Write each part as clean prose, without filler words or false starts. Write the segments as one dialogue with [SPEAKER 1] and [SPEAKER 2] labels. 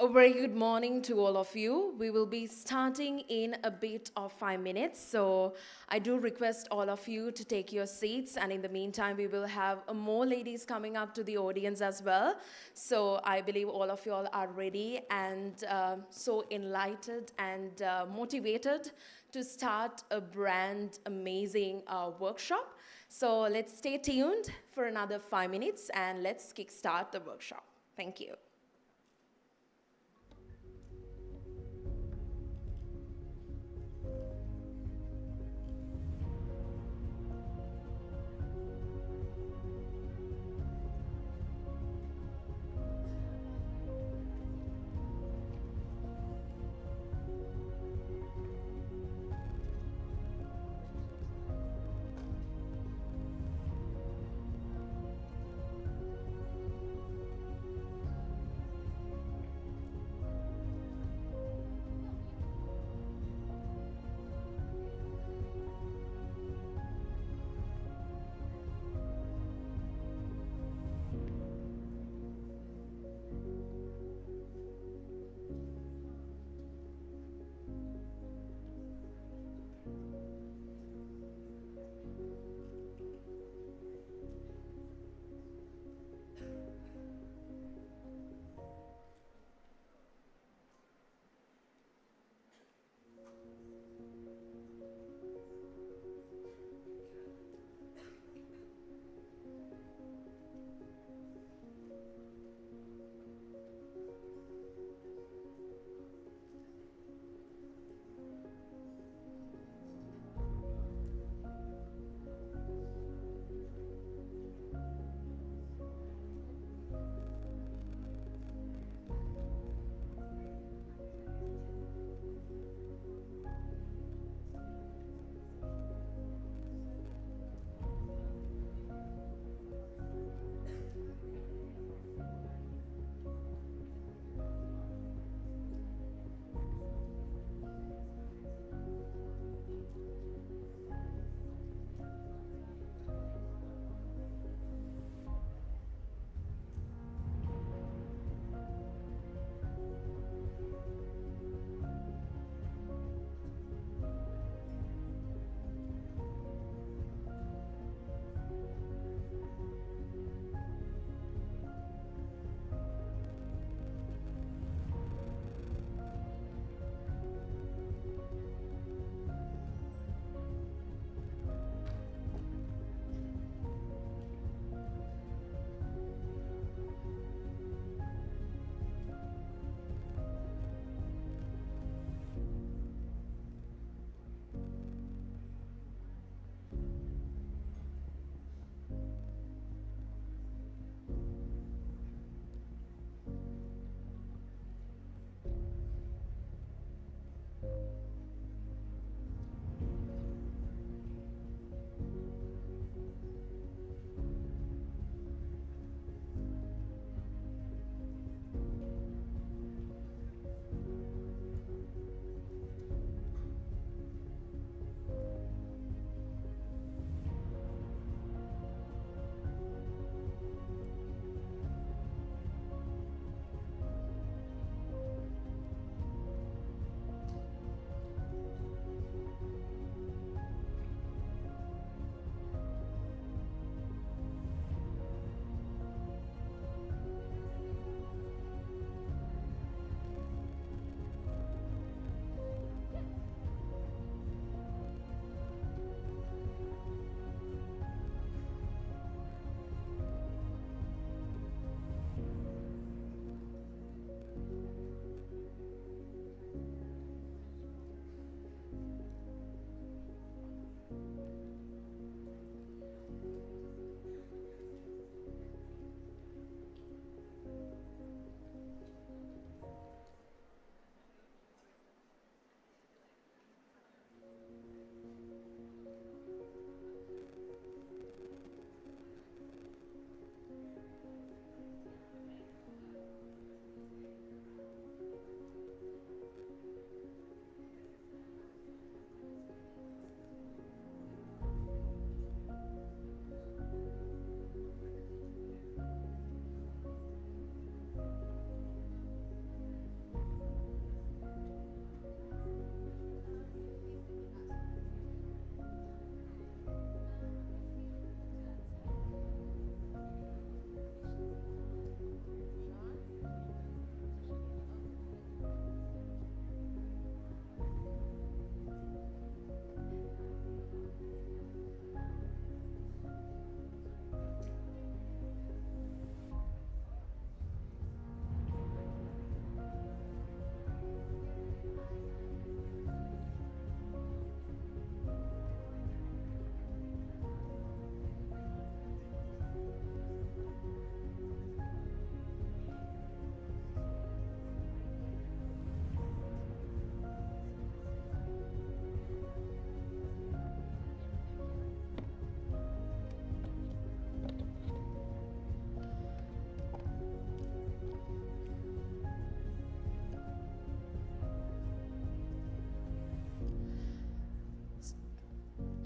[SPEAKER 1] A very good morning to all of you. We will be starting in a bit of 5 minutes. So I do request all of you to take your seats. And in the meantime, we will have more ladies coming up to the audience as well. So I believe all of you all are ready and so enlightened and motivated to start a brand amazing workshop. So let's stay tuned for another 5 minutes and let's kickstart the workshop. Thank you.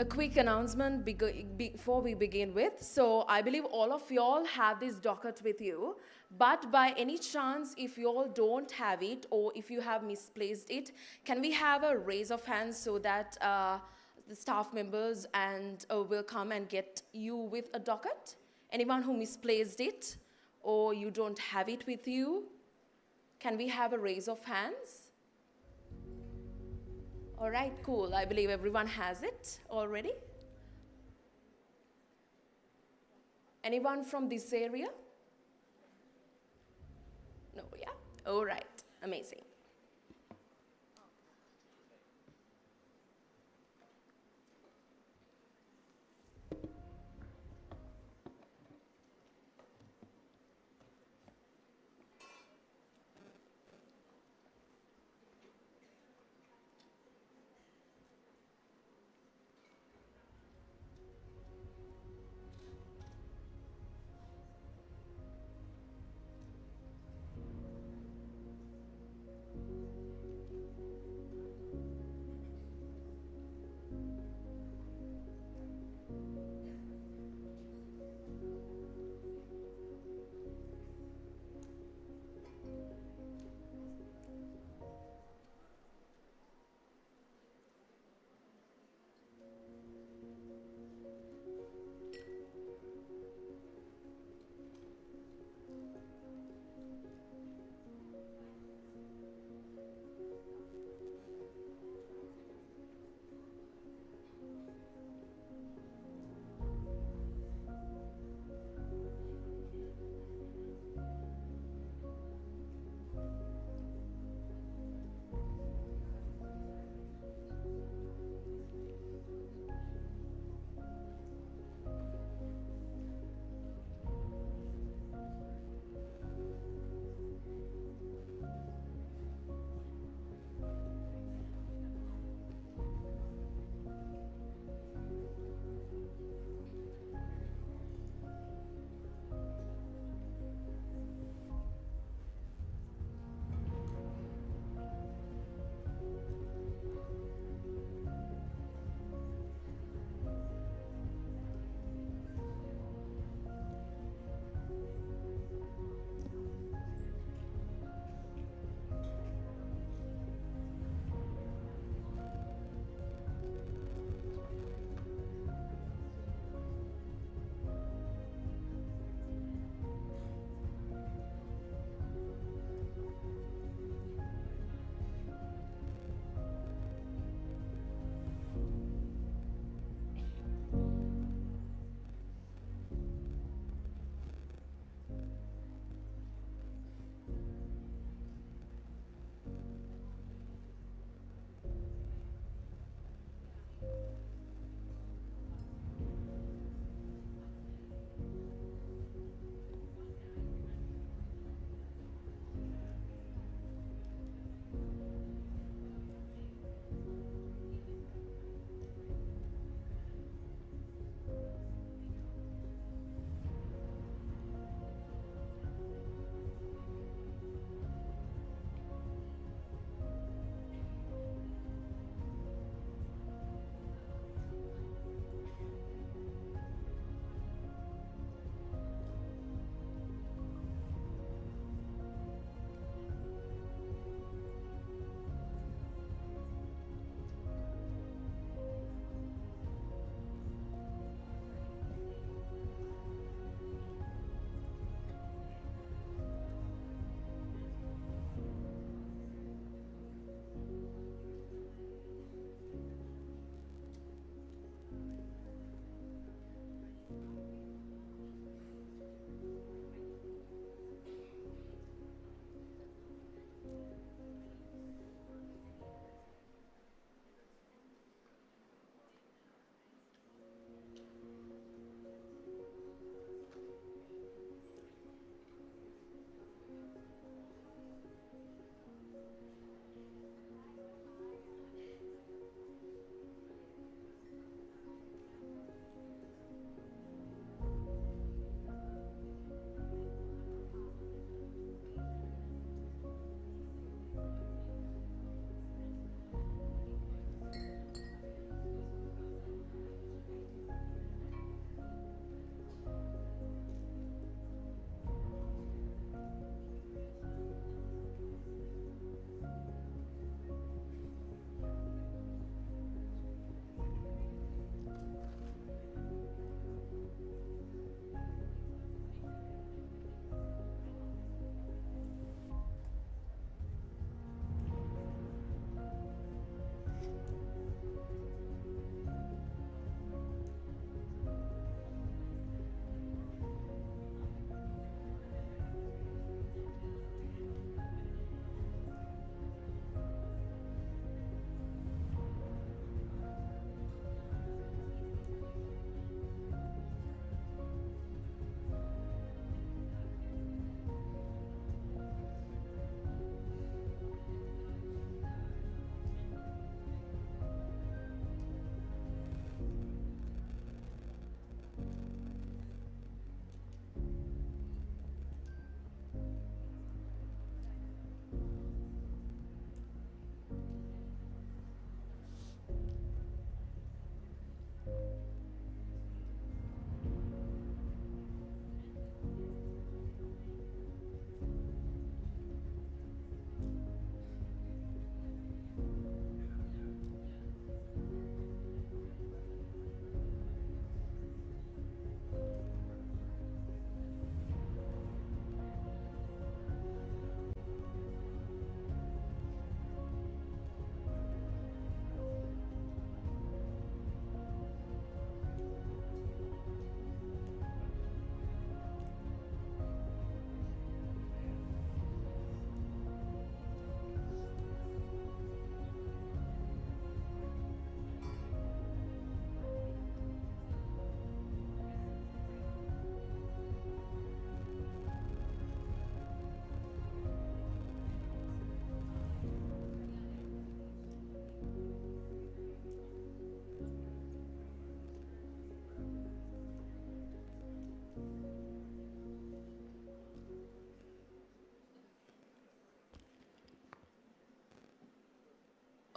[SPEAKER 1] A quick announcement before we begin with. So I believe all of y'all have this docket with you, but by any chance, if you all don't have it or if you have misplaced it, can we have a raise of hands so that the staff members and will come and get you with a docket? Anyone who misplaced it or you don't have it with you, can we have a raise of hands? All right, cool. I believe everyone has it already. Anyone from this area? No, yeah? All right, amazing.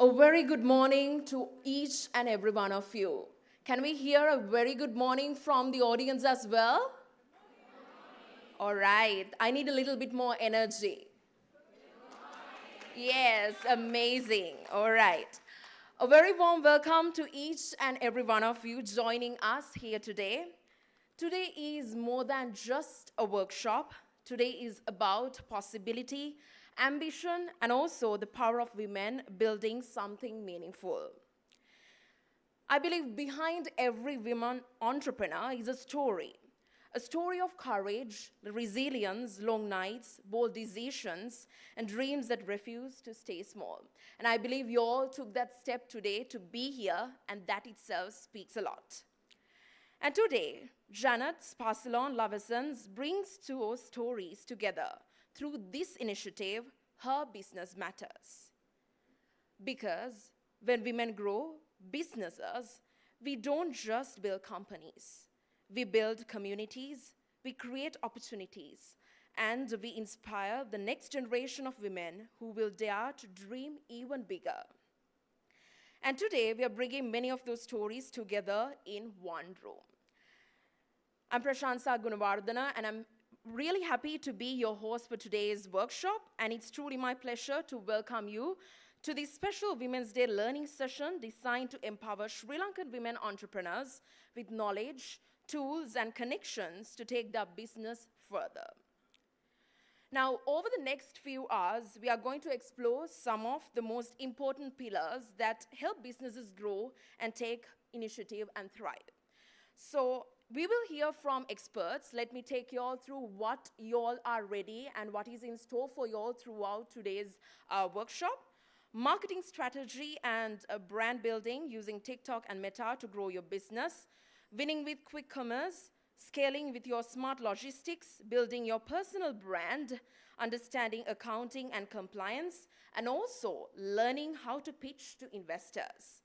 [SPEAKER 1] A very good morning to each and every one of you. Can we hear a very good morning from the audience as well? All right, I need a little bit more energy. Yes, amazing. All right. A very warm welcome to each and every one of you joining us here today. Today is more than just a workshop. Today is about possibility, ambition, and also the power of women building something meaningful. I believe behind every woman entrepreneur is a story of courage, resilience, long nights, bold decisions, and dreams that refuse to stay small. And I believe you all took that step today to be here, and that itself speaks a lot. And today, Janet Sparcelon-Lavessens brings two stories together through this initiative, Her Business Matters. Because when women grow businesses, we don't just build companies. We build communities, we create opportunities, and we inspire the next generation of women who will dare to dream even bigger. And today, we are bringing many of those stories together in one room. I'm Prashansa Gunawardana, and I'm really happy to be your host for today's workshop, and it's truly my pleasure to welcome you to this special Women's Day learning session designed to empower Sri Lankan women entrepreneurs with knowledge, tools, and connections to take their business further. Now, over the next few hours, we are going to explore some of the most important pillars that help businesses grow and take initiative and thrive. So, we will hear from experts. Let me take you all through what you all are ready and what is in store for you all throughout today's workshop. Marketing strategy and brand building using TikTok and Meta to grow your business. Winning with quick commerce, scaling with your smart logistics, building your personal brand, understanding accounting and compliance, and also learning how to pitch to investors.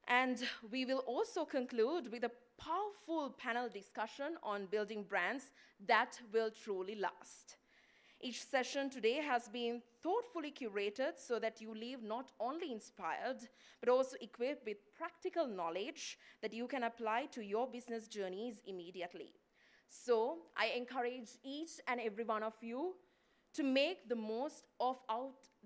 [SPEAKER 1] And we will also conclude with a powerful panel discussion on building brands that will truly last. Each session today has been thoughtfully curated so that you leave not only inspired, but also equipped with practical knowledge that you can apply to your business journeys immediately. So I encourage each and every one of you to make the most of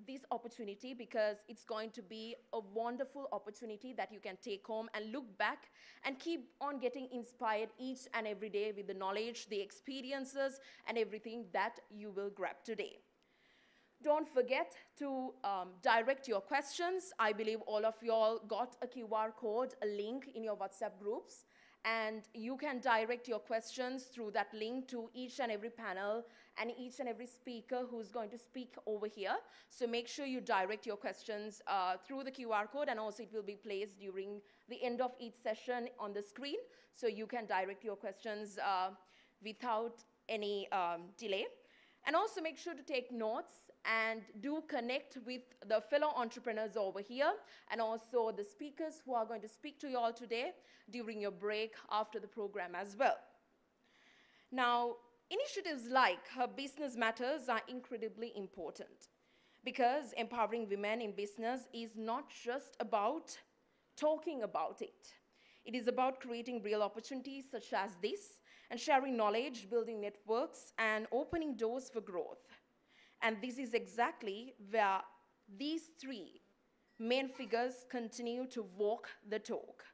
[SPEAKER 1] this opportunity, because it's going to be a wonderful opportunity that you can take home and look back and keep on getting inspired each and every day with the knowledge, the experiences, and everything that you will grab today. Don't forget to direct your questions. I believe all of you all got a QR code, a link in your WhatsApp groups, and you can direct your questions through that link to each and every panel and each and every speaker who's going to speak over here. So make sure you direct your questions through the QR code, and also it will be placed during the end of each session on the screen, so you can direct your questions without any delay. And also make sure to take notes and do connect with the fellow entrepreneurs over here and also the speakers who are going to speak to you all today during your break after the program as well. Now, initiatives like Her Business Matters are incredibly important, because empowering women in business is not just about talking about it. It is about creating real opportunities such as this and sharing knowledge, building networks, and opening doors for growth. And this is exactly where these three main figures continue to walk the talk.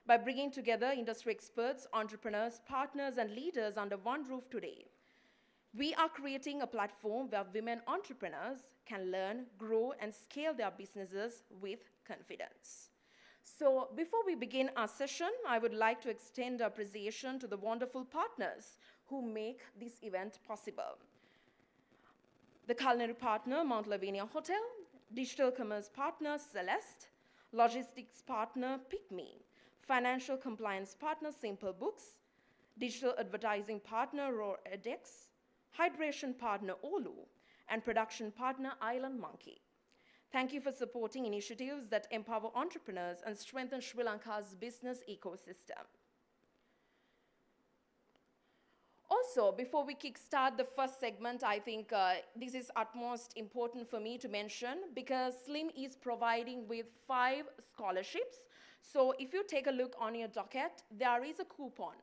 [SPEAKER 1] By bringing together industry experts, entrepreneurs, partners, and leaders under one roof today, we are creating a platform where women entrepreneurs can learn, grow, and scale their businesses with confidence. So before we begin our session, I would like to extend appreciation to the wonderful partners who make this event possible. The culinary partner, Mount Lavinia Hotel, digital commerce partner, Celeste, logistics partner, PickMe, financial compliance partner, Simple Books, digital advertising partner, Raw edX, hydration partner, Olu, and production partner, Island Monkey. Thank you for supporting initiatives that empower entrepreneurs and strengthen Sri Lanka's business ecosystem. Also, before we kickstart the first segment, I think this is utmost important for me to mention because Slim is providing with 5 scholarships. So if you take a look on your docket, there is a coupon.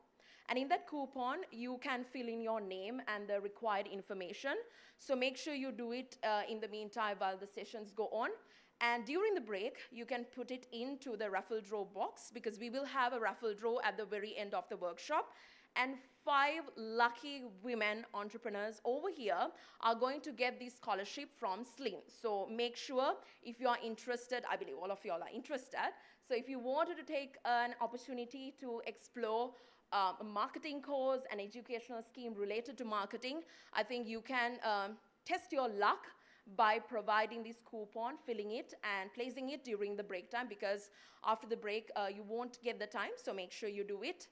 [SPEAKER 1] And in that coupon, you can fill in your name and the required information. So make sure you do it in the meantime while the sessions go on. And during the break, you can put it into the raffle draw box because we will have a raffle draw at the very end of the workshop. And 5 lucky women entrepreneurs over here are going to get this scholarship from Slim. So make sure if you are interested, I believe all of you all are interested. So if you wanted to take an opportunity to explore a marketing course, an educational scheme related to marketing, I think you can test your luck by providing this coupon, filling it and placing it during the break time because after the break you won't get the time, so make sure you do it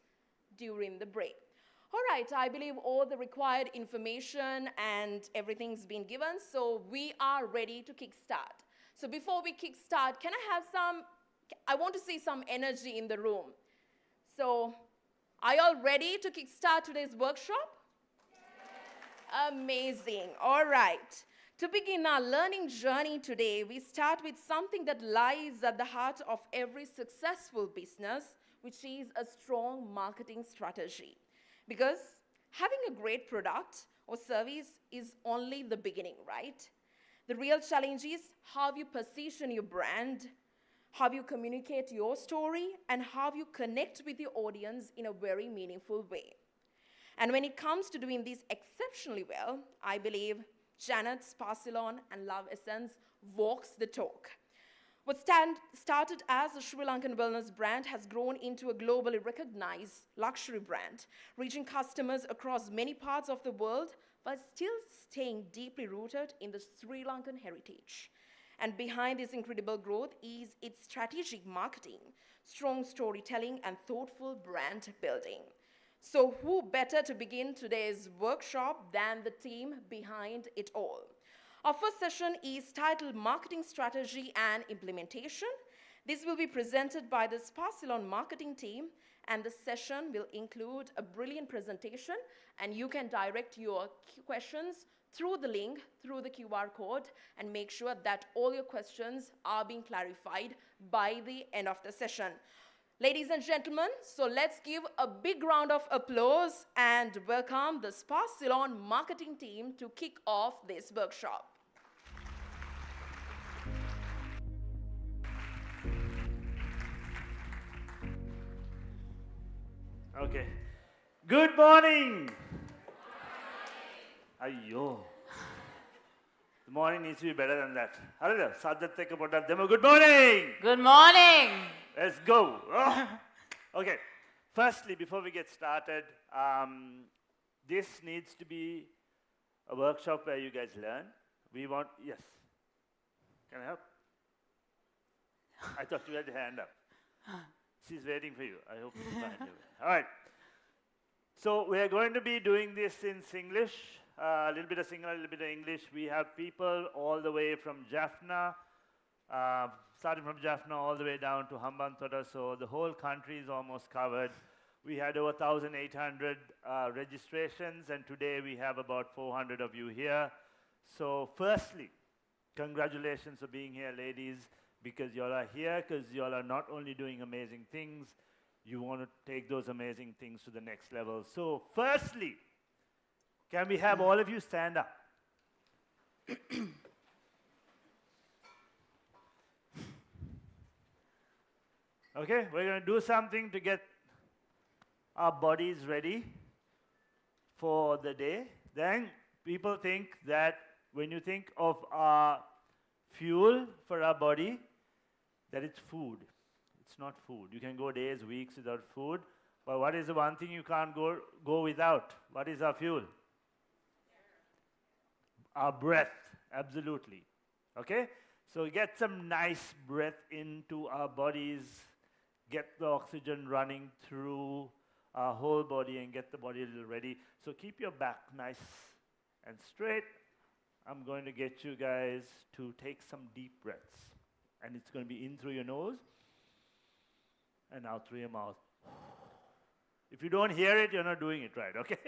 [SPEAKER 1] during the break. All right, I believe all the required information and everything's been given, so we are ready to kickstart. So before we kickstart, can I have I want to see some energy in the room. So are you all ready to kickstart today's workshop? Yes. Amazing. All right. To begin our learning journey today, we start with something that lies at the heart of every successful business, which is a strong marketing strategy. Because having a great product or service is only the beginning, right? The real challenge is how you position your brand, how you communicate your story, and how you connect with your audience in a very meaningful way. And when it comes to doing this exceptionally well, I believe Janet, Sparsilon, and Love Essence walks the talk. What started as a Sri Lankan wellness brand has grown into a globally recognized luxury brand, reaching customers across many parts of the world, but still staying deeply rooted in the Sri Lankan heritage. And behind this incredible growth is its strategic marketing, strong storytelling, and thoughtful brand building. So who better to begin today's workshop than the team behind it all? Our first session is titled Marketing Strategy and Implementation. This will be presented by the Sparsilon marketing team, and the session will include a brilliant presentation, and you can direct your questions through the link, through the QR code, and make sure that all your questions are being clarified by the end of the session. Ladies and gentlemen, so let's give a big round of applause and welcome the Sparsilon marketing team to kick off this workshop.
[SPEAKER 2] Okay. Good morning. Ayyo. The morning needs to be better than that. Harada, Sadhatteka Potta Demo. Good morning.
[SPEAKER 3] Good morning.
[SPEAKER 2] Let's go. Okay. Firstly, before we get started, this needs to be a workshop where you guys learn. Yes. Can I help? I thought you had your hand up. She's waiting for you. I hope you find you. All right. So we are going to be doing this in Singlish, a little bit of Sinhala, a little bit of English. We have people all the way from Jaffna, starting from Jaffna all the way down to Hambantota. So the whole country is almost covered. We had over 1,800 registrations, and today we have about 400 of you here. So firstly, congratulations for being here, ladies, because you all are here, because you all are not only doing amazing things, you want to take those amazing things to the next level. So firstly, can we have all of you stand up? Okay, we're going to do something to get our bodies ready for the day. Then people think that when you think of our fuel for our body, that it's food. It's not food. You can go days, weeks without food, but what is the one thing you can't go without? What is our fuel? Our breath, absolutely. Okay? So get some nice breath into our bodies, get the oxygen running through our whole body and get the body a little ready. So keep your back nice and straight. I'm going to get you guys to take some deep breaths. And it's going to be in through your nose and out through your mouth. If you don't hear it, you're not doing it right, okay?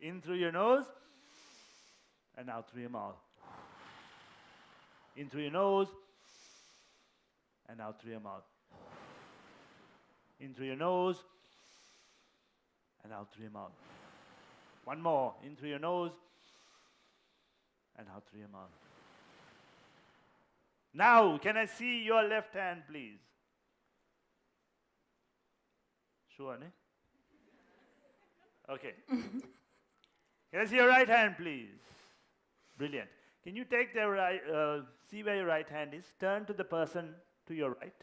[SPEAKER 2] In through your nose and out through your mouth. In through your nose and out through your mouth. In through your nose and out through your mouth. One more. In through your nose and out through your mouth. Now, can I see your left hand, please? Sure, ne? Okay. Can I see your right hand, please? Brilliant. Can you take the right, see where your right hand is? Turn to the person to your right.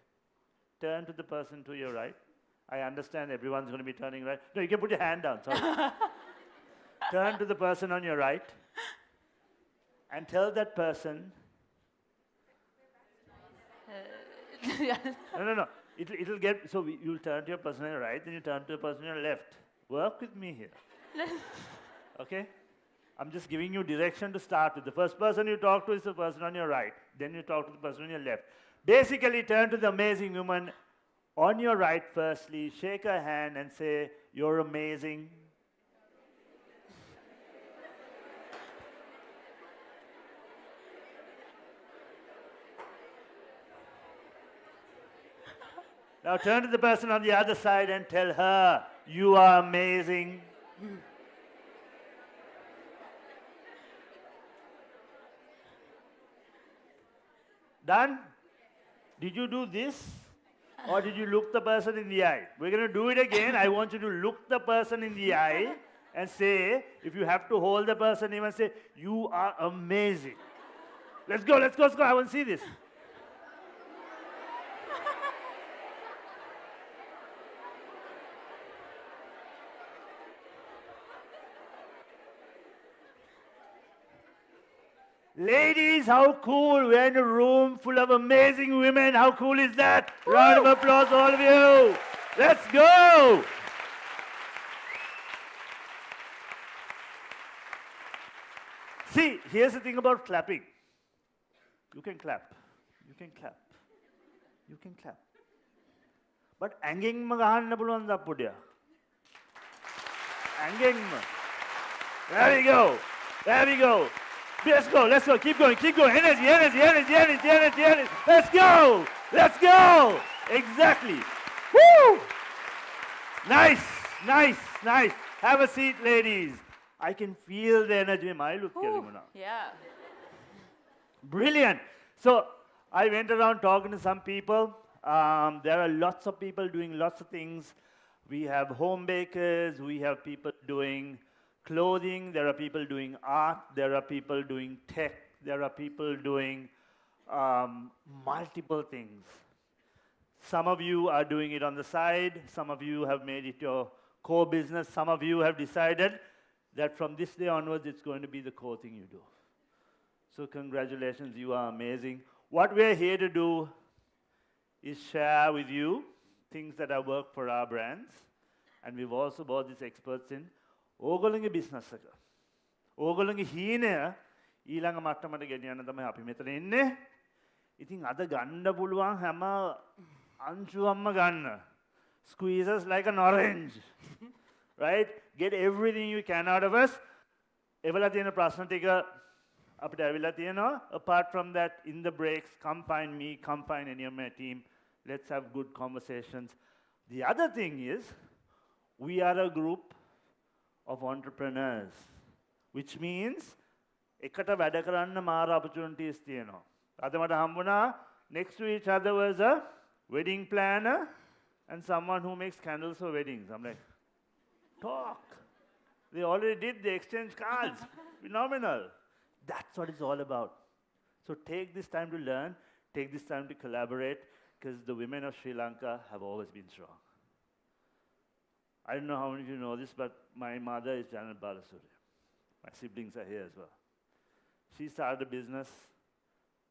[SPEAKER 2] Turn to the person to your right. I understand everyone's going to be turning right. No, you can put your hand down, sorry. Turn to the person on your right and tell that person. No. It'll get, so you'll turn to your person on your right, then you turn to the person on your left. Work with me here. Okay? I'm just giving you direction to start with. The first person you talk to is the person on your right. Then you talk to the person on your left. Basically, turn to the amazing woman on your right firstly, shake her hand and say, "You're amazing." Now turn to the person on the other side and tell her, "You are amazing." Done? Did you do this? Or did you look the person in the eye? We're going to do it again. I want you to look the person in the eye and say, if you have to hold the person, even say, "You are amazing." Let's go. I want to see this. Ladies, how cool. We're in a room full of amazing women. How cool is that? Woo! Round of applause, all of you. Let's go. See, here's the thing about clapping. You can clap. You can clap. You can clap. But ඇඟෙන්ම ගහන්න පුළුවන් දප්පුඩිය. ඇඟෙන්ම. There we go. There we go. Let's go. Keep going. Energy. Let's go. Exactly. Woo! Nice. Have a seat, ladies. I can feel the energy in my look.
[SPEAKER 1] Yeah.
[SPEAKER 2] Brilliant. So I went around talking to some people. There are lots of people doing lots of things. We have home bakers. We have people doing clothing. There are people doing art. There are people doing tech. There are people doing multiple things. Some of you are doing it on the side. Some of you have made it your core business. Some of you have decided that from this day onwards, it's going to be the core thing you do. So congratulations, you are amazing. What we're here to do is share with you things that have worked for our brands. And we've also brought these experts in. ඕගොල්ලන්ගේ business එක. ඕගොල්ලන්ගේ හීනය ඊළඟ මට්ටමට ගෙනියන්න තමයි අපි මෙතන ඉන්නේ. ඉතින් අද ගන්න පුළුවන් හැම අංශුවක්ම ගන්න. Squeeze us like an orange. Right? Get everything you can out of us. එවලා තියෙන ප්‍රශ්න ටික අපිට ඇවිල්ලා තියෙනවා. Apart from that, in the breaks, come find me, come find any of my team. Let's have good conversations. The other thing is, we are a group of entrepreneurs, which means එකට වැඩ කරන්න මාර opportunities තියෙනවා. අද මට හම්බුණා, next to each other was a wedding planner and someone who makes candles for weddings. I'm like, talk. They already did the exchange cards. Phenomenal. That's what it's all about. So take this time to learn, take this time to collaborate, because the women of Sri Lanka have always been strong. I don't know how many of you know this, but my mother is Janet Balasuri. My siblings are here as well. She started a business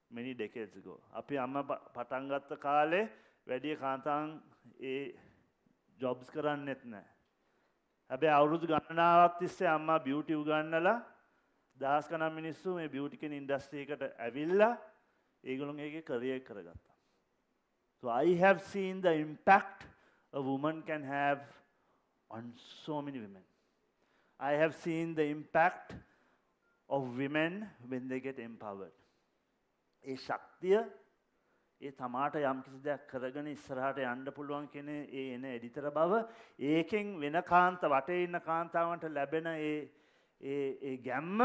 [SPEAKER 2] many decades ago. අපි අම්මා පටන් ගත්ත කාලේ වැඩි කාන්තාන් ඒ Jobs කරන්නෙත් නැහැ. හැබැයි අවුරුදු ගණනාවක් තිස්සේ අම්මා බියුටි උගන්වලා දහස් ගණන් මිනිස්සු මේ බියුටි කියන ඉන්ඩස්ට්‍රි එකට ඇවිල්ලා ඒගොල්ලෝ ඒකේ කරියර් කරගත්තා. So I have seen the impact a woman can have on so many women. I have seen the impact of women when they get empowered. ඒ ශක්තිය ඒ තමාට යම් කිසි දෙයක් කරගෙන ඉස්සරහට යන්න පුළුවන් කියන ඒ එන එඩිතර බව ඒකෙන් වෙන කාන්ත වටේ ඉන්න කාන්තාවන්ට ලැබෙන ඒ ගැම්ම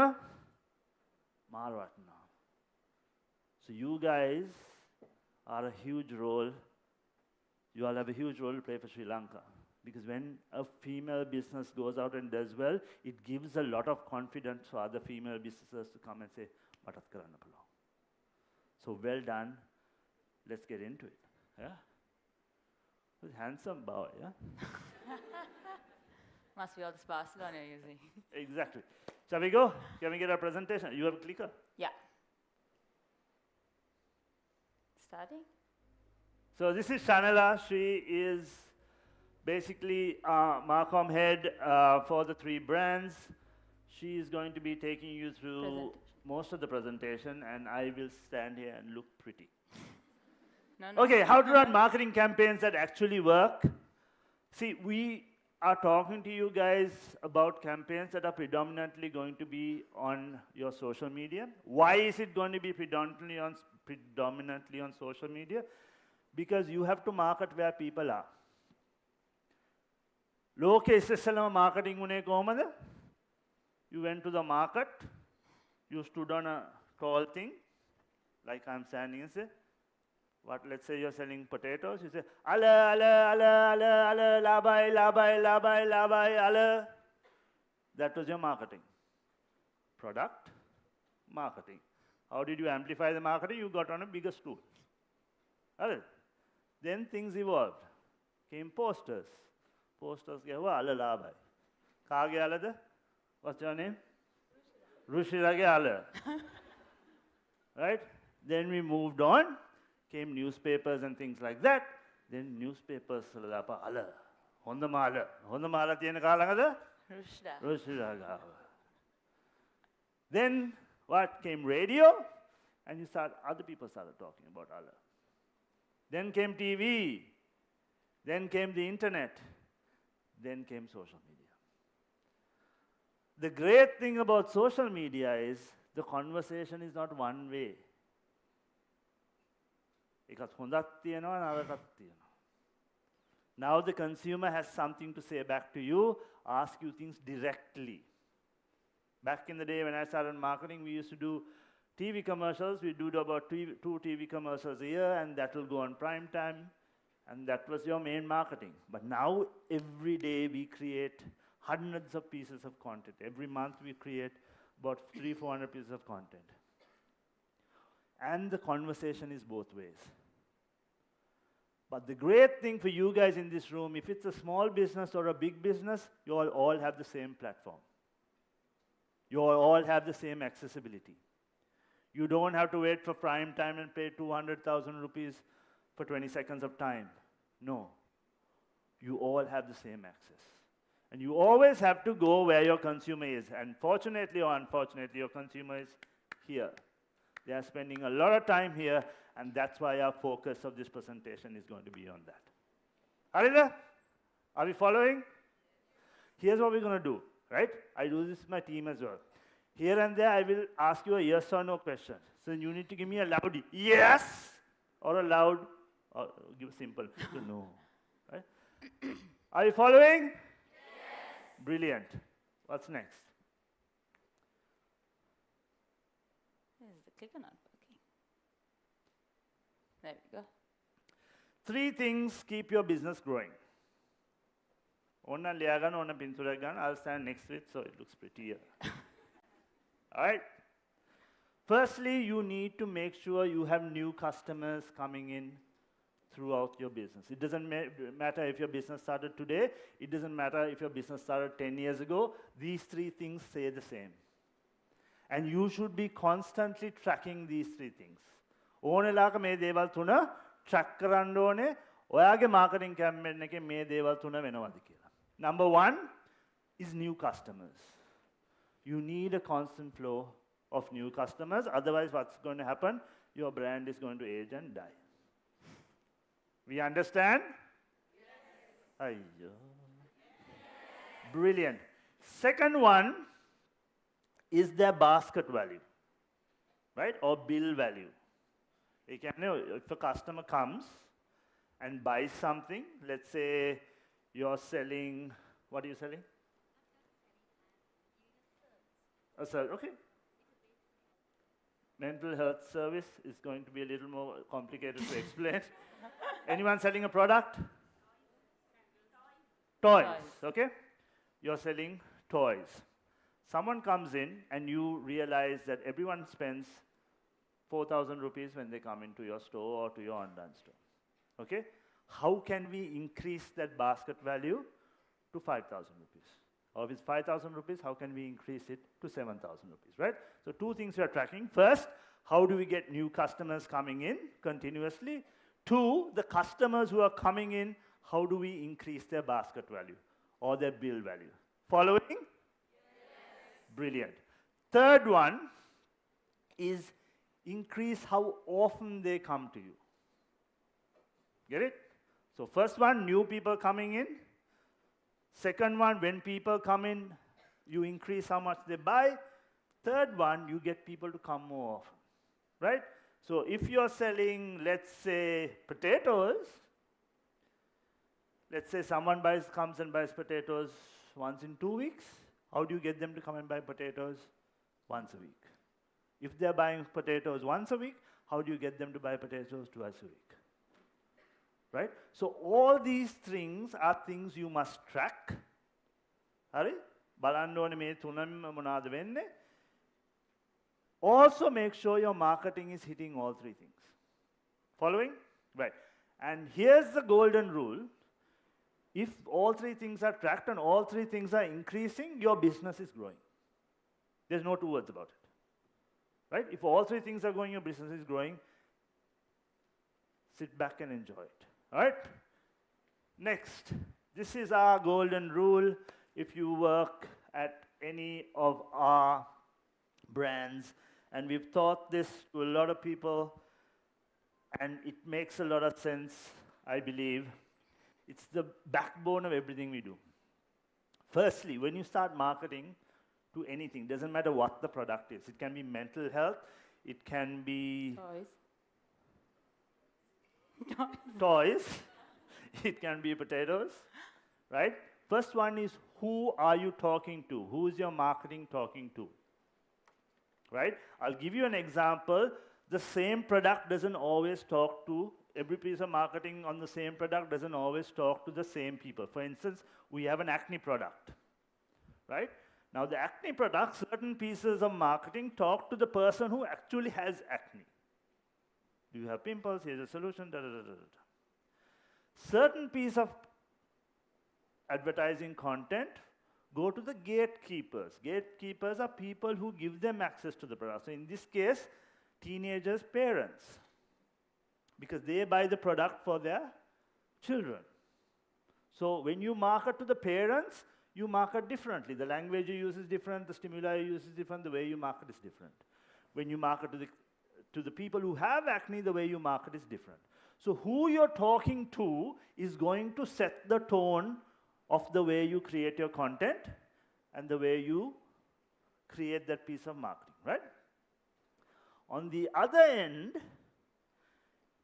[SPEAKER 2] මාර වටිනවා. So you guys are a huge role. You all have a huge role to play for Sri Lanka. Because when a female business goes out and does well, it gives a lot of confidence for other female businesses to come and say, "Matat karanna puluwan." So well done. Let's get into it. Yeah? With handsome boy, yeah?
[SPEAKER 3] Must be all this Barcelona using.
[SPEAKER 2] Exactly. Shall we go? Can we get our presentation? You have a clicker?
[SPEAKER 3] Yeah. Starting?
[SPEAKER 2] So this is Shanela. She is basically Marcom head for the 3 brands. She is going to be taking you through most of the presentation, and I will stand here and look pretty.
[SPEAKER 3] No, no.
[SPEAKER 2] Okay, how to run marketing campaigns that actually work. See, we are talking to you guys about campaigns that are predominantly going to be on your social media. Why is it going to be predominantly on social media? Because you have to market where people are. ලෝකෙ ඉස්සෙල්ලම marketing උනේ කොහමද? You went to the market, you stood on a tall thing, like I'm standing and say, let's say you're selling potatoes, you say, ala, ala, ala, ala, ala, labai, labai, labai, labai, ala. That was your marketing. Product, marketing. How did you amplify the marketing? You got on a bigger stool. Then things evolved. Came posters. Posters gawa ala labai. Kaage alada? What's your name? Rushirage ala. Right? Then we moved on. Came newspapers and things like that. Then newspapers salapa ala. Hondama ala. Hondama ala tiyena kalangada?
[SPEAKER 3] Rushda.
[SPEAKER 2] Rushiraga. Then what came? Radio. And other people started talking about Allah. Then came TV. Then came the internet. Then came social media. The great thing about social media is the conversation is not one way. Now the consumer has something to say back to you, ask you things directly. Back in the day when I started marketing, we used to do TV commercials. We do about 2 TV commercials a year, and that will go on prime time. And that was your main marketing. But now, every day, we create hundreds of pieces of content. Every month, we create about 300-400 pieces of content. And the conversation is both ways. But the great thing for you guys in this room, if it's a small business or a big business, you all have the same platform. You all have the same accessibility. You don't have to wait for prime time and pay 200,000 rupees for 20 seconds of time. No. You all have the same access. And you always have to go where your consumer is. And fortunately or unfortunately, your consumer is here. They are spending a lot of time here, and that's why our focus of this presentation is going to be on that. Harida, are we following? Here's what we're going to do, right? I do this with my team as well. Here and there, I will ask you a yes or no question. So you need to give me a loud yes or a loud, or give a simple no. Right? Are you following? Yes. Brilliant. What's next?
[SPEAKER 3] Is the clicker not working? There we go.
[SPEAKER 2] 3 things keep your business growing. Onna liyagan, onna pinsuragan. I'll stand next to it so it looks prettier. All right? Firstly, you need to make sure you have new customers coming in throughout your business. It doesn't matter if your business started today. It doesn't matter if your business started 10 years ago. These 3 things say the same. And you should be constantly tracking these 3 things. ඕනෙලාක මේ දේවල් තුන track කරන්න ඕනේ. ඔයාගේ marketing campaign එකේ මේ දේවල් තුන වෙනවද කියලා. Number 1 is new customers. You need a constant flow of new customers. Otherwise, what's going to happen? Your brand is going to age and die. We understand? Yes. Brilliant. Second one is their basket value, right? Or bill value. If a customer comes and buys something, let's say you're selling, what are you selling? A service, okay. Mental health service is going to be a little more complicated to explain. Anyone selling a product? Toys, okay? You're selling toys. Someone comes in and you realize that everyone spends 4,000 rupees when they come into your store or to your online store, okay? How can we increase that basket value to 5,000 rupees? Or if it's 5,000 rupees, how can we increase it to 7,000 rupees, right? So two things we are tracking. First, how do we get new customers coming in continuously? Two, the customers who are coming in, how do we increase their basket value or their bill value? Following? Yes. Brilliant. Third one is increase how often they come to you. Get it? So first one, new people coming in. Second one, when people come in, you increase how much they buy. Third one, you get people to come more often, right? So if you're selling, let's say, potatoes, let's say someone comes and buys potatoes once in 2 weeks, how do you get them to come and buy potatoes? Once a week. If they're buying potatoes once a week, how do you get them to buy potatoes twice a week? Right? So all these things are things you must track. Hari? බලන්න ඕනේ මේ තුනම මොනවාද වෙන්නේ? Also make sure your marketing is hitting all three things. Following? Right. And here's the golden rule. If all three things are tracked and all three things are increasing, your business is growing. There's no two words about it. Right? If all three things are going, your business is growing. Sit back and enjoy it. All right? Next. This is our golden rule. If you work at any of our brands, and we've taught this to a lot of people, and it makes a lot of sense, I believe. It's the backbone of everything we do. Firstly, when you start marketing to anything, doesn't matter what the product is. It can be mental health, it can be toys, it can be potatoes, right? First one is, who are you talking to? Who is your marketing talking to? Right? I'll give you an example. The same product doesn't always talk to, every piece of marketing on the same product doesn't always talk to the same people. For instance, we have an acne product, right? Now the acne product, certain pieces of marketing talk to the person who actually has acne. Do you have pimples? Here's a solution, da, da, da, da, da. Certain piece of advertising content go to the gatekeepers. Gatekeepers are people who give them access to the product. So in this case, teenagers' parents, because they buy the product for their children. So when you market to the parents, you market differently. The language you use is different, the stimuli you use is different, the way you market is different. When you market to the people who have acne, the way you market is different. So who you're talking to is going to set the tone of the way you create your content and the way you create that piece of marketing, right? On the other end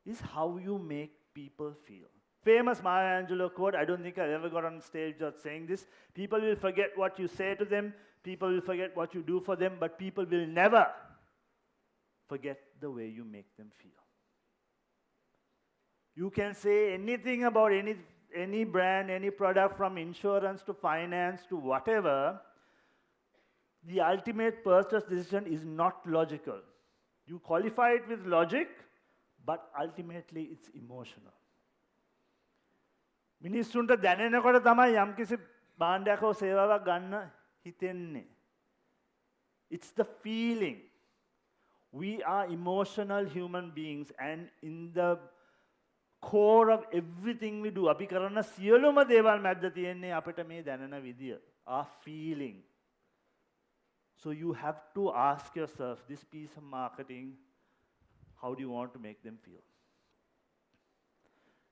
[SPEAKER 2] is how you make people feel. Famous Maya Angelou quote, I don't think I've ever got on stage without saying this. People will forget what you say to them, people will forget what you do for them, but people will never forget the way you make them feel. You can say anything about any brand, any product, from insurance to finance to whatever. The ultimate purchase decision is not logical. You qualify it with logic, but ultimately it's emotional. මිනිස්සුන්ට දැනෙනකොට තමයි යම්කිසි භාණ්ඩයක් හෝ සේවාවක් ගන්න හිතෙන්නේ. It's the feeling. We are emotional human beings, and in the core of everything we do, අපි කරන සියලුම දේවල් මැද්ද තියෙන්නේ අපිට මේ දැනෙන විදිය. Our feeling. So you have to ask yourself, this piece of marketing, how do you want to make them feel?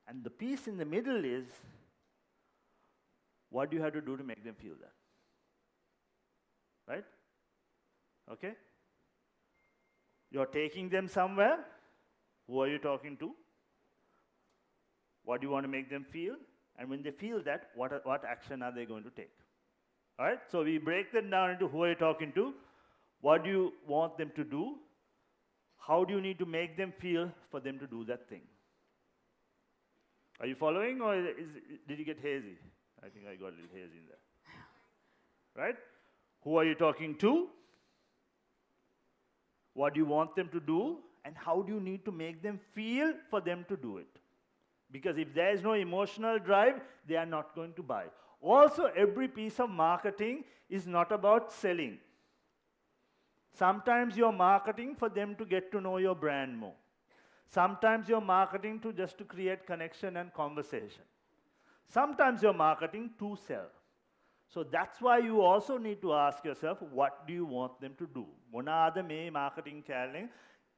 [SPEAKER 2] And the piece in the middle is, what do you have to do to make them feel that? right? Okay? You're taking them somewhere. Who are you talking to? What do you want to make them feel? And when they feel that, what action are they going to take? All right? So we break them down into who are you talking to? What do you want them to do? How do you need to make them feel for them to do that thing? Are you following, or did you get hazy? I think I got a little hazy in there. Right? Who are you talking to? What do you want them to do? And how do you need to make them feel for them to do it? Because if there is no emotional drive, they are not going to buy. Also, every piece of marketing is not about selling. Sometimes you're marketing for them to get to know your brand more. Sometimes you're marketing to create connection and conversation. Sometimes you're marketing to sell. So that's why you also need to ask yourself, what do you want them to do? මොනාද මේ marketing කැලෙන්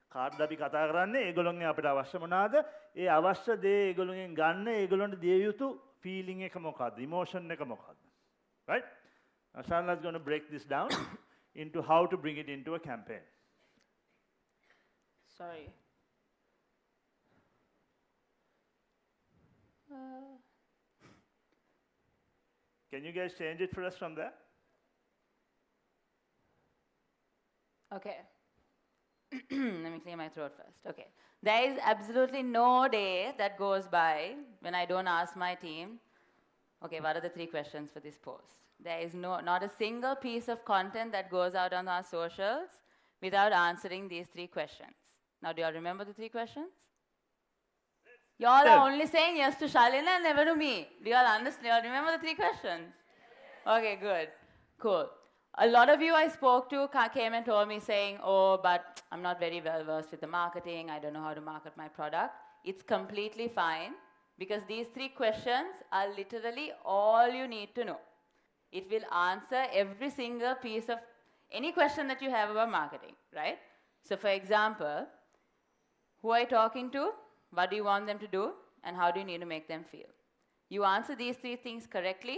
[SPEAKER 2] කාටද අපි කතා කරන්නේ? ඒගොල්ලෝන්ගේ අපිට අවශ්‍ය මොනාද? ඒ අවශ්‍ය දේ ඒගොල්ලෝන්ගෙන් ගන්න ඒගොල්ලන්ට දිය යුතු feeling එක මොකක්ද? Emotion එක මොකක්ද? Right? Now Shanla is going to break this down into how to bring it into a campaign.
[SPEAKER 3] Sorry.
[SPEAKER 2] Can you guys change it for us from there?
[SPEAKER 3] Okay. Let me clear my throat first. Okay. There is absolutely no day that goes by when I don't ask my team, okay, what are the 3 questions for this post? There is not a single piece of content that goes out on our socials without answering these 3 questions. Now, do you all remember the 3 questions? Y'all are only saying yes to Shalina and never to me. Do you all understand? You all remember the 3 questions? Okay, good. Cool. A lot of you I spoke to came and told me saying, oh, but I'm not very well versed with the marketing. I don't know how to market my product. It's completely fine because these 3 questions are literally all you need to know. It will answer every single piece of any question that you have about marketing, right? So for example, who are you talking to? What do you want them to do? And how do you need to make them feel? You answer these 3 things correctly,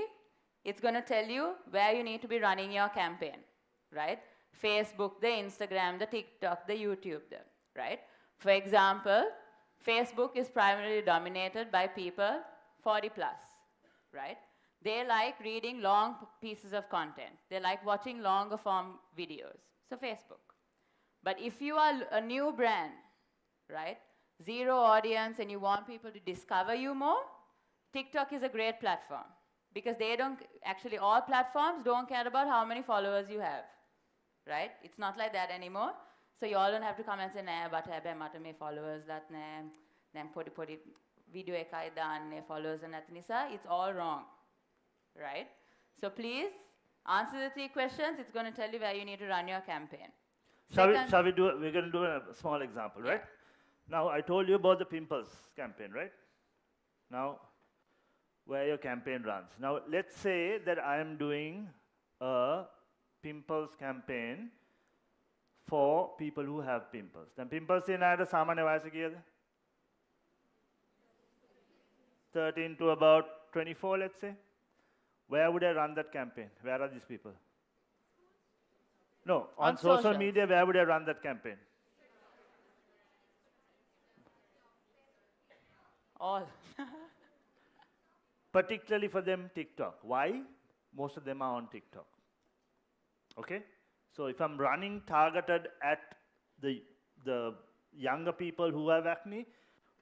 [SPEAKER 3] it's going to tell you where you need to be running your campaign, right? Facebook, the Instagram, the TikTok, the YouTube, right? For example, Facebook is primarily dominated by people 40 plus, right? They like reading long pieces of content. They like watching longer form videos. So Facebook. But if you are a new brand, right? 0 audience and you want people to discover you more, TikTok is a great platform. Because they don't, actually all platforms don't care about how many followers you have, right? It's not like that anymore. So you all don't have to come and say, nah, but හැබැයි මට මේ followers that නෑ, දැන් පොඩි video එකයි දාන්නේ followers නැති නිසා, it's all wrong, right? So please, answer the 3 questions. It's going to tell you where you need to run your campaign.
[SPEAKER 2] Shall we do it? We're going to do a small example, right? Now, I told you about the pimples campaign, right? Now, where your campaign runs. Now, let's say that I am doing a pimples campaign for people who have pimples. Then pimples in ada samanya vayasa kiyada? 13 to about 24, let's say. Where would I run that campaign? Where are these people? No, on social
[SPEAKER 3] socials.
[SPEAKER 2] media, where would I run that campaign?
[SPEAKER 3] All.
[SPEAKER 2] Particularly for them, TikTok. Why? Most of them are on TikTok. Okay? So if I'm running targeted at the younger people who have acne,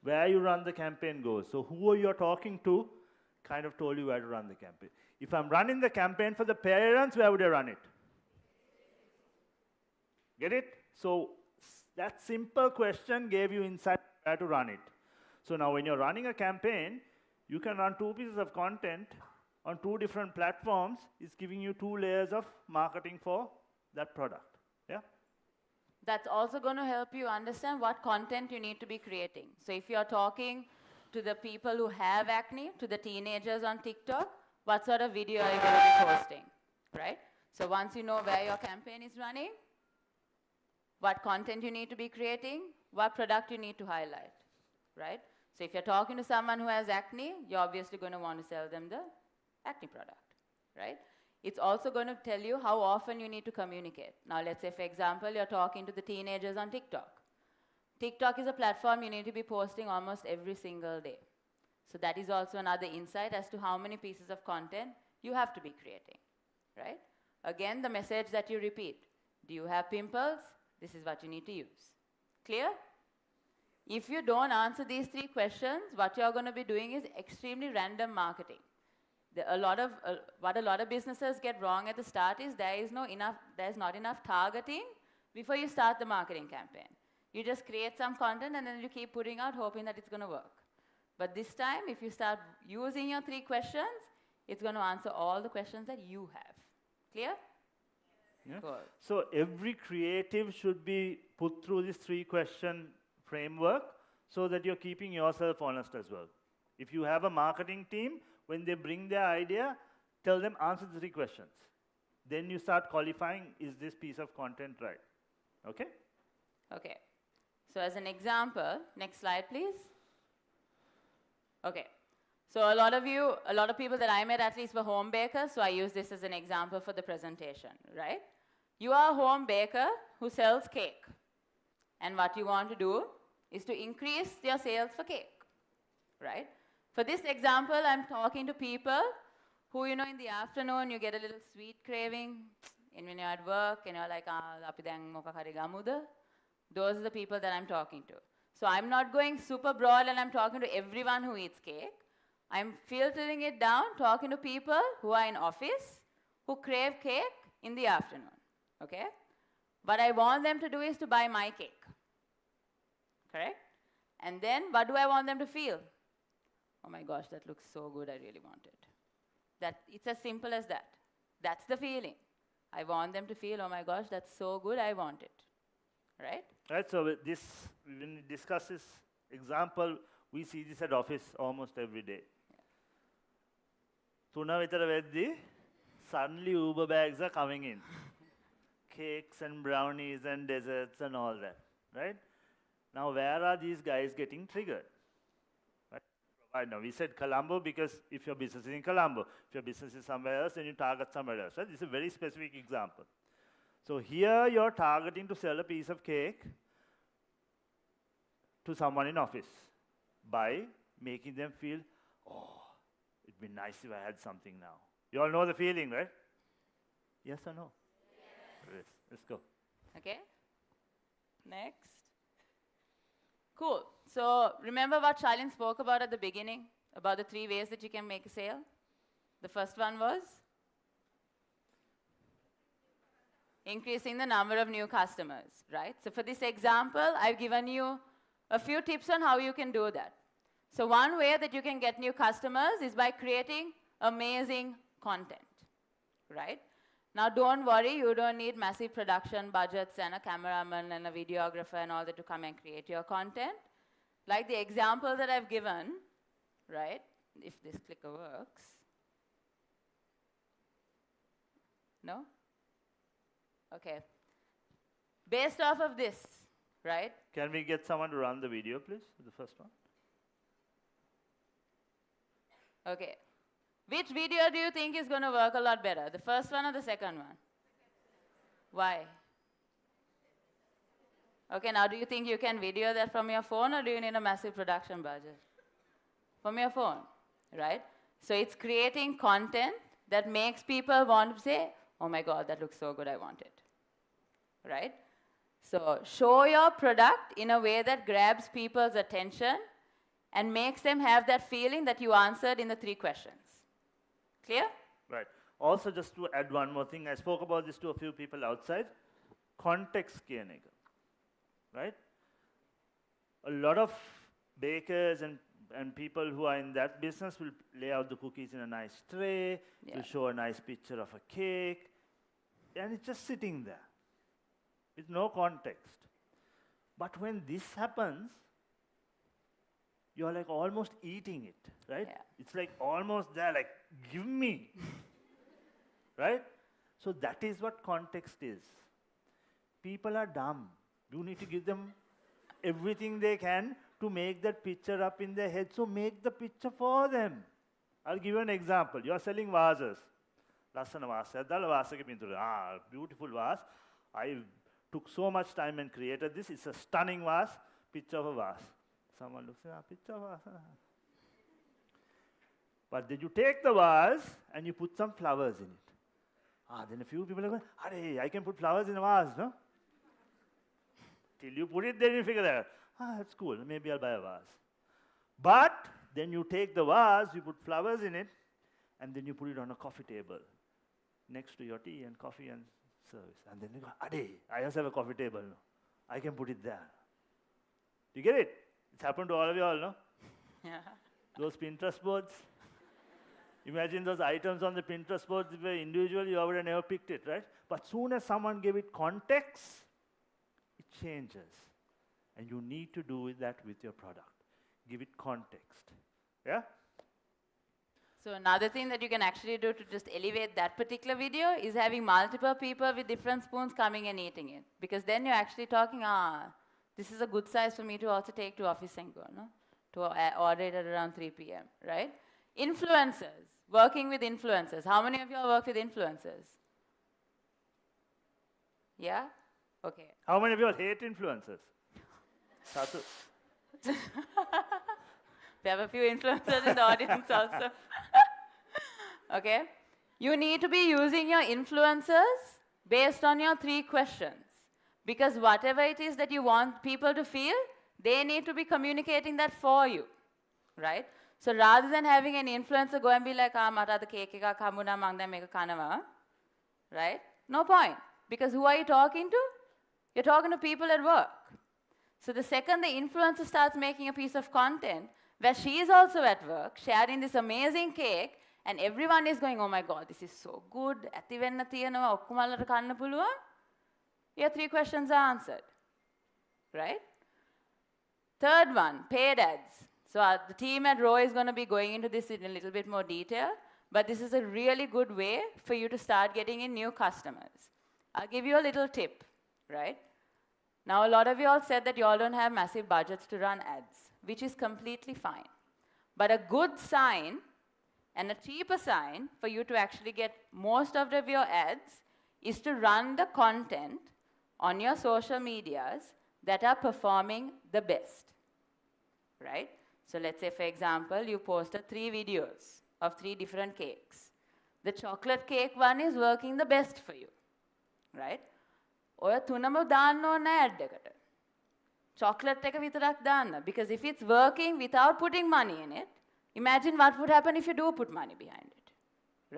[SPEAKER 2] where you run the campaign goes. So who you're talking to kind of told you where to run the campaign. If I'm running the campaign for the parents, where would I run it? Get it? So that simple question gave you insight where to run it. So now when you're running a campaign, you can run 2 pieces of content on 2 different platforms. It's giving you 2 layers of marketing for that product. Yeah?
[SPEAKER 3] That's also going to help you understand what content you need to be creating. So if you're talking to the people who have acne, to the teenagers on TikTok, what sort of video are you going to be posting, right? So once you know where your campaign is running, what content you need to be creating, what product you need to highlight, right? So if you're talking to someone who has acne, you're obviously going to want to sell them the acne product, right? It's also going to tell you how often you need to communicate. Now, let's say, for example, you're talking to the teenagers on TikTok. TikTok is a platform you need to be posting almost every single day. So that is also another insight as to how many pieces of content you have to be creating, right? Again, the message that you repeat. Do you have pimples? This is what you need to use. Clear? If you don't answer these 3 questions, what you're going to be doing is extremely random marketing. What a lot of businesses get wrong at the start is there's not enough targeting before you start the marketing campaign. You just create some content and then you keep putting out hoping that it's going to work. But this time, if you start using your 3 questions, it's going to answer all the questions that you have. Clear?
[SPEAKER 2] Yeah.
[SPEAKER 3] Cool.
[SPEAKER 2] So every creative should be put through this 3-question framework so that you're keeping yourself honest as well. If you have a marketing team, when they bring their idea, tell them answer the 3 questions. Then you start qualifying, is this piece of content right? Okay?
[SPEAKER 3] Okay. So as an example, next slide, please. Okay. So a lot of people that I met at least were home bakers, so I use this as an example for the presentation, right? You are a home baker who sells cake. And what you want to do is to increase your sales for cake, right? For this example, I'm talking to people who, in the afternoon, you get a little sweet craving, and when you're at work, and you're like, api දැන් මොකක් හරි ගමුද? Those are the people that I'm talking to. So I'm not going super broad and I'm talking to everyone who eats cake. I'm filtering it down, talking to people who are in office, who crave cake in the afternoon, okay? What I want them to do is to buy my cake, correct? And then what do I want them to feel? Oh my gosh, that looks so good, I really want it. It's as simple as that. That's the feeling. I want them to feel, oh my gosh, that's so good, I want it, right?
[SPEAKER 2] Right, so with this, when we discuss this example, we see this at office almost every day. Tuna vitara veddi, suddenly Uber bags are coming in. Cakes and brownies and desserts and all that, right? Now, where are these guys getting triggered? Right now, we said Colombo because if your business is in Colombo, if your business is somewhere else, then you target somewhere else, right? This is a very specific example. So here you're targeting to sell a piece of cake to someone in office by making them feel, oh, it'd be nice if I had something now. You all know the feeling, right? Yes or no? Yes. Let's go.
[SPEAKER 3] Okay. Next. Cool. So remember what Shalin spoke about at the beginning, about the 3 ways that you can make a sale? The first one was increasing the number of new customers, right? So for this example, I've given you a few tips on how you can do that. So one way that you can get new customers is by creating amazing content, right? Now don't worry, you don't need massive production budgets and a cameraman and a videographer and all that to come and create your content. Like the example that I've given, right? If this clicker works. No? Okay. Based off of this, right?
[SPEAKER 2] Can we get someone to run the video, please? The first one.
[SPEAKER 3] Okay. Which video do you think is going to work a lot better? The first one or the second one? Why? Okay, now do you think you can video that from your phone or do you need a massive production budget? From your phone, right? So it's creating content that makes people want to say, oh my God, that looks so good, I want it, right? So show your product in a way that grabs people's attention and makes them have that feeling that you answered in the 3 questions. Clear?
[SPEAKER 2] Right. Also, just to add one more thing, I spoke about this to a few people outside. Context කියන එක. Right? A lot of bakers and people who are in that business will lay out the cookies in a nice tray, will show a nice picture of a cake, and it's just sitting there with no context. But when this happens, you're like almost eating it, right?
[SPEAKER 3] Yeah.
[SPEAKER 2] It's like almost there, like, give me, right? So that is what context is. People are dumb. You need to give them everything they can to make that picture up in their head. So make the picture for them. I'll give you an example. You're selling vases. ලස්සන වාසයක් දාලා වාසයක පින්තූර. Beautiful vase. I took so much time and created this. It's a stunning vase. Picture of a vase. Someone looks at picture of a vase. But then you take the vase and you put some flowers in it. Then a few people are going, I can put flowers in a vase, no? Till you put it, then you figure that out. That's cool. Maybe I'll buy a vase. But then you take the vase, you put flowers in it, and then you put it on a coffee table next to your tea and coffee and service. And then you go, I also have a coffee table. No? I can put it there. Do you get it? It's happened to all of you all, no?
[SPEAKER 3] Yeah.
[SPEAKER 2] Those Pinterest boards. Imagine those items on the Pinterest boards were individual, you would have never picked it, right? But soon as someone gave it context, it changes. And you need to do that with your product. Give it context. Yeah?
[SPEAKER 3] So another thing that you can actually do to just elevate that particular video is having multiple people with different spoons coming and eating it. Because then you're actually talking, this is a good size for me to also take to office and go, no? To order it at around 3 p.m., right? Influencers, working with influencers. How many of you all work with influencers? Yeah? Okay.
[SPEAKER 2] How many of you all hate influencers? Satu.
[SPEAKER 3] We have a few influencers in the audience also. Okay? You need to be using your influencers based on your 3 questions. Because whatever it is that you want people to feel, they need to be communicating that for you. Right? So rather than having an influencer go and be like, mata ada cake ekak hambuna mang dan meka kanawa, right? No point. Because who are you talking to? You're talking to people at work. So the second the influencer starts making a piece of content where she is also at work, sharing this amazing cake, and everyone is going, oh my God, this is so good. ඇති වෙන්න තියෙනවා ඔක්කොමලට කන්න පුළුවන්. Your 3 questions are answered. Right? Third one, paid ads. So the team at Raw is going to be going into this in a little bit more detail, but this is a really good way for you to start getting in new customers. I'll give you a little tip, right? Now, a lot of you all said that you all don't have massive budgets to run ads, which is completely fine. But a good sign and a cheaper sign for you to actually get most of your ads is to run the content on your social medias that are performing the best, right? So let's say, for example, you posted 3 videos of 3 different cakes. The chocolate cake one is working the best for you, right? ඔය තුනම දාන්න ඕන ad එකට. Chocolate එක විතරක් දාන්න. Because if it's working without putting money in it, imagine what would happen if you do put money behind it,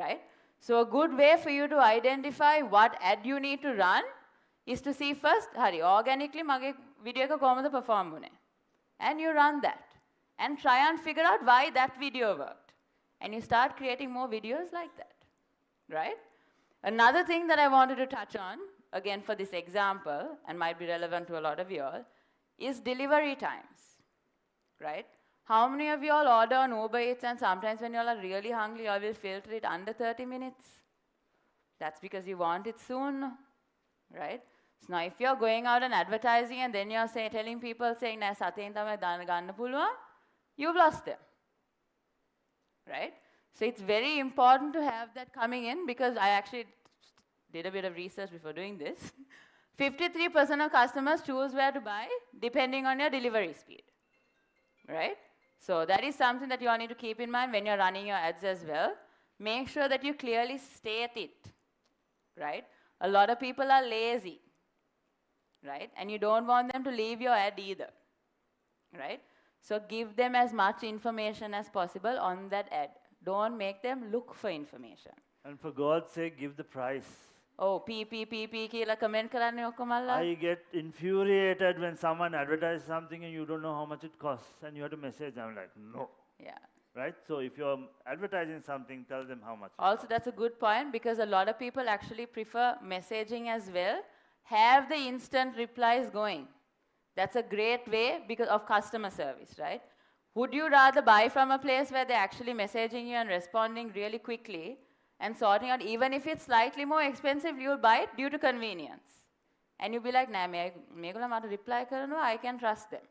[SPEAKER 3] right? So a good way for you to identify what ad you need to run is to see first, හරි, organically මගේ video එක කොහොමද perform වුනේ. And you run that. And try and figure out why that video worked. And you start creating more videos like that, right? Another thing that I wanted to touch on, again for this example, and might be relevant to a lot of you all, is delivery times, right? How many of you all order on Uber Eats and sometimes when you all are really hungry, you all will filter it under 30 minutes? That's because you want it soon, right? So now if you're going out and advertising and then you're telling people, saying, "Nෑ සතෙන් තමයි ගන්න පුළුවන්," you've lost them, right? So it's very important to have that coming in because I actually did a bit of research before doing this. 53% of customers choose where to buy depending on your delivery speed, right? So that is something that you all need to keep in mind when you're running your ads as well. Make sure that you clearly state it, right? A lot of people are lazy, right? And you don't want them to leave your ad either, right? So give them as much information as possible on that ad. Don't make them look for information.
[SPEAKER 2] And for God's sake, give the price.
[SPEAKER 3] Oh, P කියලා comment කරන්නේ ඔක්කොමල්ලා.
[SPEAKER 2] I get infuriated when someone advertises something and you don't know how much it costs and you have to message them like, no.
[SPEAKER 3] Yeah.
[SPEAKER 2] Right? So if you're advertising something, tell them how much.
[SPEAKER 3] Also, that's a good point because a lot of people actually prefer messaging as well. Have the instant replies going. That's a great way because of customer service, right? Would you rather buy from a place where they're actually messaging you and responding really quickly and sorting out, even if it's slightly more expensive, you'll buy it due to convenience. And you'll be like, nah, මේගොල්ලෝ මට reply කරනවා, I can trust them,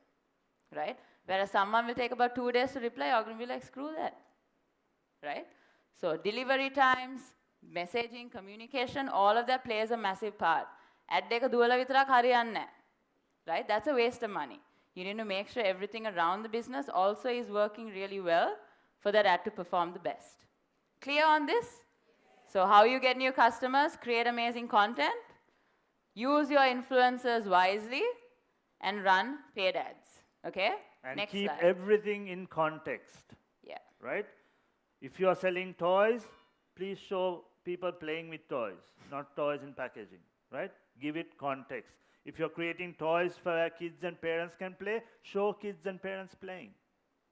[SPEAKER 3] right? Whereas someone will take about 2 days to reply, you're going to be like, screw that, right? So delivery times, Messaging, communication, all of that plays a massive part. Ad එක දුවලා විතරක් හරියන්නේ නැහැ. Right? That's a waste of money. You need to make sure everything around the business also is working really well for that ad to perform the best. Clear on this? So how you get new customers, create amazing content, use your influencers wisely, and run paid ads. Okay?
[SPEAKER 2] And
[SPEAKER 3] Next
[SPEAKER 2] keep
[SPEAKER 3] slide.
[SPEAKER 2] everything in context,
[SPEAKER 3] Yeah.
[SPEAKER 2] right? If you are selling toys, please show people playing with toys, not toys in packaging, right? Give it context. If you're creating toys for where kids and parents can play, show kids and parents playing.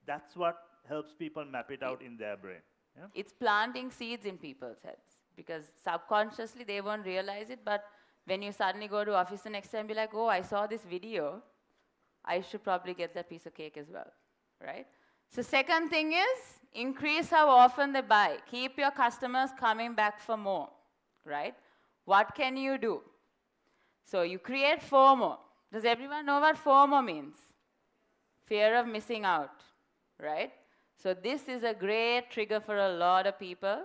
[SPEAKER 2] That's what helps people map it out in their brain. Yeah?
[SPEAKER 3] It's planting seeds in people's heads because subconsciously they won't realize it, but when you suddenly go to office the next time, be like, oh, I saw this video, I should probably get that piece of cake as well, right? So second thing is, increase how often they buy. Keep your customers coming back for more, right? What can you do? So you create FOMO. Does everyone know what FOMO means? Fear of missing out, right? So this is a great trigger for a lot of people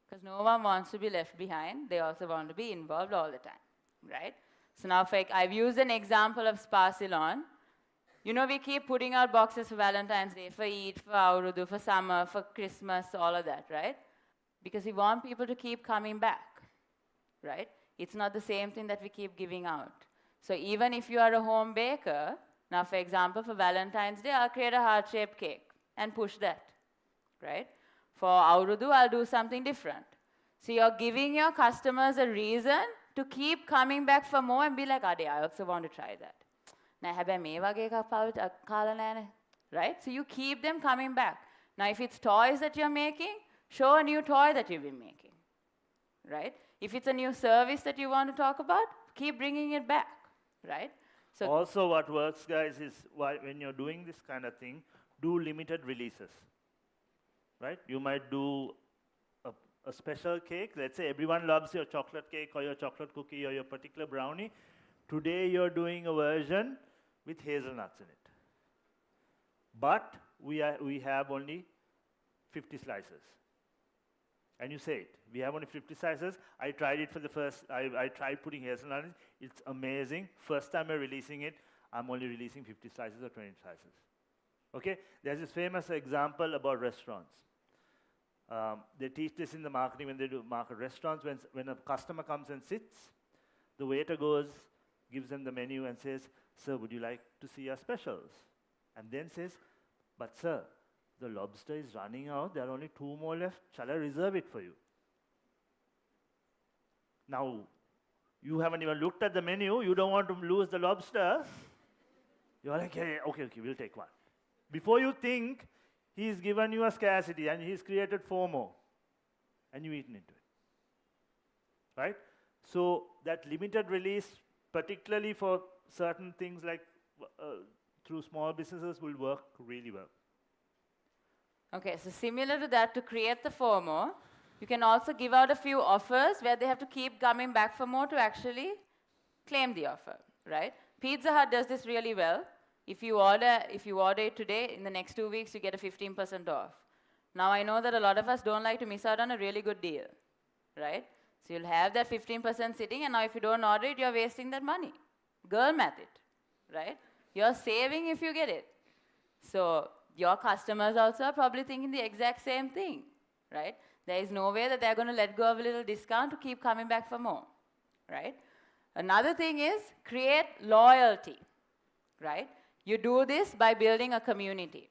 [SPEAKER 3] because no one wants to be left behind. They also want to be involved all the time, right? So now I've used an example of Spa Ceylon. You know, we keep putting out boxes for Valentine's Day, for Eid, for Aurudu, for summer, for Christmas, all of that, right? Because we want people to keep coming back, right? It's not the same thing that we keep giving out. So even if you are a home baker, now for example, for Valentine's Day, I'll create a heart-shaped cake and push that, right? For Aurudu, I'll do something different. So you're giving your customers a reason to keep coming back for more and be like, Ade, I also want to try that. Right? So you keep them coming back. Now, if it's toys that you're making, show a new toy that you've been making, right? If it's a new service that you want to talk about, keep bringing it back, right? So
[SPEAKER 2] also, what works, guys, is when you're doing this kind of thing, do limited releases, right? You might do a special cake. Let's say everyone loves your chocolate cake or your chocolate cookie or your particular brownie. Today, you're doing a version with hazelnuts in it. But we have only 50 slices. And you say it, we have only 50 slices. I tried it for the first, I tried putting hazelnut in it. It's amazing. First time I'm releasing it, I'm only releasing 50 slices or 20 slices. Okay? There's this famous example about restaurants. They teach this in the marketing when they do market restaurants. When a customer comes and sits, the waiter gives them the menu and says, sir, would you like to see our specials? And then says, but sir, the lobster is running out. There are only 2 more left. Shall I reserve it for you? Now, you haven't even looked at the menu. You don't want to lose the lobster. You're like, hey, okay, we'll take one. Before you think, he's given you a scarcity and he's created FOMO. And you've eaten into it. Right? So that limited release, particularly for certain things like through small businesses, will work really well.
[SPEAKER 3] okay, so similar to that, to create the FOMO, you can also give out a few offers where they have to keep coming back for more to actually claim the offer, right? Pizza Hut does this really well. If you order it today, in the next 2 weeks, you get a 15% off. Now, I know that a lot of us don't like to miss out on a really good deal, right? So you'll have that 15% sitting, and now if you don't order it, you're wasting that money. Girl math it, right? You're saving if you get it. So your customers also are probably thinking the exact same thing, right? There is no way that they're going to let go of a little discount to keep coming back for more, right? Another thing is create loyalty, right? You do this by building a community,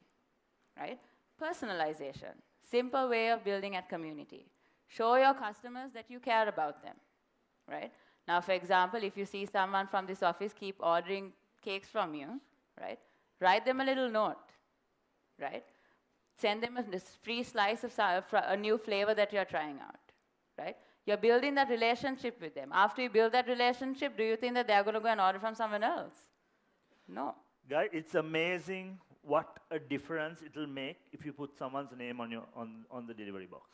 [SPEAKER 3] right? Personalization, simple way of building a community. Show your customers that you care about them, right? Now, for example, if you see someone from this office keep ordering cakes from you, right? Write them a little note, right? Send them a free slice of a new flavor that you're trying out, right? You're building that relationship with them. After you build that relationship, do you think that they're going to go and order from someone else? No.
[SPEAKER 2] Guys, it's amazing what a difference it will make if you put someone's name on the delivery box.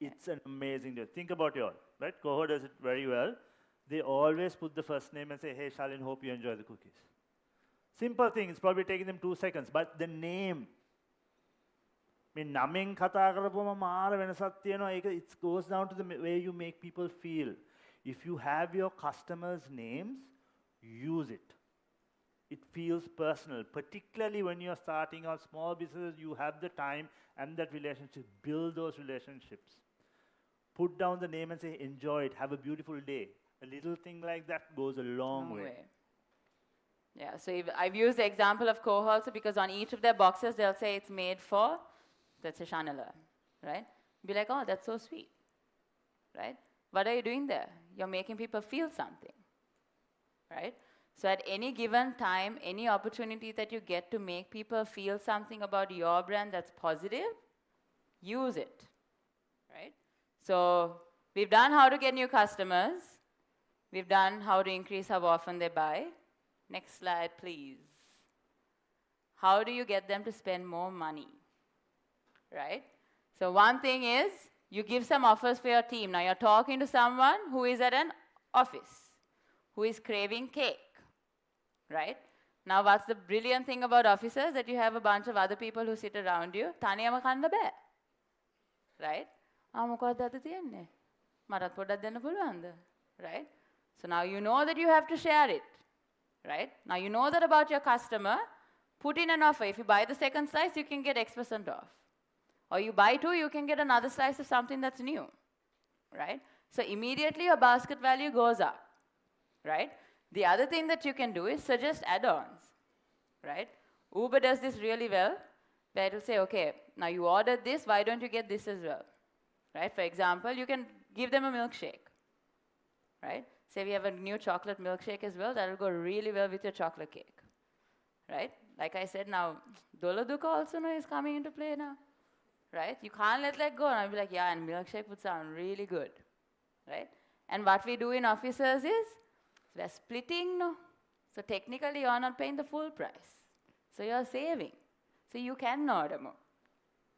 [SPEAKER 2] It's an amazing deal. Think about yours, right? Coho does it very well. They always put the first name and say, hey, Shalin, hope you enjoy the cookies. Simple thing. It's probably taking them 2 seconds, but the name මේ නමෙන් කතා කරපුවම මාර වෙනසක් තියෙනවා. ඒක it goes down to the way you make people feel. If you have your customers' names, use it. It feels personal, particularly when you're starting out small businesses, you have the time and that relationship. Build those relationships. Put down the name and say, enjoy it, have a beautiful day. A little thing like that goes a long way.
[SPEAKER 3] Yeah, so I've used the example of Koh also because on each of their boxes, they'll say it's made for, let's say, Chanela, right? Be like, oh, that's so sweet, right? What are you doing there? You're making people feel something, right? So at any given time, any opportunity that you get to make people feel something about your brand that's positive, use it, right? So we've done how to get new customers. We've done how to increase how often they buy. Next slide, please. How do you get them to spend more money, right? So one thing is you give some offers for your team. Now you're talking to someone who is at an office, who is craving cake, right? Now what's the brilliant thing about offices? That you have a bunch of other people who sit around you. Taniyama kanda bෑ, right? මොකක්ද අද තියෙන්නේ? මටත් පොඩ්ඩක් දෙන්න පුළුවන්ද? Right? So now you know that you have to share it, right? Now you know that about your customer. Put in an offer. If you buy the second slice, you can get X% off. Or you buy two, you can get another slice of something that's new, right? So immediately your basket value goes up, right? The other thing that you can do is suggest add-ons, right? Uber does this really well, where it will say, okay, now you ordered this, why don't you get this as well, right? For example, you can give them a milkshake, right? Say we have a new chocolate milkshake as well, that will go really well with your chocolate cake, right? Like I said, now, Dola Duka also now is coming into play now, right? You can't let that go. And I'll be like, yeah, and milkshake would sound really good, right? And what we do in offices is, we're splitting, no? So technically, you're not paying the full price. So you're saving. So you can order more,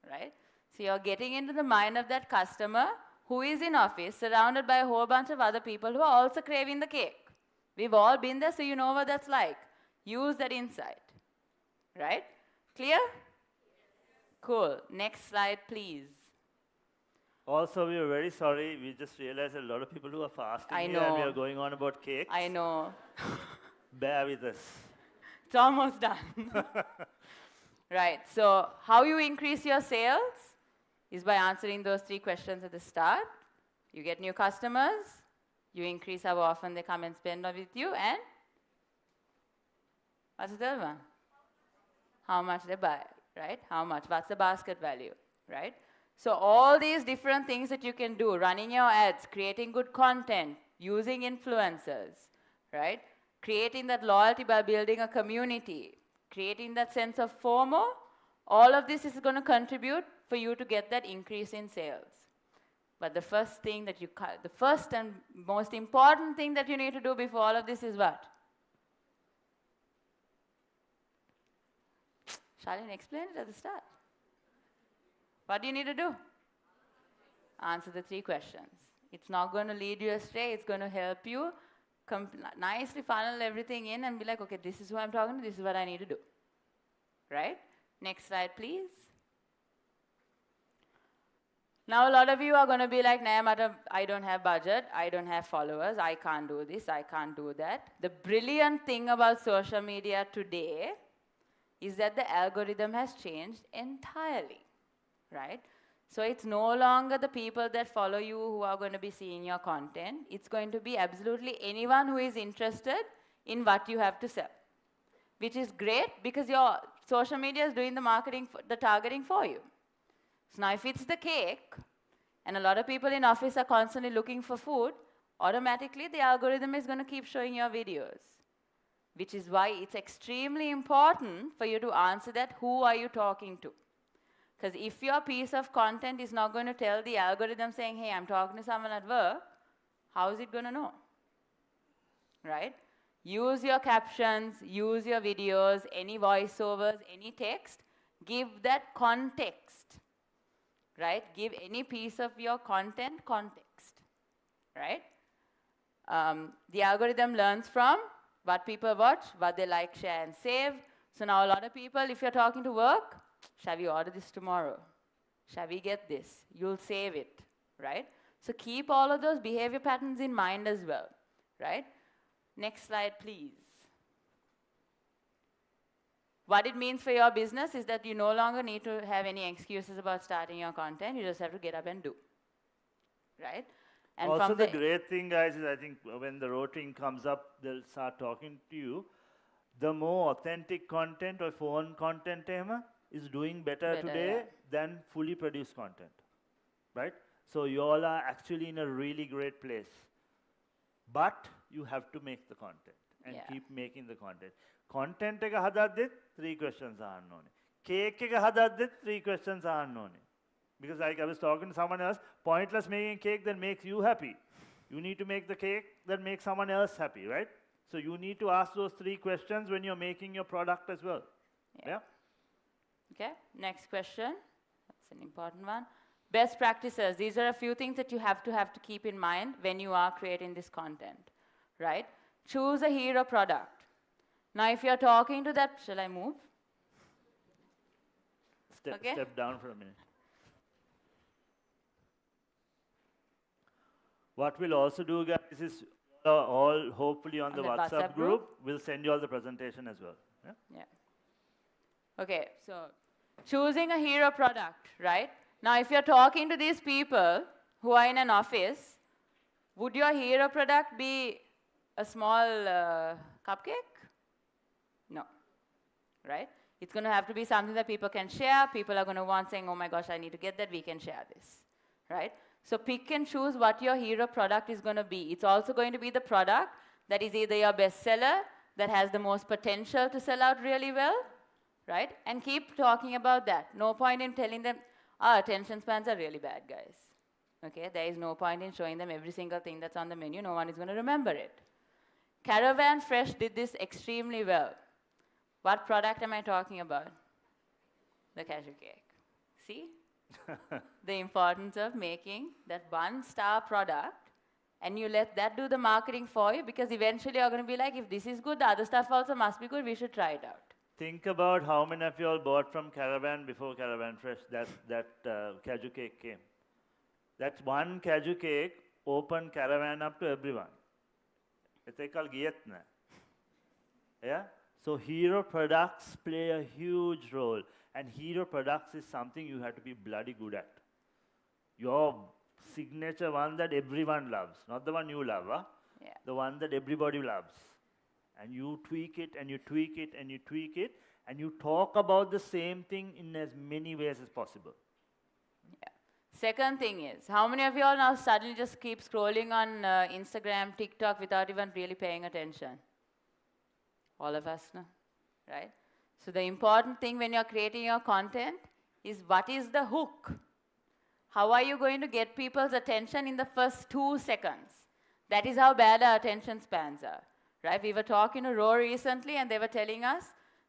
[SPEAKER 3] right? So you're getting into the mind of that customer who is in office, surrounded by a whole bunch of other people who are also craving the cake. We've all been there, so you know what that's like. Use that insight, right? Clear? Cool. Next slide, please.
[SPEAKER 2] Also, we are very sorry. We just realized a lot of people who are fasting
[SPEAKER 3] I
[SPEAKER 2] here and we
[SPEAKER 3] know.
[SPEAKER 2] are going on about cakes.
[SPEAKER 3] I know.
[SPEAKER 2] Bear with us.
[SPEAKER 3] It's almost done. Right. So how you increase your sales is by answering those 3 questions at the start. You get new customers. You increase how often they come and spend with you. And what's the third one? How much they buy, right? How much? What's the basket value, right? So all these different things that you can do, running your ads, creating good content, using influencers, right? Creating that loyalty by building a community, creating that sense of FOMO, all of this is going to contribute for you to get that increase in sales. But the first thing that the first and most important thing that you need to do before all of this is what? Shalin explained it at the start. What do you need to do? Answer the 3 questions. It's not going to lead you astray. It's going to help you nicely funnel everything in and be like, okay, this is who I'm talking to. This is what I need to do. Right? Next slide, please. Now, a lot of you are going to be like, nah, madam, I don't have budget. I don't have followers. I can't do this. I can't do that. The brilliant thing about social media today is that the algorithm has changed entirely. Right? So it's no longer the people that follow you who are going to be seeing your content. It's going to be absolutely anyone who is interested in what you have to sell, which is great because your social media is doing the marketing, the targeting for you. So now if it's the cake, and a lot of people in office are constantly looking for food, automatically the algorithm is going to keep showing your videos, which is why it's extremely important for you to answer that, who are you talking to? Because if your piece of content is not going to tell the algorithm saying, hey, I'm talking to someone at work, how is it going to know? Right? Use your captions, use your videos, any voiceovers, any text. Give that context. Right? Give any piece of your content context. Right? The algorithm learns from what people watch, what they like, share, and save. So now a lot of people, if you're talking to work, shall we order this tomorrow? Shall we get this? You'll save it, right? So keep all of those behavior patterns in mind as well, right? Next slide, please. What it means for your business is that you no longer need to have any excuses about starting your content. You just have to get up and do, right? And
[SPEAKER 2] also,
[SPEAKER 3] from
[SPEAKER 2] the great thing, guys, is I think when the rotating comes up, they'll start talking to you. The more authentic content or phone content is doing better today than fully produced content, right? So you all are actually in a really great place. But you have to make the content and keep making the content. Content එක හදද්දිත් 3 questions අහන්න ඕනේ. Cake එක හදද්දිත් 3 questions අහන්න ඕනේ. Because like I was talking to someone else, pointless making cake that makes you happy. You need to make the cake that makes someone else happy, right? So you need to ask those 3 questions when you're making your product as well. Yeah?
[SPEAKER 3] Okay, next question. That's an important one. Best practices. These are a few things that you have to keep in mind when you are creating this content, right? Choose a hero product. Now, if you're talking to that, shall I move?
[SPEAKER 2] Step down for a minute. What we'll also do, guys, is all hopefully on the WhatsApp group, we'll send you all the presentation as well. Yeah?
[SPEAKER 3] Okay, so choosing a hero product, right? Now, if you're talking to these people who are in an office, would your hero product be a small cupcake? No, right? It's going to have to be something that people can share. People are going to want saying, oh my gosh, I need to get that. We can share this, right? So pick and choose what your hero product is going to be. It's also going to be the product that is either your bestseller, that has the most potential to sell out really well, right? And keep talking about that. No point in telling them, our attention spans are really bad, guys. Okay, there is no point in showing them every single thing that's on the menu. No one is going to remember it. Caravan Fresh did this extremely well. What product am I talking about? The cashew cake. See? The importance of making that one-star product, and you let that do the marketing for you, because eventually you're going to be like, if this is good, the other stuff also must be good, we should try it out.
[SPEAKER 2] Think about how many of you all bought from Caravan before Caravan Fresh, that cashew cake came. That one cashew cake opened Caravan up to everyone. It's called Giyatna. Yeah? So hero products play a huge role. And hero products is something you have to be bloody good at. Your signature one that everyone loves, not the one you love, huh?
[SPEAKER 3] Yeah.
[SPEAKER 2] The one that everybody loves. And you tweak it, and you tweak it, and you tweak it, and you talk about the same thing in as many ways as possible.
[SPEAKER 3] Yeah. Second thing is, how many of you all now suddenly just keep scrolling on Instagram, TikTok without even really paying attention? All of us, no? Right? So the important thing when you're creating your content is, what is the hook? How are you going to get people's attention in the first 2 seconds? That is how bad our attention spans are, right? We were talking to Ro recently, and they were telling us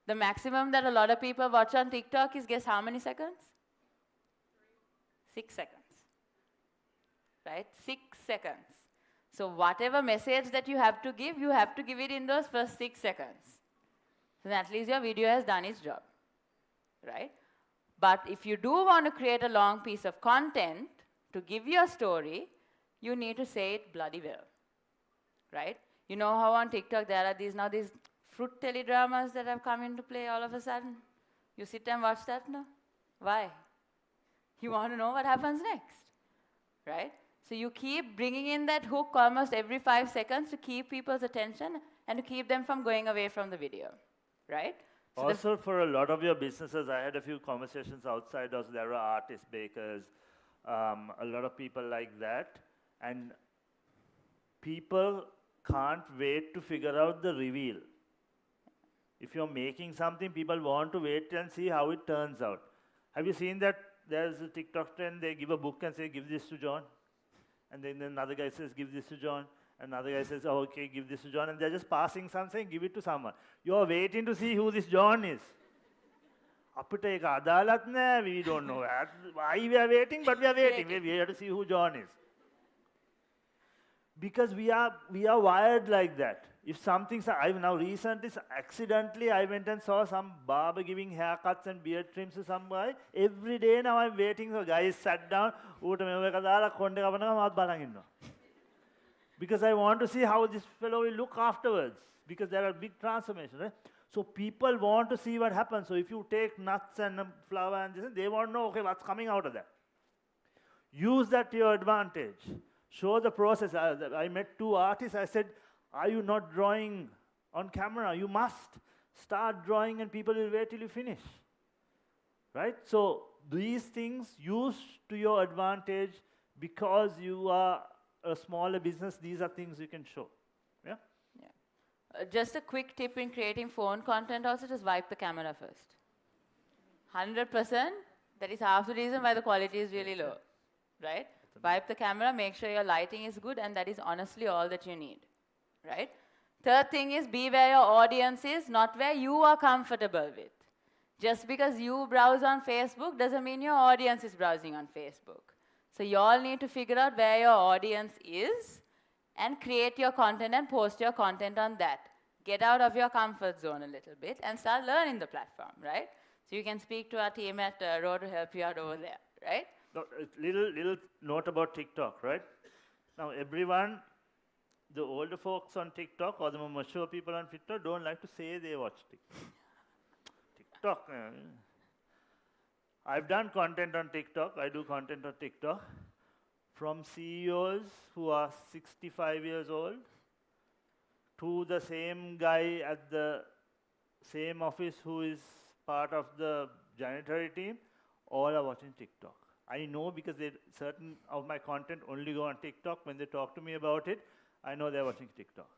[SPEAKER 3] the maximum that a lot of people watch on TikTok is, guess how many seconds? 6 seconds, right? 6 seconds. So whatever message that you have to give it in those first 6 seconds. So at least your video has done its job, right? But if you do want to create a long piece of content to give your story, you need to say it bloody well, right? You know how on TikTok there are these fruit teledramas that have come into play all of a sudden? You sit and watch that now? Why? You want to know what happens next, right? So you keep bringing in that hook almost every 5 seconds to keep people's attention and to keep them from going away from the video. Right? So
[SPEAKER 2] also, for a lot of your businesses, I had a few conversations outside. Also, there are artists, bakers, a lot of people like that. And people can't wait to figure out the reveal. If you're making something, people want to wait and see how it turns out. Have you seen that? There's a TikTok trend, they give a book and say, give this to John. And then another guy says, give this to John. Another guy says, oh, okay, give this to John. And they're just passing something, give it to someone. You're waiting to see who this John is. We don't know why we are waiting, but we are waiting. We have to see who John is. Because we are wired like that. If something's, I've now recently, accidentally, I went and saw some barber giving haircuts and beard trims to some guy. Every day now I'm waiting, so guys sat down, because I want to see how this fellow will look afterwards, because there are big transformations, right? So people want to see what happens. So if you take nuts and flour and this, they want to know, okay, what's coming out of that. Use that to your advantage. Show the process. I met two artists. I said, are you not drawing on camera? You must start drawing and people will wait till you finish. Right? So these things use to your advantage because you are a smaller business. These are things you can show. Yeah?
[SPEAKER 3] Yeah. Just a quick tip in creating phone content also, just wipe the camera first. 100%, that is half the reason why the quality is really low. Right? Wipe the camera, make sure your lighting is good, and that is honestly all that you need. Right? Third thing is be where your audience is, not where you are comfortable with. Just because you browse on Facebook doesn't mean your audience is browsing on Facebook. So you all need to figure out where your audience is and create your content and post your content on that. Get out of your comfort zone a little bit and start learning the platform, right? So you can speak to our team at Raw to help you out over there, right?
[SPEAKER 2] No, little note about TikTok, right? Now everyone, the older folks on TikTok or the more mature people on TikTok don't like to say they watch TikTok. I've done content on TikTok. I do content on TikTok from CEOs who are 65 years old to the same guy at the same office who is part of the janitorial team. All are watching TikTok. I know because certain of my content only go on TikTok. When they talk to me about it, I know they're watching TikTok,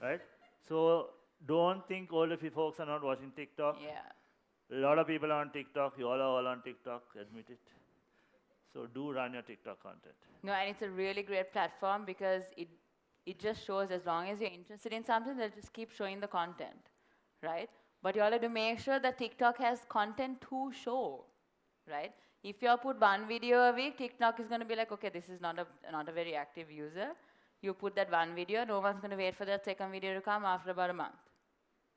[SPEAKER 2] right? So don't think older folks are not watching TikTok.
[SPEAKER 3] Yeah.
[SPEAKER 2] A lot of people are on TikTok. You all are all on TikTok, admit it. So do run your TikTok content.
[SPEAKER 3] No, and it's a really great platform because it just shows as long as you're interested in something, they'll just keep showing the content, right? But you all have to make sure that TikTok has content to show, right? If you put one video a week, TikTok is going to be like, okay, this is not a very active user. You put that one video, no one's going to wait for that second video to come after about a month,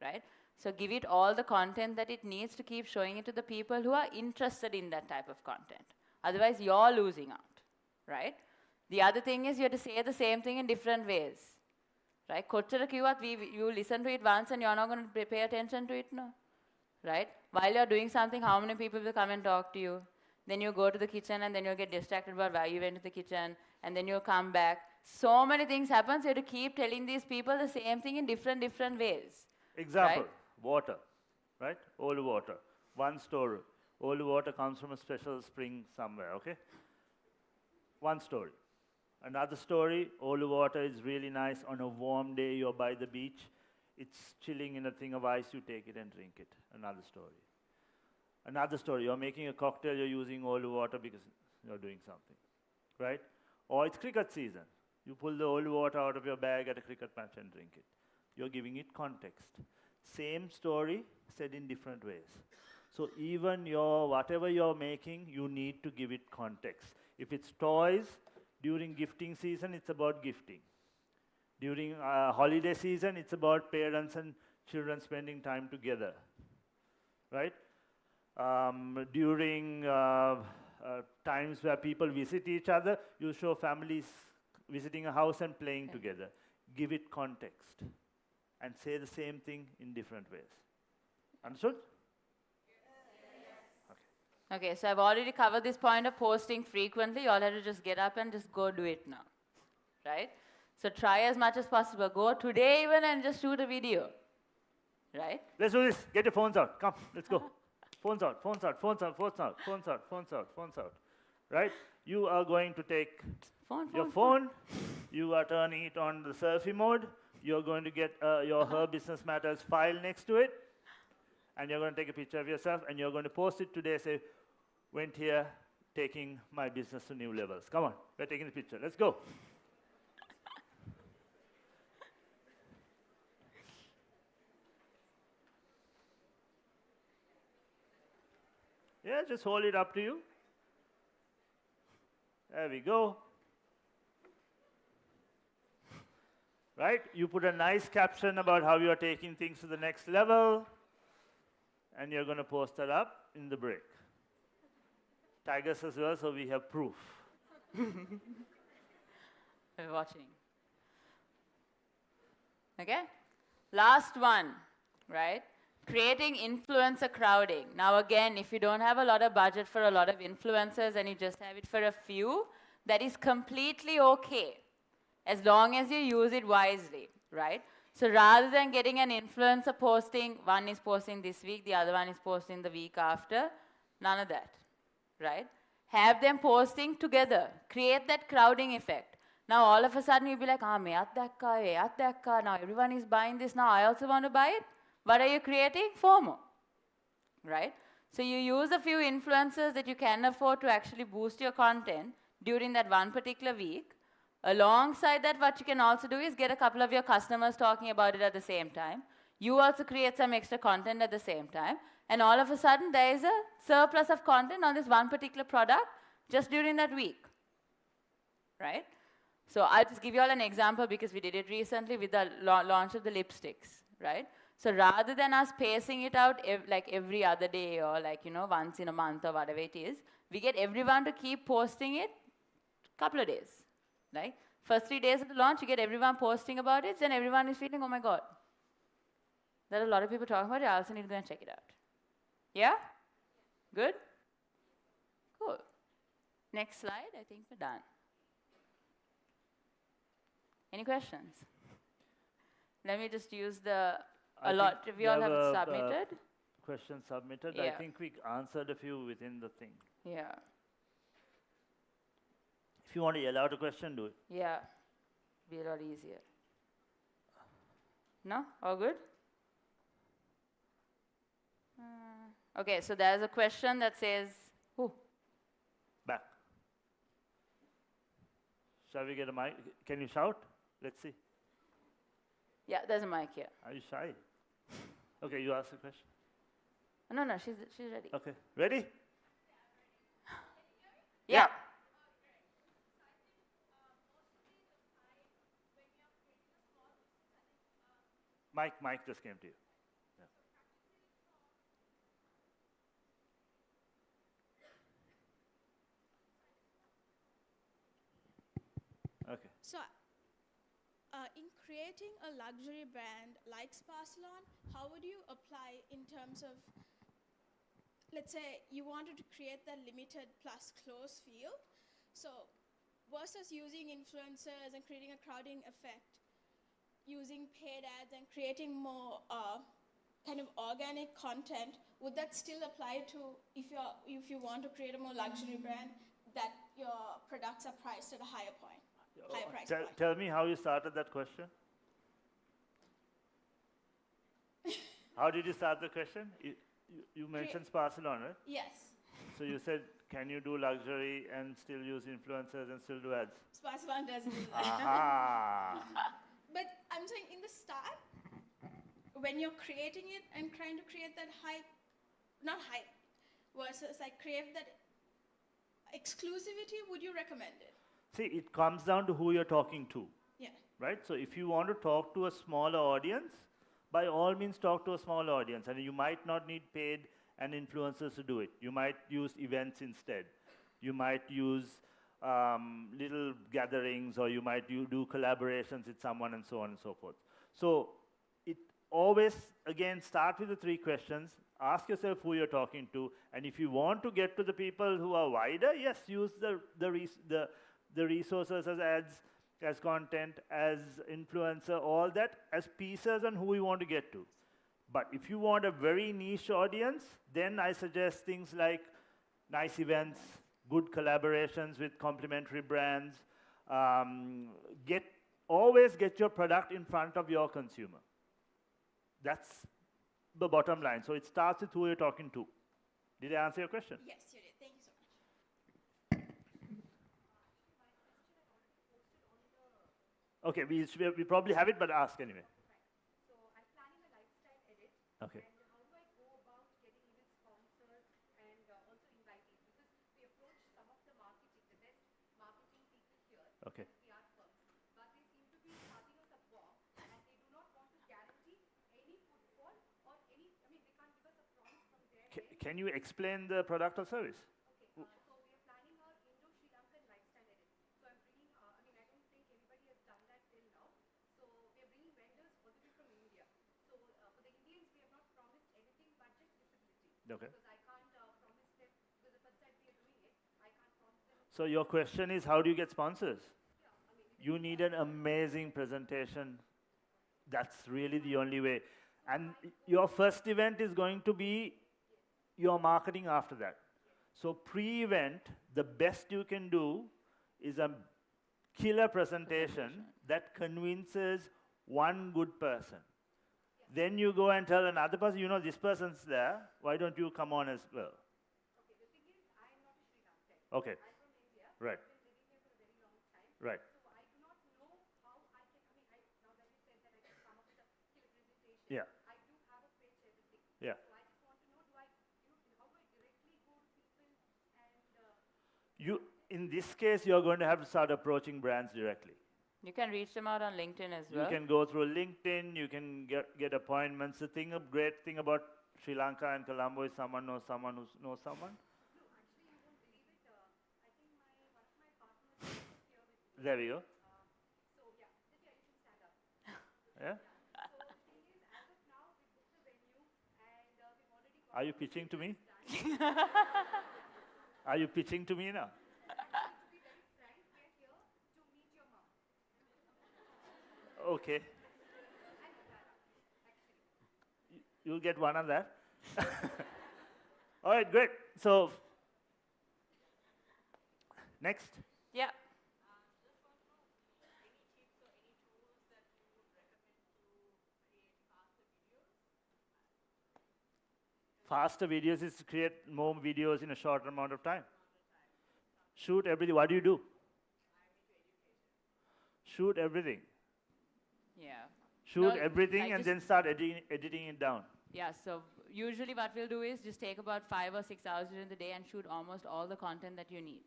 [SPEAKER 3] right? So give it all the content that it needs to keep showing it to the people who are interested in that type of content. Otherwise, you're losing out, right? The other thing is you have to say the same thing in different ways, right? You listen to it once and you're not going to pay attention to it, no, right? While you're doing something, how many people will come and talk to you? Then you go to the kitchen and then you'll get distracted about why you went to the kitchen, and then you'll come back. So many things happen, so you have to keep telling these people the same thing in different ways.
[SPEAKER 2] Example,
[SPEAKER 3] right?
[SPEAKER 2] Water, right? Old water. One story. Old water comes from a special spring somewhere, okay? One story. Another story, old water is really nice. On a warm day, you're by the beach. It's chilling in a thing of ice, you take it and drink it. Another story. Another story, you're making a cocktail, you're using old water because you're doing something, right? Or it's cricket season. You pull the old water out of your bag at a cricket match and drink it. You're giving it context. Same story said in different ways. So even whatever you're making, you need to give it context. If it's toys, during gifting season, it's about gifting. During holiday season, it's about parents and children spending time together, right? During times where people visit each other, you show families visiting a house and playing together. Give it context and say the same thing in different ways. Understood?
[SPEAKER 3] Okay, so I've already covered this point of posting frequently. You all have to just get up and just go do it now, right? So try as much as possible. Go today even and just shoot a video, right?
[SPEAKER 2] Let's do this. Get your phones out. Come, let's go. Phones out, phones out, phones out, phones out, phones out, phones out, phones out, right? You are going to take your phone. You are turning it on the selfie mode. You're going to get your Her Business Matters file next to it. And you're going to take a picture of yourself and you're going to post it today. Say, went here, taking my business to new levels. Come on, we're taking the picture. Let's go. Yeah, just hold it up to you. There we go. right? You put a nice caption about how you are taking things to the next level, and you're going to post that up in the break. Tag us as well so we have proof.
[SPEAKER 3] We're watching. Okay? Last one, right? Creating influencer crowding. Now again, if you don't have a lot of budget for a lot of influencers and you just have it for a few, that is completely okay, as long as you use it wisely, right? So rather than getting an influencer posting, one is posting this week, the other one is posting the week after, none of that, right? Have them posting together. Create that crowding effect. Now all of a sudden you'll be like, meyat dakka, now everyone is buying this, now I also want to buy it. What are you creating? FOMO, right? So you use a few influencers that you can afford to actually boost your content during that one particular week. Alongside that, what you can also do is get a couple of your customers talking about it at the same time. You also create some extra content at the same time. And all of a sudden, there is a surplus of content on this one particular product just during that week, right? So I'll just give you all an example because we did it recently with the launch of the lipsticks, right? So rather than us pacing it out like every other day or like, once in a month or whatever it is, we get everyone to keep posting it a couple of days, right? First 3 days of the launch, you get everyone posting about it, then everyone is feeling, oh my God, there are a lot of people talking about it, I also need to go and check it out. Yeah? Good? Cool. Next slide, I think we're done. Any questions? Let me just use we all have it submitted.
[SPEAKER 2] Question submitted.
[SPEAKER 3] Yeah.
[SPEAKER 2] I think we answered a few within the thing.
[SPEAKER 3] Yeah.
[SPEAKER 2] If you want to yell out a question, do it.
[SPEAKER 3] Yeah. Be a lot easier. No? All good? Okay, so there's a question that says,
[SPEAKER 2] Back. Shall we get a mic? Can you shout? Let's see.
[SPEAKER 3] Yeah, there's a mic here.
[SPEAKER 2] Are you shy? Okay, you ask the question.
[SPEAKER 3] No, she's ready.
[SPEAKER 2] Okay, ready?
[SPEAKER 3] Yeah.
[SPEAKER 2] Mike just came to you. Yeah. Okay.
[SPEAKER 4] So, in creating a luxury brand like Sparsalon, how would you apply in terms of, let's say you wanted to create that limited plus close feel, so versus using influencers and creating a crowding effect, using paid ads and creating more kind of organic content, would that still apply to if you want to create a more luxury brand that your products are priced at a higher point? Higher price point.
[SPEAKER 2] Tell me how you started that question. How did you start the question? You mentioned Sparsalon, right?
[SPEAKER 4] Yes.
[SPEAKER 2] So you said, can you do luxury and still use influencers and still do ads?
[SPEAKER 4] Sparsalon doesn't do that.
[SPEAKER 2] Aha!
[SPEAKER 4] But I'm saying in the start, when you're creating it and trying to create that hype, not hype, versus like create that exclusivity, would you recommend it?
[SPEAKER 2] See, it comes down to who you're talking to,
[SPEAKER 4] Yeah.
[SPEAKER 2] right? So if you want to talk to a smaller audience, by all means talk to a smaller audience. And you might not need paid and influencers to do it. You might use events instead. You might use little gatherings, or you might do collaborations with someone, and so on and so forth. So it always, again, start with the 3 questions. Ask yourself who you're talking to. And if you want to get to the people who are wider, yes, use the resources as ads, as content, as influencer, all that as pieces on who you want to get to. But if you want a very niche audience, then I suggest things like nice events, good collaborations with complementary brands. Always get your product in front of your consumer. That's the bottom line. So it starts with who you're talking to. Did I answer your question?
[SPEAKER 4] Yes, you did. Thank you so much.
[SPEAKER 2] Okay, we probably have it, but ask anyway.
[SPEAKER 5] So I'm planning a lifestyle edit.
[SPEAKER 2] Okay.
[SPEAKER 5] And how do I go about getting even sponsors and also invitees? Because we approach some of the marketing, the best marketing people here,
[SPEAKER 2] Okay.
[SPEAKER 5] PR firms, but they seem to be charging us a box
[SPEAKER 2] Can you explain the product or service?
[SPEAKER 5] Okay, so we are planning our Indo-Sri Lankan lifestyle edit. So I'm bringing, I mean, I don't think anybody has done that till now. So we are bringing vendors all the way from India. So for the Indians, we have not promised anything but just visibility.
[SPEAKER 2] Okay.
[SPEAKER 5] Because I can't promise them, because the first time we are doing it, I can't promise them.
[SPEAKER 2] So your question is, how do you get sponsors?
[SPEAKER 5] Yeah, I mean,
[SPEAKER 2] You need an amazing presentation. That's really the only way. And your first event is going to be your marketing after that. So pre-event, the best you can do is a killer presentation that convinces one good person. Then you go and tell another person, you know, this person's there, why don't you come on as well?
[SPEAKER 5] okay, the thing is, I am not a Sri Lankan.
[SPEAKER 2] Okay,
[SPEAKER 5] I'm from India.
[SPEAKER 2] right,
[SPEAKER 5] I've been living here for a very long time.
[SPEAKER 2] right.
[SPEAKER 5] So I do not know how I can, I mean, now that you said that I can come up with a killer presentation,
[SPEAKER 2] Yeah,
[SPEAKER 5] I do have a pitch, everything.
[SPEAKER 2] yeah.
[SPEAKER 5] So I just want to know, do I, how do I directly go to people and,
[SPEAKER 2] In this case, you're going to have to start approaching brands directly.
[SPEAKER 3] You can reach them out on LinkedIn as
[SPEAKER 2] You
[SPEAKER 3] well.
[SPEAKER 2] can go through LinkedIn, you can get appointments. The great thing about Sri Lanka and Colombo is someone knows someone who knows someone.
[SPEAKER 5] no, actually you won't believe it. I think one of my partners is also here with me.
[SPEAKER 2] There we go.
[SPEAKER 5] So yeah, Divya, you should stand up.
[SPEAKER 2] Yeah?
[SPEAKER 5] So the thing is, as of now, we booked the venue and we've already got
[SPEAKER 2] Are you pitching to me? Are you pitching to me now?
[SPEAKER 5] actually, to be very frank, we are here to meet your mom.
[SPEAKER 2] Okay.
[SPEAKER 5] And Dara, actually.
[SPEAKER 2] You'll get one on that. All right, great. So, next.
[SPEAKER 3] Yeah.
[SPEAKER 2] Faster videos is to create more videos in a shorter amount of time. Shoot everything. What do you do? Shoot everything.
[SPEAKER 3] Yeah.
[SPEAKER 2] Shoot
[SPEAKER 3] No,
[SPEAKER 2] everything
[SPEAKER 3] I
[SPEAKER 2] and
[SPEAKER 3] just-
[SPEAKER 2] then start editing it down.
[SPEAKER 3] Yeah, so usually what we'll do is just take about 5 or 6 hours during the day and shoot almost all the content that you need.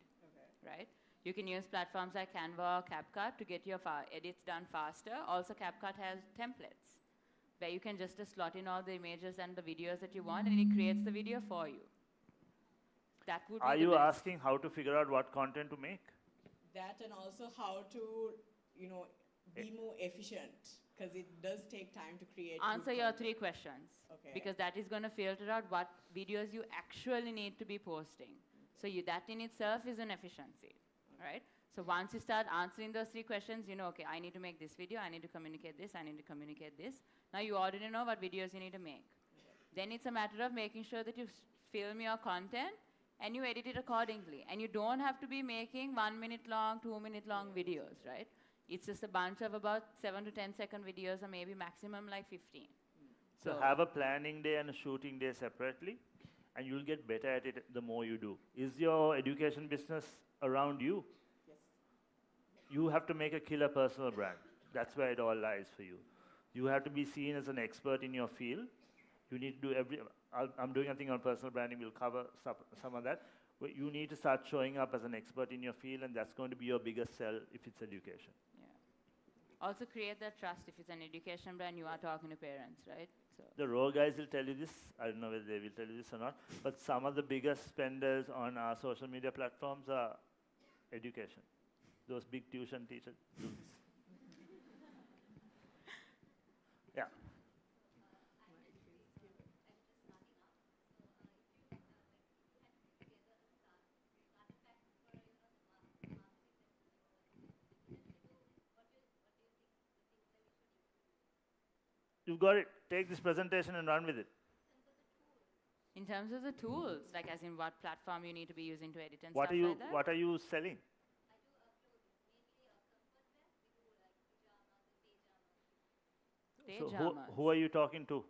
[SPEAKER 3] Right? You can use platforms like Canva or CapCut to get your edits done faster. Also, CapCut has templates where you can just slot in all the images and the videos that you want, and it creates the video for you. That would be
[SPEAKER 2] Are
[SPEAKER 3] the
[SPEAKER 2] you
[SPEAKER 3] best.
[SPEAKER 2] asking how to figure out what content to make?
[SPEAKER 6] That and also how to, be more efficient, because it does take time to create. good
[SPEAKER 3] Answer your
[SPEAKER 6] content.
[SPEAKER 3] 3 questions.
[SPEAKER 6] Okay.
[SPEAKER 3] Because that is going to filter out what videos you actually need to be posting. So that in itself is an efficiency, right? So once you start answering those 3 questions, you know, okay, I need to make this video, I need to communicate this, I need to communicate this. Now you already know what videos you need to make. Then it's a matter of making sure that you film your content and you edit it accordingly. And you don't have to be making 1 minute long, 2 minute long videos, right? It's just a bunch of about 7 to 10 second videos, or maybe maximum like 15.
[SPEAKER 2] So have a planning day and a shooting day separately, and you'll get better at it the more you do. Is your education business around you?
[SPEAKER 6] Yes.
[SPEAKER 2] You have to make a killer personal brand. That's where it all lies for you. You have to be seen as an expert in your field. You need to do I'm doing a thing on personal branding. We'll cover some of that. But you need to start showing up as an expert in your field, and that's going to be your biggest sell if it's education.
[SPEAKER 3] Yeah. Also create that trust. If it's an education brand, you are talking to parents, right? So
[SPEAKER 2] The raw guys will tell you this. I don't know whether they will tell you this or not. But some of the biggest spenders on our social media platforms are education. Those big tuition teacher dudes. Yeah. You've got it. Take this presentation and run with it.
[SPEAKER 3] in terms of the tools, like as in what platform you need to be using to edit and
[SPEAKER 2] What
[SPEAKER 3] stuff
[SPEAKER 2] are you
[SPEAKER 3] like that.
[SPEAKER 2] What are you selling? So
[SPEAKER 3] Pajamas.
[SPEAKER 2] who are you talking to?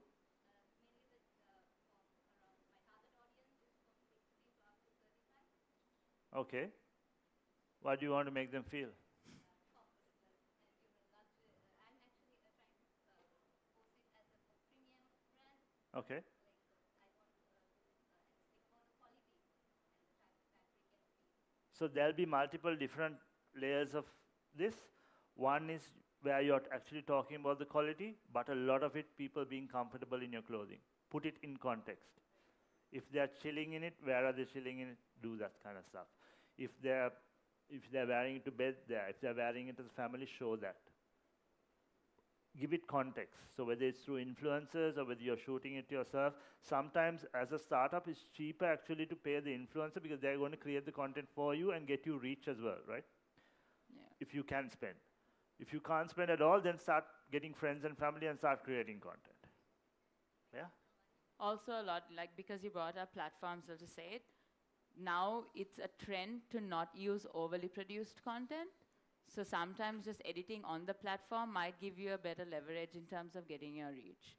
[SPEAKER 2] Okay. What do you want to make them feel? Okay. So there'll be multiple different layers of this. One is where you're actually talking about the quality, but a lot of it people being comfortable in your clothing. Put it in context. If they're chilling in it, where are they chilling in it? Do that kind of stuff. If they're wearing it to bed, there. If they're wearing it as a family, show that. Give it context. So whether it's through influencers or whether you're shooting it yourself, sometimes as a startup, it's cheaper actually to pay the influencer because they're going to create the content for you and get you reach as well, right?
[SPEAKER 3] Yeah.
[SPEAKER 2] If you can spend. If you can't spend at all, then start getting friends and family and start creating content. Yeah?
[SPEAKER 3] Also a lot, like because you brought up platforms, I'll just say it, now it's a trend to not use overly produced content. So sometimes just editing on the platform might give you a better leverage in terms of getting your reach.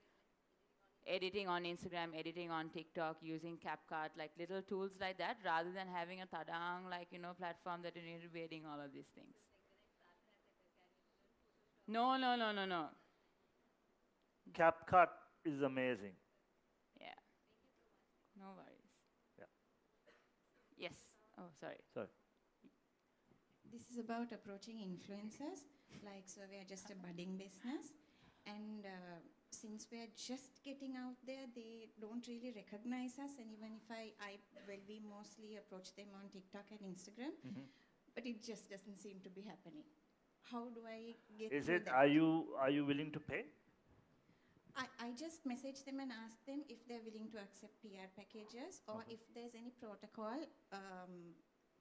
[SPEAKER 3] Editing on Instagram, editing on TikTok, using CapCut, like little tools like that, rather than having a tadang, like, platform that you need to be editing all of these things. No.
[SPEAKER 2] CapCut is amazing.
[SPEAKER 3] Yeah. No worries.
[SPEAKER 2] Yeah.
[SPEAKER 3] Yes. Oh, sorry.
[SPEAKER 2] Sorry.
[SPEAKER 7] This is about approaching influencers. Like, so we are just a budding business. And since we are just getting out there, they don't really recognize us. And even if I we mostly approach them on TikTok and Instagram, but it just doesn't seem to be happening. How do I get through that?
[SPEAKER 2] Are you willing to pay?
[SPEAKER 7] I just message them and ask them if they're willing to accept PR packages or if there's any protocol.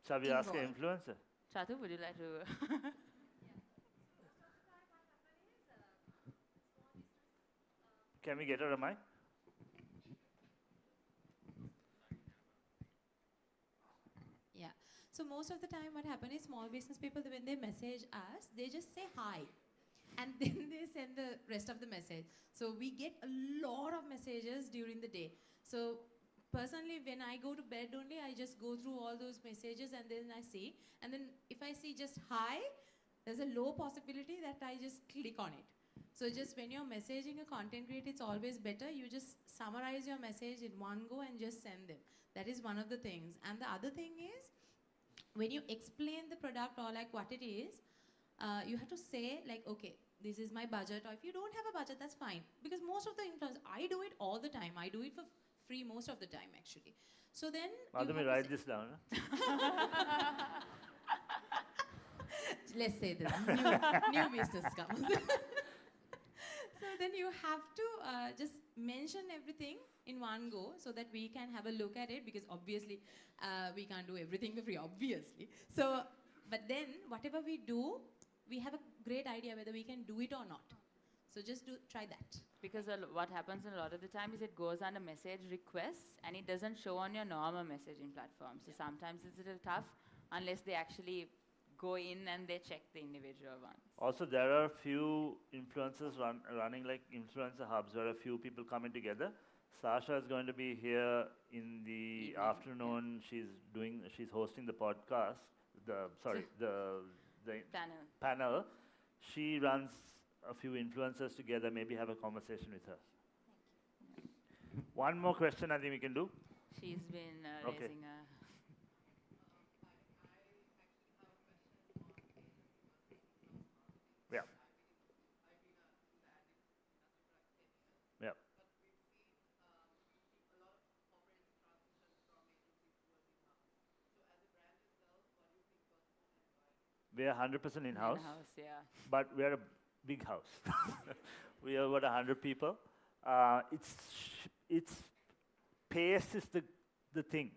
[SPEAKER 2] Shall we ask an
[SPEAKER 7] involved.
[SPEAKER 2] influencer?
[SPEAKER 3] Chatu, would you like to?
[SPEAKER 2] Can we get her a mic?
[SPEAKER 8] Yeah. So most of the time what happens is small business people, when they message us, they just say hi. And then they send the rest of the message. So we get a lot of messages during the day. So personally, when I go to bed only, I just go through all those messages and then I see. And then if I see just hi, there's a low possibility that I just click on it. So just when you're messaging a content creator, it's always better. You just summarize your message in one go and just send them. That is one of the things. And the other thing is, when you explain the product or like what it is, you have to say like, okay, this is my budget. Or if you don't have a budget, that's fine. Because most of the influencers, I do it all the time. I do it for free most of the time, actually. So then
[SPEAKER 2] Let me write this down.
[SPEAKER 8] Let's say that new business comes. So then you have to just mention everything in one go so that we can have a look at it, because obviously we can't do everything for free, obviously. So, but then whatever we do, we have a great idea whether we can do it or not. So just try that.
[SPEAKER 3] Because what happens a lot of the time is it goes under message requests and it doesn't show on your normal messaging platform. So sometimes it's a little tough unless they actually go in and they check the individual ones.
[SPEAKER 2] Also, there are a few influencers running like influencer hubs where a few people coming together. Sasha is going to be here in the afternoon. Yeah. She's hosting the podcast. The panel. She runs a few influencers together. Maybe have a conversation with her.
[SPEAKER 7] Thank you.
[SPEAKER 2] One more question I think we can do.
[SPEAKER 3] She's been raising a...
[SPEAKER 2] Yeah. Yeah. We are 100% in-house.
[SPEAKER 3] Yeah.
[SPEAKER 2] But we are a big house. We are about 100 people. It's pace is the thing.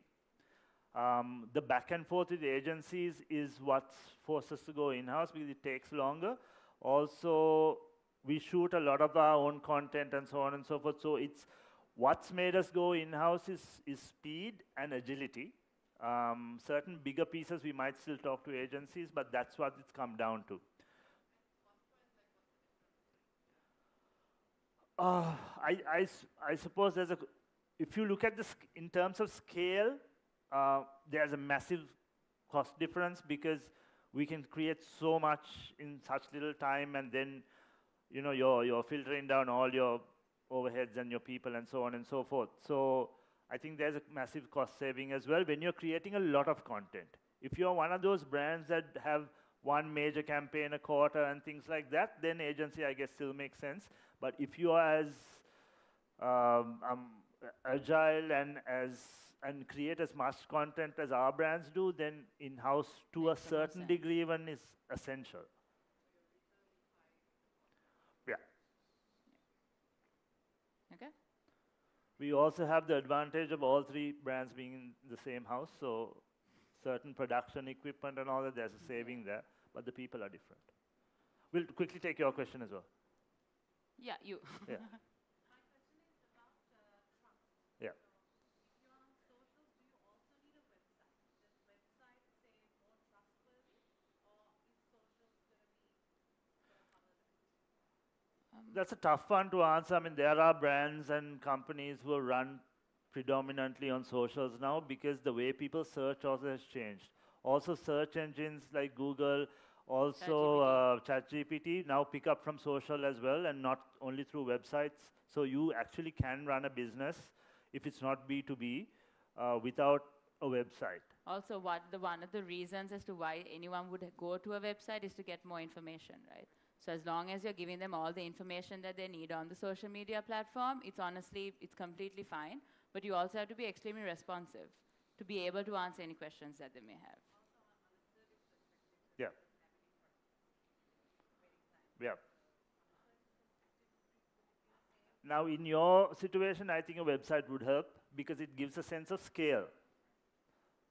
[SPEAKER 2] The back and forth with the agencies is what's forced us to go in-house because it takes longer. Also, we shoot a lot of our own content and so on and so forth. So it's what's made us go in-house is speed and agility. Certain bigger pieces we might still talk to agencies, but that's what it's come down to. I suppose if you look at this in terms of scale, there's a massive cost difference because we can create so much in such little time, and then you're filtering down all your overheads and your people and so on and so forth. So I think there's a massive cost saving as well when you're creating a lot of content. If you're one of those brands that have one major campaign a quarter and things like that, then agency, I guess, still makes sense. But if you are as agile and create as much content as our brands do, then in-house to a
[SPEAKER 3] Makes the most
[SPEAKER 2] certain
[SPEAKER 3] sense.
[SPEAKER 2] degree even is essential. Yeah.
[SPEAKER 3] Okay?
[SPEAKER 2] We also have the advantage of all three brands being in the same house, so certain production equipment and all that, there's a saving there, but the people are different. We'll quickly take your question as well.
[SPEAKER 3] Yeah, you.
[SPEAKER 2] Yeah. Yeah. That's a tough one to answer. I mean, there are brands and companies who are run predominantly on socials now because the way people search also has changed. Also, search engines like Google, also ChatGPT now pick up from social as well and not only through websites. So you actually can run a business if it's not B2B without a website.
[SPEAKER 3] Also, one of the reasons as to why anyone would go to a website is to get more information, right? So as long as you're giving them all the information that they need on the social media platform, it's completely fine. But you also have to be extremely responsive to be able to answer any questions that they may have.
[SPEAKER 2] Yeah. Yeah. Now, in your situation, I think a website would help because it gives a sense of scale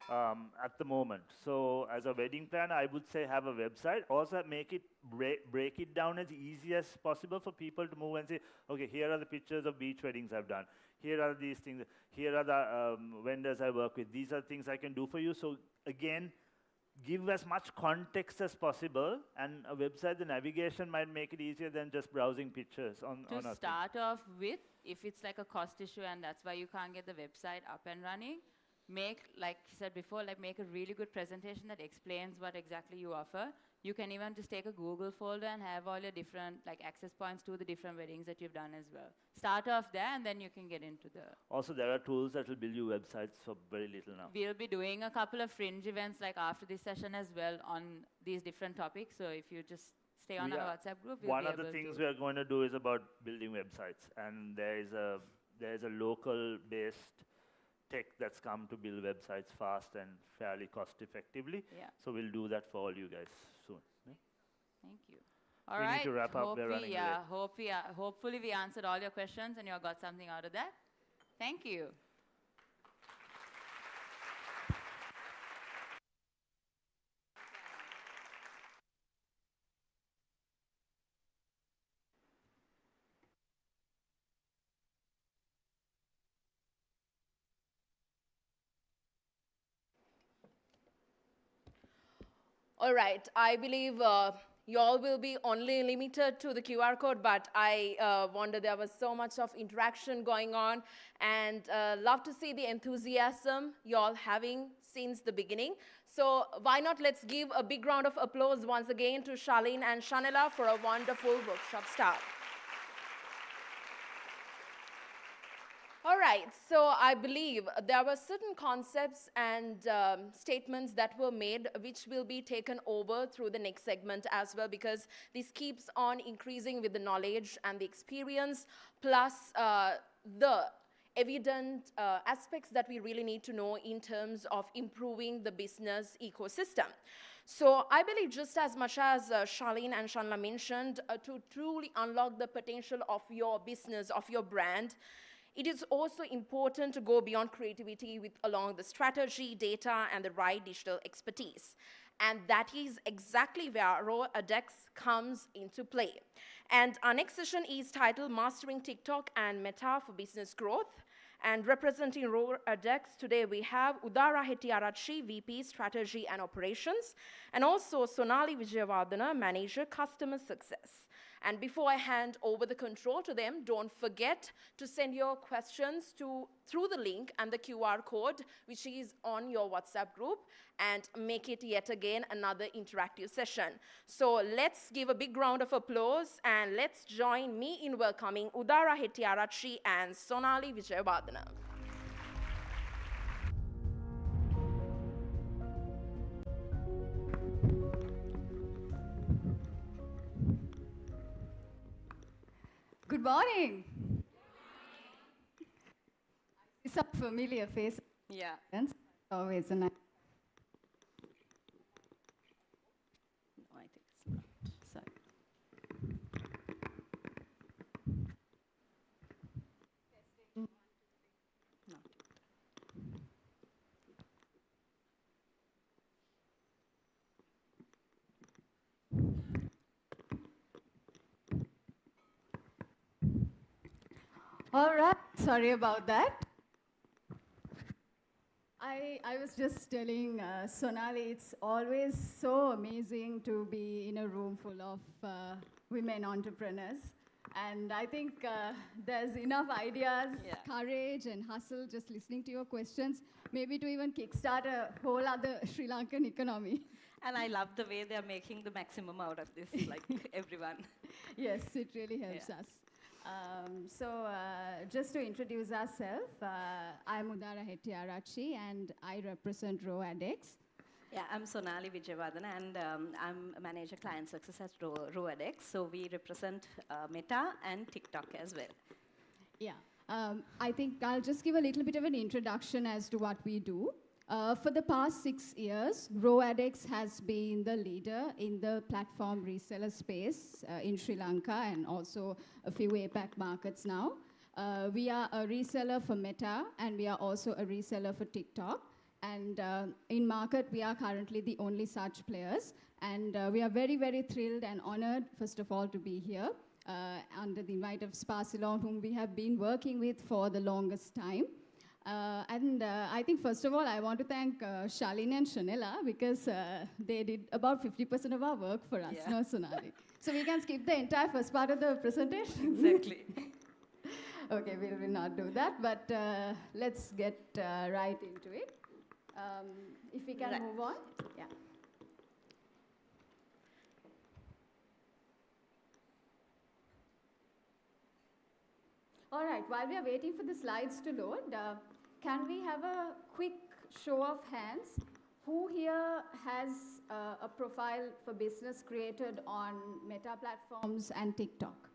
[SPEAKER 2] at the moment. So, as a wedding planner, I would say have a website. Also, make it break it down as easy as possible for people to move and say, okay, here are the pictures of beach weddings I've done. Here are these things. Here are the vendors I work with. These are things I can do for you. So, again, give as much context as possible, and a website, the navigation might make it easier than just browsing pictures on
[SPEAKER 3] To
[SPEAKER 2] a
[SPEAKER 3] start off with, if it's like a cost issue and that's why you can't get the website up and running, like you said before, make a really good presentation that explains what exactly you offer. You can even just take a Google folder and have all your different access points to the different weddings that you've done as well. Start off there and then you can get into the...
[SPEAKER 2] Also, there are tools that will build you websites for very little now.
[SPEAKER 3] We'll be doing a couple of fringe events after this session as well on these different topics. So if you just stay on our WhatsApp group, we'll
[SPEAKER 2] One
[SPEAKER 3] be
[SPEAKER 2] of the
[SPEAKER 3] able
[SPEAKER 2] things
[SPEAKER 3] to...
[SPEAKER 2] we are going to do is about building websites, and there is a local-based tech that's come to build websites fast and fairly cost-effectively.
[SPEAKER 3] Yeah.
[SPEAKER 2] So we'll do that for all you guys soon. Yeah?
[SPEAKER 3] Thank you. All
[SPEAKER 2] We
[SPEAKER 3] right.
[SPEAKER 2] need to wrap up. We're running late.
[SPEAKER 3] Hopefully we answered all your questions and you all got something out of that. Thank you.
[SPEAKER 1] All right, I believe you all will be only limited to the QR code, but I wonder there was so much of interaction going on, and love to see the enthusiasm you all having since the beginning. So why not let's give a big round of applause once again to Charlene and Shanela for a wonderful workshop start. All right, so I believe there were certain concepts and statements that were made which will be taken over through the next segment as well, because this keeps on increasing with the knowledge and the experience, plus the evident aspects that we really need to know in terms of improving the business ecosystem. So I believe just as much as Charlene and Shanla mentioned, to truly unlock the potential of your business, of your brand, it is also important to go beyond creativity along the strategy, data, and the right digital expertise. And that is exactly where Raw Adex comes into play. And our next session is titled Mastering TikTok and Meta for Business Growth. And representing Raw Adex today, we have Udara Hettiarachchi, VP Strategy and Operations, and also Sonali Vijayawardena, Manager Customer Success. And before I hand over the control to them, don't forget to send your questions through the link and the QR code, which is on your WhatsApp group, and make it yet again another interactive session. So let's give a big round of applause, and let's join me in welcoming Udara Hettiarachchi and Sonali Vijayawardena.
[SPEAKER 9] Good morning. some familiar faces.
[SPEAKER 3] Yeah.
[SPEAKER 9] It's always a nice.
[SPEAKER 3] No, I think it's not. Sorry. No.
[SPEAKER 9] All right, sorry about that. I was just telling Sonali, it's always so amazing to be in a room full of women entrepreneurs. And I think there's enough ideas,
[SPEAKER 3] Yeah.
[SPEAKER 9] courage, and hustle just listening to your questions, maybe to even kickstart a whole other Sri Lankan economy.
[SPEAKER 3] And I love the way they're making the maximum out of this, like everyone.
[SPEAKER 9] Yes, it really helps
[SPEAKER 3] Yeah.
[SPEAKER 9] us. Just to introduce ourselves, I'm Udara Hettiarachchi and I represent RoAdex.
[SPEAKER 3] Yeah, I'm Sonali Vijayavardhana and I'm a manager client success at RoAdex. So we represent Meta and TikTok as well.
[SPEAKER 9] Yeah, I think I'll just give a little bit of an introduction as to what we do. For the past 6 years, RoAdex has been the leader in the platform reseller space in Sri Lanka and also a few APAC markets now. We are a reseller for Meta and we are also a reseller for TikTok. And in market, we are currently the only such players. And we are very, very thrilled and honored, first of all, to be here under the invite of Sparsilon, whom we have been working with for the longest time. I think, first of all, I want to thank Shalini and Shanela because they did about 50% of our work for us,
[SPEAKER 3] Yeah.
[SPEAKER 9] no, Sonali? So we can skip the entire first part of the presentation.
[SPEAKER 3] Exactly.
[SPEAKER 9] Okay, we will not do that, but let's get right into it. If we can
[SPEAKER 3] Right.
[SPEAKER 9] move on. Yeah. All right, while we are waiting for the slides to load, can we have a quick show of hands? Who here has a profile for business created on Meta platforms and TikTok?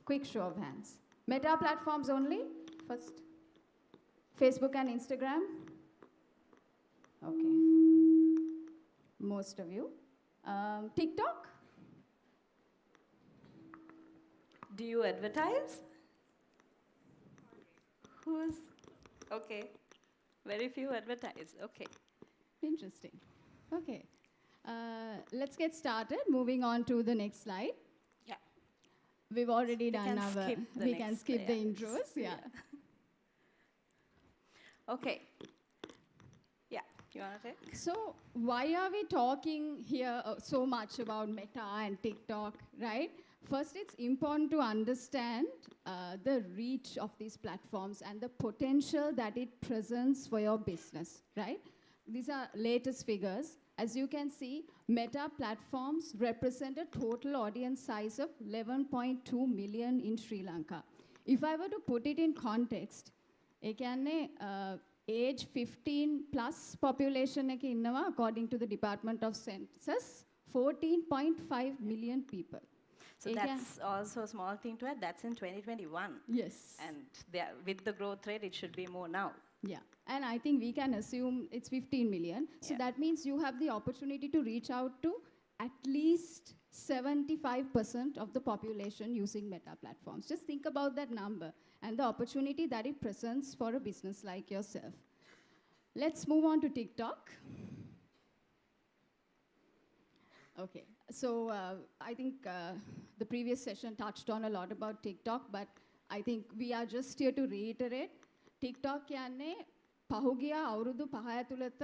[SPEAKER 9] Quick show of hands. Meta platforms only, first. Facebook and Instagram? Okay. Most of you. TikTok?
[SPEAKER 3] Do you advertise? Who's? Okay. Very few advertise. Okay.
[SPEAKER 9] Interesting. Okay. Let's get started. Moving on to the next slide.
[SPEAKER 3] Yeah.
[SPEAKER 9] We've already
[SPEAKER 3] We
[SPEAKER 9] done
[SPEAKER 3] can
[SPEAKER 9] our.
[SPEAKER 3] skip the
[SPEAKER 9] We can
[SPEAKER 3] next
[SPEAKER 9] skip the
[SPEAKER 3] layer.
[SPEAKER 9] intros. Yeah.
[SPEAKER 3] Okay. Yeah. You want to take?
[SPEAKER 9] So why are we talking here so much about Meta and TikTok, right? First, it's important to understand the reach of these platforms and the potential that it presents for your business, right? These are latest figures. As you can see, Meta platforms represent a total audience size of 11.2 million in Sri Lanka. If I were to put it in context, age 15 plus population එක ඉන්නවා according to the Department of Census 14.5 million people.
[SPEAKER 3] So that's also a small thing to add. That's in 2021.
[SPEAKER 9] Yes.
[SPEAKER 3] And with the growth rate, it should be more now.
[SPEAKER 9] Yeah, and I think we can assume it's 15 million. So
[SPEAKER 3] Yeah.
[SPEAKER 9] that means you have the opportunity to reach out to at least 75% of the population using Meta platforms. Just think about that number and the opportunity that it presents for a business like yourself. Let's move on to TikTok. Okay, so I think the previous session touched on a lot about TikTok, but I think we are just here to reiterate. TikTok කියන්නේ පහුගිය අවුරුදු 5 ඇතුළත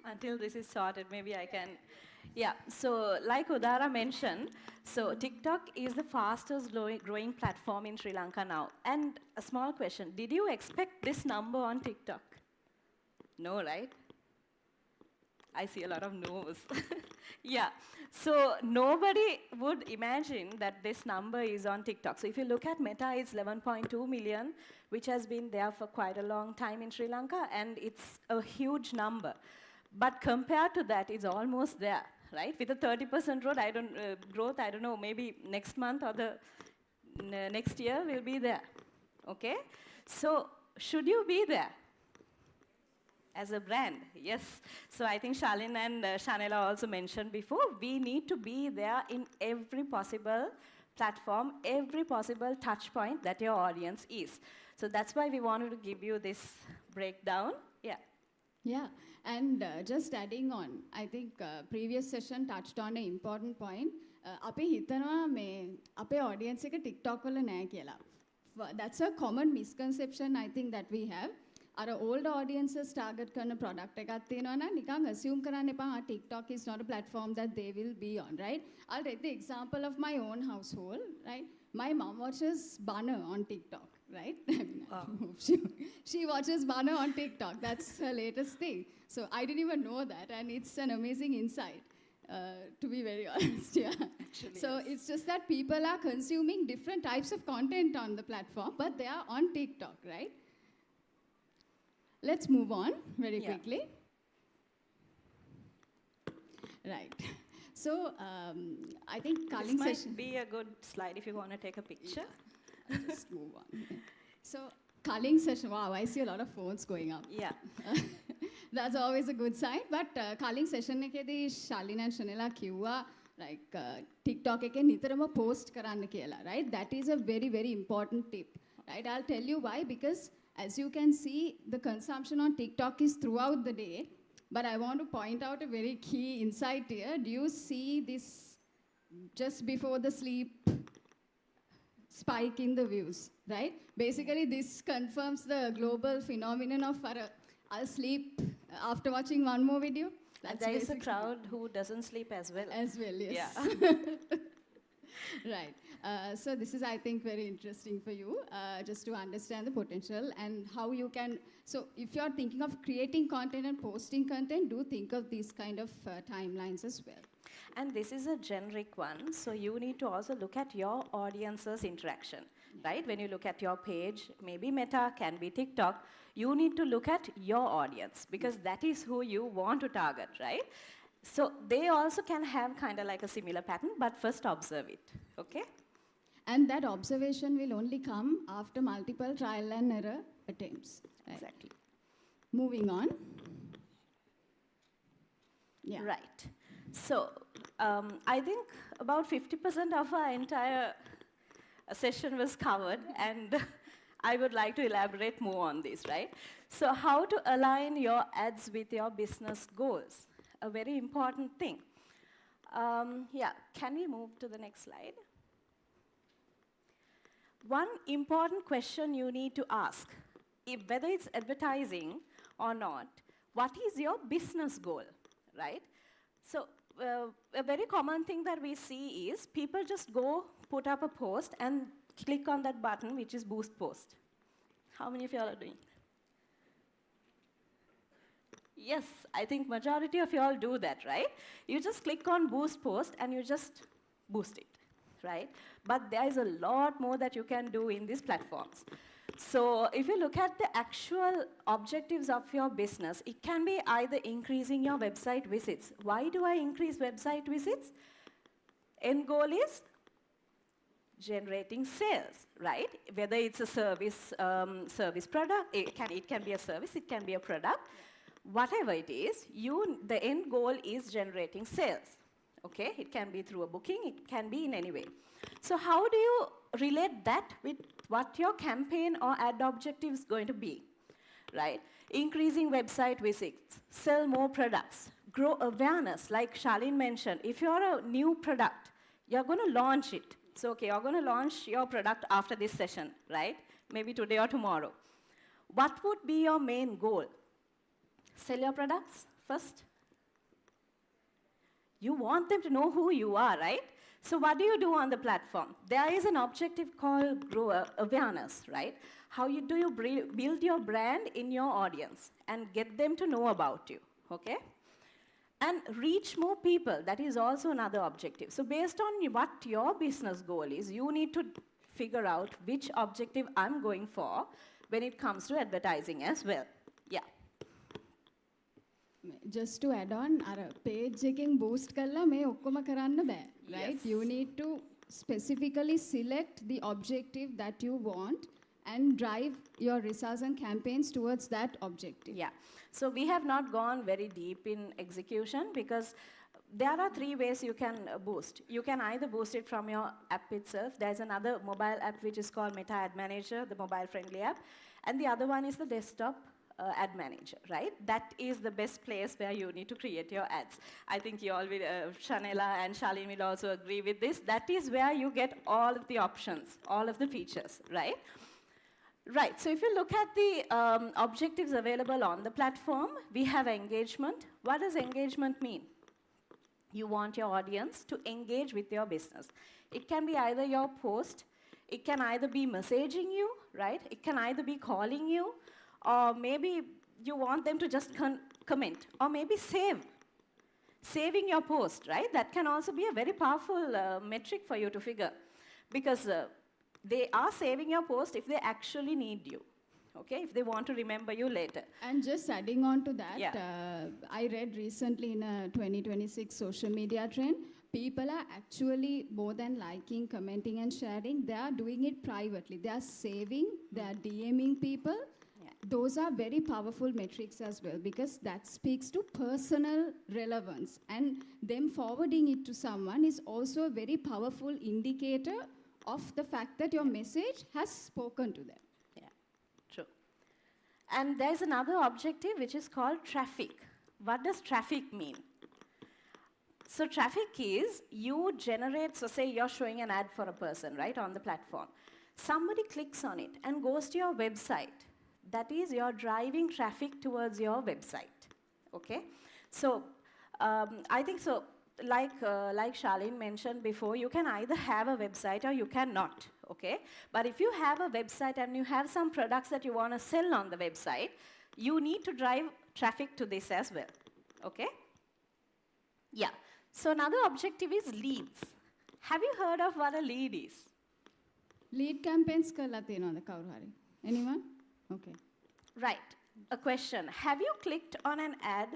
[SPEAKER 3] Until this is sorted, maybe I can. Yeah, so like Udara mentioned,
[SPEAKER 10] So TikTok is the fastest growing platform in Sri Lanka now. And a small question, did you expect this number on TikTok? No, right? I see a lot of no's. Yeah, so nobody would imagine that this number is on TikTok. So if you look at Meta, it's 11.2 million, which has been there for quite a long time in Sri Lanka, and it's a huge number. But compared to that, it's almost there, right? With a 30% growth, I don't know, maybe next month or the next year will be there, okay? So should you be there? As a brand, yes. So I think Shalin and Shanela also mentioned before, we need to be there in every possible platform, every possible touch point that your audience is. So that's why we wanted to give you this breakdown. Yeah.
[SPEAKER 9] Yeah, and just adding on, I think previous session touched on an important point. අපේ හිතනවා මේ අපේ audience එක TikTok වල නැහැ කියලා. That's a common misconception I think that we have. අර old audiences target කරන product එකක් තියෙනවා නම් නිකන් assume කරන්න එපා TikTok is not a platform that they will be on, right? I'll take the example of my own household, right? My mom watches Banner on TikTok, right? She watches Banner on TikTok. That's her latest thing. So I didn't even know that, and it's an amazing insight, to be very honest. Yeah. Actually, so yes. It's just that people are consuming different types of content on the platform, but they are on TikTok, right? Let's move on very quickly. Right. So I think
[SPEAKER 10] this might be a good slide if you want to take a picture.
[SPEAKER 9] Yeah. Just move on. So culling session, wow, I see a lot of phones going up.
[SPEAKER 10] Yeah.
[SPEAKER 9] That's always a good sign. But culling session ekedi Shalin and Shanela kiwa like TikTok එකේ නිතරම post කරන්න කියලා, right? That is a very, very important tip, right? I'll tell you why, because as you can see, the consumption on TikTok is throughout the day. But I want to point out a very key insight here. Do you see this just before the sleep spike in the views, right? Basically, this confirms the global phenomenon of I'll sleep after watching one more video.
[SPEAKER 10] And there is a crowd who doesn't sleep as well.
[SPEAKER 9] As well, yes.
[SPEAKER 10] Yeah.
[SPEAKER 9] Right. So this is, I think, very interesting for you, just to understand the potential and how you can. So if you're thinking of creating content and posting content, do think of these kind of timelines as well.
[SPEAKER 10] And this is a generic one, so you need to also look at your audience's interaction, right? When you look at your page, maybe Meta, can be TikTok, you need to look at your audience, because that is who you want to target, right? So they also can have kind of like a similar pattern, but first observe it, okay?
[SPEAKER 9] And that observation will only come after multiple trial and error attempts. Right?
[SPEAKER 10] Exactly.
[SPEAKER 9] Moving on. Yeah.
[SPEAKER 10] Right. So I think about 50% of our entire session was covered, and I would like to elaborate more on this, right? So how to align your ads with your business goals? A very important thing. Yeah, can we move to the next slide? One important question you need to ask, whether it's advertising or not, what is your business goal, right? So a very common thing that we see is people just go put up a post and click on that button, which is boost post. How many of you all are doing? Yes, I think majority of you all do that, right? You just click on boost post and you just boost it, right? But there is a lot more that you can do in these platforms. So if you look at the actual objectives of your business, it can be either increasing your website visits. Why do I increase website visits? End goal is generating sales, right? Whether it's a service product, it can be a service, it can be a product. Whatever it is, the end goal is generating sales, okay? It can be through a booking, it can be in any way. So how do you relate that with what your campaign or ad objective is going to be, right? Increasing website visits, sell more products, grow awareness, like Shalin mentioned. If you're a new product, you're going to launch it. So, okay, you're going to launch your product after this session, right? Maybe today or tomorrow. What would be your main goal? Sell your products first. You want them to know who you are, right? So what do you do on the platform? There is an objective called grow awareness, right? Do you build your brand in your audience and get them to know about you, okay? And reach more people, that is also another objective. So based on what your business goal is, you need to figure out which objective I'm going for when it comes to advertising as well. Yeah.
[SPEAKER 9] Just to add on, අර page එකෙන් boost කරලා මේ ඔක්කොම කරන්න බෑ, right?
[SPEAKER 10] Yes.
[SPEAKER 9] You need to specifically select the objective that you want and drive your results and campaigns towards that objective.
[SPEAKER 10] Yeah. So we have not gone very deep in execution because there are 3 ways you can boost. You can either boost it from your app itself. There's another mobile app which is called Meta Ad Manager, the mobile-friendly app. And the other one is the desktop ad manager, right? That is the best place where you need to create your ads. I think you all will, Shanela and Charlene will also agree with this. That is where you get all of the options, all of the features, right? Right, so if you look at the objectives available on the platform, we have engagement. What does engagement mean? You want your audience to engage with your business. It can be either your post, it can either be messaging you, right? It can either be calling you, or maybe you want them to just comment, or maybe saving your post, right? That can also be a very powerful metric for you to figure, because they are saving your post if they actually need you, okay? If they want to remember you later.
[SPEAKER 9] And just adding on to that,
[SPEAKER 10] Yeah.
[SPEAKER 9] I read recently in a 2026 social media trend, people are actually more than liking, commenting and sharing, they are doing it privately. They are saving, they are DMing people.
[SPEAKER 10] Yeah.
[SPEAKER 9] Those are very powerful metrics as well because that speaks to personal relevance. And them forwarding it to someone is also a very powerful indicator of the fact that your message has spoken to them.
[SPEAKER 10] Yeah, true. And there's another objective which is called traffic. What does traffic mean? So traffic is you generate, so say you're showing an ad for a person, right, on the platform. Somebody clicks on it and goes to your website. That is, you're driving traffic towards your website, okay? So I think so. Like Charlene mentioned before, you can either have a website or you cannot, okay? But if you have a website and you have some products that you want to sell on the website, you need to drive traffic to this as well, okay? Yeah. So another objective is leads. Have you heard of what a lead is?
[SPEAKER 9] Lead campaigns කරලා තියෙනවද කවුරු හරි? Anyone? Okay.
[SPEAKER 10] Right. A question. Have you clicked on an ad,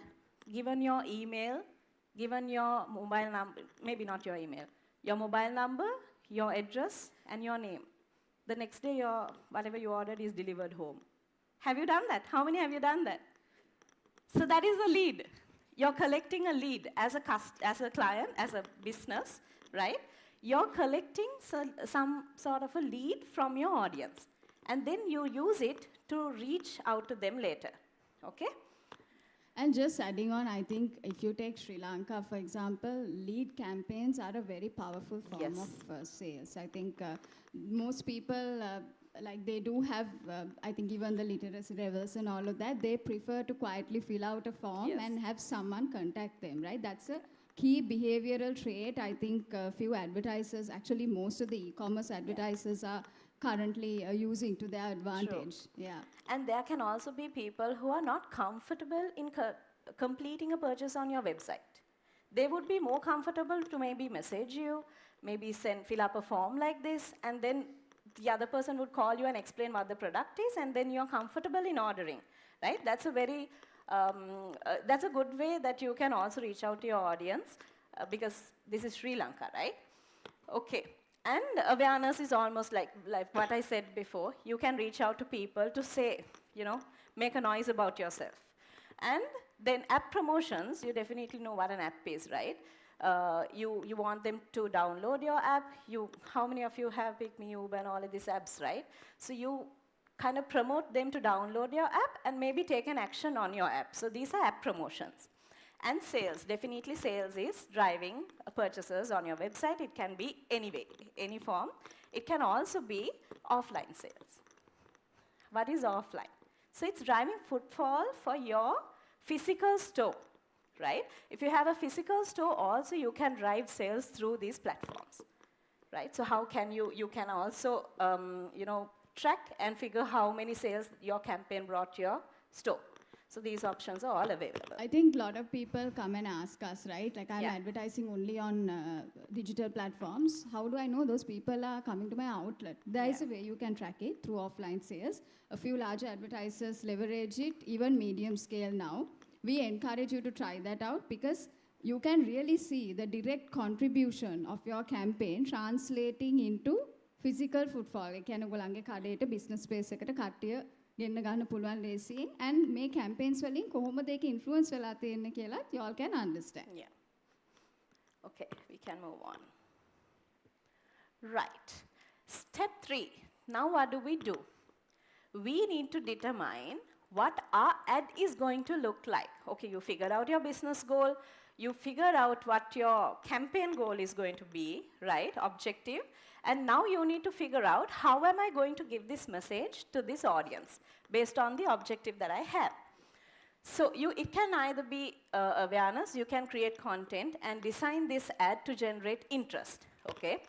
[SPEAKER 10] given your email, given your mobile number, maybe not your email, your mobile number, your address, and your name? The next day, whatever you ordered is delivered home. Have you done that? How many have you done that? So that is a lead. You're collecting a lead as a client, as a business, right? You're collecting some sort of a lead from your audience. And then you use it to reach out to them later, okay?
[SPEAKER 9] And just adding on, I think if you take Sri Lanka, for example, lead campaigns are a very powerful form
[SPEAKER 10] Yes.
[SPEAKER 9] of sales. I think most people, like they do have, I think given the literacy levels and all of that, they prefer to quietly fill out a form
[SPEAKER 10] Yes.
[SPEAKER 9] and have someone contact them, right? That's a key behavioral trait. I think few advertisers, actually most of the e-commerce advertisers are currently using to their advantage. Yeah.
[SPEAKER 10] And there can also be people who are not comfortable in completing a purchase on your website. They would be more comfortable to maybe message you, maybe fill up a form like this, and then the other person would call you and explain what the product is, and then you're comfortable in ordering, right? That's a very, that's a good way that you can also reach out to your audience because this is Sri Lanka, right? Okay. And awareness is almost like what I said before. You can reach out to people to say, you know, make a noise about yourself. And then app promotions, you definitely know what an app is, right? You want them to download your app. How many of you have Pick Me, Uber, and all of these apps, right? So you kind of promote them to download your app and maybe take an action on your app. So these are app promotions. And sales, definitely sales is driving purchases on your website. It can be any way, any form. It can also be offline sales. What is offline? So it's driving footfall for your physical store, right? If you have a physical store, also you can drive sales through these platforms, right? So how can you can also, track and figure how many sales your campaign brought to your store. So these options are all available.
[SPEAKER 9] I think a lot of people come and ask us, right? Like, I'm
[SPEAKER 10] Yeah.
[SPEAKER 9] advertising only on digital platforms. How do I know those people are coming to my outlet? There is a way you can track it through offline sales. A few larger advertisers leverage it, even medium scale now. We encourage you to try that out because you can really see the direct contribution of your campaign translating into physical footfall. ඒ කියන්නේ ඔයගොල්ලන්ගේ කඩේට business space එකට කට්ටිය ගෙන්න ගන්න පුළුවන් ලේසියෙන් and මේ campaigns වලින් කොහොමද ඒක influence වෙලා තියෙන්නේ කියලා you all can understand.
[SPEAKER 10] Yeah. Okay, we can move on. Right. Step 3. Now what do? We need to determine what our ad is going to look like. Okay, you figured out your business goal. You figured out what your campaign goal is going to be, right? Objective. And now you need to figure out how am I going to give this message to this audience based on the objective that I have. So it can either be awareness, you can create content and design this ad to generate interest, okay?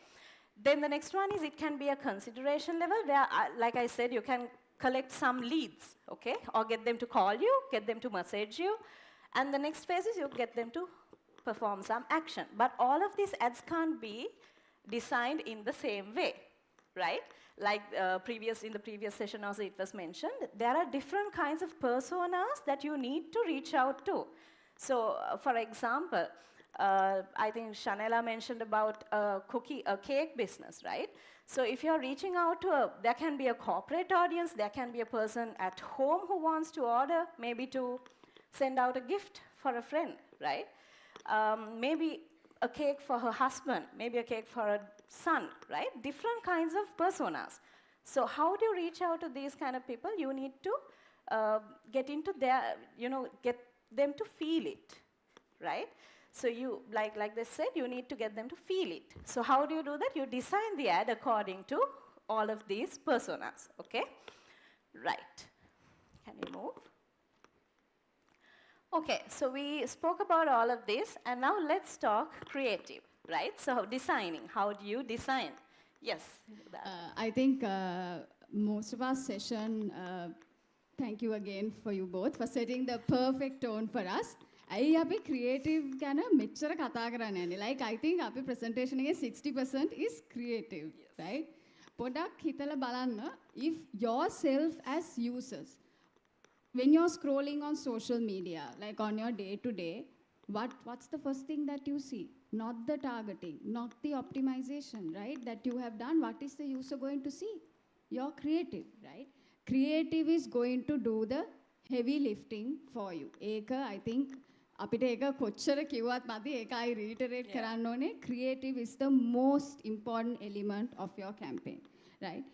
[SPEAKER 10] Then the next one is it can be a consideration level where, like I said, you can collect some leads, okay? Or get them to call you, get them to message you. And the next phase is you get them to perform some action. But all of these ads can't be designed in the same way, right? Like in the previous session also it was mentioned, there are different kinds of personas that you need to reach out to. So for example, I think Shanela mentioned about a cake business, right? So if you're reaching out to there can be a corporate audience, there can be a person at home who wants to order, maybe to send out a gift for a friend, right? Maybe a cake for her husband, maybe a cake for a son, right? Different kinds of personas. So how do you reach out to these kind of people? You need to get into their, get them to feel it, right? So you, like they said, you need to get them to feel it. So how do you do that? You design the ad according to all of these personas, okay? Right. Can you move? Okay, so we spoke about all of this, and now let's talk creative, right? So designing, how do you design? Yes.
[SPEAKER 9] I think most of our session, thank you again for you both for setting the perfect tone for us. ඇයි අපි creative ගැන මෙච්චර කතා කරන්නේ නැහැ. Like I think අපි presentation එකේ 60% is creative, right? පොඩක් හිතලා බලන්න if yourself as users, when you're scrolling on social media, like on your day-to-day, what's the first thing that you see? Not the targeting, not the optimization, right? That you have done. What is the user going to see? Your creative, right? Creative is going to do the heavy lifting for you. I think අපිට ඒක කොච්චර කිව්වත් මදි ඒකයි reiterate කරන්න ඕනේ. Creative is the most important element of your campaign, right?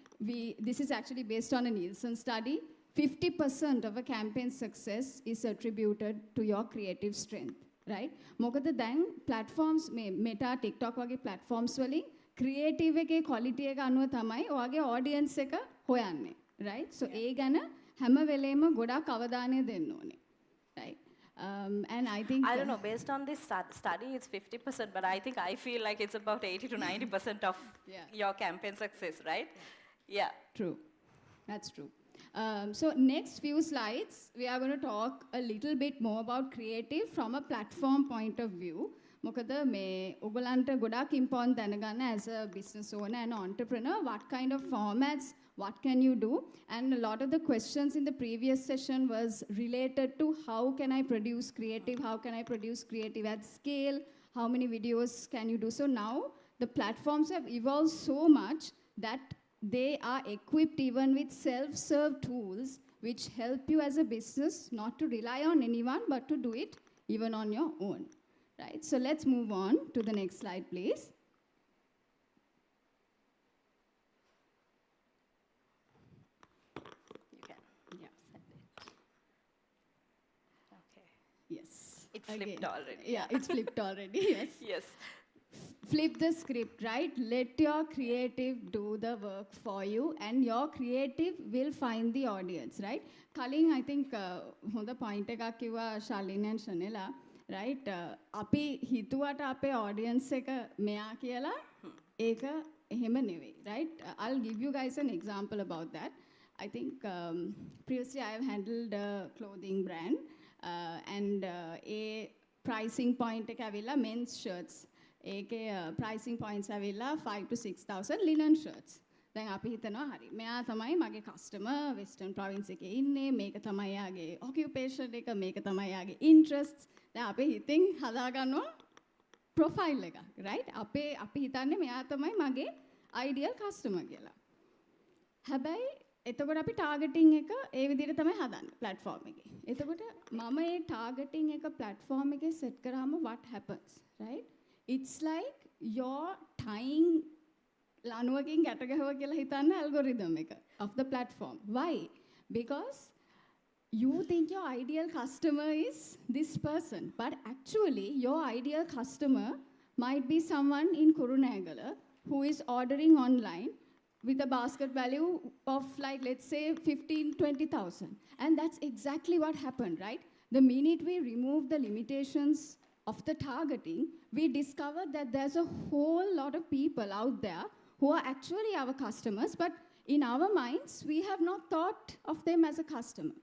[SPEAKER 9] This is actually based on a Nielsen study. 50% of a campaign success is attributed to your creative strength, right? මොකද දැන් platforms Meta, TikTok වගේ platforms වලින් creative එකේ quality එක අනුව තමයි ඔයාගේ audience එක හොයන්නේ, right? So ඒ ගැන හැම වෙලේම ගොඩක් අවධානය දෙන්න ඕනේ, right? And I think
[SPEAKER 10] I don't know, based on this study it's 50%, but I think I feel like it's about 80 to 90% of your campaign success, right? Yeah.
[SPEAKER 9] True. That's true. So next few slides, we are going to talk a little bit more about creative from a platform point of view. මොකද මේ ඔයගලන්ට ගොඩක් important දැනගන්න as a business owner and entrepreneur, what kind of formats, what can you do? And a lot of the questions in the previous session was related to how can I produce creative, how can I produce creative at scale, how many videos can you do? So now the platforms have evolved so much that they are equipped even with self-serve tools which help you as a business not to rely on anyone but to do it even on your own, right? So let's move on to the next slide, please.
[SPEAKER 10] You can send it. Okay.
[SPEAKER 9] Yes.
[SPEAKER 10] It flipped already.
[SPEAKER 9] Yeah, it's flipped already, yes.
[SPEAKER 10] Yes.
[SPEAKER 9] Flip the script, right? Let your creative do the work for you and your creative will find the audience, right? Kalin, I think, හොඳ point එකක් කිව්වා Shalini and Shanela. right? අපි හිතුවට අපේ audience එක මෙයා කියලා ඒක එහෙම නෙවෙයි, right? I'll give you guys an example about that. I think previously I have handled a clothing brand and a pricing point එක ඇවිල්ලා men's shirts. ඒකේ pricing points ඇවිල්ලා 5 to 6,000 linen shirts. දැන් අපි හිතනවා හරි මෙයා තමයි මගේ customer western province එකේ ඉන්නේ මේක තමයි යාගේ occupation එක මේක තමයි යාගේ interests. දැන් අපි හිතින් හදාගන්නවා profile එක, right? අපි හිතන්නේ මෙයා තමයි මගේ ideal customer කියලා. හැබැයි එතකොට අපි targeting එක ඒ විදිහට තමයි හදන්නේ platform එකේ. එතකොට මම ඒ targeting එක platform එකේ set කරාම what happens, right? It's like you're tying ලනුවකින් ගැට ගැහුවා කියලා හිතන්න algorithm එක of the platform. Why? Because you think your ideal customer is this person, but actually your ideal customer might be someone in Kurunegala who is ordering online with a basket value of like, let's say 15-20,000. And that's exactly what happened, right? The minute we remove the limitations of the targeting, we discovered that there's a whole lot of people out there who are actually our customers, but in our minds, we have not thought of them as a customer,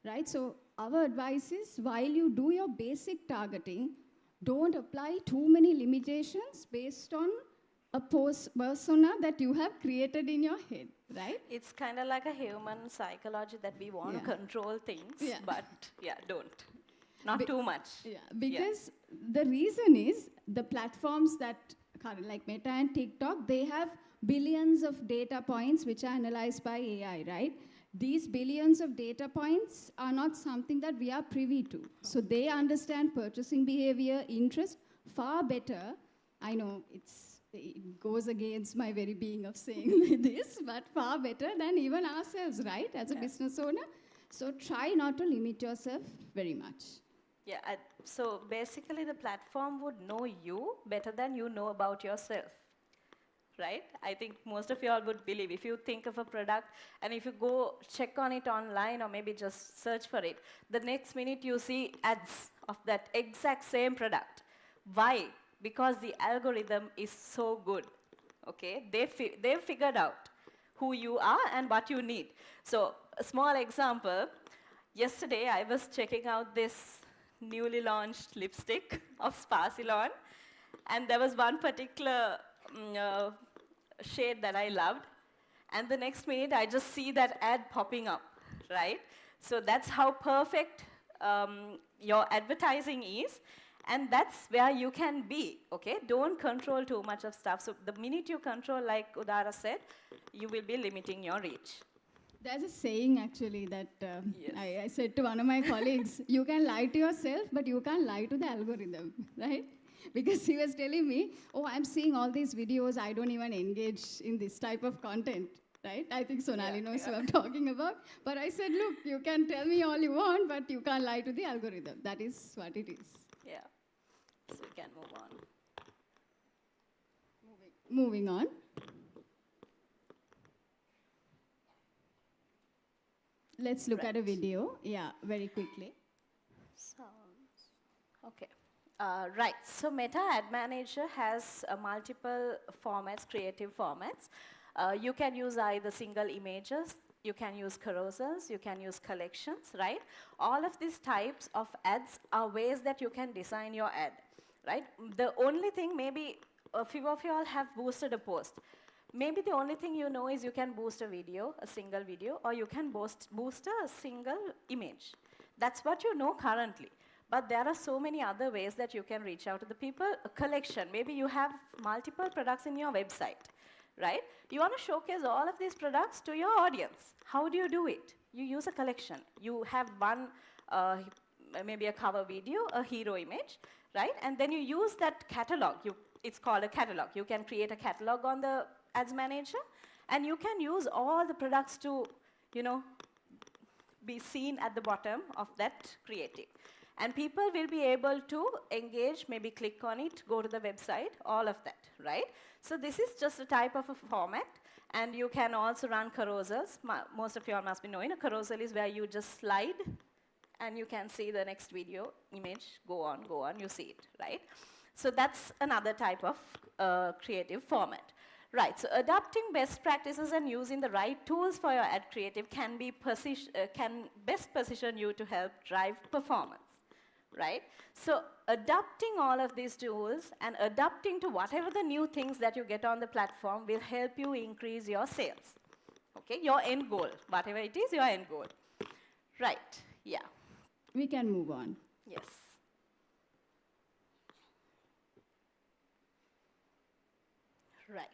[SPEAKER 9] right? So our advice is, while you do your basic targeting, don't apply too many limitations based on a persona that you have created in your head, right?
[SPEAKER 10] It's kind of like a human psychology that we want to control things, but don't. Not too much.
[SPEAKER 9] Yeah, because the reason is the platforms that like Meta and TikTok, they have billions of data points which are analyzed by AI, right? These billions of data points are not something that we are privy to. So they understand purchasing behavior, interest far better. I know it goes against my very being of saying this, but far better than even ourselves, right? As a business owner. So try not to limit yourself very much.
[SPEAKER 10] Yeah, so basically the platform would know you better than you know about yourself, right? I think most of you all would believe if you think of a product and if you go check on it online or maybe just search for it, the next minute you see ads of that exact same product. Why? Because the algorithm is so good, okay? They've figured out who you are and what you need. So a small example, yesterday I was checking out this newly launched lipstick of Sparsilon, and there was one particular shade that I loved, and the next minute I just see that ad popping up, right? So that's how perfect your advertising is, and that's where you can be, okay? Don't control too much of stuff. So the minute you control, like Udara said, you will be limiting your reach.
[SPEAKER 9] There's a saying actually that I said to one of my colleagues, you can lie to yourself, but you can't lie to the algorithm, right? Because he was telling me, oh, I'm seeing all these videos, I don't even engage in this type of content, right? I think Sonali knows who I'm talking about. But I said, look, you can tell me all you want, but you can't lie to the algorithm. That is what it is.
[SPEAKER 10] Yeah, so we can move on.
[SPEAKER 9] Moving on. Let's look at a video, very quickly.
[SPEAKER 10] Sounds, okay. Right, so Meta Ad Manager has multiple formats, creative formats. You can use either single images, you can use carousels, you can use collections, right? All of these types of ads are ways that you can design your ad, right? The only thing, maybe a few of you all have boosted a post. Maybe the only thing you know is you can boost a video, a single video, or you can boost a single image. That's what you know currently. But there are so many other ways that you can reach out to the people. A collection, maybe you have multiple products in your website, right? You want to showcase all of these products to your audience. How do you do it? You use a collection. You have one, maybe a cover video, a hero image, right? And then you use that catalog. It's called a catalog. You can create a catalog on the Ads Manager, and you can use all the products to, be seen at the bottom of that creative. And people will be able to engage, maybe click on it, go to the website, all of that, right? So this is just a type of a format, and you can also run carousels. Most of you all must be knowing a carousel is where you just slide and you can see the next video, image, go on, you see it, right? So that's another type of creative format. Right, so adapting best practices and using the right tools for your ad creative can best position you to help drive performance, right? So adapting all of these tools and adapting to whatever the new things that you get on the platform will help you increase your sales, okay? Your end goal, whatever it is, your end goal. Right, yeah.
[SPEAKER 9] We can move on.
[SPEAKER 10] Yes. Right.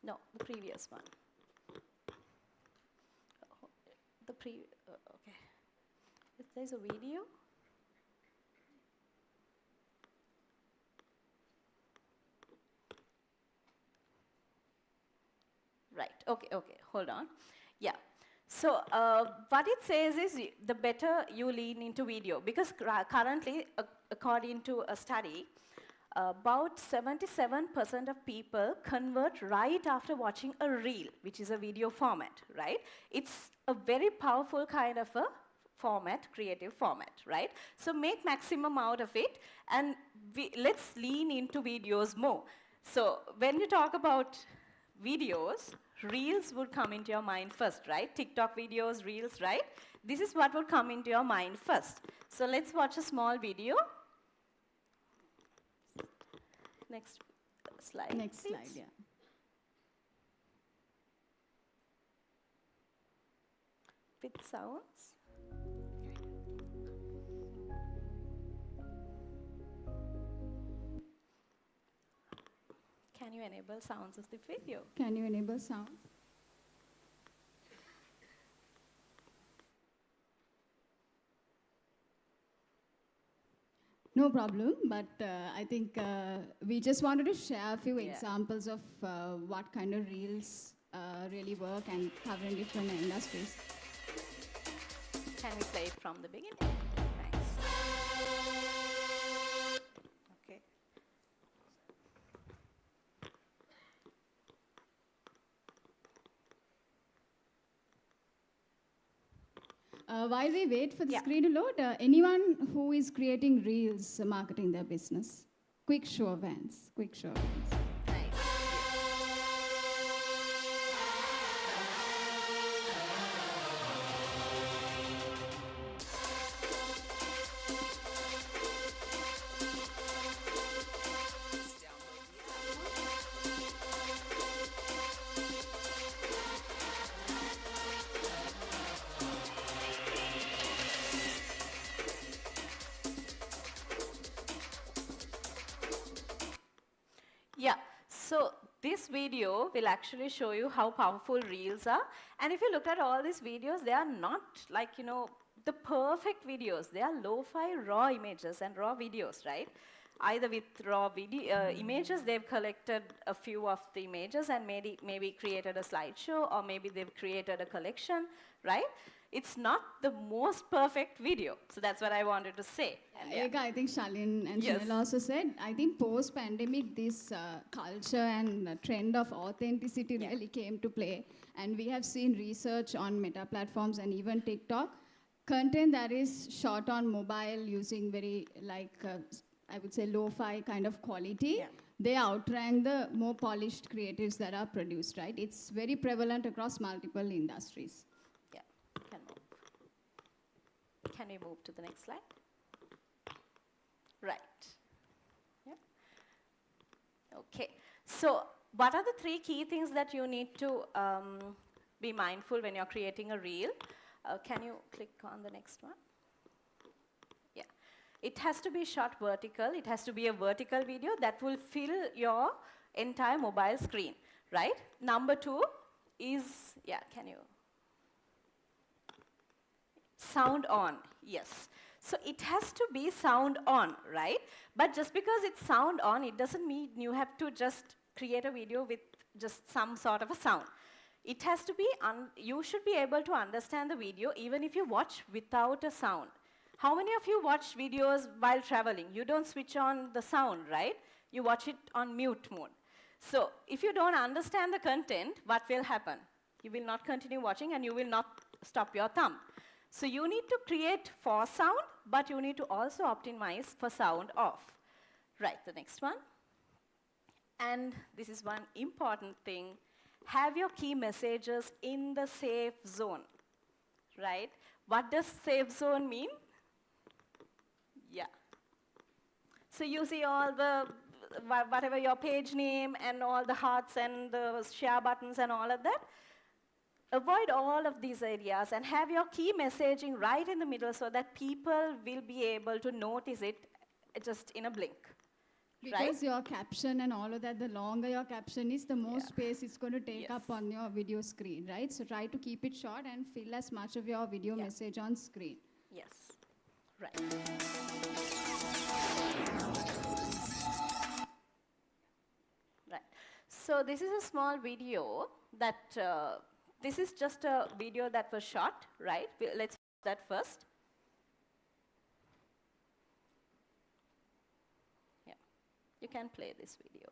[SPEAKER 10] No, the previous one. Okay. If there's a video. Right, okay, hold on. Yeah. So what it says is the better you lean into video, because currently, according to a study, about 77% of people convert right after watching a reel, which is a video format, right? It's a very powerful kind of a format, creative format, right? So make maximum out of it, and let's lean into videos more. So when you talk about videos, reels would come into your mind first, right? TikTok videos, reels, right? This is what would come into your mind first. So let's watch a small video. Next slide.
[SPEAKER 9] Next
[SPEAKER 10] please.
[SPEAKER 9] slide, yeah.
[SPEAKER 10] With sounds. Can you enable sounds of the video?
[SPEAKER 9] Can you enable sound? No problem, but I think we just wanted to share a few examples of what kind of reels really work and cover in different industries.
[SPEAKER 10] Can we play it from the beginning? Thanks. Okay.
[SPEAKER 9] While we wait for the screen to load, anyone who is creating reels marketing their business? Quick show of hands. Quick show of hands.
[SPEAKER 10] Yeah, so this video will actually show you how powerful reels are. And if you look at all these videos, they are not like, you know, the perfect videos. They are lo-fi raw images and raw videos, right? Either with raw video images, they've collected a few of the images and maybe created a slideshow, or maybe they've created a collection, right? It's not the most perfect video. So that's what I wanted to say.
[SPEAKER 9] Eka, I think Shalin and
[SPEAKER 10] Yes.
[SPEAKER 9] Chanel also said, I think post-pandemic, this culture and trend of authenticity really came to play. And we have seen research on meta platforms and even TikTok. Content that is shot on mobile using very, I would say, lo-fi kind of quality, they outrank the more polished creatives that are produced, right? It's very prevalent across multiple industries.
[SPEAKER 10] Can we move to the next slide? Right. Yeah. Okay. So what are the 3 key things that you need to be mindful when you're creating a reel? Can you click on the next one? Yeah. It has to be shot vertical. It has to be a vertical video that will fill your entire mobile screen, right? Number 2 is, can you? Sound on, yes. So it has to be sound on, right? But just because it's sound on, it doesn't mean you have to just create a video with just some sort of a sound. It has to be, you should be able to understand the video even if you watch without a sound. How many of you watch videos while traveling? You don't switch on the sound, right? You watch it on mute mode. So if you don't understand the content, what will happen? You will not continue watching and you will not stop your thumb. So you need to create for sound, but you need to also optimize for sound off. Right, the next one. And this is one important thing. Have your key messages in the safe zone, right? What does safe zone mean? Yeah. So you see all the, whatever your page name and all the hearts and the share buttons and all of that. Avoid all of these areas and have your key messaging right in the middle so that people will be able to notice it just in a blink.
[SPEAKER 9] Because your caption and all of that, the longer your caption is, the more space it's going to take up on your video screen, right? So try to keep it short and fill as much of your video message on screen.
[SPEAKER 10] Yes, right. Right. So this is a small video that, this is just a video that was shot, right? Let's watch that first. Yeah, you can play this video.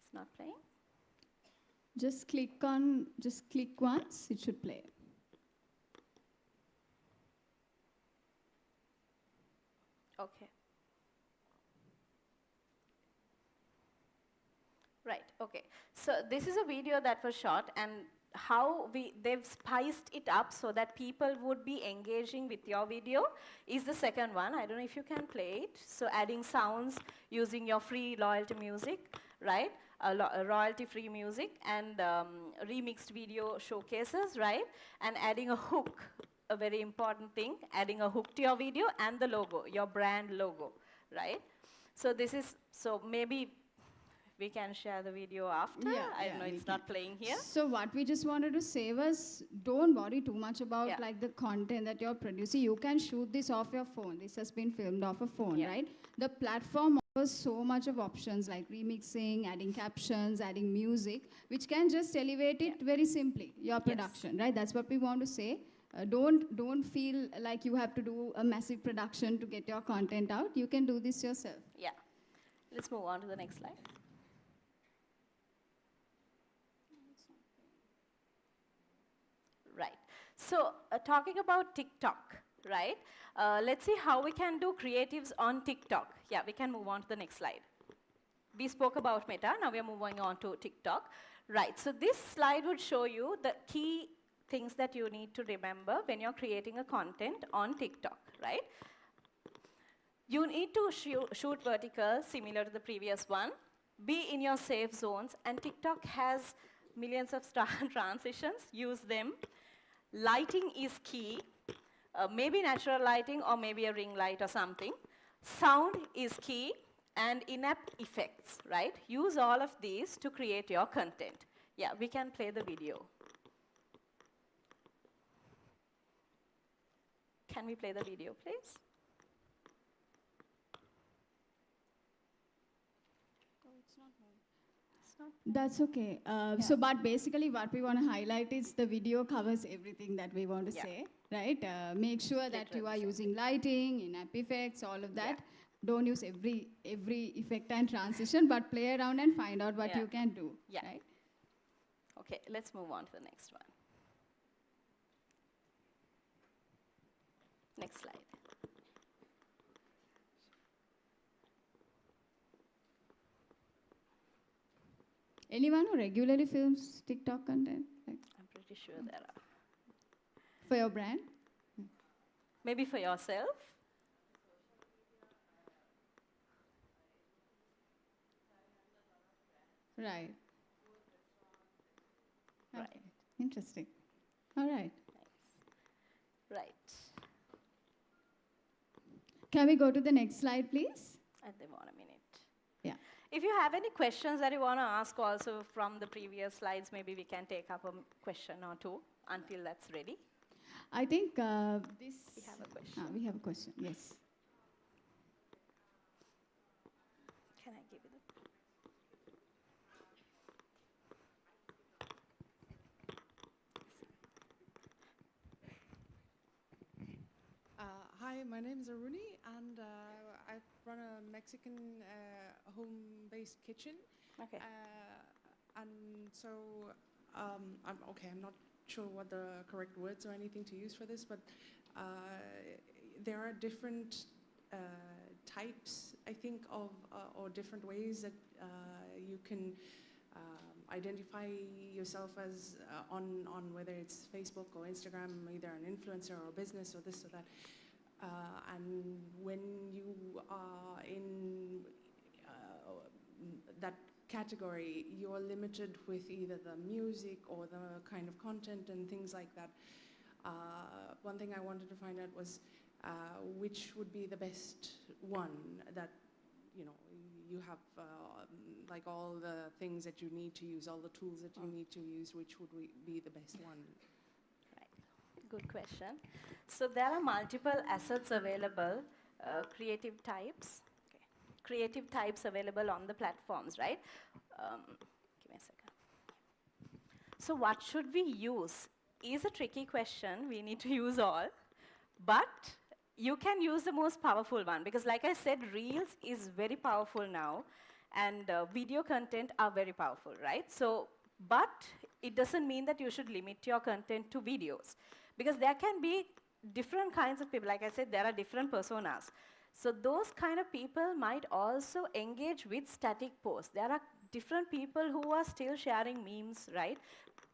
[SPEAKER 10] It's not playing?
[SPEAKER 9] Just click once, it should play.
[SPEAKER 10] Okay. Right, okay. So this is a video that was shot, and how they've spiced it up so that people would be engaging with your video is the second one. I don't know if you can play it. So adding sounds using your free loyalty music, right? Royalty-free music and remixed video showcases, right? And adding a hook, a very important thing, adding a hook to your video and the logo, your brand logo, right? So this is, so maybe we can share the video after. I don't know, it's not playing here.
[SPEAKER 9] So what we just wanted to say was, don't worry too much about like the content that you're producing. You can shoot this off your phone. This has been filmed off a phone, right? The platform offers so much of options like remixing, adding captions, adding music, which can just elevate it very simply, your production, right? That's what we want to say. Don't feel like you have to do a massive production to get your content out. You can do this yourself.
[SPEAKER 10] Yeah. Let's move on to the next slide. Right. So talking about TikTok, right? Let's see how we can do creatives on TikTok. Yeah, we can move on to the next slide. We spoke about Meta, now we are moving on to TikTok. Right, so this slide would show you the key things that you need to remember when you're creating a content on TikTok, right? You need to shoot vertical, similar to the previous one. Be in your safe zones, and TikTok has millions of star transitions. Use them. Lighting is key. Maybe natural lighting or maybe a ring light or something. Sound is key, and in-app effects, right? Use all of these to create your content. Yeah, we can play the video. Can we play the video, please?
[SPEAKER 9] That's okay. So, but basically what we want to highlight is the video covers everything that we want to say, right? Make sure that you are using lighting, in-app effects, all of that. Don't use every effect and transition, but play around and find out what you can do, right?
[SPEAKER 10] Okay, let's move on to the next one. Next slide.
[SPEAKER 9] Anyone who regularly films TikTok content? Like
[SPEAKER 10] I'm pretty sure there are.
[SPEAKER 9] for your brand?
[SPEAKER 10] Maybe for yourself?
[SPEAKER 9] Right.
[SPEAKER 10] Right.
[SPEAKER 9] Okay. Interesting. All right.
[SPEAKER 10] Right.
[SPEAKER 9] Can we go to the next slide, please?
[SPEAKER 10] And they want a minute.
[SPEAKER 9] Yeah.
[SPEAKER 10] If you have any questions that you want to ask also from the previous slides, maybe we can take up a question or two until that's ready.
[SPEAKER 9] I think this...
[SPEAKER 10] We have a question.
[SPEAKER 9] We have a question, yes.
[SPEAKER 10] Can I give you the...
[SPEAKER 11] Hi, my name is Aruni, and I run a Mexican home-based kitchen.
[SPEAKER 10] Okay.
[SPEAKER 11] and so I'm not sure what the correct words or anything to use for this, but there are different types, I think, of or different ways that you can identify yourself as on whether it's Facebook or Instagram, either an influencer or a business or this or that. And when you are in that category, you're limited with either the music or the kind of content and things like that. One thing I wanted to find out was which would be the best one that, you know, you have like all the things that you need to use, all the tools that you need to use, which would be the best one?
[SPEAKER 10] Right. Good question. So there are multiple assets available, creative types. Okay. Creative types available on the platforms, right? Give me a second. So what should we use is a tricky question. We need to use all. But you can use the most powerful one, because like I said, Reels is very powerful now, and video content are very powerful, right? So, but it doesn't mean that you should limit your content to videos, because there can be different kinds of people. Like I said, there are different personas. So those kind of people might also engage with static posts. There are different people who are still sharing memes, right?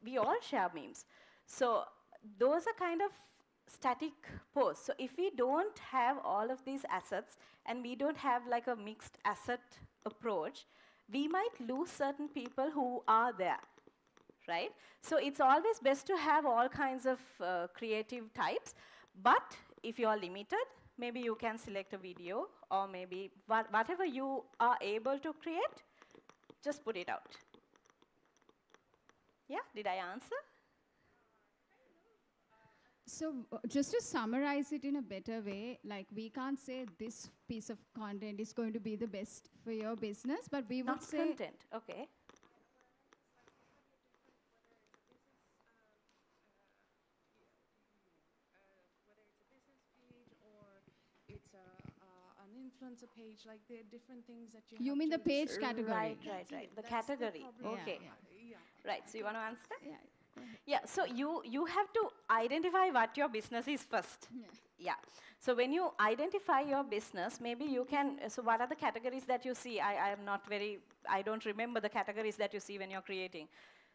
[SPEAKER 10] We all share memes. So those are kind of static posts. So if we don't have all of these assets and we don't have like a mixed asset approach, we might lose certain people who are there, right? So it's always best to have all kinds of creative types, but if you are limited, maybe you can select a video, or maybe whatever you are able to create, just put it out. Yeah, did I answer?
[SPEAKER 9] So just to summarize it in a better way, like we can't say this piece of content is going to be the best for your business, but we would say...
[SPEAKER 10] content, okay.
[SPEAKER 11] It's an influencer page, like there are different things that
[SPEAKER 9] You mean the page category?
[SPEAKER 10] Right. The category. Okay.
[SPEAKER 11] Yeah.
[SPEAKER 10] Right. So you want to answer?
[SPEAKER 9] Yeah.
[SPEAKER 10] Yeah. So you have to identify what your business is first. Yeah. So when you identify your business, maybe you can. So what are the categories that you see? I don't remember the categories that you see when you're creating.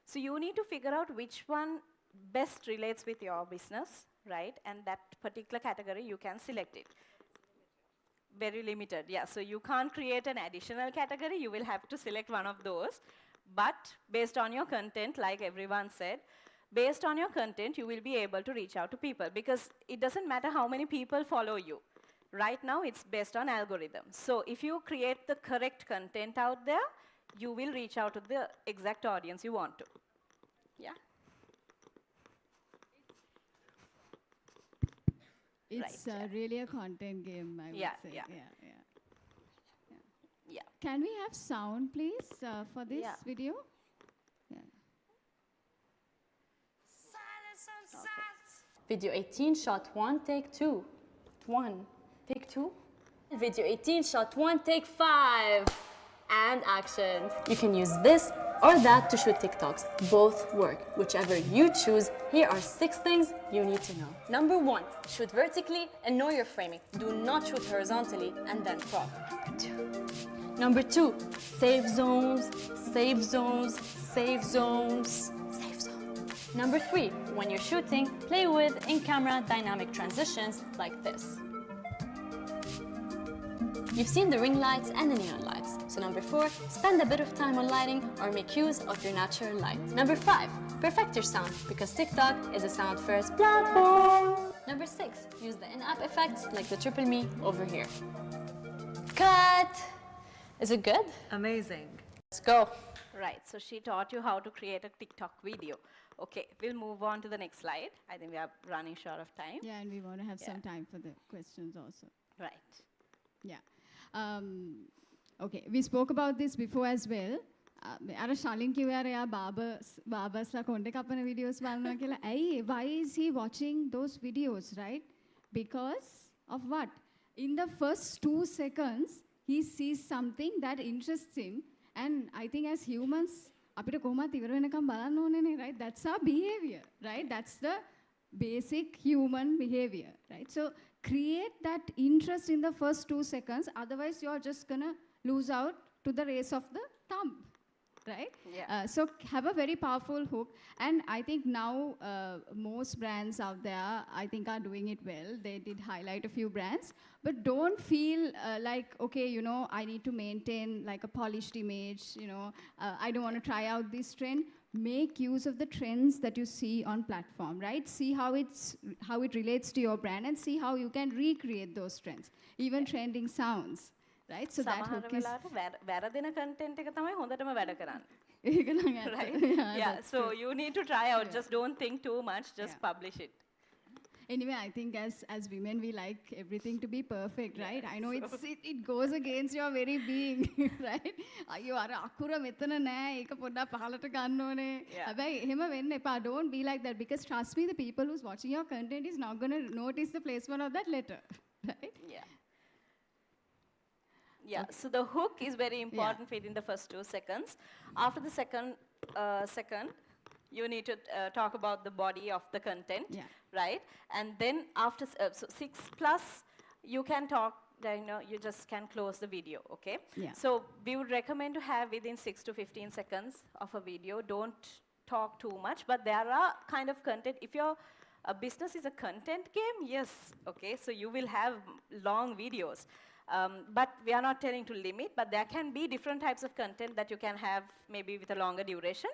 [SPEAKER 10] So you need to figure out which one best relates with your business, right? And that particular category, you can select it. Very limited, yeah. So you can't create an additional category. You will have to select one of those. But based on your content, like everyone said, based on your content, you will be able to reach out to people, because it doesn't matter how many people follow you. Right now, it's based on algorithms. So if you create the correct content out there, you will reach out to the exact audience you want to. Yeah?
[SPEAKER 9] It's really a content game, I would say.
[SPEAKER 10] Yeah.
[SPEAKER 9] Can we have sound, please, for this video? Yeah.
[SPEAKER 12] Video 18, shot 1, take 2. 1, take 2. Video 18, shot 1, take 5. And action. You can use this or that to shoot TikToks. Both work. Whichever you choose, here are 6 things you need to know. Number 1, shoot vertically and know your framing. Do not shoot horizontally and then crop. Number 2, save zones, save zones, save zones, save zones. Number 3, when you're shooting, play with in-camera dynamic transitions like this. You've seen the ring lights and the neon lights. So number 4, spend a bit of time on lighting or make use of your natural light. Number 5, perfect your sound, because TikTok is a sound-first platform. Number 6, use the in-app effects like the triple me over here. Cut! Is it good?
[SPEAKER 10] Amazing.
[SPEAKER 12] Let's go.
[SPEAKER 10] Right, so she taught you how to create a TikTok video. Okay, we'll move on to the next slide. I think we are running short of time.
[SPEAKER 9] Yeah, and we want to have some time for the questions also.
[SPEAKER 10] Right.
[SPEAKER 9] Yeah. Okay, we spoke about this before as well. අර ශලින් කිව්වා එයා බාබර්ස්ලා කොණ්ඩේ කපන videos බලනවා කියලා. ඇයි? Why is he watching those videos, right? Because of what? In the first 2 seconds, he sees something that interests him. And I think as humans, අපිට කොහොමත් ඉවර වෙනකම් බලන්න ඕනේනේ, right? That's our behavior, right? That's the basic human behavior, right? So create that interest in the first 2 seconds, otherwise you're just gonna lose out to the race of the thumb, right?
[SPEAKER 10] Yeah.
[SPEAKER 9] So have a very powerful hook, and I think now most brands out there, I think, are doing it well. They did highlight a few brands, but don't feel like, okay, you know, I need to maintain like a polished image, you know, I don't want to try out this trend. Make use of the trends that you see on platform, right? See how it relates to your brand, and see how you can recreate those trends, even trending sounds. Right, so that
[SPEAKER 10] සමහර
[SPEAKER 9] hook is
[SPEAKER 10] වෙලාවට වැරදෙන content එක තමයි හොඳටම වැඩ කරන්නේ.
[SPEAKER 9] ඒක නම් ඇත්ත.
[SPEAKER 10] Right?
[SPEAKER 9] Yeah,
[SPEAKER 10] Yeah,
[SPEAKER 9] that's
[SPEAKER 10] so
[SPEAKER 9] true.
[SPEAKER 10] you need to try out. Just don't think too much. Just
[SPEAKER 9] Yeah.
[SPEAKER 10] publish it.
[SPEAKER 9] Anyway, I think as women we like everything to be perfect, right? I know it goes against your very being, right? අයියෝ අර අකුර මෙතන නෑ, ඒක පොඩ්ඩක් පහලට ගන්න ඕනේ.
[SPEAKER 10] Yeah.
[SPEAKER 9] හැබැයි එහෙම වෙන්න එපා. Don't be like that, because trust me, the people who's watching your content is not going to notice the placement of that letter, right?
[SPEAKER 10] Yeah. Yeah, so the hook is very important within the first 2 seconds. After the second, you need to talk about the body of the content,
[SPEAKER 9] Yeah.
[SPEAKER 10] right? And then after, so 6 plus, you can talk, you know, you just can close the video, okay?
[SPEAKER 9] Yeah.
[SPEAKER 10] So we would recommend to have within 6 to 15 seconds of a video. Don't talk too much, but there are kind of content. If your business is a content game, yes, okay, so you will have long videos. But we are not telling to limit, but there can be different types of content that you can have maybe with a longer duration,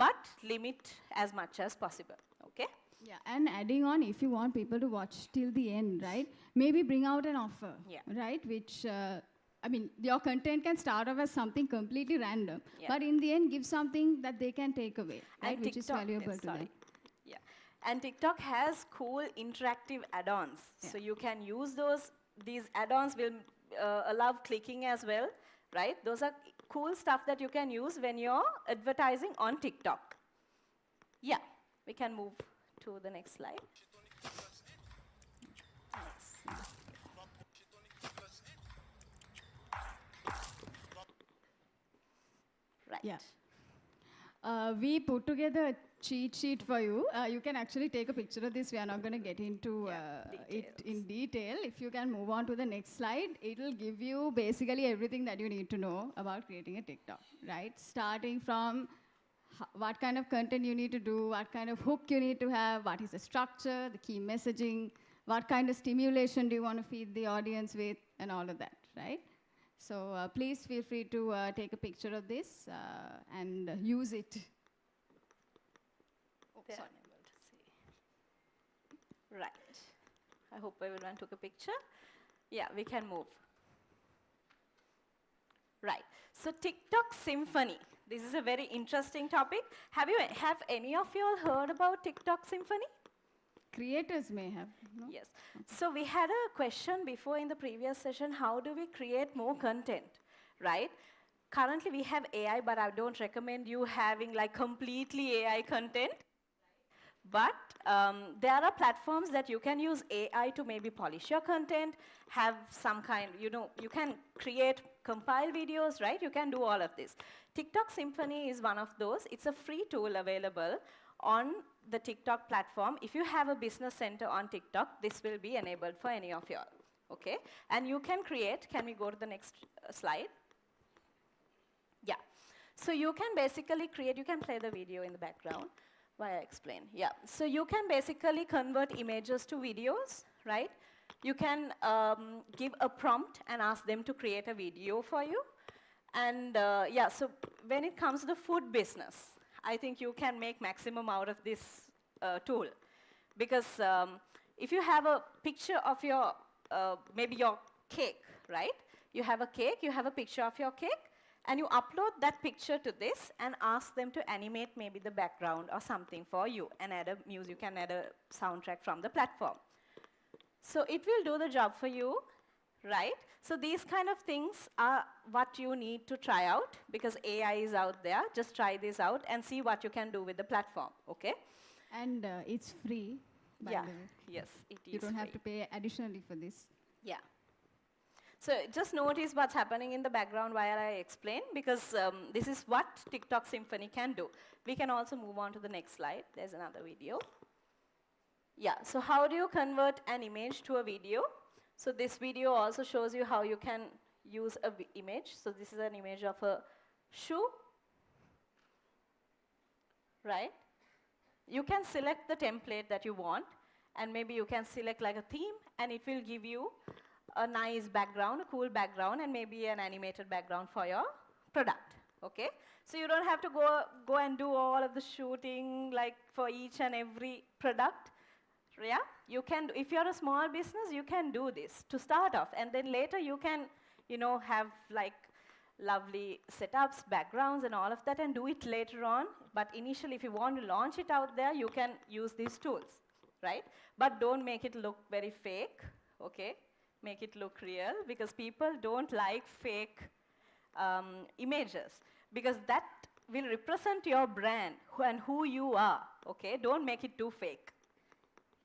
[SPEAKER 10] but limit as much as possible, okay?
[SPEAKER 9] Yeah, and adding on, if you want people to watch till the end, right? Maybe bring out an offer,
[SPEAKER 10] Yeah.
[SPEAKER 9] right? Which, I mean, your content can start off as something completely random,
[SPEAKER 10] Yeah.
[SPEAKER 9] but in the end, give something that they can take away, right?
[SPEAKER 10] And
[SPEAKER 9] Which is
[SPEAKER 10] TikTok-
[SPEAKER 9] valuable
[SPEAKER 10] yes,
[SPEAKER 9] to them.
[SPEAKER 10] sorry. Yeah. And TikTok has cool interactive add-ons.
[SPEAKER 9] Yeah.
[SPEAKER 10] So you can use those. These add-ons will allow clicking as well, right? Those are cool stuff that you can use when you're advertising on TikTok. Yeah, we can move to the next slide. Right.
[SPEAKER 9] Yeah. We put together a cheat sheet for you. You can actually take a picture of this. We are not going to get into it in detail. If you can move on to the next slide, it will give you basically everything that you need to know about creating a TikTok, right? Starting from what kind of content you need to do, what kind of hook you need to have, what is the structure, the key messaging, what kind of stimulation do you want to feed the audience with, and all of that, right? So please feel free to take a picture of this and use it.
[SPEAKER 10] They are unable to see. Right. I hope everyone took a picture. Yeah, we can move. Right. So TikTok Symphony. This is a very interesting topic. Have any of you all heard about TikTok Symphony?
[SPEAKER 9] Creators may have, no?
[SPEAKER 10] Yes. So we had a question before in the previous session, how do we create more content, right? Currently we have AI, but I don't recommend you having like completely AI content. But there are platforms that you can use AI to maybe polish your content, have some kind, you know, you can create, compile videos, right? You can do all of this. TikTok Symphony is one of those. It's a free tool available on the TikTok platform. If you have a business center on TikTok, this will be enabled for any of you all, okay? And you can create, can we go to the next slide? Yeah. So you can basically create, you can play the video in the background while I explain. Yeah. So you can basically convert images to videos, right? You can give a prompt and ask them to create a video for you. And yeah, so when it comes to the food business, I think you can make maximum out of this tool. Because if you have a picture of your, maybe your cake, right? You have a cake, you have a picture of your cake, and you upload that picture to this and ask them to animate maybe the background or something for you and add a music, you can add a soundtrack from the platform. So it will do the job for you, right? So these kind of things are what you need to try out because AI is out there. Just try this out and see what you can do with the platform, okay?
[SPEAKER 9] And it's free, by
[SPEAKER 10] Yeah,
[SPEAKER 9] the way.
[SPEAKER 10] yes, it is
[SPEAKER 9] You don't have
[SPEAKER 10] free.
[SPEAKER 9] to pay additionally for this.
[SPEAKER 10] Yeah. So just notice what's happening in the background while I explain, because this is what TikTok Symphony can do. We can also move on to the next slide. There's another video. Yeah, so how do you convert an image to a video? So this video also shows you how you can use a image. So this is an image of a shoe, right? You can select the template that you want, and maybe you can select like a theme, and it will give you a nice background, a cool background, and maybe an animated background for your product, okay? So you don't have to go and do all of the shooting like for each and every product. Yeah, you can, if you're a small business, you can do this to start off, and then later you can, you know, have like lovely setups, backgrounds, and all of that, and do it later on. But initially, if you want to launch it out there, you can use these tools, right? But don't make it look very fake, okay? Make it look real, because people don't like fake images, because that will represent your brand and who you are, okay? Don't make it too fake.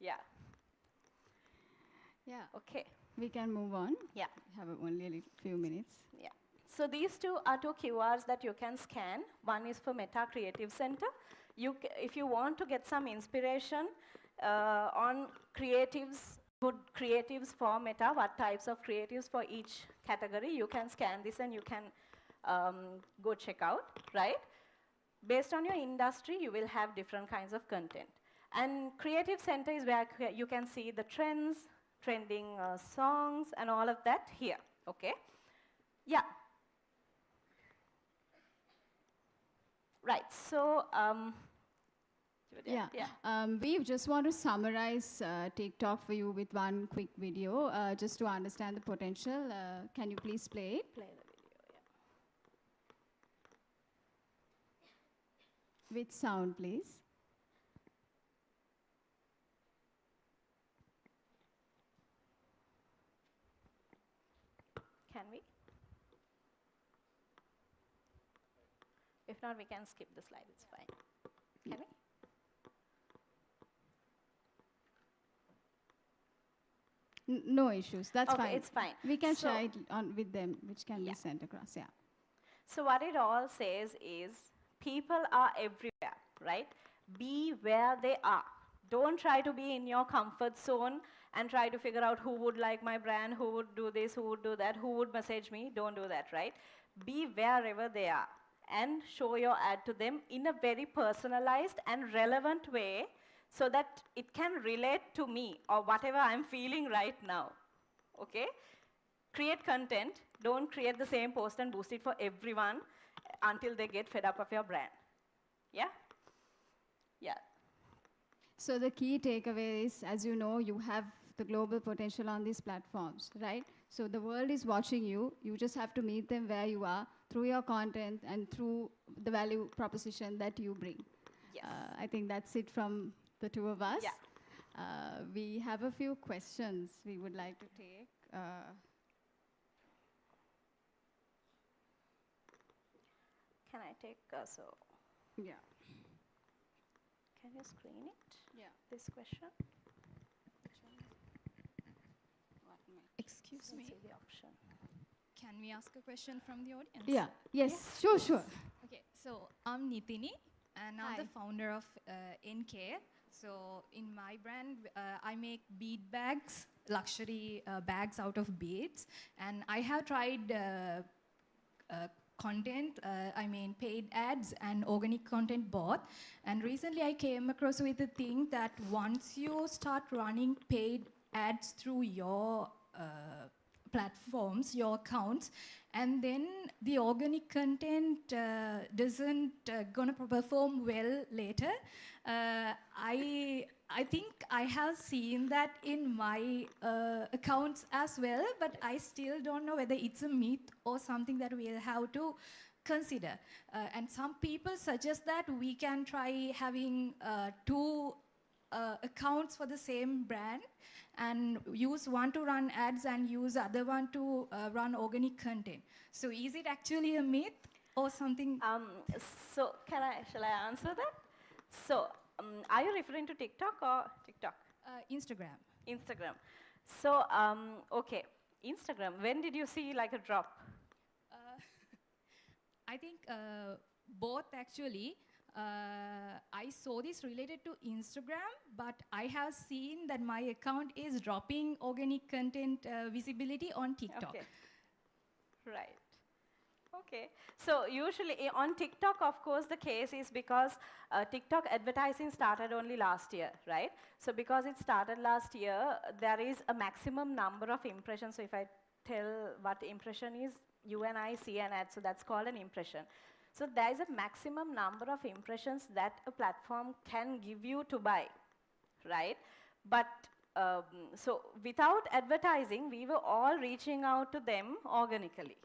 [SPEAKER 10] Yeah.
[SPEAKER 9] Yeah.
[SPEAKER 10] Okay.
[SPEAKER 9] We can move on.
[SPEAKER 10] Yeah.
[SPEAKER 9] We have only a few minutes.
[SPEAKER 10] Yeah. So these two are two QRs that you can scan. One is for Meta Creative Center. If you want to get some inspiration on creatives, good creatives for Meta, what types of creatives for each category, you can scan this and you can go check out, right? Based on your industry, you will have different kinds of content. And Creative Center is where you can see the trends, trending songs, and all of that here, okay? Yeah. Right, so,
[SPEAKER 9] yeah. We just want to summarize TikTok for you with one quick video, just to understand the potential. Can you please play it?
[SPEAKER 10] Play the video, yeah.
[SPEAKER 9] With sound, please.
[SPEAKER 10] Can we? If not, we can skip the slide, it's fine. Can we?
[SPEAKER 9] No issues, that's
[SPEAKER 10] Okay,
[SPEAKER 9] fine.
[SPEAKER 10] it's fine.
[SPEAKER 9] We can
[SPEAKER 10] So-
[SPEAKER 9] share it on with them, which can
[SPEAKER 10] Yeah.
[SPEAKER 9] be sent across, yeah.
[SPEAKER 10] So what it all says is people are everywhere, right? Be where they are. Don't try to be in your comfort zone and try to figure out who would like my brand, who would do this, who would do that, who would message me. Don't do that, right? Be wherever they are and show your ad to them in a very personalized and relevant way so that it can relate to me or whatever I'm feeling right now, okay? Create content. Don't create the same post and boost it for everyone until they get fed up of your brand. Yeah? Yeah.
[SPEAKER 9] So the key takeaway is, as you know, you have the global potential on these platforms, right? So the world is watching you. You just have to meet them where you are through your content and through the value proposition that you bring.
[SPEAKER 10] Yes.
[SPEAKER 9] I think that's it from the two of us.
[SPEAKER 10] Yeah.
[SPEAKER 9] We have a few questions we would like to take.
[SPEAKER 10] Can I take, so,
[SPEAKER 9] Yeah.
[SPEAKER 10] can you screen it?
[SPEAKER 9] Yeah.
[SPEAKER 10] This question?
[SPEAKER 13] Excuse me.
[SPEAKER 10] See the option.
[SPEAKER 13] Can we ask a question from the audience?
[SPEAKER 9] Yeah. Yes. Sure. Sure.
[SPEAKER 13] Okay, so I'm Nitini, and I'm the
[SPEAKER 9] Hi.
[SPEAKER 13] founder of NK. So in my brand, I make bead bags, luxury bags out of beads, and I have tried content, I mean paid ads and organic content both. And recently I came across with the thing that once you start running paid ads through your platforms, your accounts, and then the organic content doesn't gonna perform well later. I think I have seen that in my accounts as well, but I still don't know whether it's a myth or something that we'll have to consider. And some people suggest that we can try having two accounts for the same brand and use one to run ads and use other one to run organic content. So is it actually a myth or something?
[SPEAKER 10] So shall I answer that? So are you referring to TikTok or TikTok?
[SPEAKER 13] Instagram.
[SPEAKER 10] Instagram. So, okay. Instagram, when did you see like a drop?
[SPEAKER 13] I think both actually. I saw this related to Instagram, but I have seen that my account is dropping organic content visibility on TikTok.
[SPEAKER 10] Okay. Right. Okay. So usually on TikTok, of course, the case is because TikTok advertising started only last year, right? So because it started last year, there is a maximum number of impressions. So if I tell what impression is, you and I see an ad, so that's called an impression. So there is a maximum number of impressions that a platform can give you to buy, right? But so without advertising, we were all reaching out to them organically.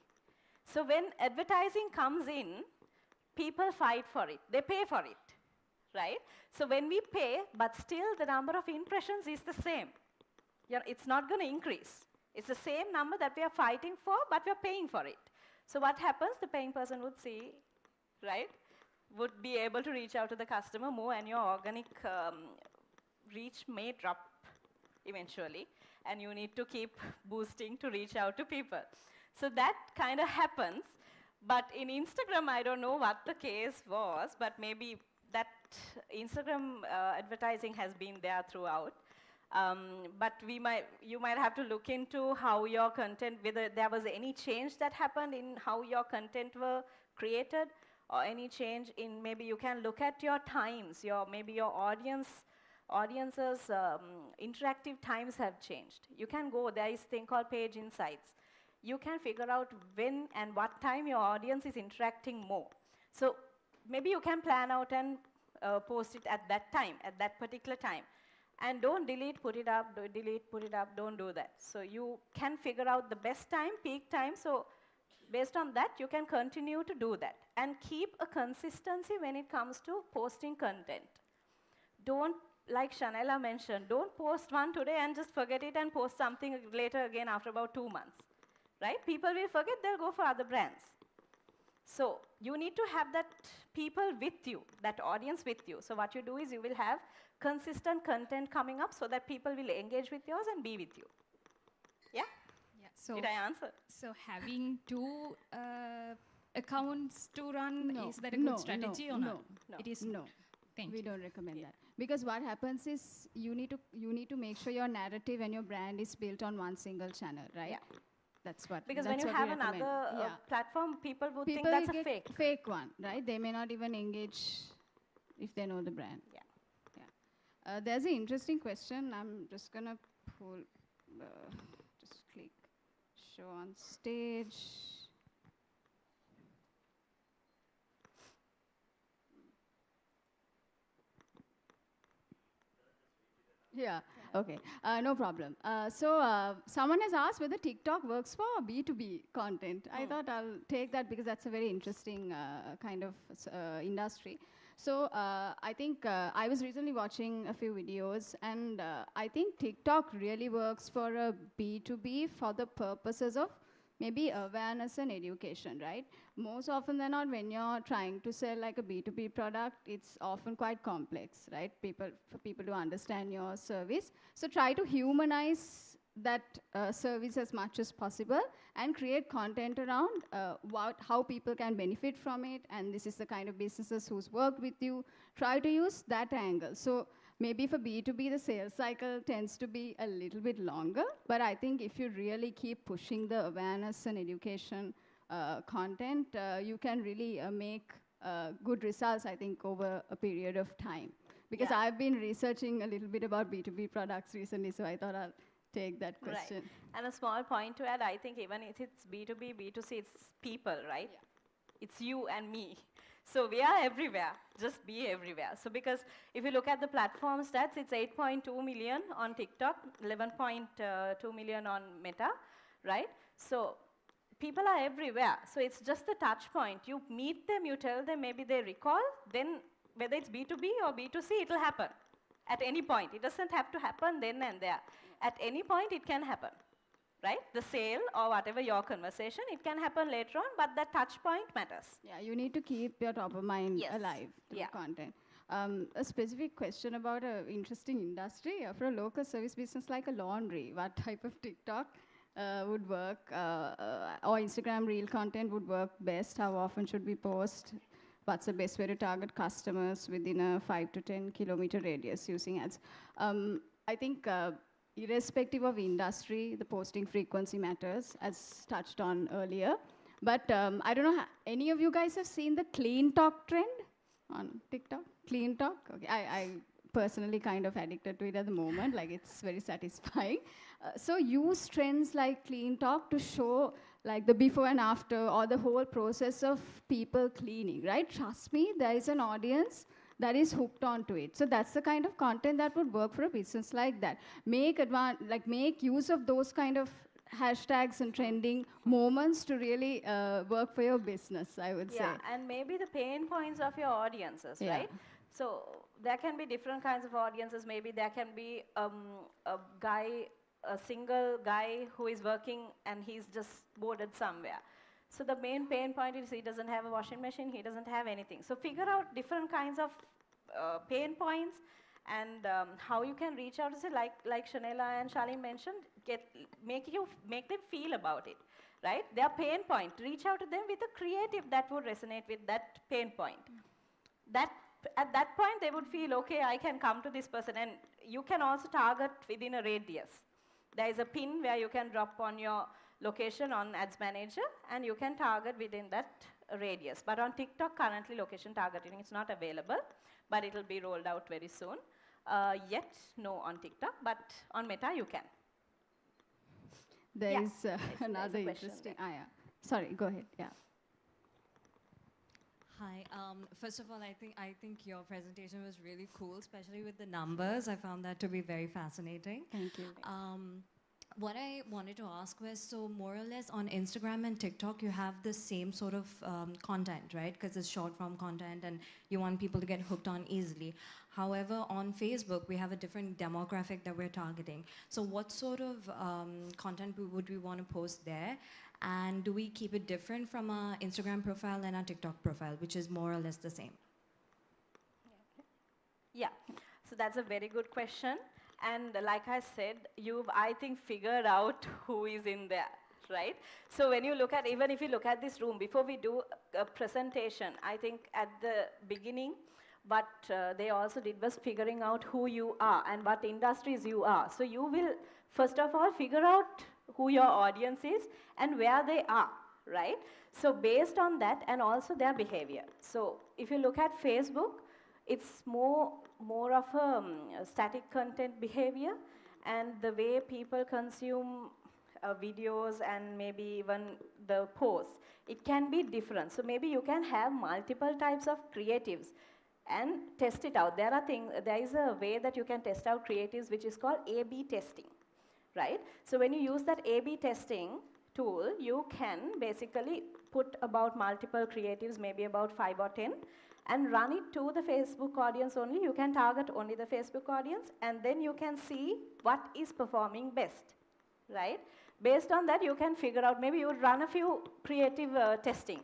[SPEAKER 10] So when advertising comes in, people fight for it. They pay for it, right? So when we pay, but still the number of impressions is the same. You know, it's not going to increase. It's the same number that we are fighting for, but we are paying for it. So what happens? The paying person would see, right? Would be able to reach out to the customer more, and your organic reach may drop eventually, and you need to keep boosting to reach out to people. So that kind of happens, but in Instagram, I don't know what the case was, but maybe that Instagram advertising has been there throughout. But you might have to look into how your content, whether there was any change that happened in how your content were created, or any change in, maybe you can look at your times, maybe your audience's interactive times have changed. You can go, there is a thing called page insights. You can figure out when and what time your audience is interacting more. So maybe you can plan out and post it at that time, at that particular time. And don't delete, put it up, delete, put it up, don't do that. So you can figure out the best time, peak time, so based on that, you can continue to do that. And keep a consistency when it comes to posting content. Don't, like Shanela mentioned, don't post one today and just forget it and post something later again after about 2 months, right? People will forget, they'll go for other brands. So you need to have that people with you, that audience with you. So what you do is you will have consistent content coming up so that people will engage with yours and be with you. Yeah?
[SPEAKER 13] Yeah. So
[SPEAKER 10] did I answer?
[SPEAKER 13] So having 2 accounts to run, is that a good strategy or not?
[SPEAKER 10] No.
[SPEAKER 13] It is
[SPEAKER 9] No.
[SPEAKER 13] Thank
[SPEAKER 9] We
[SPEAKER 13] you.
[SPEAKER 9] don't recommend that. Because what happens is you need to make sure your narrative and your brand is built on one single channel, right?
[SPEAKER 10] Yeah.
[SPEAKER 9] That's what.
[SPEAKER 10] Because
[SPEAKER 9] that's
[SPEAKER 10] when you
[SPEAKER 9] what we
[SPEAKER 10] have
[SPEAKER 9] recommend.
[SPEAKER 10] another platform, people would think
[SPEAKER 9] People
[SPEAKER 10] that's a
[SPEAKER 9] get
[SPEAKER 10] fake.
[SPEAKER 9] fake one, right? They may not even engage if they know the brand.
[SPEAKER 10] Yeah.
[SPEAKER 9] Yeah. There's an interesting question. I'm just gonna pull. Just click show on stage. Yeah, okay, no problem. So someone has asked whether TikTok works for B2B content. I thought I'll take that because that's a very interesting kind of industry. So I think I was recently watching a few videos, and I think TikTok really works for a B2B for the purposes of maybe awareness and education, right? Most often than not, when you're trying to sell like a B2B product, it's often quite complex, right? For people to understand your service. So try to humanize that service as much as possible and create content around how people can benefit from it, and this is the kind of businesses who's worked with you. Try to use that angle. So maybe for B2B, the sales cycle tends to be a little bit longer, but I think if you really keep pushing the awareness and education content, you can really make good results, I think, over a period of time. Because I've been researching a little bit about B2B products recently, so I thought I'll take that question.
[SPEAKER 10] Right. And a small point to add, I think even if it's B2B, B2C, it's people, right?
[SPEAKER 9] Yeah.
[SPEAKER 10] It's you and me. So we are everywhere, just be everywhere. So because if you look at the platform stats, it's 8.2 million on TikTok, 11.2 million on Meta, right? So people are everywhere. So it's just the touch point. You meet them, you tell them, maybe they recall, then whether it's B2B or B2C, it'll happen at any point. It doesn't have to happen then and there. At any point, it can happen. Right? The sale or whatever your conversation, it can happen later on, but that touch point matters.
[SPEAKER 9] Yeah, you need to keep your top of mind alive through content. A specific question about an interesting industry. For a local service business like a laundry, what type of TikTok would work, or Instagram reel content would work best? How often should we post? What's the best way to target customers within a 5 to 10 kilometer radius using ads? I think irrespective of industry, the posting frequency matters, as touched on earlier. But I don't know, any of you guys have seen the clean talk trend on TikTok? Clean talk? Okay, I personally kind of addicted to it at the moment, like it's very satisfying. So use trends like clean talk to show like the before and after or the whole process of people cleaning, right? Trust me, there is an audience that is hooked onto it. So that's the kind of content that would work for a business like that. Make use of those kind of hashtags and trending moments to really work for your business, I would say.
[SPEAKER 10] Yeah, and maybe the pain points of your audiences,
[SPEAKER 9] Yeah.
[SPEAKER 10] right? So there can be different kinds of audiences. Maybe there can be a single guy who is working and he's just boarded somewhere. So the main pain point is he doesn't have a washing machine, he doesn't have anything. So figure out different kinds of pain points and how you can reach out to say, like Shanela and Charlene mentioned, make them feel about it, right? Their pain point, reach out to them with a creative that would resonate with that pain point. At that point, they would feel, okay, I can come to this person, and you can also target within a radius. There is a pin where you can drop on your location on Ads Manager, and you can target within that radius. But on TikTok, currently location targeting is not available, but it will be rolled out very soon. Yet, no on TikTok, but on Meta, you can.
[SPEAKER 9] There is another
[SPEAKER 10] there's a question
[SPEAKER 9] interesting, yeah. Sorry, go ahead, yeah.
[SPEAKER 14] Hi. First of all, I think your presentation was really cool, especially with the numbers. I found that to be very fascinating.
[SPEAKER 9] Thank you.
[SPEAKER 14] What I wanted to ask was, so more or less on Instagram and TikTok, you have the same sort of content, right? Because it's short form content and you want people to get hooked on easily. However, on Facebook, we have a different demographic that we're targeting. So what sort of content would we want to post there? And do we keep it different from our Instagram profile and our TikTok profile, which is more or less the same?
[SPEAKER 10] Yeah, so that's a very good question. And like I said, you've, I think, figured out who is in there, right? So when you look at, even if you look at this room, before we do a presentation, I think at the beginning, what they also did was figuring out who you are and what industries you are. So you will, first of all, figure out who your audience is and where they are, right? So based on that and also their behavior. So if you look at Facebook, it's more of a static content behavior, and the way people consume videos and maybe even the posts, it can be different. So maybe you can have multiple types of creatives and test it out. There is a way that you can test out creatives which is called A/B testing, right? So when you use that A/B testing tool, you can basically put about multiple creatives, maybe about 5 or 10, and run it to the Facebook audience only. You can target only the Facebook audience, and then you can see what is performing best, right? Based on that, you can figure out, maybe you would run a few creative testing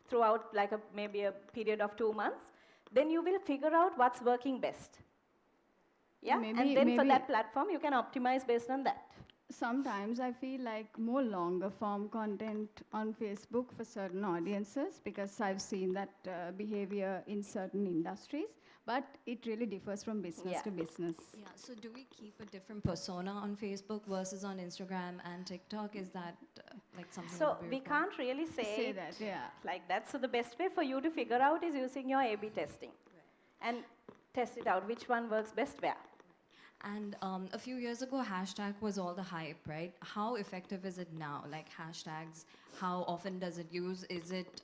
[SPEAKER 10] throughout like maybe a period of 2 months. Then you will figure out what's working best. Yeah, and then for that platform, you can optimize based on that.
[SPEAKER 9] Sometimes I feel like more longer form content on Facebook for certain audiences, because I've seen that behavior in certain industries, but it really differs from business to business.
[SPEAKER 14] Yeah, so do we keep a different persona on Facebook versus on Instagram and TikTok? Is that like something
[SPEAKER 10] So
[SPEAKER 14] that
[SPEAKER 10] we can't really say
[SPEAKER 9] that, yeah.
[SPEAKER 10] like that. So the best way for you to figure out is using your A/B testing and test it out, which one works best where.
[SPEAKER 14] And a few years ago, hashtag was all the hype, right? How effective is it now? Like hashtags, how often does it use? Is it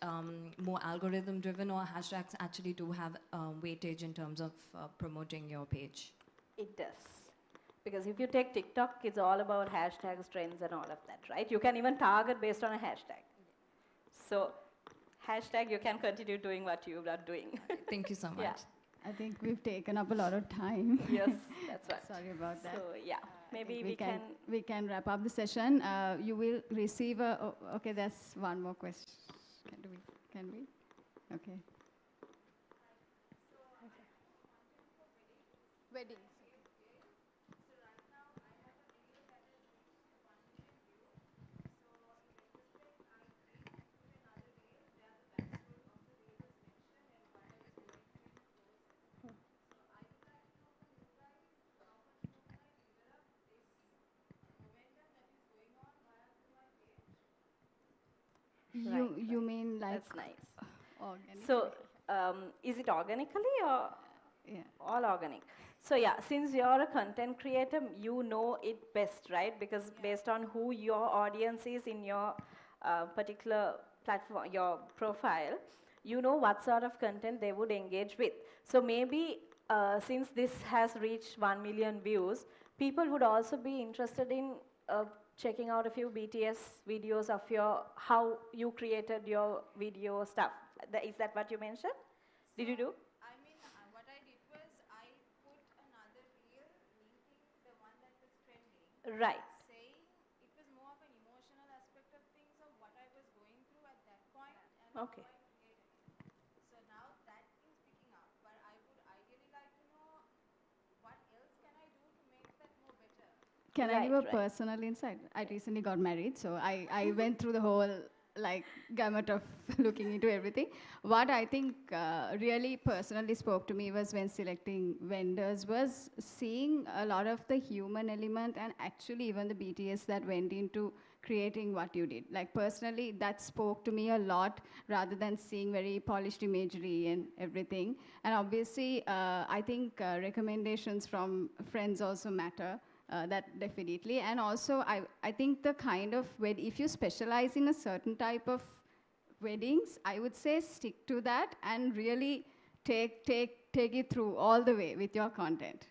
[SPEAKER 14] more algorithm driven, or hashtags actually do have weightage in terms of promoting your page?
[SPEAKER 10] It does. Because if you take TikTok, it's all about hashtags, trends, and all of that, right? You can even target based on a hashtag. So hashtag, you can continue doing what you are doing.
[SPEAKER 14] Thank you so much.
[SPEAKER 10] Yeah.
[SPEAKER 9] I think we've taken up a lot of time.
[SPEAKER 10] Yes, that's right.
[SPEAKER 9] Sorry about that.
[SPEAKER 10] So yeah, maybe
[SPEAKER 9] we can wrap up the session. You will receive a. Okay, there's one more question. Can we? Okay. Weddings. You mean like
[SPEAKER 10] That's nice.
[SPEAKER 9] organic?
[SPEAKER 10] So, is it organically or
[SPEAKER 9] Yeah.
[SPEAKER 10] all organic? So yeah, since you're a content creator, you know it best, right? Because based on who your audience is in your particular platform, your profile, you know what sort of content they would engage with. So maybe since this has reached 1 million views, people would also be interested in checking out a few BTS videos of your, how you created your video stuff. Is that what you mentioned? Did you do?
[SPEAKER 8] I mean, what I did was I put another reel linking the one that was trending.
[SPEAKER 10] Right.
[SPEAKER 8] Saying it was more of an emotional aspect of things of what I was going through at that point and
[SPEAKER 10] Okay.
[SPEAKER 8] how I created it. So now that is picking up, but I would ideally like to know what else can I do to make that more better.
[SPEAKER 9] Can I give a personal insight? I recently got married, so I went through the whole like gamut of looking into everything. What I think really personally spoke to me was when selecting vendors was seeing a lot of the human element and actually even the BTS that went into creating what you did. Like personally, that spoke to me a lot rather than seeing very polished imagery and everything. And obviously, I think recommendations from friends also matter. That definitely. And also, I think the kind of, if you specialize in a certain type of weddings, I would say stick to that and really take it through all the way with your content.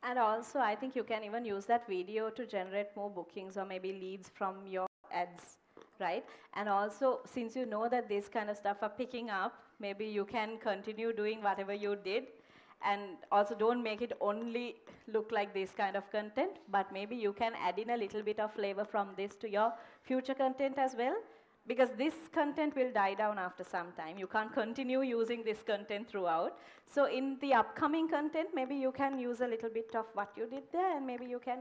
[SPEAKER 10] And also, I think you can even use that video to generate more bookings or maybe leads from your ads, right? And also, since you know that this kind of stuff are picking up, maybe you can continue doing whatever you did. And also don't make it only look like this kind of content, but maybe you can add in a little bit of flavor from this to your future content as well, because this content will die down after some time. You can't continue using this content throughout. So in the upcoming content, maybe you can use a little bit of what you did there, and maybe you can...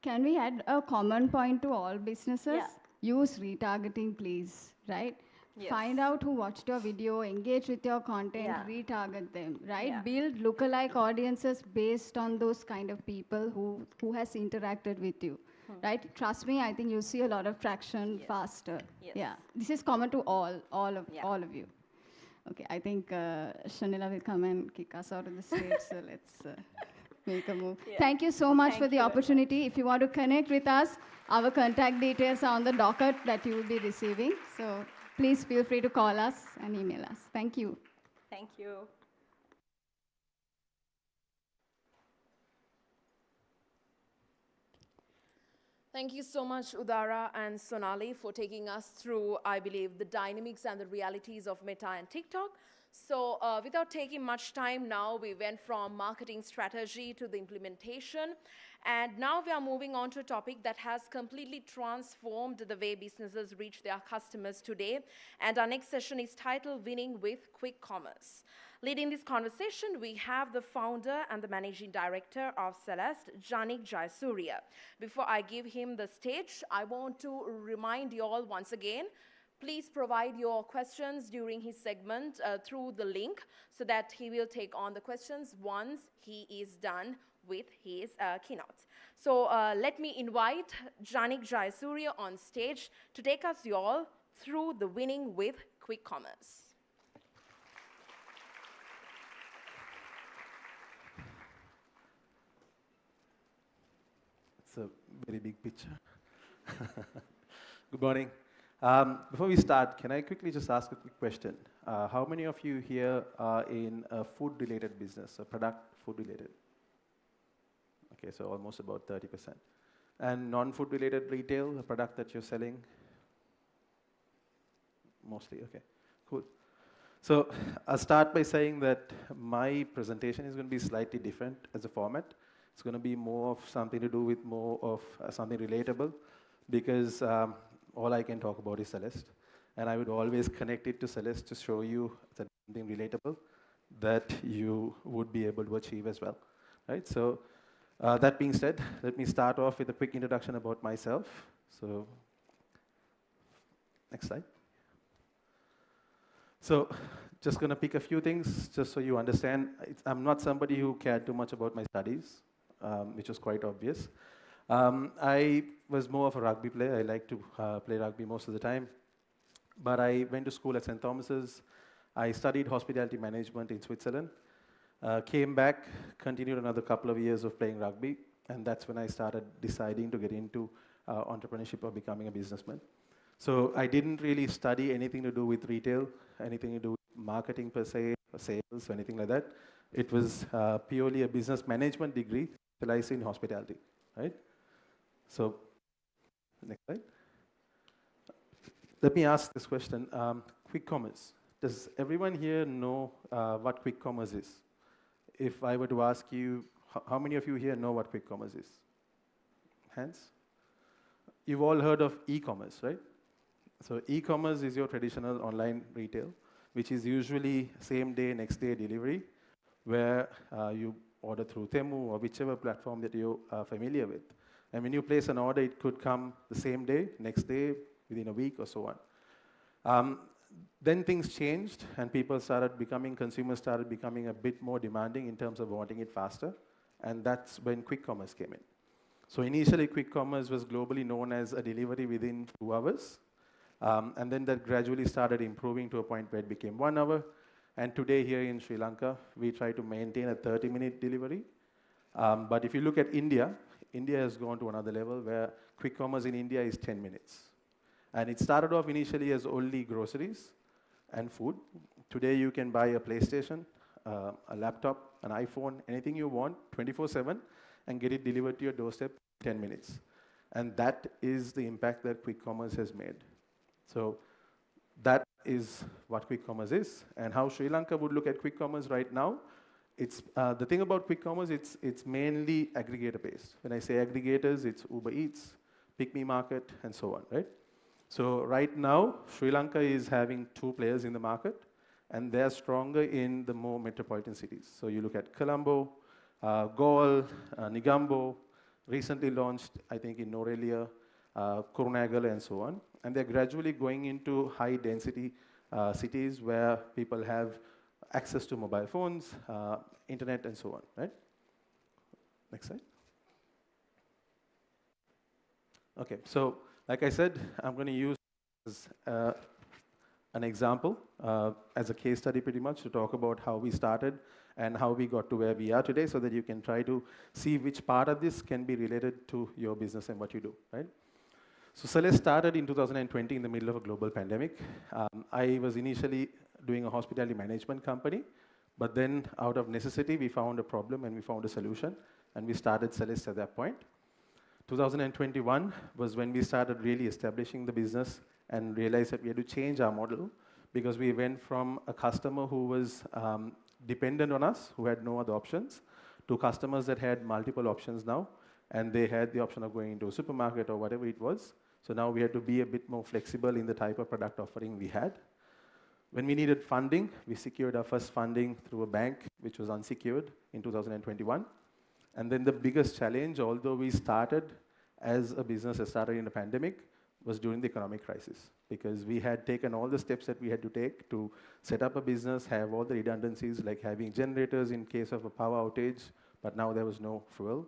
[SPEAKER 9] Can we add a common point to all businesses?
[SPEAKER 10] Yeah.
[SPEAKER 9] Use retargeting, please, right?
[SPEAKER 10] Yes.
[SPEAKER 9] Find out who watched your video, engage with your content,
[SPEAKER 10] Yeah.
[SPEAKER 9] retarget them, right?
[SPEAKER 10] Yeah.
[SPEAKER 9] Build lookalike audiences based on those kind of people who has interacted with you, right? Trust me, I think you'll see a lot of traction faster.
[SPEAKER 10] Yes.
[SPEAKER 9] Yeah, this is common to all of you. Okay, I think Shanila will come and kick us out of the stage, so let's make a move.
[SPEAKER 10] Yeah.
[SPEAKER 9] Thank you so much
[SPEAKER 10] Thank
[SPEAKER 9] for the
[SPEAKER 10] you very
[SPEAKER 9] opportunity. If you want to connect with us, our contact details are on the docket that you will be receiving. So please feel free to call us and email us. Thank you.
[SPEAKER 10] Thank you.
[SPEAKER 1] Thank you so much, Udara and Sonali, for taking us through, I believe, the dynamics and the realities of Meta and TikTok. So without taking much time now, we went from marketing strategy to the implementation. And now we are moving on to a topic that has completely transformed the way businesses reach their customers today. And our next session is titled Winning with Quick Commerce. Leading this conversation, we have the founder and the managing director of Celeste, Janik Jayasuriya. Before I give him the stage, I want to remind you all once again, please provide your questions during his segment through the link so that he will take on the questions once he is done with his keynote. So let me invite Janik Jayasuriya on stage to take us all through the Winning with Quick Commerce.
[SPEAKER 15] It's a very big picture. Good morning. Before we start, can I quickly just ask a quick question? How many of you here are in a food-related business, a product food-related? Okay, so almost about 30%. And non-food-related retail, a product that you're selling? Mostly, okay, cool. So I'll start by saying that my presentation is going to be slightly different as a format. It's going to be more of something to do with more of something relatable, because all I can talk about is Celeste. And I would always connect it to Celeste to show you that something relatable that you would be able to achieve as well, right? So that being said, let me start off with a quick introduction about myself. So next slide. So just going to pick a few things just so you understand. I'm not somebody who cared too much about my studies, which was quite obvious. I was more of a rugby player. I like to play rugby most of the time. But I went to school at St. Thomas's. I studied hospitality management in Switzerland. Came back, continued another couple of years of playing rugby, and that's when I started deciding to get into entrepreneurship or becoming a businessman. So I didn't really study anything to do with retail, anything to do with marketing per se, or sales, or anything like that. It was purely a business management degree specialized in hospitality, right? So, next slide. Let me ask this question. Quick commerce. Does everyone here know what quick commerce is? If I were to ask you, how many of you here know what quick commerce is? Hands? You've all heard of e-commerce, right? So e-commerce is your traditional online retail, which is usually same day, next day delivery, where you order through Temu or whichever platform that you are familiar with. And when you place an order, it could come the same day, next day, within a week or so on. Then things changed and consumers started becoming a bit more demanding in terms of wanting it faster. And that's when quick commerce came in. So initially, quick commerce was globally known as a delivery within 2 hours. And then that gradually started improving to a point where it became 1 hour. And today here in Sri Lanka, we try to maintain a 30-minute delivery. But if you look at India, India has gone to another level where quick commerce in India is 10 minutes. And it started off initially as only groceries and food. Today you can buy a PlayStation, a laptop, an iPhone, anything you want, 24/7, and get it delivered to your doorstep in 10 minutes. And that is the impact that quick commerce has made. So that is what quick commerce is. And how Sri Lanka would look at quick commerce right now, it's the thing about quick commerce, it's mainly aggregator-based. When I say aggregators, it's Uber Eats, Pick Me Market, and so on, right? So right now, Sri Lanka is having 2 players in the market, and they're stronger in the more metropolitan cities. So you look at Colombo, Galle, Negombo, recently launched, I think, in Norelia, Kurunegala, and so on. And they're gradually going into high-density cities where people have access to mobile phones, internet, and so on, right? Next slide. Okay, so like I said, I'm going to use as an example, as a case study pretty much, to talk about how we started and how we got to where we are today, so that you can try to see which part of this can be related to your business and what you do, right? So Celeste started in 2020 in the middle of a global pandemic. I was initially doing a hospitality management company, but then out of necessity, we found a problem and we found a solution, and we started Celeste at that point. 2021 was when we started really establishing the business and realized that we had to change our model, because we went from a customer who was dependent on us, who had no other options, to customers that had multiple options now, and they had the option of going into a supermarket or whatever it was. So now we had to be a bit more flexible in the type of product offering we had. When we needed funding, we secured our first funding through a bank, which was unsecured in 2021. And then the biggest challenge, although we started as a business that started in a pandemic, was during the economic crisis, because we had taken all the steps that we had to take to set up a business, have all the redundancies, like having generators in case of a power outage, but now there was no fuel.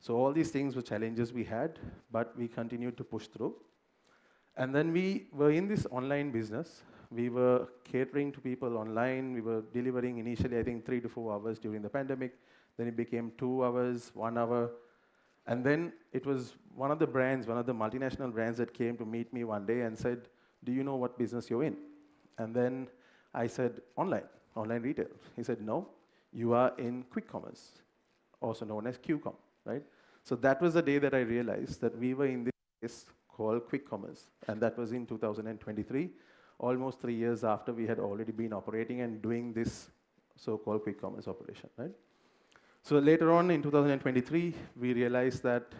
[SPEAKER 15] So all these things were challenges we had, but we continued to push through. And then we were in this online business. We were catering to people online. We were delivering initially, I think, 3 to 4 hours during the pandemic. Then it became 2 hours, 1 hour. And then it was one of the brands, one of the multinational brands that came to meet me one day and said, "Do you know what business you're in?" And then I said, online retail. He said, "No, you are in quick commerce, also known as QCom," right? So that was the day that I realized that we were in this space called quick commerce. And that was in 2023, almost 3 years after we had already been operating and doing this so-called quick commerce operation, right? So later on in 2023, we realized that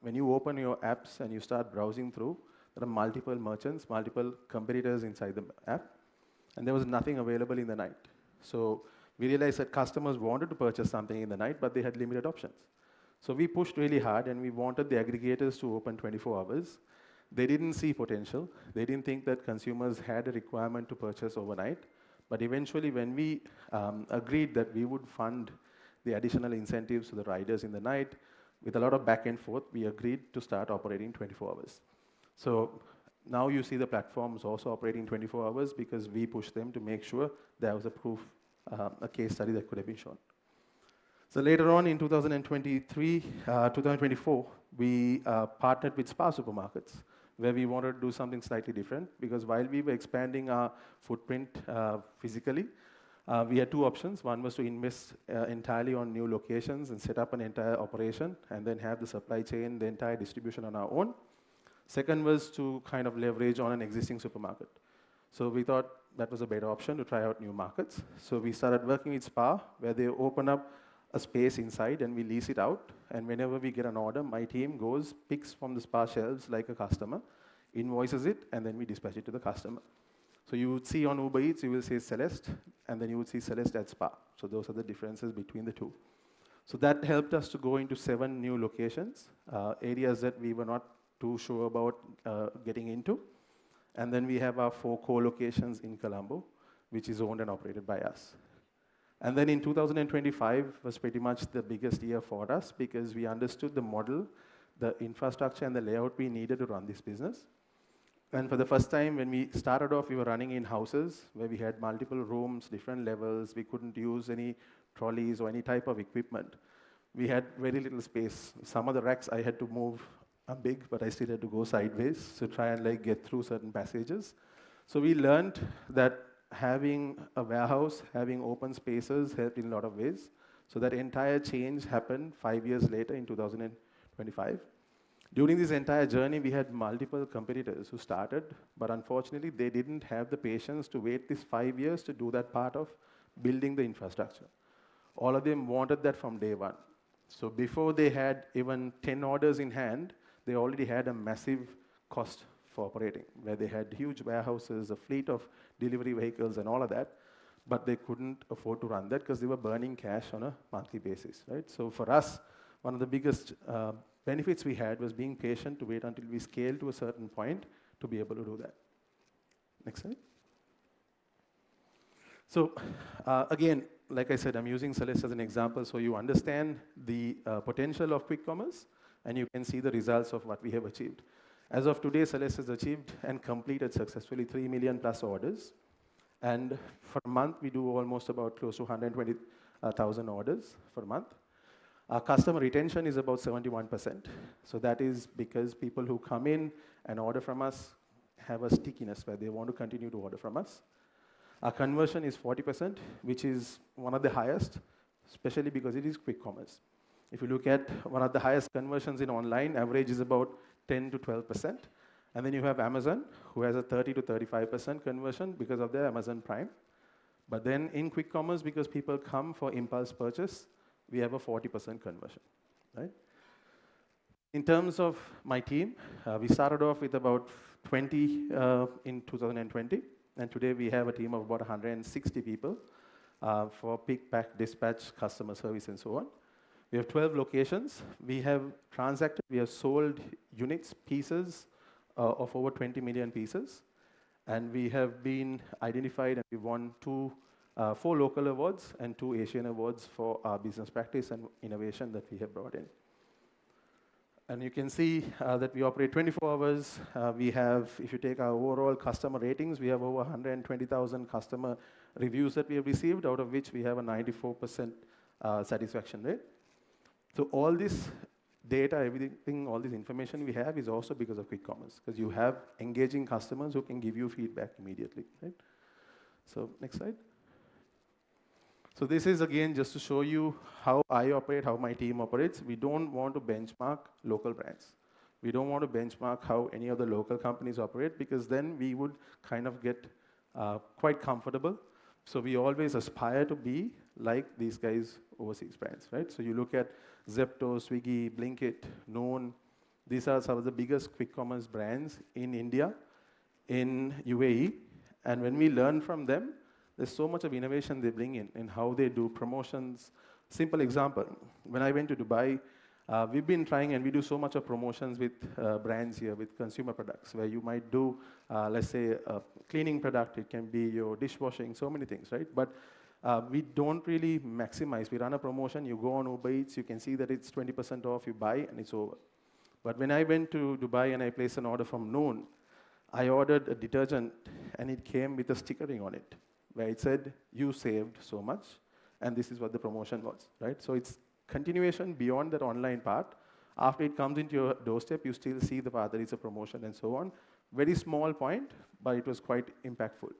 [SPEAKER 15] when you open your apps and you start browsing through, there are multiple merchants, multiple competitors inside the app, and there was nothing available in the night. So we realized that customers wanted to purchase something in the night, but they had limited options. So we pushed really hard, and we wanted the aggregators to open 24 hours. They didn't see potential. They didn't think that consumers had a requirement to purchase overnight. But eventually, when we agreed that we would fund the additional incentives to the riders in the night, with a lot of back and forth, we agreed to start operating 24 hours. So Now you see the platforms also operating 24 hours because we pushed them to make sure there was a proof, a case study that could have been shown. So later on in 2024, we partnered with Spa Supermarkets, where we wanted to do something slightly different, because while we were expanding our footprint physically, we had two options. One was to invest entirely on new locations and set up an entire operation and then have the supply chain, the entire distribution on our own. Second was to kind of leverage on an existing supermarket. So we thought that was a better option to try out new markets. So we started working with Spa, where they open up a space inside and we lease it out. And whenever we get an order, my team goes, picks from the Spa shelves like a customer, invoices it, and then we dispatch it to the customer. So you would see on Uber Eats, you will say Celeste, and then you would see Celeste at Spa. So those are the differences between the two. So that helped us to go into 7 new locations, areas that we were not too sure about getting into. And then we have our 4 co-locations in Colombo, which is owned and operated by us. And then in 2025 was pretty much the biggest year for us because we understood the model, the infrastructure and the layout we needed to run this business. And for the first time, when we started off, we were running in houses where we had multiple rooms, different levels. We couldn't use any trolleys or any type of equipment. We had very little space. Some of the racks I had to move. I'm big, but I still had to go sideways to try and get through certain passages. So we learned that having a warehouse, having open spaces helped in a lot of ways. So that entire change happened 5 years later in 2025. During this entire journey, we had multiple competitors who started, but unfortunately, they didn't have the patience to wait these 5 years to do that part of building the infrastructure. All of them wanted that from day one. So before they had even 10 orders in hand, they already had a massive cost for operating, where they had huge warehouses, a fleet of delivery vehicles and all of that, but they couldn't afford to run that because they were burning cash on a monthly basis, right? So for us, one of the biggest benefits we had was being patient to wait until we scale to a certain point to be able to do that. Next slide. So again, like I said, I'm using Celeste as an example so you understand the potential of quick commerce and you can see the results of what we have achieved. As of today, Celeste has achieved and completed successfully 3 million plus orders. And for a month, we do almost about close to 120,000 orders for a month. Our customer retention is about 71%. So that is because people who come in and order from us have a stickiness where they want to continue to order from us. Our conversion is 40%, which is one of the highest, especially because it is quick commerce. If you look at one of the highest conversions in online, average is about 10 to 12%. And then you have Amazon, who has a 30 to 35% conversion because of their Amazon Prime. But then in quick commerce, because people come for impulse purchase, we have a 40% conversion, right? In terms of my team, we started off with about 20 in 2020, and today we have a team of about 160 people for pick, pack, dispatch, customer service, and so on. We have 12 locations. We have transacted, we have sold units, pieces of over 20 million pieces, and we have been identified and we won 4 local awards and 2 Asian awards for our business practice and innovation that we have brought in. And you can see that we operate 24 hours. We have, if you take our overall customer ratings, we have over 120,000 customer reviews that we have received, out of which we have a 94% satisfaction rate. So all this data, everything, all this information we have is also because of quick commerce, because you have engaging customers who can give you feedback immediately, right? So next slide. So this is again just to show you how I operate, how my team operates. We don't want to benchmark local brands. We don't want to benchmark how any of the local companies operate because then we would kind of get quite comfortable. So we always aspire to be like these guys overseas brands, right? So you look at Zepto, Swiggy, Blinkit, Noon. These are some of the biggest quick commerce brands in India, in UAE. And when we learn from them, there's so much of innovation they bring in how they do promotions. Simple example, when I went to Dubai, we've been trying and we do so much of promotions with brands here, with consumer products, where you might do, let's say, a cleaning product. It can be your dishwashing, so many things, right? But we don't really maximize. We run a promotion, you go on Uber Eats, you can see that it's 20% off, you buy, and it's over. But when I went to Dubai and I placed an order from Noon, I ordered a detergent, and it came with a stickering on it, where it said, you saved so much, and this is what the promotion was, right? So it's continuation beyond that online part. After it comes into your doorstep, you still see the part that it's a promotion and so on. Very small point, but it was quite impactful.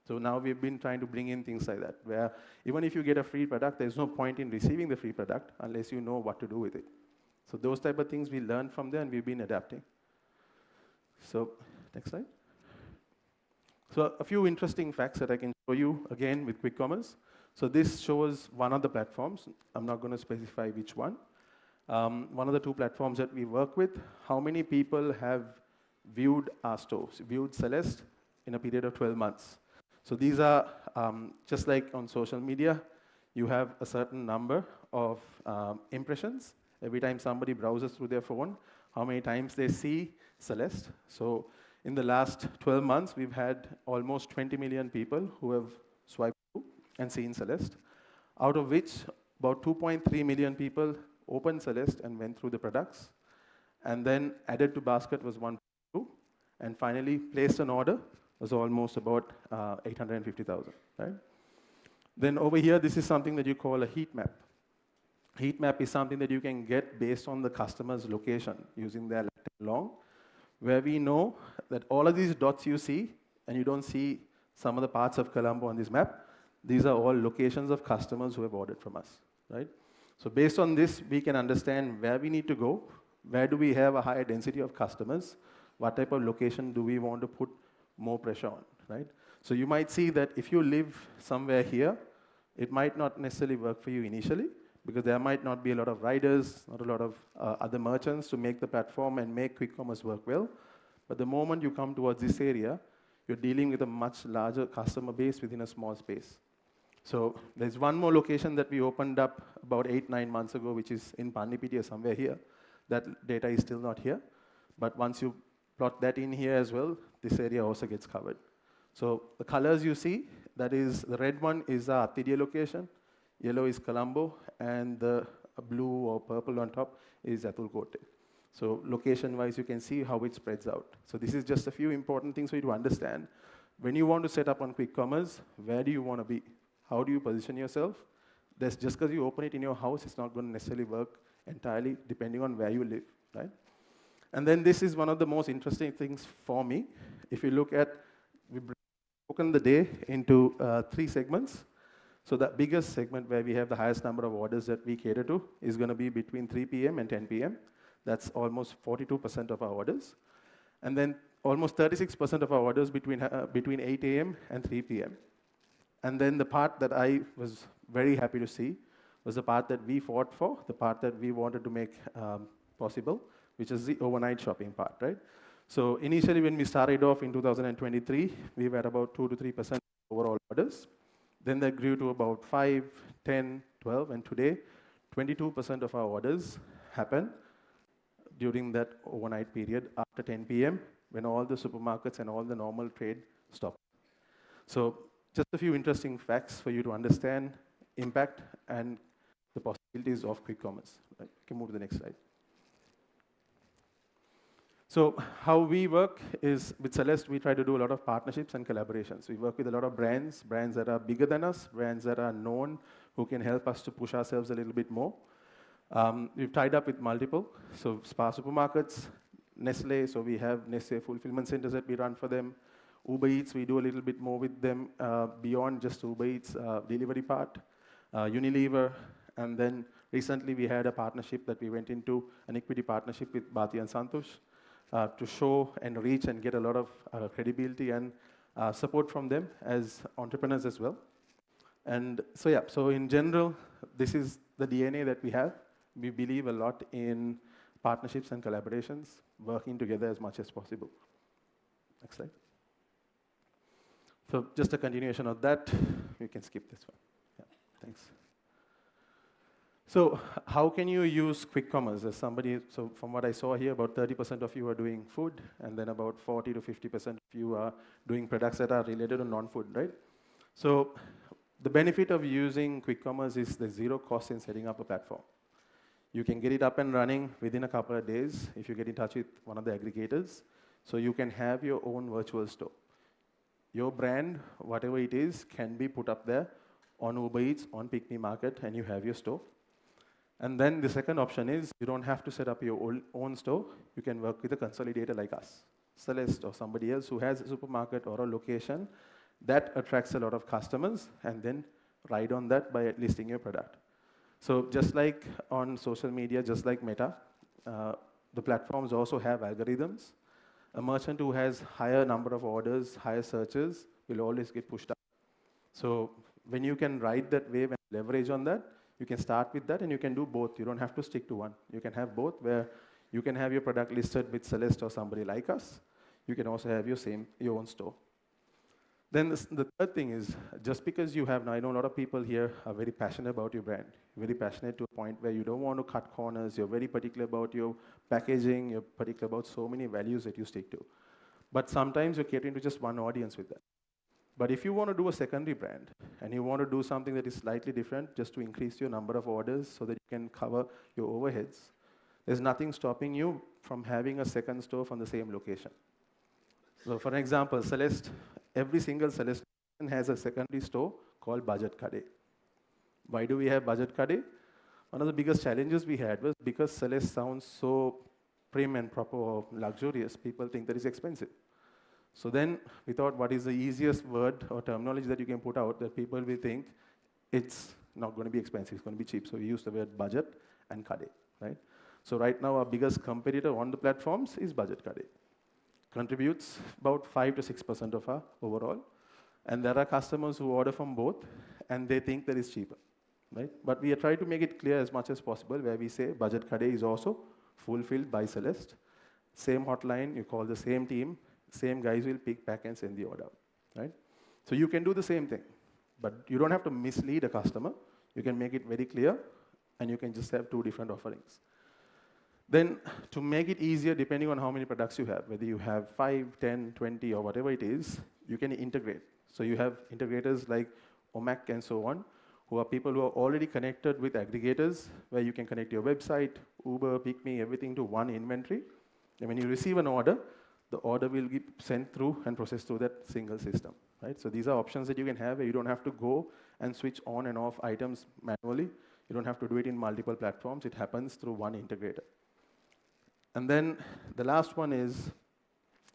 [SPEAKER 15] So now we've been trying to bring in things like that, where even if you get a free product, there's no point in receiving the free product unless you know what to do with it. So those type of things we learned from there, and we've been adapting. So next slide. So a few interesting facts that I can show you, again, with quick commerce. So this shows one of the platforms. I'm not going to specify which one. One of the two platforms that we work with, how many people have viewed our stores, viewed Celeste in a period of 12 months. So these are, just like on social media, you have a certain number of impressions. Every time somebody browses through their phone, how many times they see Celeste. So in the last 12 months, we've had almost 20 million people who have swiped through and seen Celeste, out of which about 2.3 million people opened Celeste and went through the products, and then added to basket was 1.2, and finally placed an order was almost about 850,000, right? Then over here, this is something that you call a heat map. Heat map is something that you can get based on the customer's location using their long, where we know that all of these dots you see, and you don't see some of the parts of Colombo on this map, these are all locations of customers who have ordered from us, right? So based on this, we can understand where we need to go, where do we have a higher density of customers, what type of location do we want to put more pressure on, right? So you might see that if you live somewhere here, it might not necessarily work for you initially, because there might not be a lot of riders, not a lot of other merchants to make the platform and make quick commerce work well. But the moment you come towards this area, you're dealing with a much larger customer base within a small space. So there's one more location that we opened up about 8-9 months ago, which is in Pandipiti or somewhere here. That data is still not here. But once you plot that in here as well, this area also gets covered. So the colors you see, that is, the red one is our Athidia location, yellow is Colombo, and the blue or purple on top is Athulkote. So location-wise, you can see how it spreads out. So this is just a few important things for you to understand. When you want to set up on quick commerce, where do you want to be? How do you position yourself? Just because you open it in your house, it's not going to necessarily work entirely depending on where you live, right? And then this is one of the most interesting things for me. If you look at, we've broken the day into 3 segments. So the biggest segment where we have the highest number of orders that we cater to is going to be between 3 p.m. and 10 p.m. That's almost 42% of our orders. And then almost 36% of our orders between 8 a.m. and 3 p.m. And then the part that I was very happy to see was the part that we fought for, the part that we wanted to make possible, which is the overnight shopping part, right? So initially when we started off in 2023, we were at about 2 to 3% overall orders. Then that grew to about 5, 10, 12, and today, 22% of our orders happen during that overnight period after 10 p.m. when all the supermarkets and all the normal trade stop. So just a few interesting facts for you to understand impact and the possibilities of quick commerce. Right? You can move to the next slide. So how we work is, with Celeste, we try to do a lot of partnerships and collaborations. We work with a lot of brands that are bigger than us, brands that are known, who can help us to push ourselves a little bit more. We've tied up with multiple, so Spa supermarkets, Nestle, so we have Nestle fulfillment centers that we run for them. Uber Eats, we do a little bit more with them beyond just Uber Eats delivery part. Unilever, and then recently we had a partnership that we went into, an equity partnership with Bharti and Santosh, to show and reach and get a lot of credibility and support from them as entrepreneurs as well. And so yeah, so in general, this is the DNA that we have. We believe a lot in partnerships and collaborations, working together as much as possible. Next slide. So just a continuation of that, you can skip this one. Yeah, thanks. So how can you use quick commerce as somebody? So from what I saw here, about 30% of you are doing food, and then about 40 to 50% of you are doing products that are related to non-food, right? So the benefit of using quick commerce is there's 0 cost in setting up a platform. You can get it up and running within a couple of days if you get in touch with one of the aggregators. So you can have your own virtual store. Your brand, whatever it is, can be put up there on Uber Eats, on Pick Me Market, and you have your store. And then the second option is you don't have to set up your own store. You can work with a consolidator like us, Celeste or somebody else who has a supermarket or a location that attracts a lot of customers, and then ride on that by listing your product. So just like on social media, just like Meta, the platforms also have algorithms. A merchant who has higher number of orders, higher searches, will always get pushed up. So when you can ride that wave and leverage on that, you can start with that and you can do both. You don't have to stick to one. You can have both, where you can have your product listed with Celeste or somebody like us. You can also have your own store. Then the third thing is, just because you have, now I know a lot of people here are very passionate about your brand, very passionate to a point where you don't want to cut corners, you're very particular about your packaging, you're particular about so many values that you stick to. But sometimes you're catering to just one audience with that. But if you want to do a secondary brand, and you want to do something that is slightly different, just to increase your number of orders so that you can cover your overheads, there's nothing stopping you from having a second store from the same location. So for example, Celeste, every single Celeste has a secondary store called Budget Kade. Why do we have Budget Kade? One of the biggest challenges we had was because Celeste sounds so prim and proper or luxurious, people think that it's expensive. So then we thought, what is the easiest word or terminology that you can put out that people will think it's not going to be expensive, it's going to be cheap. So we use the word budget and Kade, right? So right now our biggest competitor on the platforms is Budget Kade. Contributes about 5 to 6% of our overall. And there are customers who order from both and they think that it's cheaper, right? But we are trying to make it clear as much as possible, where we say Budget Kade is also fulfilled by Celeste. Same hotline, you call the same team, same guys will pick, pack, and send the order, right? So you can do the same thing, but you don't have to mislead a customer. You can make it very clear, and you can just have two different offerings. Then, to make it easier, depending on how many products you have, whether you have 5, 10, 20, or whatever it is, you can integrate. So you have integrators like OMAC and so on, who are people who are already connected with aggregators, where you can connect your website, Uber, PickMe, everything to one inventory. And when you receive an order, the order will get sent through and processed through that single system, right? So these are options that you can have where you don't have to go and switch on and off items manually. You don't have to do it in multiple platforms. It happens through one integrator. And then the last one is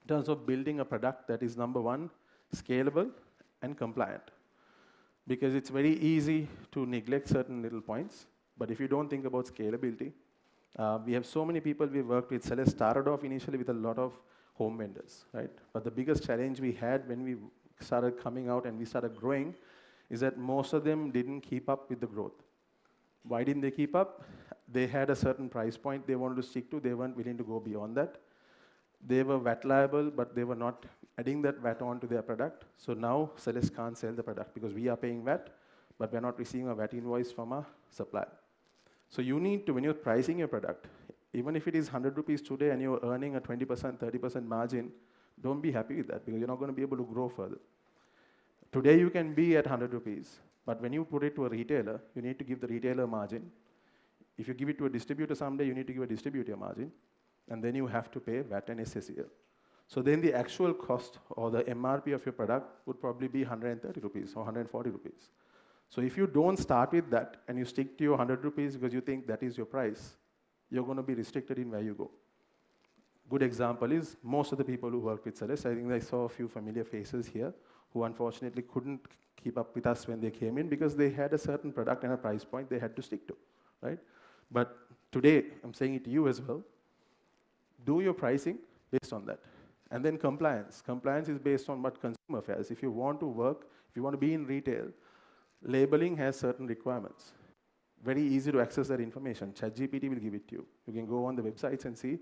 [SPEAKER 15] in terms of building a product that is, number one, scalable and compliant. Because it's very easy to neglect certain little points, but if you don't think about scalability, we have so many people we worked with. Celeste started off initially with a lot of home vendors, right? But the biggest challenge we had when we started coming out and we started growing is that most of them didn't keep up with the growth. Why didn't they keep up? They had a certain price point they wanted to stick to. They weren't willing to go beyond that. They were VAT liable, but they were not adding that VAT onto their product. So now Celeste can't sell the product because we are paying VAT, but we're not receiving a VAT invoice from our supplier. So you need to, when you're pricing your product, even if it is 100 rupees today and you're earning a 20%, 30% margin, don't be happy with that because you're not going to be able to grow further. Today you can be at 100 rupees, but when you put it to a retailer, you need to give the retailer margin. If you give it to a distributor someday, you need to give a distributor margin, and then you have to pay VAT and SSCL. So then the actual cost or the MRP of your product would probably be 130 rupees or 140 rupees. So if you don't start with that and you stick to your 100 rupees because you think that is your price, you're going to be restricted in where you go. Good example is most of the people who work with Celeste, I think I saw a few familiar faces here who unfortunately couldn't keep up with us when they came in because they had a certain product and a price point they had to stick to, right? But today, I'm saying it to you as well, do your pricing based on that. And then compliance. Compliance is based on what consumer affairs. If you want to work, if you want to be in retail, labeling has certain requirements. Very easy to access that information. ChatGPT will give it to you. You can go on the websites and see,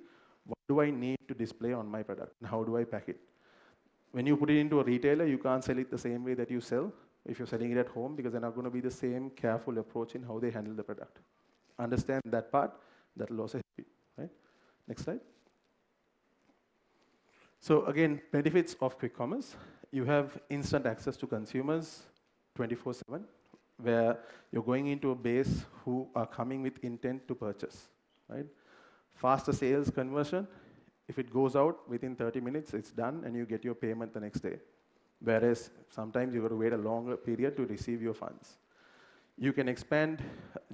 [SPEAKER 15] what do I need to display on my product? And how do I pack it? When you put it into a retailer, you can't sell it the same way that you sell if you're selling it at home because they're not going to be the same careful approach in how they handle the product. Understand that part, that will also help you, right? Next slide. So again, benefits of quick commerce. You have instant access to consumers 24/7, where you're going into a base who are coming with intent to purchase, right? Faster sales conversion. if it goes out within 30 minutes, it's done and you get your payment the next day. Whereas sometimes you've got to wait a longer period to receive your funds. You can expand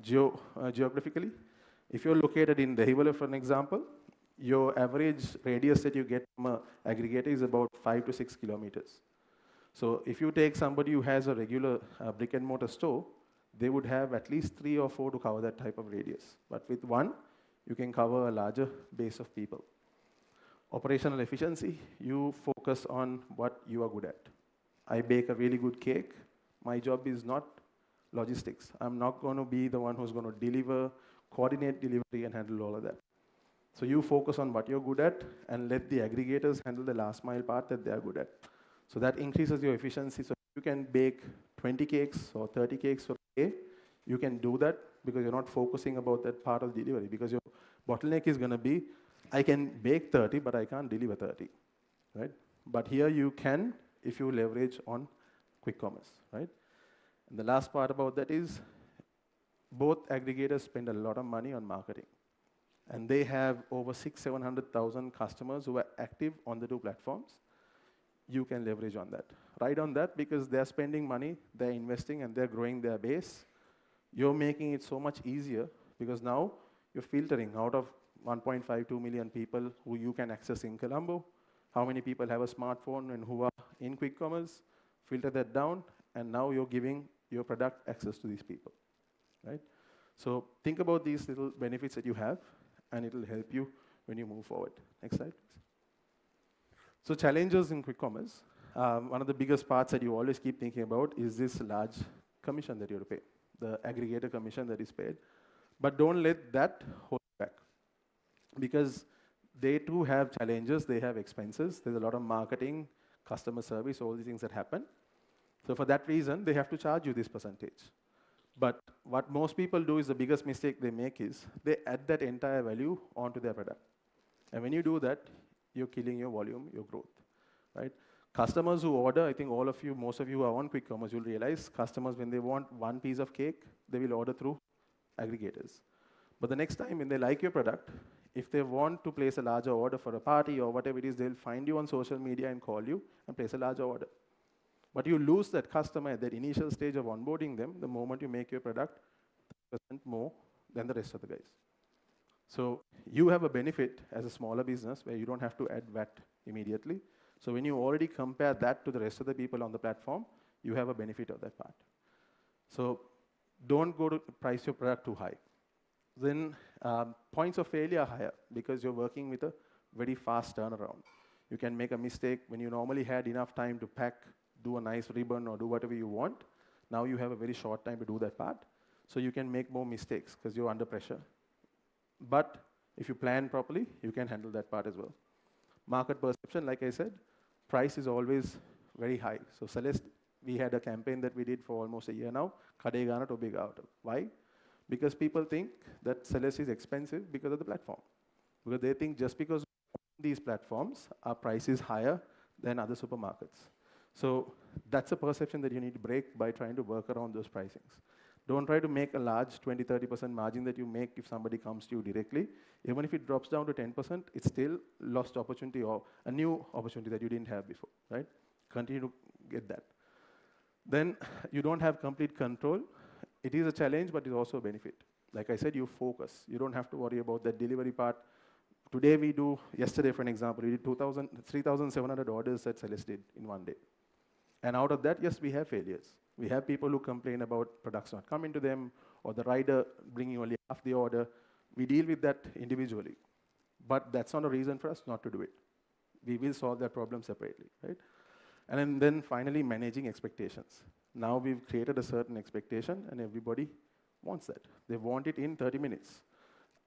[SPEAKER 15] geographically. If you're located in Dahiwala, for an example, your average radius that you get from an aggregator is about 5 to 6 kilometers. So if you take somebody who has a regular brick and mortar store, they would have at least 3 or 4 to cover that type of radius. But with one, you can cover a larger base of people. Operational efficiency, you focus on what you are good at. I bake a really good cake. My job is not logistics. I'm not going to be the one who's going to deliver, coordinate delivery, and handle all of that. So you focus on what you're good at and let the aggregators handle the last mile part that they're good at. So that increases your efficiency. So you can bake 20 cakes or 30 cakes for a day. You can do that because you're not focusing about that part of delivery, because your bottleneck is going to be, I can bake 30, but I can't deliver 30, right? But here you can if you leverage on quick commerce, right? And the last part about that is both aggregators spend a lot of money on marketing. And they have over 700,000 customers who are active on the two platforms. You can leverage on that. Ride on that because they're spending money, they're investing, and they're growing their base. You're making it so much easier because now you're filtering out of 1.52 million people who you can access in Colombo, how many people have a smartphone and who are in quick commerce, filter that down, and now you're giving your product access to these people, right? So think about these little benefits that you have, and it'll help you when you move forward. Next slide, please. So challenges in quick commerce. One of the biggest parts that you always keep thinking about is this large commission that you have to pay, the aggregator commission that is paid. But don't let that hold you back, because they too have challenges, they have expenses, there's a lot of marketing, customer service, all these things that happen. So for that reason, they have to charge you this percentage. But what most people do is the biggest mistake they make is they add that entire value onto their product. And when you do that, you're killing your volume, your growth, right? Customers who order, I think all of you, most of you who are on quick commerce, you'll realize customers, when they want one piece of cake, they will order through aggregators. But the next time when they like your product, if they want to place a larger order for a party or whatever it is, they'll find you on social media and call you and place a larger order. But you lose that customer at that initial stage of onboarding them the moment you make your product 30% more than the rest of the guys. So you have a benefit as a smaller business where you don't have to add VAT immediately. So when you already compare that to the rest of the people on the platform, you have a benefit of that part. So don't go to price your product too high. Then points of failure are higher because you're working with a very fast turnaround. You can make a mistake when you normally had enough time to pack, do a nice ribbon, or do whatever you want. Now you have a very short time to do that part. So you can make more mistakes because you're under pressure. But if you plan properly, you can handle that part as well. Market perception, like I said, price is always very high. So Celeste, we had a campaign that we did for almost a year now, Kade Gana to Big Out. Why? Because people think that Celeste is expensive because of the platform. Because they think just because these platforms, our price is higher than other supermarkets. So that's a perception that you need to break by trying to work around those pricings. Don't try to make a large 20-30% margin that you make if somebody comes to you directly. Even if it drops down to 10%, it's still lost opportunity or a new opportunity that you didn't have before, right? Continue to get that. Then you don't have complete control. It is a challenge, but it's also a benefit. Like I said, you focus. You don't have to worry about that delivery part. Today we do, yesterday for an example, we did 3,700 orders that Celeste did in one day. And out of that, yes, we have failures. We have people who complain about products not coming to them, or the rider bringing only half the order. We deal with that individually. But that's not a reason for us not to do it. We will solve that problem separately, right? And then finally, managing expectations. Now we've created a certain expectation, and everybody wants that. They want it in 30 minutes.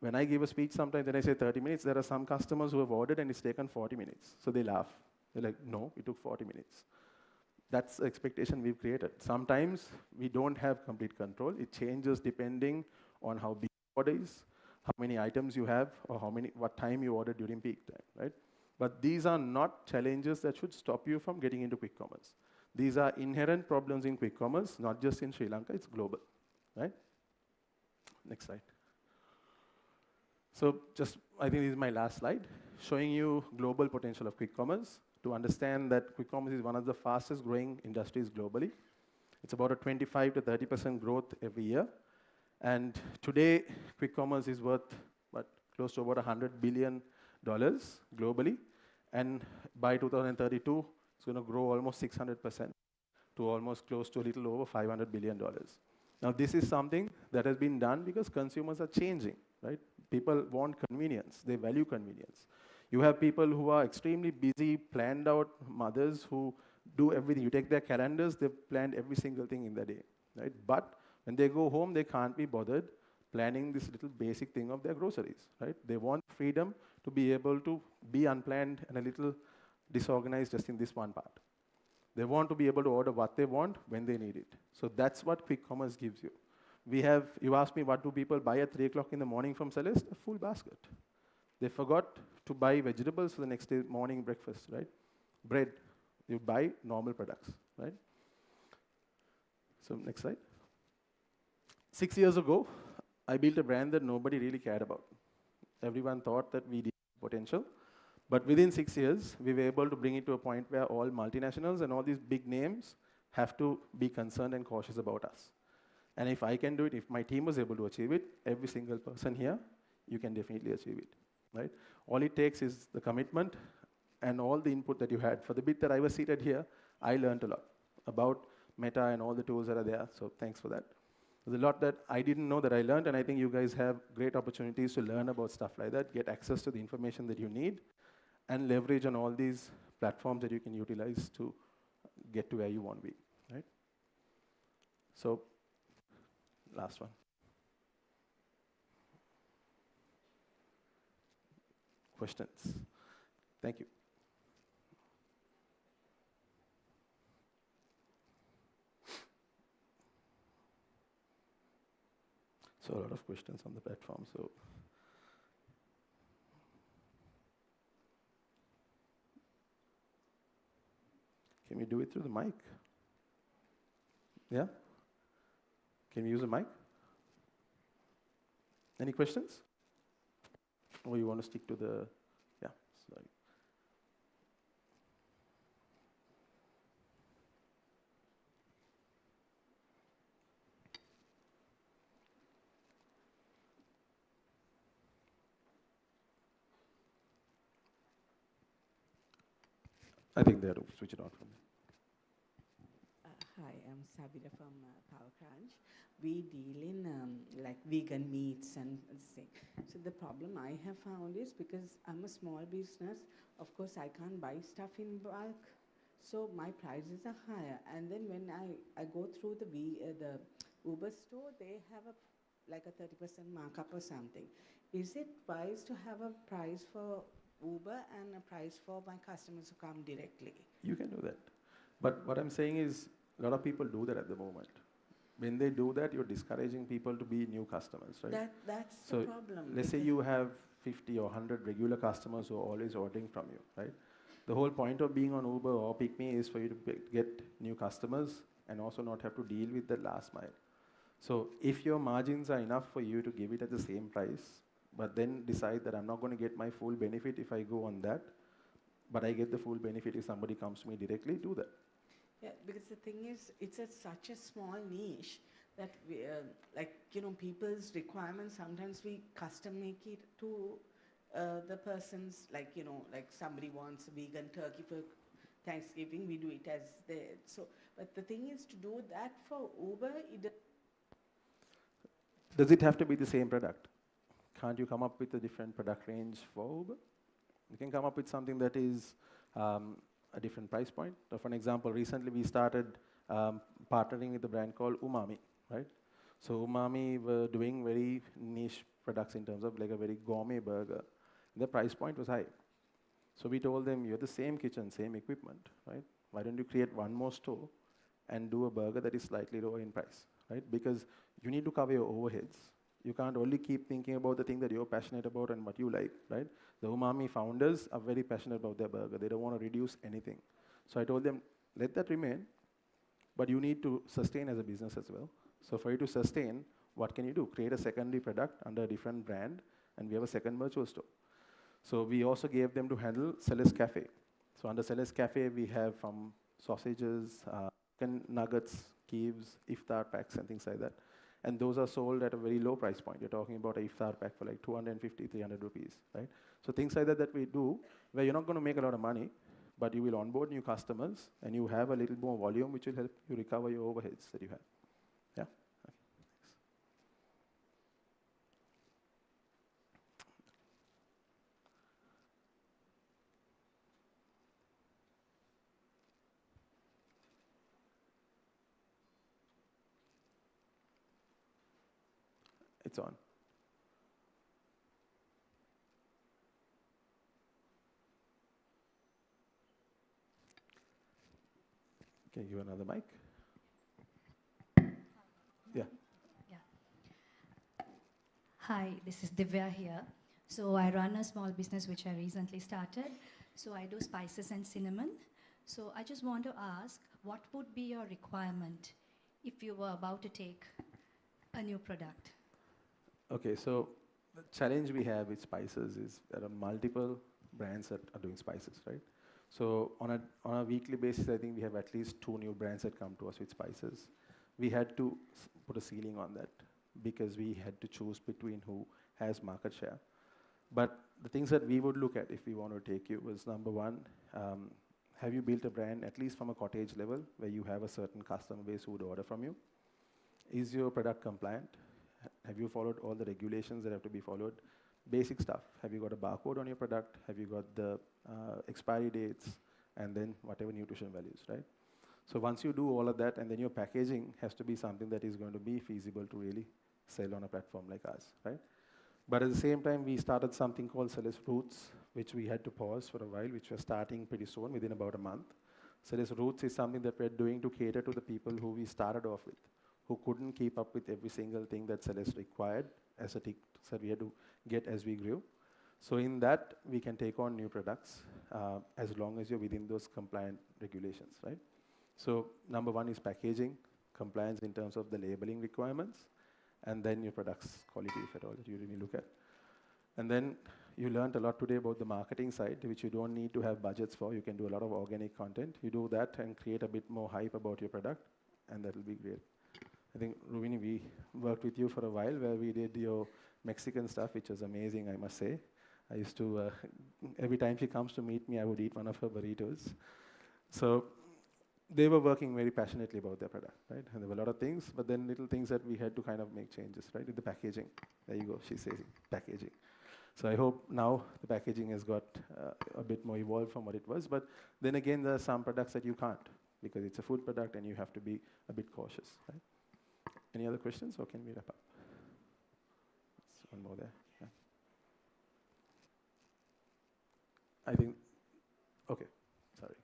[SPEAKER 15] When I give a speech sometimes, then I say 30 minutes, there are some customers who have ordered and it's taken 40 minutes. So they laugh. They're like, no, it took 40 minutes. That's the expectation we've created. Sometimes we don't have complete control. It changes depending on how big the order is, how many items you have, or what time you order during peak time, right? But these are not challenges that should stop you from getting into quick commerce. These are inherent problems in quick commerce, not just in Sri Lanka, it's global, right? Next slide. So I think this is my last slide. showing you global potential of quick commerce to understand that quick commerce is one of the fastest growing industries globally. It's about a 25 to 30% growth every year. And today, quick commerce is worth close to about $100 billion globally. And by 2032, it's going to grow almost 600% to almost close to a little over $500 billion. Now, this is something that has been done because consumers are changing, right? People want convenience. They value convenience. You have people who are extremely busy, planned out mothers who do everything. You take their calendars, they've planned every single thing in the day, right? But when they go home, they can't be bothered planning this little basic thing of their groceries, right? They want freedom to be able to be unplanned and a little disorganized just in this one part. They want to be able to order what they want when they need it. So that's what quick commerce gives you. You asked me what do people buy at 3 o'clock in the morning from Celeste? A full basket. They forgot to buy vegetables for the next day morning breakfast, right? Bread. You buy normal products, right? So next slide. 6 years ago, I built a brand that nobody really cared about. Everyone thought that we did potential. But within 6 years, we were able to bring it to a point where all multinationals and all these big names have to be concerned and cautious about us. And if I can do it, if my team was able to achieve it, every single person here, you can definitely achieve it, right? All it takes is the commitment and all the input that you had. For the bit that I was seated here, I learned a lot about Meta and all the tools that are there, so thanks for that. There's a lot that I didn't know that I learned, and I think you guys have great opportunities to learn about stuff like that, get access to the information that you need, and leverage on all these platforms that you can utilize to get to where you want to be, right? So, last one. Questions? Thank you. So a lot of questions on the platform, so. Can we do it through the mic? Yeah? Can we use a mic? Any questions? Or you want to stick to the, yeah, sorry. I think they have to switch it on for me.
[SPEAKER 6] Hi, I'm Sabira from Power Crunch. We deal in like vegan meats and thing. So the problem I have found is because I'm a small business, of course I can't buy stuff in bulk, so my prices are higher. And then when I go through the Uber store, they have like a 30% markup or something. Is it wise to have a price for Uber and a price for my customers who come directly?
[SPEAKER 15] You can do that. But what I'm saying is, a lot of people do that at the moment. When they do that, you're discouraging people to be new customers, right?
[SPEAKER 6] That's the problem.
[SPEAKER 15] Let's say you have 50 or 100 regular customers who are always ordering from you, right? The whole point of being on Uber or PickMe is for you to get new customers and also not have to deal with the last mile. So if your margins are enough for you to give it at the same price, but then decide that I'm not going to get my full benefit if I go on that, but I get the full benefit if somebody comes to me directly, do that.
[SPEAKER 6] Yeah, because the thing is, it's such a small niche that we, people's requirements, sometimes we custom make it to the person's, like somebody wants a vegan turkey for Thanksgiving, we do it as there. So, but the thing is to do that for Uber,
[SPEAKER 15] does it have to be the same product? Can't you come up with a different product range for Uber? You can come up with something that is a different price point. So for an example, recently we started partnering with a brand called Umami, right? So Umami were doing very niche products in terms of like a very gourmet burger. The price point was high. So we told them, you're the same kitchen, same equipment, right? Why don't you create one more store and do a burger that is slightly lower in price, right? Because you need to cover your overheads. You can't only keep thinking about the thing that you're passionate about and what you like, right? The Umami founders are very passionate about their burger. They don't want to reduce anything. So I told them, let that remain, but you need to sustain as a business as well. So for you to sustain, what can you do? Create a secondary product under a different brand, and we have a second virtual store. So we also gave them to handle Sellers Cafe. So under Sellers Cafe, we have from sausages, chicken nuggets, keeves, iftar packs, and things like that. And those are sold at a very low price point. You're talking about an iftar pack for like 250, 300 rupees, right? So things like that that we do, where you're not going to make a lot of money, but you will onboard new customers, and you have a little more volume, which will help you recover your overheads that you have. Yeah? Okay. It's on. Can you give another mic? Yeah.
[SPEAKER 13] Hi, this is Divya here. So I run a small business which I recently started. So I do spices and cinnamon. So I just want to ask, what would be your requirement if you were about to take a new product?
[SPEAKER 15] Okay, so the challenge we have with spices is there are multiple brands that are doing spices, right? So on a weekly basis, I think we have at least 2 new brands that come to us with spices. We had to put a ceiling on that because we had to choose between who has market share. But the things that we would look at if we want to take you was, number one, have you built a brand at least from a cottage level where you have a certain customer base who would order from you? Is your product compliant? Have you followed all the regulations that have to be followed? Basic stuff. Have you got a barcode on your product? Have you got the expiry dates? And then whatever nutrition values, right? So once you do all of that, and then your packaging has to be something that is going to be feasible to really sell on a platform like us, right? But at the same time, we started something called Sellers Roots, which we had to pause for a while, which we're starting pretty soon, within about a month. Sellers Roots is something that we're doing to cater to the people who we started off with, who couldn't keep up with every single thing that Sellers required as a tick, so we had to get as we grew. So in that, we can take on new products as long as you're within those compliant regulations, right? So number one is packaging, compliance in terms of the labeling requirements, and then your product's quality, if at all, that you really look at. And then you learned a lot today about the marketing side, which you don't need to have budgets for. You can do a lot of organic content. You do that and create a bit more hype about your product, and that will be great. I think, Ruvini, we worked with you for a while where we did your Mexican stuff, which was amazing, I must say. I used to, every time she comes to meet me, I would eat one of her burritos. So they were working very passionately about their product, right? And there were a lot of things, but then little things that we had to kind of make changes, right? With the packaging. There you go, she says it, packaging. So I hope now the packaging has got a bit more evolved from what it was. But then again, there are some products that you can't because it's a food product and you have to be a bit cautious, right? Any other questions, or can we wrap up? There's one more there. Yeah. I think, okay, sorry.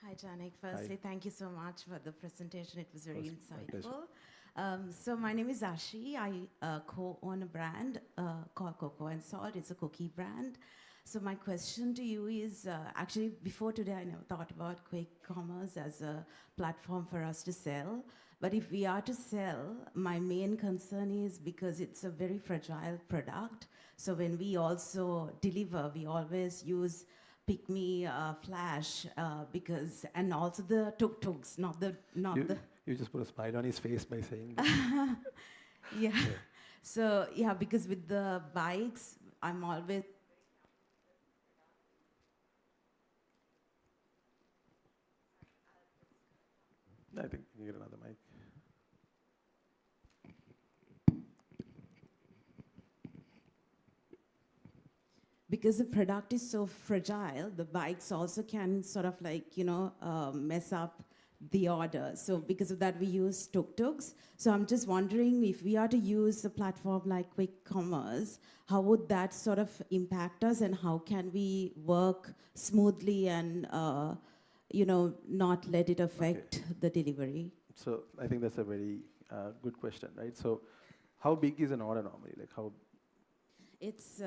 [SPEAKER 16] Hi, Janik. Firstly, thank you so much for the presentation. It was very insightful. So my name is Ashi. I co-own a brand called Cocoa and Salt. It's a cookie brand. So my question to you is, actually, before today, I never thought about quick commerce as a platform for us to sell. But if we are to sell, my main concern is because it's a very fragile product. So when we also deliver, we always use pick me flash because, and also the tuk-tuks, not the.
[SPEAKER 15] You just put a smile on his face by saying that.
[SPEAKER 16] Yeah. So yeah, because with the bikes, I'm always.
[SPEAKER 15] I think you get another mic.
[SPEAKER 16] Because the product is so fragile, the bikes also can sort of like, mess up the order. So because of that, we use tuk-tuks. So I'm just wondering if we are to use a platform like quick commerce, how would that sort of impact us, and how can we work smoothly and, not let it affect the delivery?
[SPEAKER 15] So I think that's a very good question, right? So how big is an order normally? Like how?
[SPEAKER 16] It's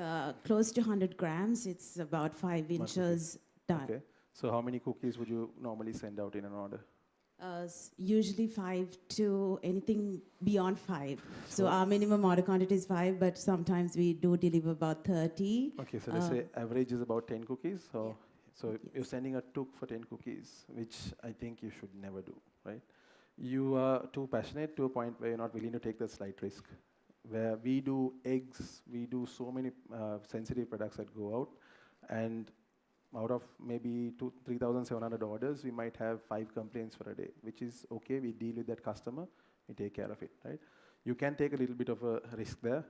[SPEAKER 16] close to 100 grams. It's about 5 inches.
[SPEAKER 15] Okay. So how many cookies would you normally send out in an order?
[SPEAKER 16] Usually 5 to anything beyond 5. So our minimum order quantity is 5, but sometimes we do deliver about 30.
[SPEAKER 15] Okay, so let's say average is about 10 cookies. So,
[SPEAKER 16] Yeah.
[SPEAKER 15] so you're sending a took for 10 cookies, which I think you should never do, right? You are too passionate to a point where you're not willing to take that slight risk. Where we do eggs, we do so many sensitive products that go out, and out of maybe 3,700 orders, we might have 5 complaints for a day, which is okay. We deal with that customer, we take care of it, right? You can take a little bit of a risk there,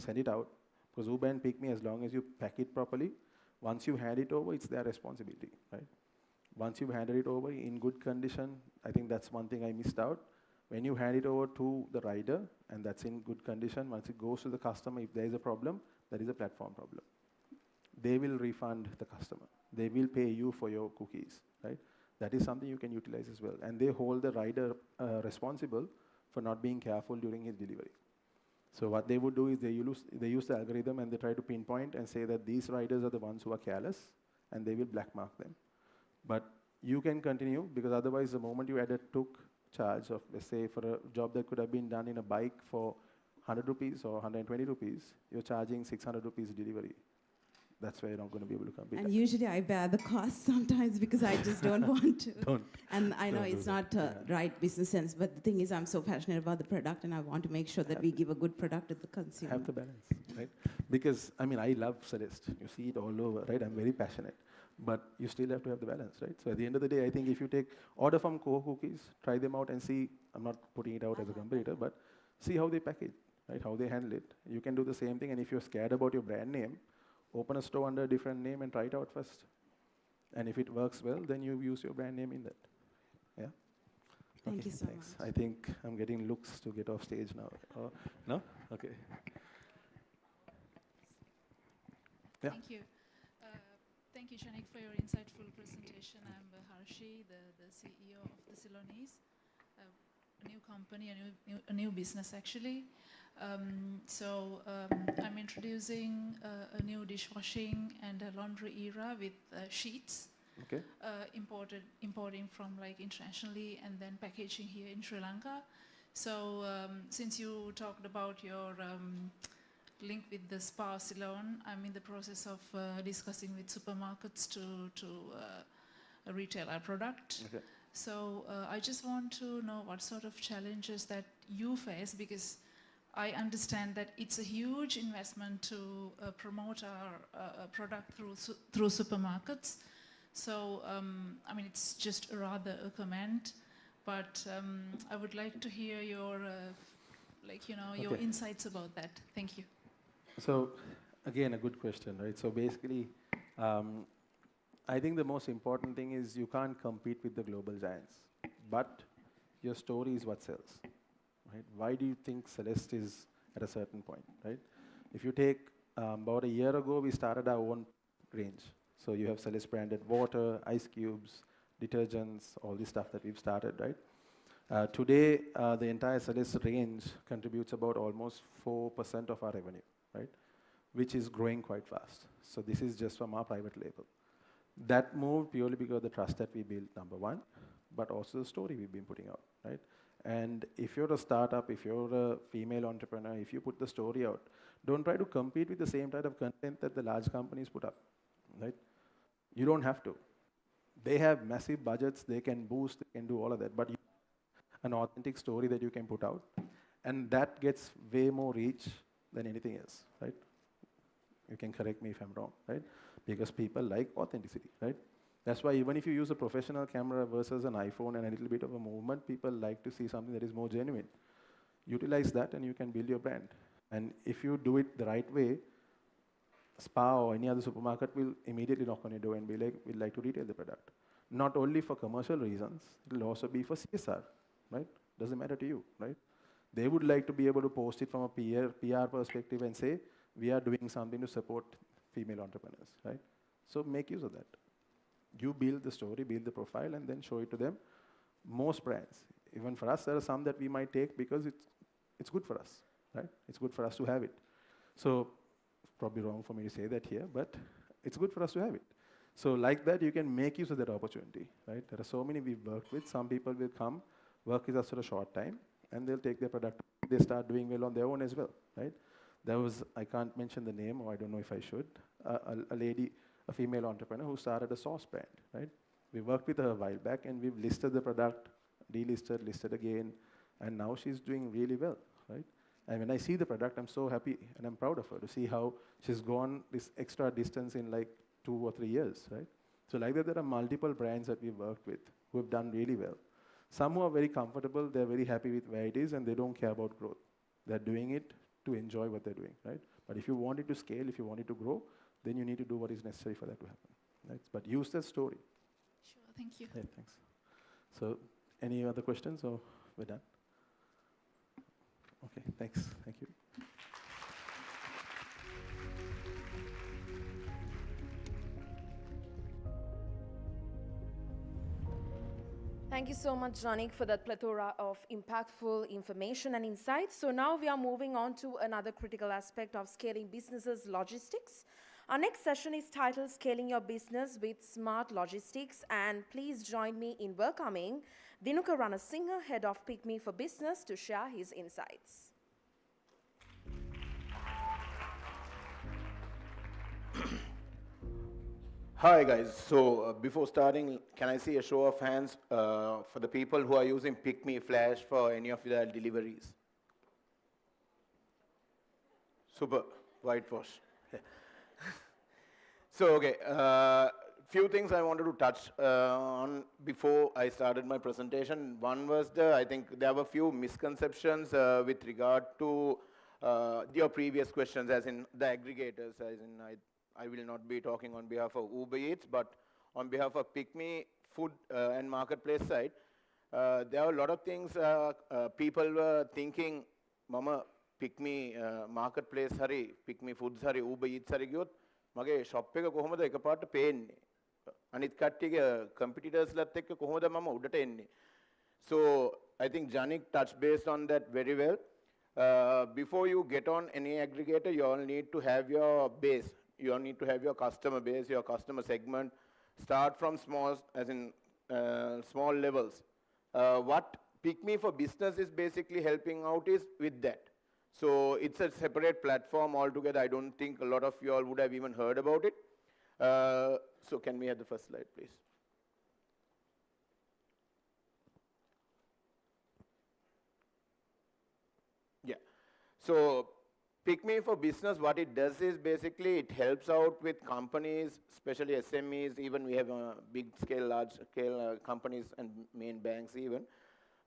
[SPEAKER 15] send it out, because Uber and Pick Me, as long as you pack it properly, once you hand it over, it's their responsibility, right? Once you've handed it over in good condition, I think that's one thing I missed out. When you hand it over to the rider, and that's in good condition, once it goes to the customer, if there is a problem, that is a platform problem. They will refund the customer. They will pay you for your cookies, right? That is something you can utilize as well. And they hold the rider responsible for not being careful during his delivery. So what they would do is they use the algorithm and they try to pinpoint and say that these riders are the ones who are careless, and they will black mark them. But you can continue, because otherwise the moment you add a took charge of, let's say, for a job that could have been done in a bike for 100 rupees or 120 rupees, you're charging 600 rupees delivery. That's where you're not going to be able to compete.
[SPEAKER 16] And usually I bear the cost sometimes because I just don't want to. And I know it's not right business sense, but the thing is I'm so passionate about the product and I want to make sure that we give a good product to the consumer.
[SPEAKER 15] Have the balance, right? Because, I mean, I love Celeste. You see it all over, right? I'm very passionate. But you still have to have the balance, right? So at the end of the day, I think if you take order from Coco Cookies, try them out and see, I'm not putting it out as a competitor, but see how they package, right? How they handle it. You can do the same thing, and if you're scared about your brand name, open a store under a different name and try it out first. And if it works well, then you use your brand name in that. Yeah?
[SPEAKER 16] Thank you so
[SPEAKER 15] thanks.
[SPEAKER 16] much.
[SPEAKER 15] I think I'm getting looks to get off stage now. No? Okay. Yeah.
[SPEAKER 17] Thank you. Thank you, Shanik, for your insightful presentation. I'm Harshi, the CEO of the Ceylonese, a new company, a new business actually. I'm introducing a new dishwashing and a laundry era with sheets,
[SPEAKER 15] okay.
[SPEAKER 17] Importing from like internationally and then packaging here in Sri Lanka. So since you talked about your link with the spa salon, I'm in the process of discussing with supermarkets to retail our product.
[SPEAKER 15] Okay.
[SPEAKER 17] So I just want to know what sort of challenges that you face, because I understand that it's a huge investment to promote our product through supermarkets. So I mean, it's just rather a comment, but I would like to hear your your insights about that. Thank you.
[SPEAKER 15] So, again, a good question, right? So basically, I think the most important thing is you can't compete with the global giants, but your story is what sells, right? Why do you think Celeste is at a certain point, right? If you take about a year ago, we started our own range. So you have Celeste branded water, ice cubes, detergents, all this stuff that we've started, right? Today, the entire Celeste range contributes about almost 4% of our revenue, right? Which is growing quite fast. So this is just from our private label. That moved purely because of the trust that we built, number one, but also the story we've been putting out, right? And if you're a startup, if you're a female entrepreneur, if you put the story out, don't try to compete with the same type of content that the large companies put up, right? You don't have to. They have massive budgets, they can boost, they can do all of that, but you have an authentic story that you can put out, and that gets way more reach than anything else, right? You can correct me if I'm wrong, right? Because people like authenticity, right? That's why even if you use a professional camera versus an iPhone and a little bit of a movement, people like to see something that is more genuine. Utilize that and you can build your brand. And if you do it the right way, Spa or any other supermarket will immediately knock on your door and be like, we'd like to retail the product. Not only for commercial reasons, it will also be for CSR, right? Doesn't matter to you, right? They would like to be able to post it from a PR perspective and say, we are doing something to support female entrepreneurs, right? So make use of that. You build the story, build the profile, and then show it to them. Most brands, even for us, there are some that we might take because it's good for us, right? It's good for us to have it. So, probably wrong for me to say that here, but it's good for us to have it. So like that, you can make use of that opportunity, right? There are so many we've worked with. Some people will come, work with us for a short time, and they'll take their product. They start doing well on their own as well, right? There was, I can't mention the name, or I don't know if I should, a lady, a female entrepreneur who started a sauce brand, right? We worked with her a while back, and we've listed the product, delisted, listed again, and now she's doing really well, right? And when I see the product, I'm so happy, and I'm proud of her to see how she's gone this extra distance in like 2 or 3 years, right? So like that, there are multiple brands that we've worked with who have done really well. Some who are very comfortable, they're very happy with where it is, and they don't care about growth. They're doing it to enjoy what they're doing, right? But if you want it to scale, if you want it to grow, then you need to do what is necessary for that to happen, right? But use that story.
[SPEAKER 17] Sure, thank you.
[SPEAKER 15] Yeah, thanks. So, any other questions, or we're done? Okay, thanks. Thank you.
[SPEAKER 1] Thank you so much, Janik, for that plethora of impactful information and insights. So now we are moving on to another critical aspect of scaling businesses, logistics. Our next session is titled Scaling Your Business with Smart Logistics. And please join me in welcoming Dinuka Ranasinghe, Head of Pick Me for Business, to share his insights.
[SPEAKER 18] Hi guys, so before starting, can I see a show of hands for the people who are using Pick Me Flash for any of their deliveries? Super, whitewash. So okay, few things I wanted to touch on before I started my presentation. One was I think there were few misconceptions with regard to your previous questions, as in the aggregators, as in I will not be talking on behalf of Uber Eats, but on behalf of Pick Me Food and Marketplace side, there are a lot of things people were thinking, Mama, Pick Me Marketplace hari, Pick Me Foods hari, Uber Eats hari giyot, mage shop එක කොහොමද එකපාරට පේන්නේ? අනිත් කට්ටියගේ competitors ලත් එක්ක කොහොමද මම උඩට එන්නේ? So I think Janik touched base on that very well. Before you get on any aggregator, you all need to have your base. You all need to have your customer base, your customer segment. Start from small, as in small levels. What Pick Me for Business is basically helping out is with that. So it's a separate platform altogether. I don't think a lot of you all would have even heard about it. So can we have the first slide, please? Yeah. So Pick Me for Business, what it does is basically it helps out with companies, especially SMEs, even we have big scale, large scale companies and main banks even,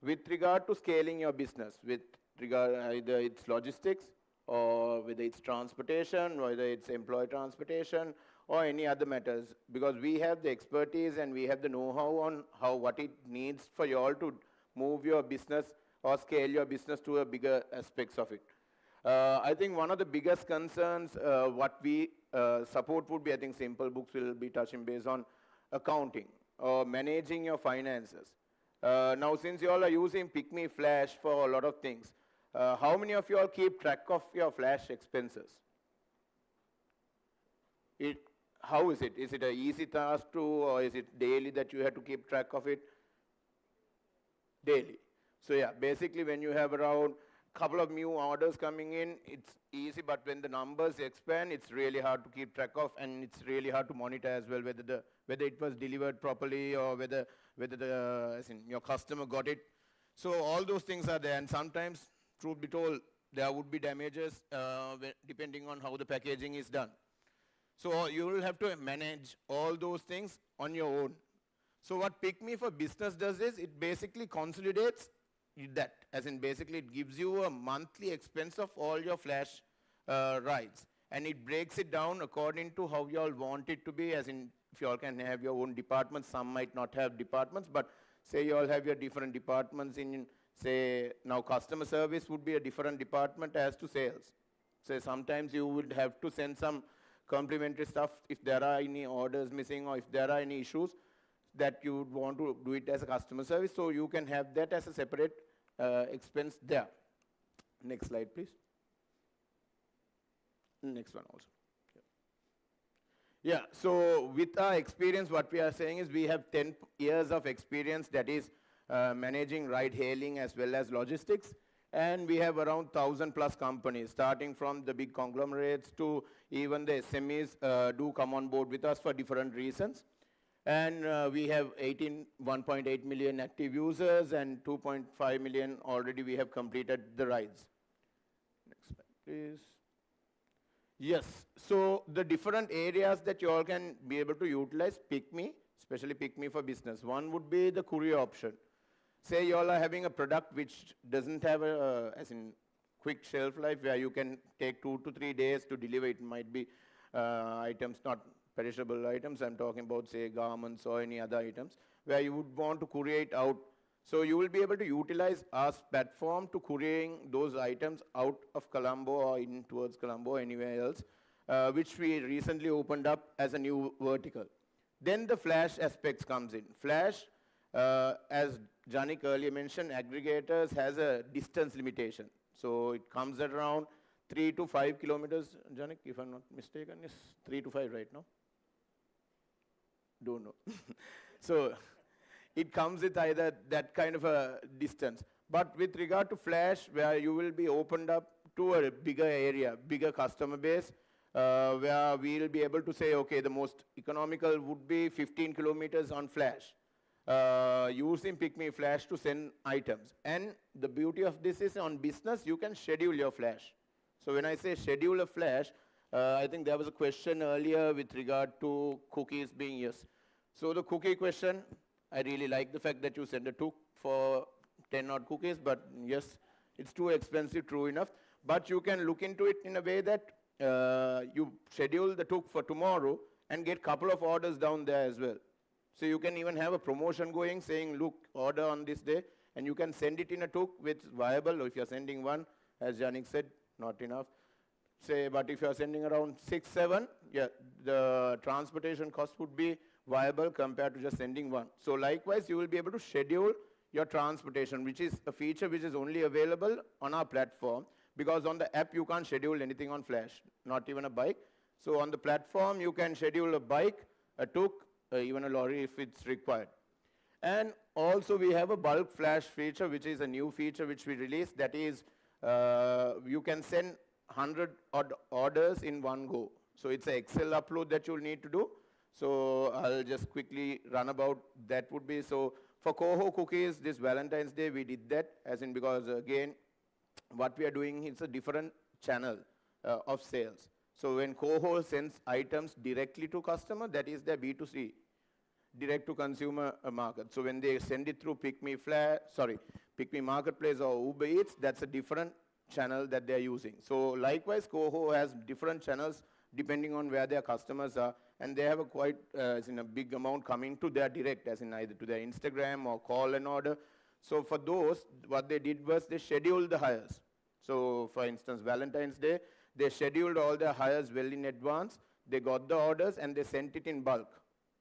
[SPEAKER 18] with regard to scaling your business, with regard either it's logistics or whether it's transportation, whether it's employee transportation or any other matters, because we have the expertise and we have the know-how on what it needs for you all to move your business or scale your business to a bigger aspects of it. I think one of the biggest concerns what we support would be, I think Simple Books will be touching base on accounting or managing your finances. Now since you all are using Pick Me Flash for a lot of things, how many of you all keep track of your Flash expenses? How is it? Is it an easy task to, or is it daily that you have to keep track of it? Daily. So yeah, basically when you have around couple of new orders coming in, it's easy, but when the numbers expand, it's really hard to keep track of, and it's really hard to monitor as well whether it was delivered properly or whether as in your customer got it. So all those things are there, and sometimes, truth be told, there would be damages depending on how the packaging is done. So you will have to manage all those things on your own. So what Pick Me for Business does is it basically consolidates that, as in basically it gives you a monthly expense of all your Flash rides, and it breaks it down according to how you all want it to be, as in if you all can have your own departments, some might not have departments, but say you all have your different departments in, say now customer service would be a different department as to sales. So sometimes you would have to send some complimentary stuff if there are any orders missing or if there are any issues that you would want to do it as a customer service, so you can have that as a separate expense there. Next slide, please. Next one also. Yeah, so with our experience, what we are saying is we have 10 years of experience, that is managing ride hailing as well as logistics. And we have around 1,000 plus companies, starting from the big conglomerates to even the SMEs do come on board with us for different reasons. And we have 1.8 million active users and 2.5 million already we have completed the rides. Next slide, please. Yes, so the different areas that you all can be able to utilize PickMe, especially PickMe for business. One would be the courier option. Say you all are having a product which doesn't have a, as in quick shelf life where you can take 2 to 3 days to deliver. It might be items, not perishable items. I'm talking about, say, garments or any other items where you would want to courier it out. So you will be able to utilize our platform to couriering those items out of Colombo or in towards Colombo or anywhere else, which we recently opened up as a new vertical. Then the Flash aspects comes in. Flash, as Janik earlier mentioned, aggregators has a distance limitation. So it comes at around 3 to 5 kilometers. Janik, if I'm not mistaken, yes, 3 to 5 right now. Don't know. So it comes with either that kind of a distance. But with regard to Flash, where you will be opened up to a bigger area, bigger customer base, where we'll be able to say, okay, the most economical would be 15 kilometers on Flash. Using PickMe Flash to send items. And the beauty of this is on business, you can schedule your Flash. So when I say schedule a Flash, I think there was a question earlier with regard to cookies being used. So the cookie question, I really like the fact that you send a took for 10 odd cookies, but yes, it's too expensive, true enough. But you can look into it in a way that you schedule the took for tomorrow and get a couple of orders down there as well. So you can even have a promotion going saying, look, order on this day, and you can send it in a took which is viable. Or if you're sending one, as Janik said, not enough. Say, but if you're sending around 6, 7, yeah, the transportation cost would be viable compared to just sending one. So likewise, you will be able to schedule your transportation, which is a feature which is only available on our platform, because on the app you can't schedule anything on Flash, not even a bike. So on the platform, you can schedule a bike, a tuk, even a lorry if it's required. And also we have a bulk Flash feature, which is a new feature which we released. That is, you can send 100 odd orders in one go. So it's an Excel upload that you'll need to do. So I'll just quickly run about that would be. So for Coho cookies, this Valentine's Day, we did that, as in because again, what we are doing is a different channel of sales. So when Coho sends items directly to customer, that is their B2C, direct to consumer market. So when they send it through PickMe Marketplace or Uber Eats, that's a different channel that they're using. So likewise, Coho has different channels depending on where their customers are, and they have a quite as in a big amount coming to their direct, as in either to their Instagram or call and order. So for those, what they did was they scheduled the hires. So for instance, Valentine's Day, they scheduled all their hires well in advance. They got the orders and they sent it in bulk,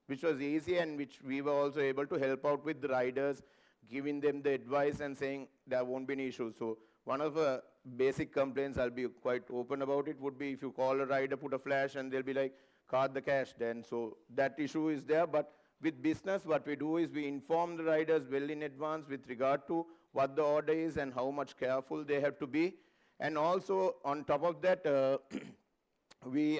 [SPEAKER 18] which was easy and which we were also able to help out with the riders, giving them the advice and saying there won't be any issues. So one of the basic complaints, I'll be quite open about it, would be if you call a rider, put a flash, and they'll be like, card the cash then. So that issue is there. But with business, what we do is we inform the riders well in advance with regard to what the order is and how much careful they have to be. And also, on top of that,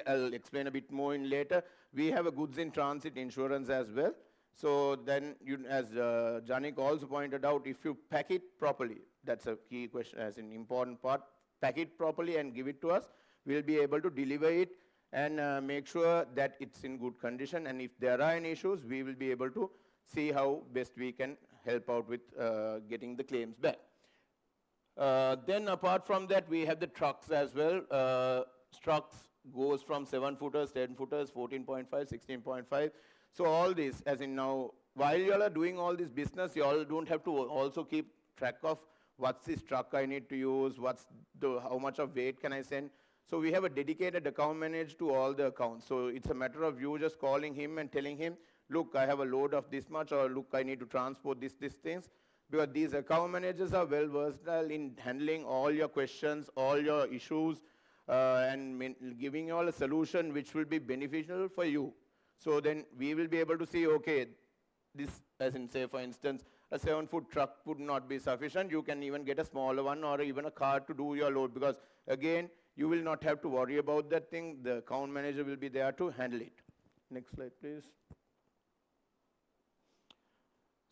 [SPEAKER 18] I'll explain a bit more in later, we have a goods in transit insurance as well. So then, as Janik also pointed out, if you pack it properly, that's a key question, as an important part, pack it properly and give it to us, we'll be able to deliver it and make sure that it's in good condition. And if there are any issues, we will be able to see how best we can help out with getting the claims back. Then apart from that, we have the trucks as well. Trucks goes from 7-footers, 10-footers, 14.5, 16.5. So all this, as in now, while you all are doing all this business, you all don't have to also keep track of what's this truck I need to use, how much of weight can I send. So we have a dedicated account manager to all the accounts. So it's a matter of you just calling him and telling him, look, I have a load of this much, or look, I need to transport these things. Because these account managers are well versatile in handling all your questions, all your issues, and giving you all a solution which will be beneficial for you. So then we will be able to see, okay, this, as in say, for instance, a 7-foot truck would not be sufficient. You can even get a smaller one or even a car to do your load, because again, you will not have to worry about that thing. The account manager will be there to handle it. Next slide, please.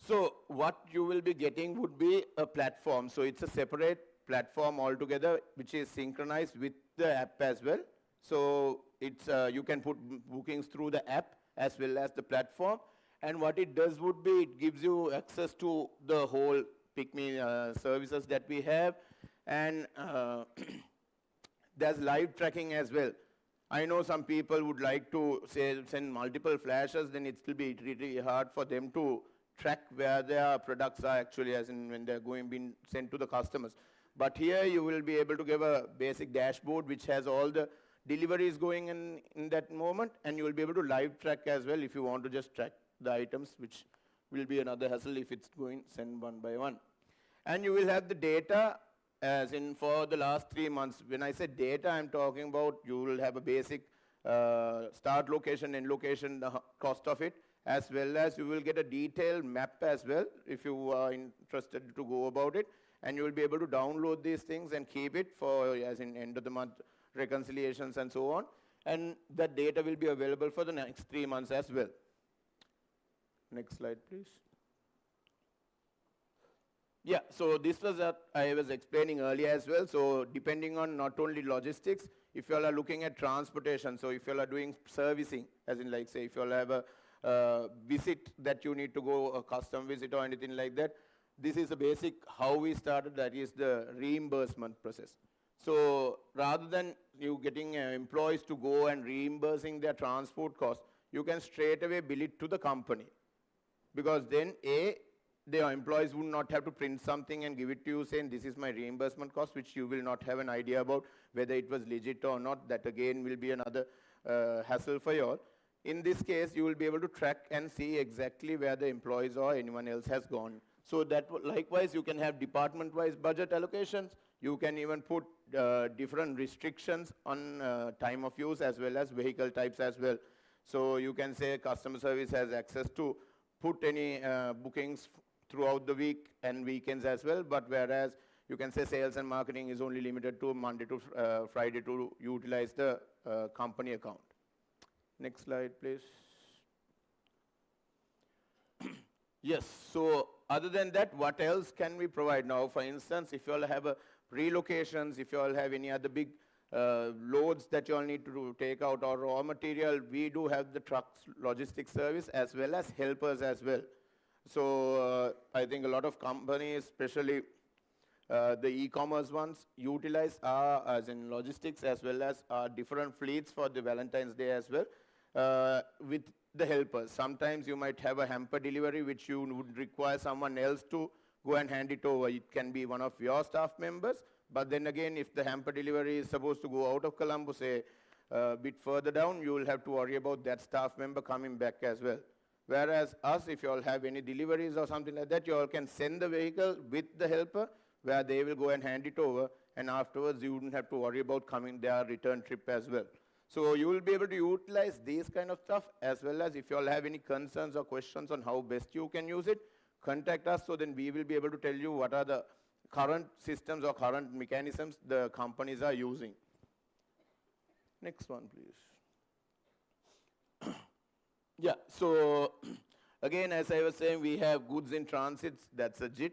[SPEAKER 18] So what you will be getting would be a platform. So it's a separate platform altogether, which is synchronized with the app as well. So it's, you can put bookings through the app as well as the platform. And what it does would be, it gives you access to the whole PickMe services that we have. And there's live tracking as well. I know some people would like to send multiple flashes, then it will be really hard for them to track where their products are actually, as in when they're being sent to the customers. But here you will be able to give a basic dashboard which has all the deliveries going in that moment, and you will be able to live track as well if you want to just track the items, which will be another hassle if it's going send one by one. And you will have the data as in for the last 3 months. When I say data, I'm talking about you will have a basic start location, end location, the cost of it, as well as you will get a detailed map as well if you are interested to go about it. And you will be able to download these things and keep it for, as in end of the month reconciliations and so on. And that data will be available for the next 3 months as well. Next slide, please. Yeah, so this was what I was explaining earlier as well. So depending on not only logistics, if you all are looking at transportation, so if you all are doing servicing, as in like say if you all have a visit that you need to go, a custom visit or anything like that, this is the basic how we started, that is the reimbursement process. So rather than you getting employees to go and reimbursing their transport costs, you can straight away bill it to the company. Because then their employees would not have to print something and give it to you saying this is my reimbursement cost, which you will not have an idea about whether it was legit or not. That again will be another hassle for you all. In this case, you will be able to track and see exactly where the employees or anyone else has gone. So that likewise, you can have department-wise budget allocations. You can even put different restrictions on time of use as well as vehicle types as well. So you can say customer service has access to put any bookings throughout the week and weekends as well, but whereas you can say sales and marketing is only limited to Monday to Friday to utilize the company account. Next slide, please. Yes, so other than that, what else can we provide now? For instance, if you all have relocations, if you all have any other big loads that you all need to take out or raw material, we do have the trucks logistics service as well as helpers as well. So I think a lot of companies, especially the e-commerce ones, utilize our, as in logistics as well as our different fleets for the Valentine's Day as well with the helpers. Sometimes you might have a hamper delivery which you would require someone else to go and hand it over. It can be one of your staff members, but then again, if the hamper delivery is supposed to go out of Colombo, say a bit further down, you will have to worry about that staff member coming back as well. Whereas us, if you all have any deliveries or something like that, you all can send the vehicle with the helper where they will go and hand it over, and afterwards you wouldn't have to worry about coming their return trip as well. So you will be able to utilize these kind of stuff, as well as if you all have any concerns or questions on how best you can use it, contact us, so then we will be able to tell you what are the current systems or current mechanisms the companies are using. Next one, please. Yeah, so again, as I was saying, we have goods in transits, that's a JIT.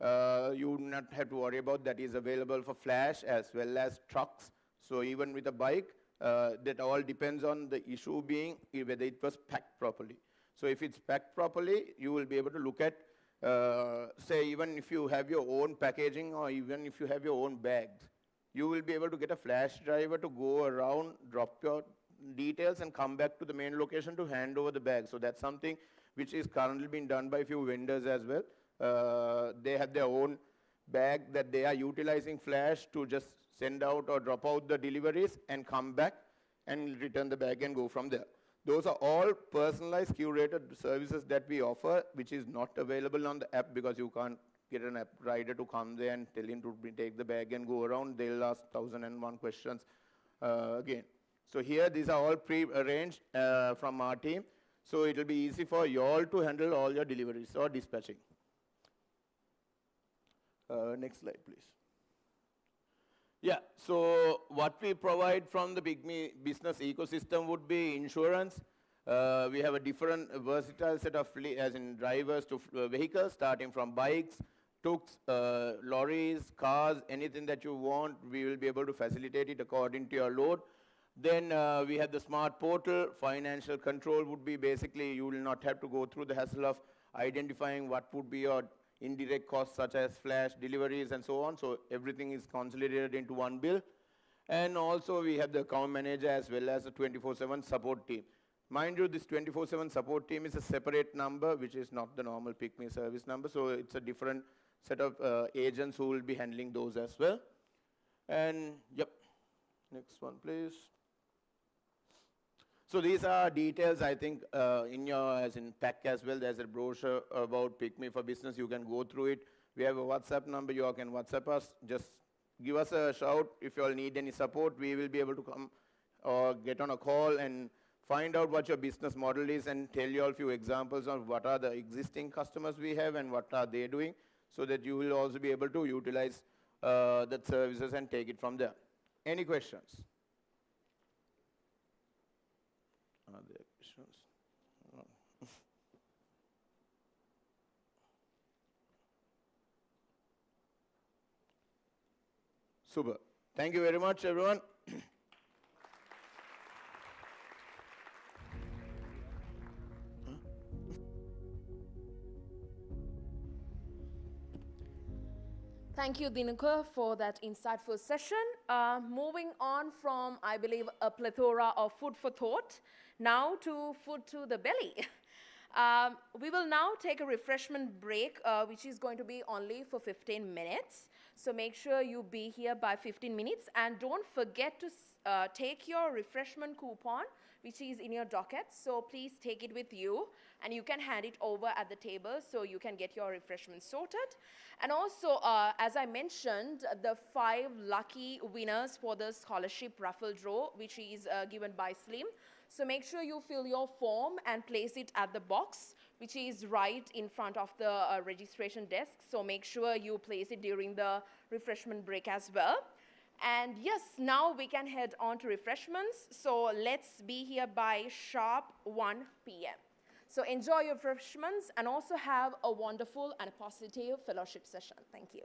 [SPEAKER 18] You do not have to worry about that. Is available for flash as well as trucks. So even with a bike, that all depends on the issue being whether it was packed properly. So if it's packed properly, you will be able to look at, say, even if you have your own packaging or even if you have your own bags, you will be able to get a flash driver to go around, drop your details and come back to the main location to hand over the bag. So that's something which is currently being done by a few vendors as well. They have their own bag that they are utilizing flash to just send out or drop out the deliveries and come back and return the bag and go from there. Those are all personalized, curated services that we offer, which is not available on the app because you can't get an app rider to come there and tell him to take the bag and go around. They'll ask 1,001 questions again. So here, these are all pre-arranged from our team. So it will be easy for you all to handle all your deliveries or dispatching. Next slide, please. Yeah, so what we provide from the Pygmy business ecosystem would be insurance. We have a different versatile set of as in drivers to vehicles, starting from bikes, tuk-tuks, lorries, cars, anything that you want, we will be able to facilitate it according to your load. Then we have the smart portal. Financial control would be basically you will not have to go through the hassle of identifying what would be your indirect costs such as flash deliveries and so on. So everything is consolidated into one bill. And also we have the account manager as well as a 24/7 support team. Mind you, this 24/7 support team is a separate number, which is not the normal Pygmy service number. So it's a different set of agents who will be handling those as well. And yep, next one, please. So these are details, I think, in your as in pack as well. There's a brochure about Pygmy for Business. You can go through it. We have a WhatsApp number. You all can WhatsApp us. Just give us a shout if you all need any support. We will be able to come or get on a call and find out what your business model is and tell you all a few examples of what are the existing customers we have and what are they doing, so that you will also be able to utilize the services and take it from there. Any questions? Are there questions? No. Super. Thank you very much, everyone.
[SPEAKER 1] Thank you, Dinukar, for that insightful session. Moving on from, I believe, a plethora of food for thought, now to food to the belly. We will now take a refreshment break, which is going to be only for 15 minutes. So make sure you be here by 15 minutes. And don't forget to take your refreshment coupon, which is in your docket. So please take it with you. And you can hand it over at the table so you can get your refreshment sorted. And also, as I mentioned, the 5 lucky winners for the scholarship raffle draw, which is given by Slim. So make sure you fill your form and place it at the box, which is right in front of the registration desk. So make sure you place it during the refreshment break as well. And yes, now we can head on to refreshments. So let's be here by sharp 1 p.m. So enjoy your refreshments and also have a wonderful and a positive fellowship session. Thank you.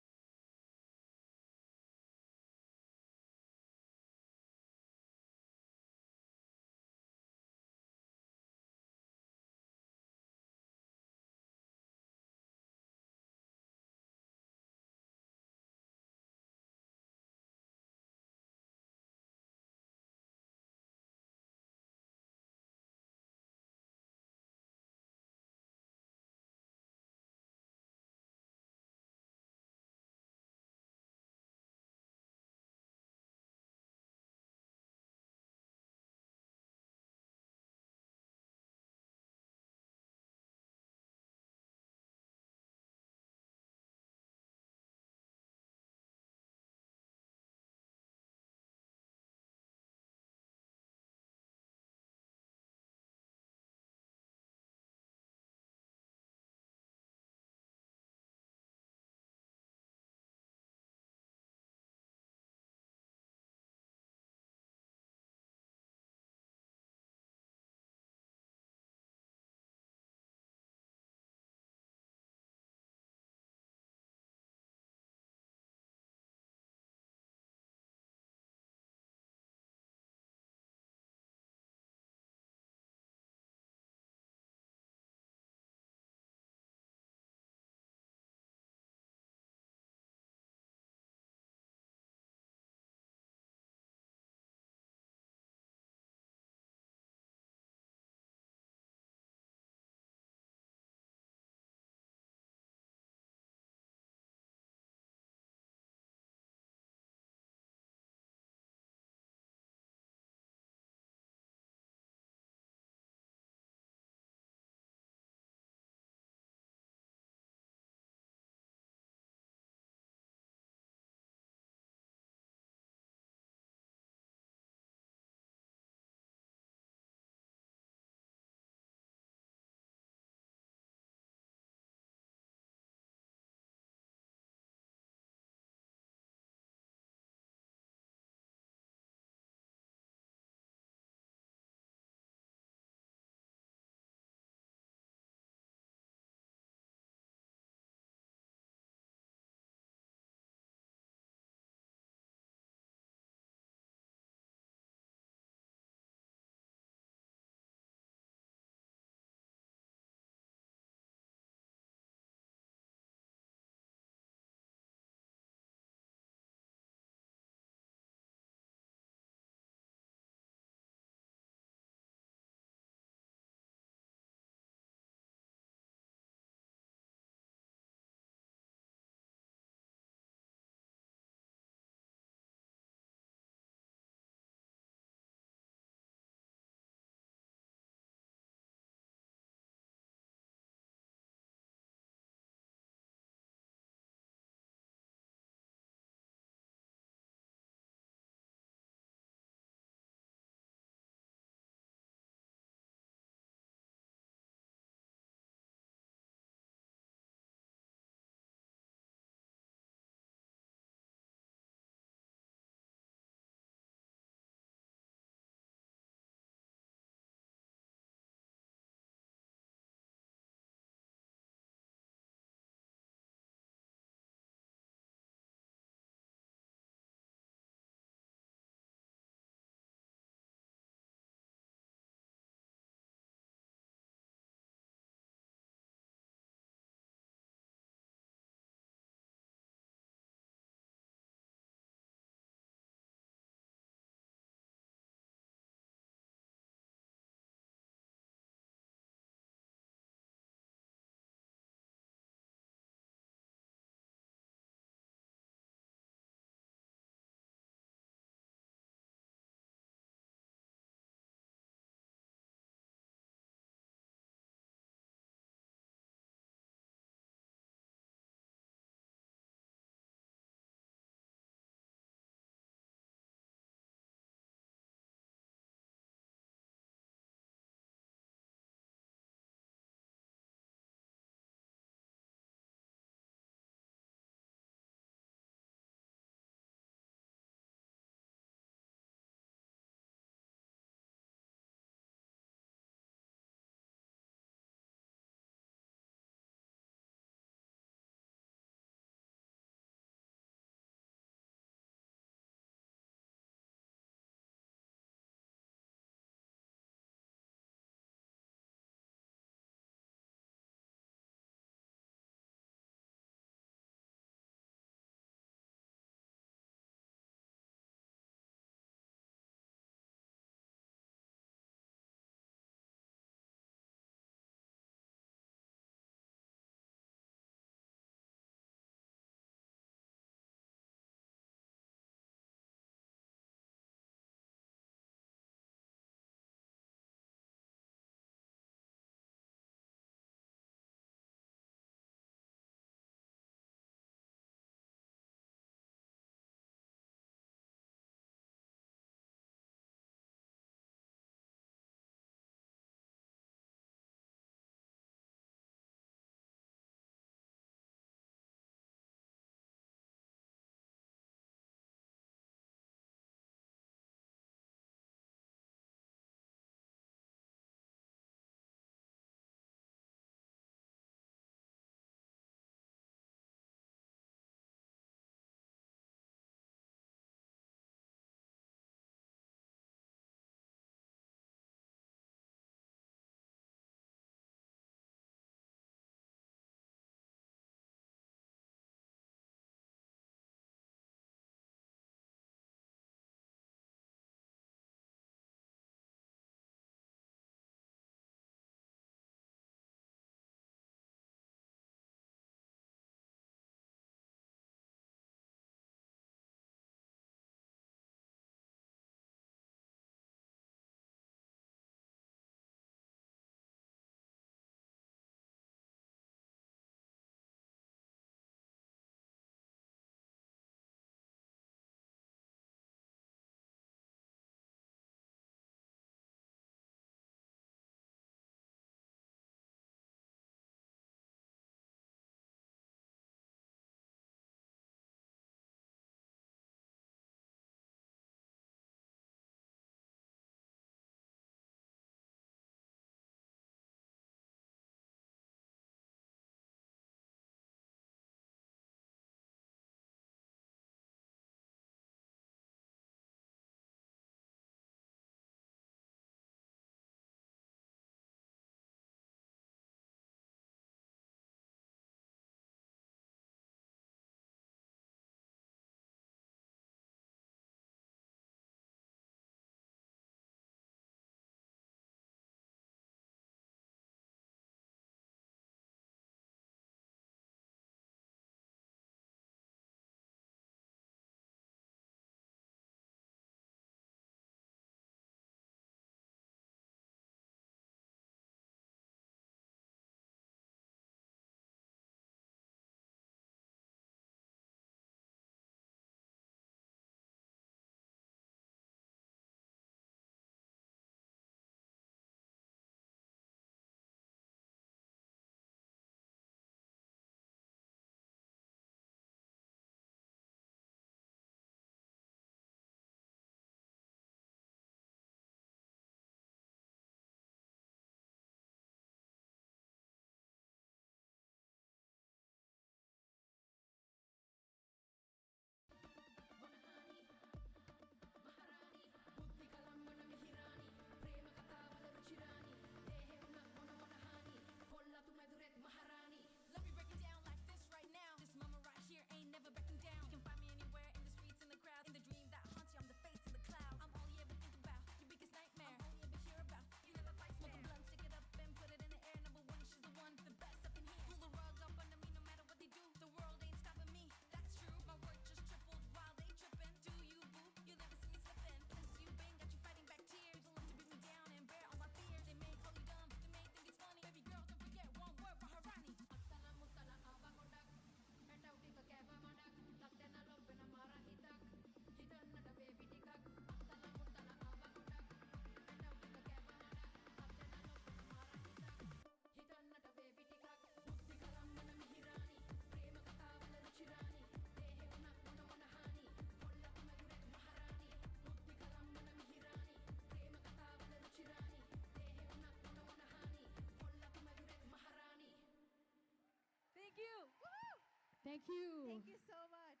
[SPEAKER 9] Thank you.
[SPEAKER 19] Thank you so much.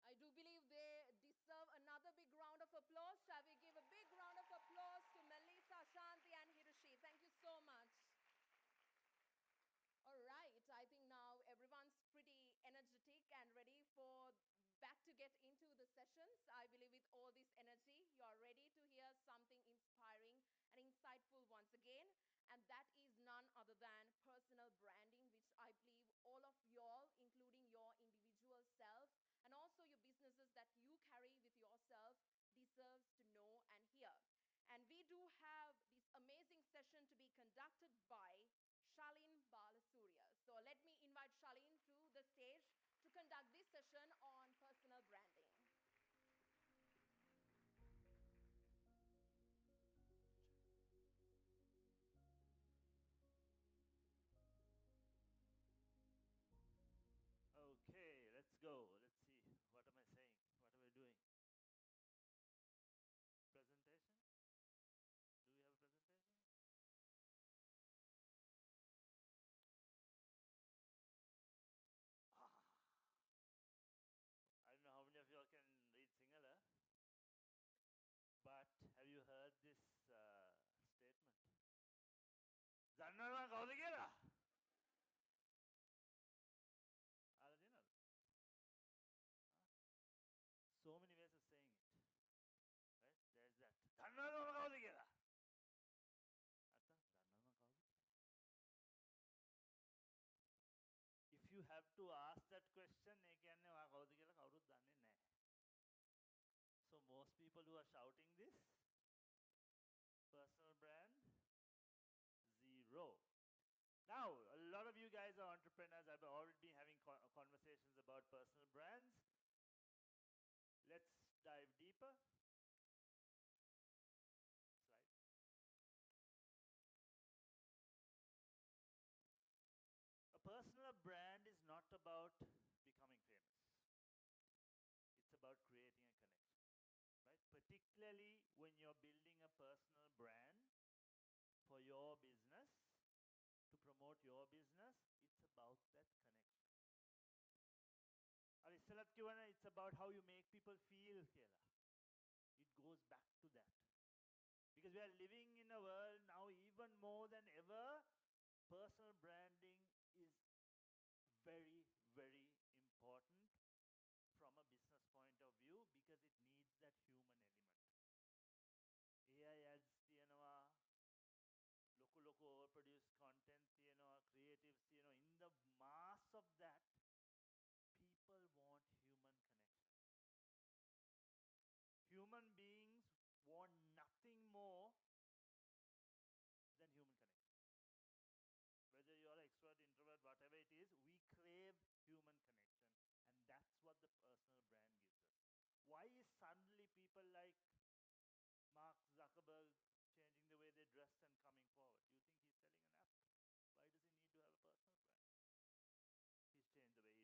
[SPEAKER 1] I do believe they deserve another big round of applause. Shall we give a big round of applause to Melissa, Shanti, and Hiroshi? Thank you so much. All right, I think now everyone's pretty energetic and ready for back to get into the sessions. I believe with all this energy, you are ready to hear something inspiring and insightful once again. And that is none other than personal branding, which I believe all of y'all, including your individual self, and also your businesses that you carry with yourself, deserves to know and hear. And we do have this amazing session to be conducted by Shalin Balasurya. So let me invite Shalin to the stage to conduct this session on personal branding.
[SPEAKER 2] Okay, let's go. Let's see. What am I saying? What am I doing? Presentation? Do we have a presentation? I don't know how many of you all can read Sinhala, but have you heard this statement? Zannawa kawuda kiyala? Ala dinada? So many ways of saying it. Right? There's that. Zannawa kawuda kiyala? Zannawa kawuda kiyala? If you have to ask that question, so most people who are shouting this, personal brand, zero. Now, a lot of you guys are entrepreneurs. I've already been having conversations about personal brands. Let's dive deeper. Slide. A personal brand is not about becoming famous. It's about creating a connection, right? Particularly when you're building a personal brand for your business, to promote your business, it's about that connection. It's about how you make people feel. It goes back to that. Because we are living in a world now, even more than ever, personal branding is very, very important from a business point of view because it needs that human element. AI ads තියනවා, local overproduced content තියනවා, creatives තියනවා. In the mass of that, people want human connection. Human beings want nothing more than human connection. Whether you're an extrovert, introvert, whatever it is, we crave human connection. And that's what the personal brand gives us. Why is suddenly people like Mark Zuckerberg changing the way they dress and coming forward? Do you think he's selling an app?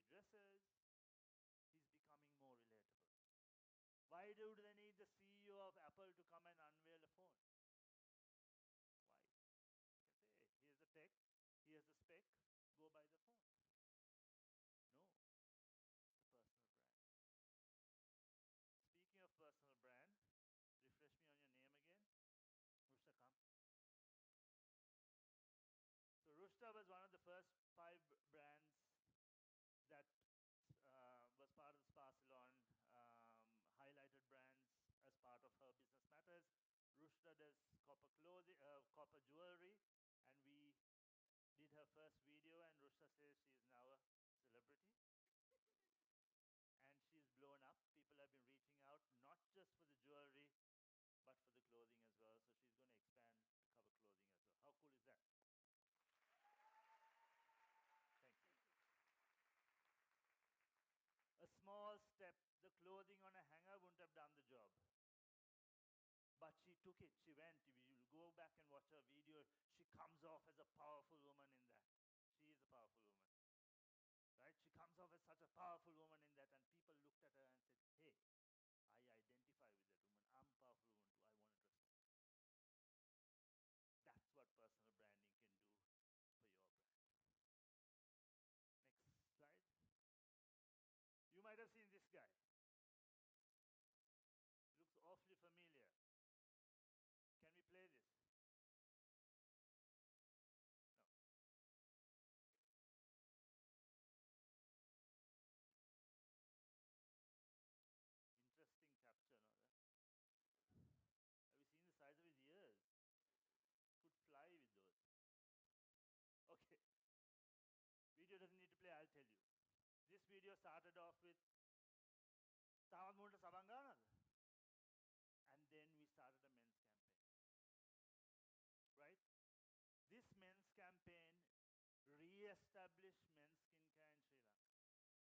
[SPEAKER 2] Why does he need to have a personal brand? He's changed the way he dresses. He's becoming more relatable. Why do they need the CEO of Apple to come and unveil a phone? Why? They can say, hey, here's the tech. Here's the spec, go buy the phone. No, the personal brand. Speaking of personal brand, refresh me on your name again. Rushta, come. So Rushta was one of the first 5 brands that was part of the Spa Salon, highlighted brands as part of her Businessmatters. Rushta does copper jewelry, and we did her first video, and Rushta says she is now a celebrity. And she's blown up. People have been reaching out, not just for the jewelry, but for the clothing as well. So she's going to expand to cover clothing as well. How cool is that? Thank you. A small step. The clothing on a hanger wouldn't have done the job. But she took it, she went. If you go back and watch her video, she comes off as a powerful woman in that. She is a powerful woman. Right? She comes off as such a powerful woman in that, and people looked at her and said, hey, I identify with that woman. I'm a powerful woman too. I want to dress like that. That's what video started off with "Tawad munta saban ganada," and then we started a men's campaign. Right? This men's campaign re-established men's skincare in Sri Lanka.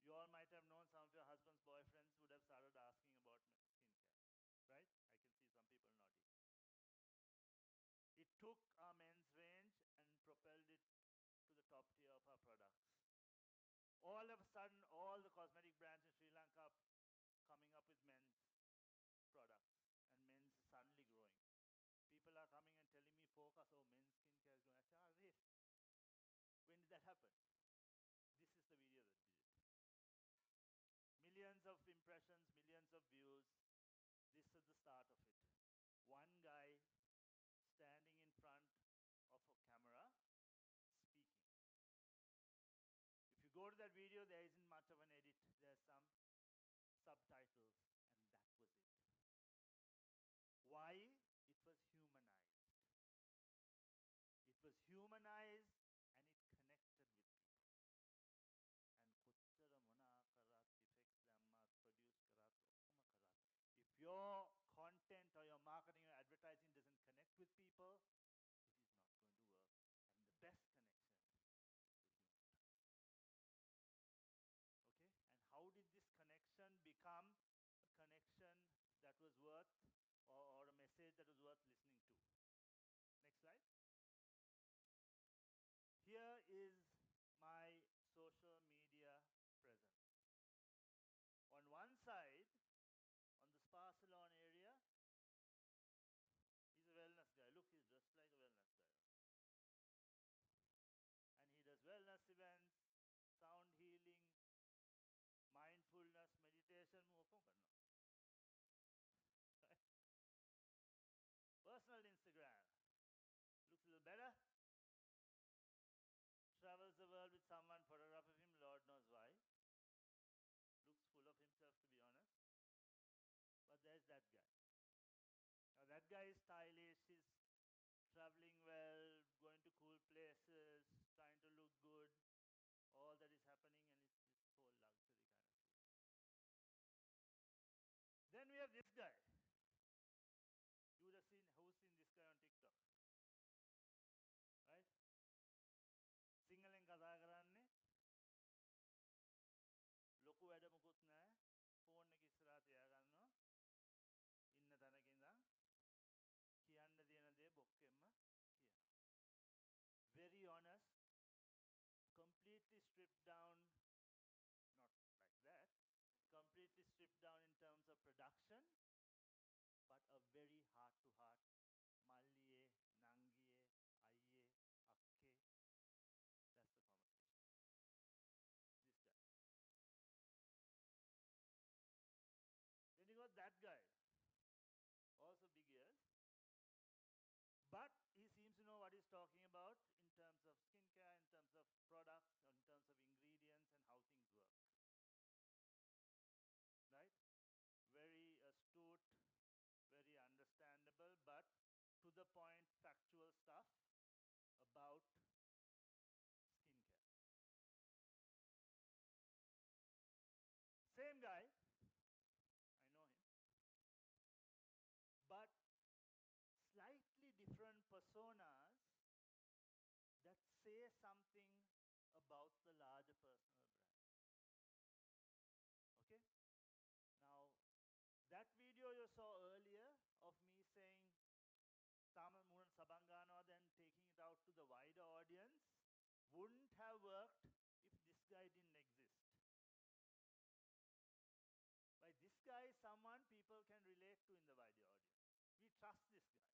[SPEAKER 2] You all might have known some of your husband's boyfriends would have started asking about skincare. Right? I can see some people nodding. It took our men's range and propelled it to the top tier of our products. All of a sudden, all the cosmetic brands in Sri Lanka are coming up with men's products, and men's is suddenly growing. People are coming and telling me, focus, oh, men's skincare is growing. I say, ah, really? When did that happen? This is the video that did it. Millions of impressions, millions of views. This is the start of it. One guy standing in front of a camera, speaking. If you go to that video, there isn't much of an edit. There's some subtitles, and that was it. Why? It was humanized. It was humanized, and it connected with people. And kochchara mona karat, effects dammat, produce karat, okkoma karat. If your content or your marketing or advertising doesn't connect with people, it is not going to work. And the best connection is through human touch. Okay? And how did this connection become a connection that was worth, or a message that was worth listening to? Next slide. Here is my social media presence. On one side, on the spa salon area, he's a wellness guy. Look, he's dressed like a wellness guy. And he does wellness events, sound healing, mindfulness, meditation. Right? Personal Instagram. Looks a little better. Travels the world with someone, photograph of him, Lord knows why. Looks full of himself, to be honest. But there's that guy. Now that guy is stylish, he's traveling well, going to cool places, trying to look good. All that is happening, and it's this whole luxury kind of feel. Then we have this guy. You would have seen, who's seen this guy on TikTok? Right? සිංහලෙන් කතා කරන්නේ ලොකු වැඩ මුකුත් නැහැ phone එක ඉස්සරහා තියාගන්නවා ඉන්න තැනක ඉඳන් කියන්න දෙන දේ බොක්කෙම්ම කියනවා. Very honest, completely stripped down, not like that, completely stripped down in terms of production, but a very heart-to-heart, malliye, nangiye, ayye, akke. That's the conversation. This guy. Then you got that guy. Also big ears. But he seems to know what he's talking about in terms of skincare, in terms of products, in terms of ingredients and how things work. Right? Very astute, very understandable, but to the point, factual stuff about skincare. Same guy, I know him, but slightly different personas that say something about the larger personal brand. Okay? Now, that video you saw earlier of me saying Tama Muran Sabangano, then taking it out to the wider audience, wouldn't have worked if this guy didn't exist. Right? This guy is someone people can relate to in the wider audience. We trust this guy.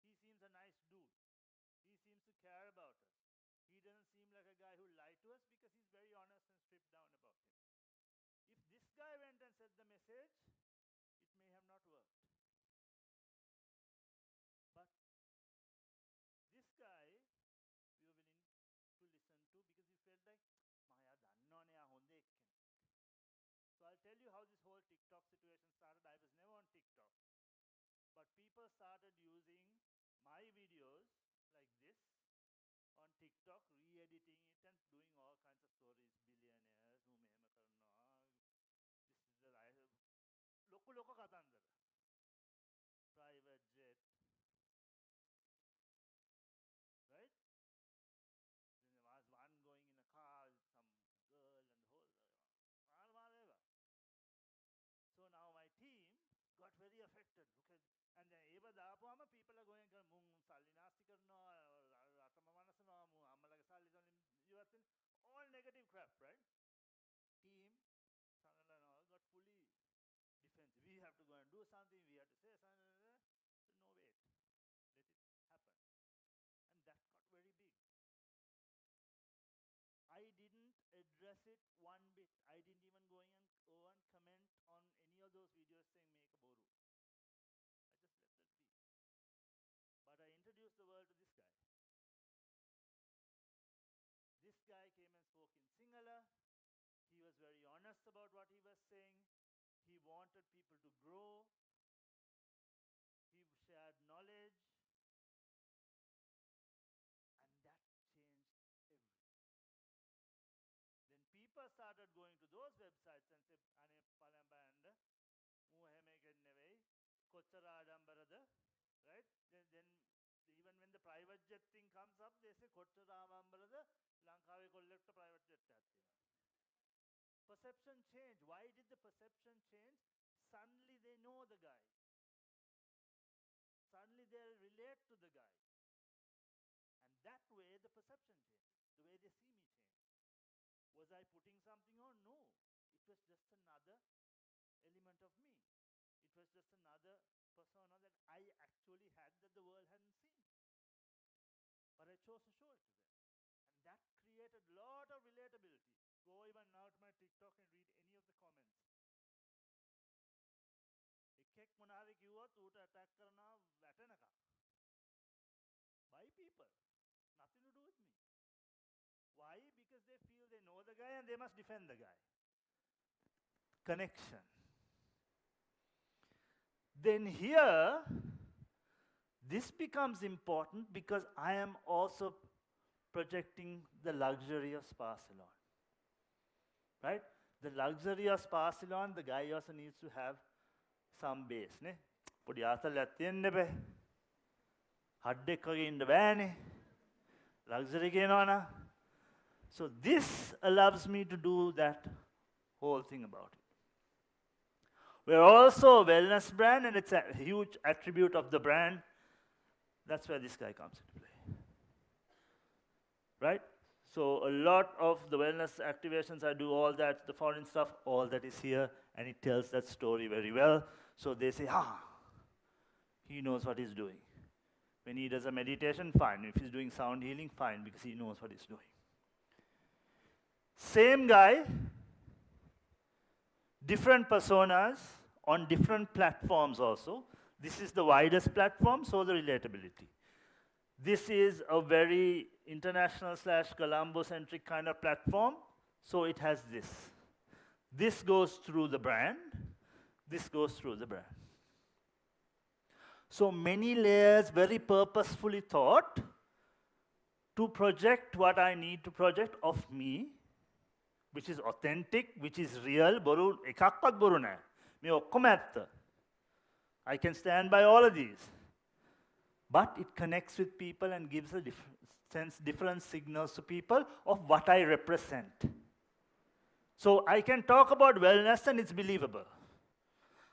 [SPEAKER 2] He seems a nice dude. He seems to care about us. He doesn't seem like a guy who lied to us because he's very honest and stripped down about him. If this guy went and said the message, it may have not worked. But this guy, we were willing to listen to because we felt like, Maya dannone ya honde ekkenek. So I'll tell you how this whole TikTok situation started. I was never on TikTok. But people started using my videos like this on TikTok. TikTok, re-editing it and doing all kinds of stories, billionaires, who mehema karnawa. This is the right, loko katandara. Private jet, right? Then there was one going in a car with some girl and the whole, so now my team got very affected. Look at, and then eva daapama people are going mung salli nasti karnawa, ratama manasanawa, mu ammalaga salli iwatin, all negative crap, right? Team, Sangala and all got fully defensive. We have to go and do something, we have to say something. No, wait, let it happen. And that got very big. I didn't address it one bit. I didn't even go and comment on any of those videos saying make a boru. I just let that be. But I introduced the world to this guy. This guy came and spoke in Sinhala. He was very honest about what he was saying. He wanted people to grow. He shared knowledge. And that changed everything. Then people started going to those websites and said, Ane palambanda, muhemeke nevei, kochara adambarada, right? Then even when the private jet thing comes up, they say kochara adambarada, Lankawe kolletta private jet atti. Perception change. Why did the perception change? Suddenly they know the guy. Suddenly they relate to the guy. And that way the perception changes. The way they see me change. Was I putting something on? No. It was just another element of me. It was just another persona that I actually had that the world hadn't seen. But I chose to show it to them. And that created a lot of relatability. Go even now to my TikTok and read any of the comments. Ekek monari kiwat uta attack karana vatanaka. By people. Nothing to do with me. Why? Because they feel they know the guy and they must defend the guy. Connection. Then here, this becomes important because I am also projecting the luxury of spa salon. Right? The luxury of spa salon, the guy also needs to have some base. Ne? Podi asal yattiyenne be. Haddek wage inda bෑනේ. Luxury genona. So this allows me to do that whole thing about it. We're also a wellness brand, and it's a huge attribute of the brand. That's where this guy comes into play. Right? So a lot of the wellness activations, I do all that, the foreign stuff, all that is here, and it tells that story very well. So they say, he knows what he's doing. When he does a meditation, fine. If he's doing sound healing, fine, because he knows what he's doing. Same guy, different personas on different platforms also. This is the widest platform, so the relatability. This is a very international / Colombo-centric kind of platform, so it has this. This goes through the brand. This goes through the brand. So many layers, very purposefully thought to project what I need to project of me, which is authentic, which is real. Boru ekakpat boru naha. Me okkoma ætta. I can stand by all of these. But it connects with people and gives a different signals to people of what I represent. So I can talk about wellness and it's believable.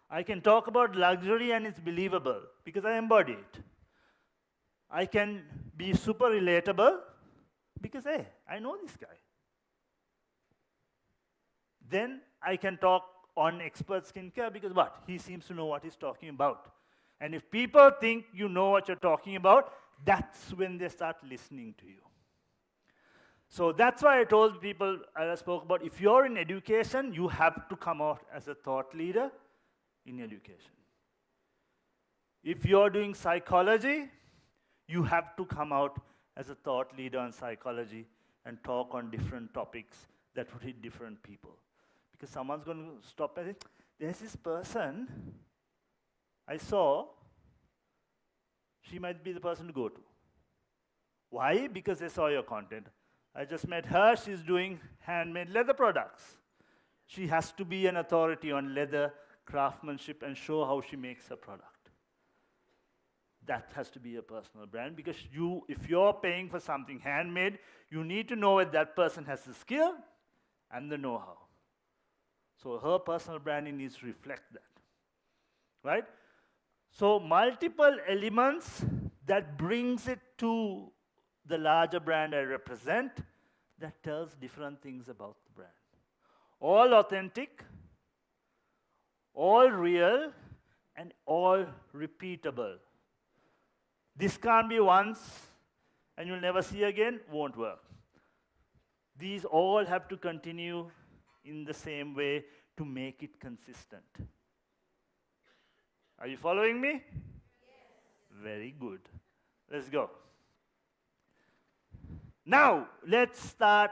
[SPEAKER 2] I can talk about luxury and it's believable because I embody it. I can be super relatable because, hey, I know this guy. Then I can talk on expert skincare because what? He seems to know what he's talking about. And if people think you know what you're talking about, that's when they start listening to you. So that's why I told people, as I spoke about, if you're in education, you have to come out as a thought leader in education. If you're doing psychology, you have to come out as a thought leader in psychology and talk on different topics that would hit different people. Because someone's going to stop and say, there's this person I saw, she might be the person to go to. Why? Because they saw your content. I just met her, she's doing handmade leather products. She has to be an authority on leather craftsmanship and show how she makes her product. That has to be a personal brand, because if you're paying for something handmade, you need to know that that person has the skill and the know-how. So her personal branding needs to reflect that, right? So multiple elements that brings it to the larger brand I represent, that tells different things about the brand. All authentic, all real, and all repeatable. This can't be once and you'll never see again, won't work. These all have to continue in the same way to make it consistent. Are you following me? Yes. Very good. Let's go. Now, let's start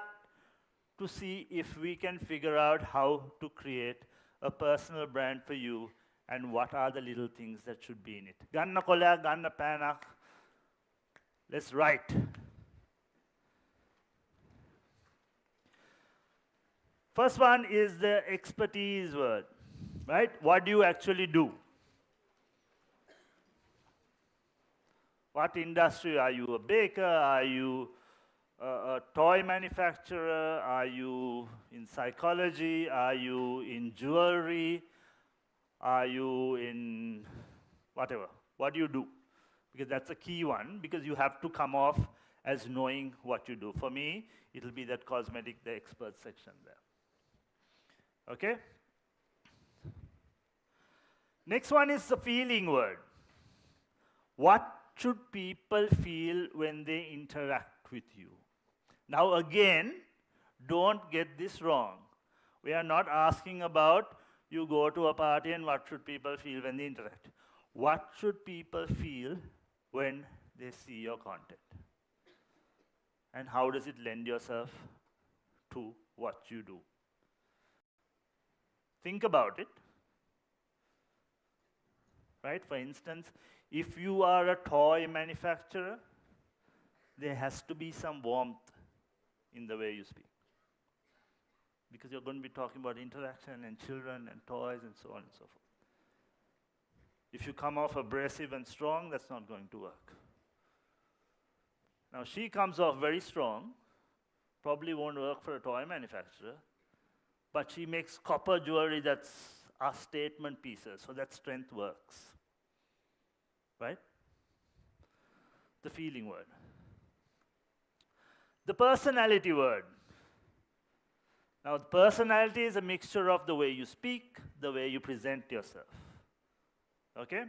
[SPEAKER 2] to see if we can figure out how to create a personal brand for you and what are the little things that should be in it. Ganna kola, ganna pena. Let's write. First one is the expertise word, right? What do you actually do? What industry are you? A baker? Are you a toy manufacturer? Are you in psychology? Are you in jewelry? Are you in whatever? What do you do? Because that's a key one, because you have to come off as knowing what you do. For me, it'll be that cosmetic, the expert section there. Okay? Next one is the feeling word. What should people feel when they interact with you? Now again, don't get this wrong. We are not asking about you go to a party and what should people feel when they interact. What should people feel when they see your content? And how does it lend yourself to what you do? Think about it. Right? For instance, if you are a toy manufacturer, there has to be some warmth in the way you speak. Because you're going to be talking about interaction and children and toys and so on and so forth. If you come off abrasive and strong, that's not going to work. Now, she comes off very strong, probably won't work for a toy manufacturer, but she makes copper jewelry that's our statement pieces, so that strength works. Right? The feeling word. The personality word. Now, the personality is a mixture of the way you speak, the way you present yourself. Okay?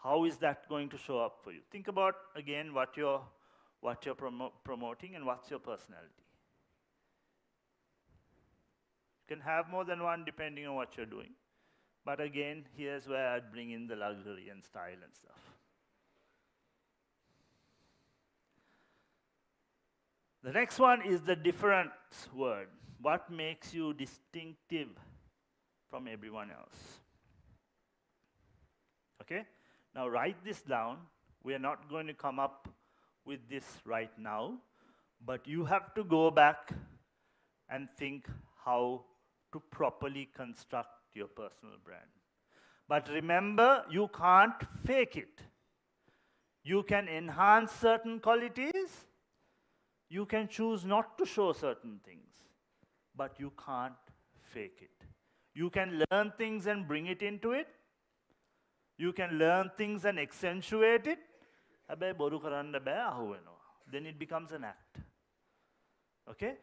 [SPEAKER 2] How is that going to show up for you? Think about, again, what you're promoting and what's your personality. You can have more than one depending on what you're doing. But again, here's where I'd bring in the luxury and style and stuff. The next one is the difference word. What makes you distinctive from everyone else? Okay? Now write this down. We are not going to come up with this right now, but you have to go back and think how to properly construct your personal brand. But remember, you can't fake it. You can enhance certain qualities. You can choose not to show certain things, but you can't fake it. You can learn things and bring it into it. You can learn things and accentuate it. Then it becomes an act. Okay?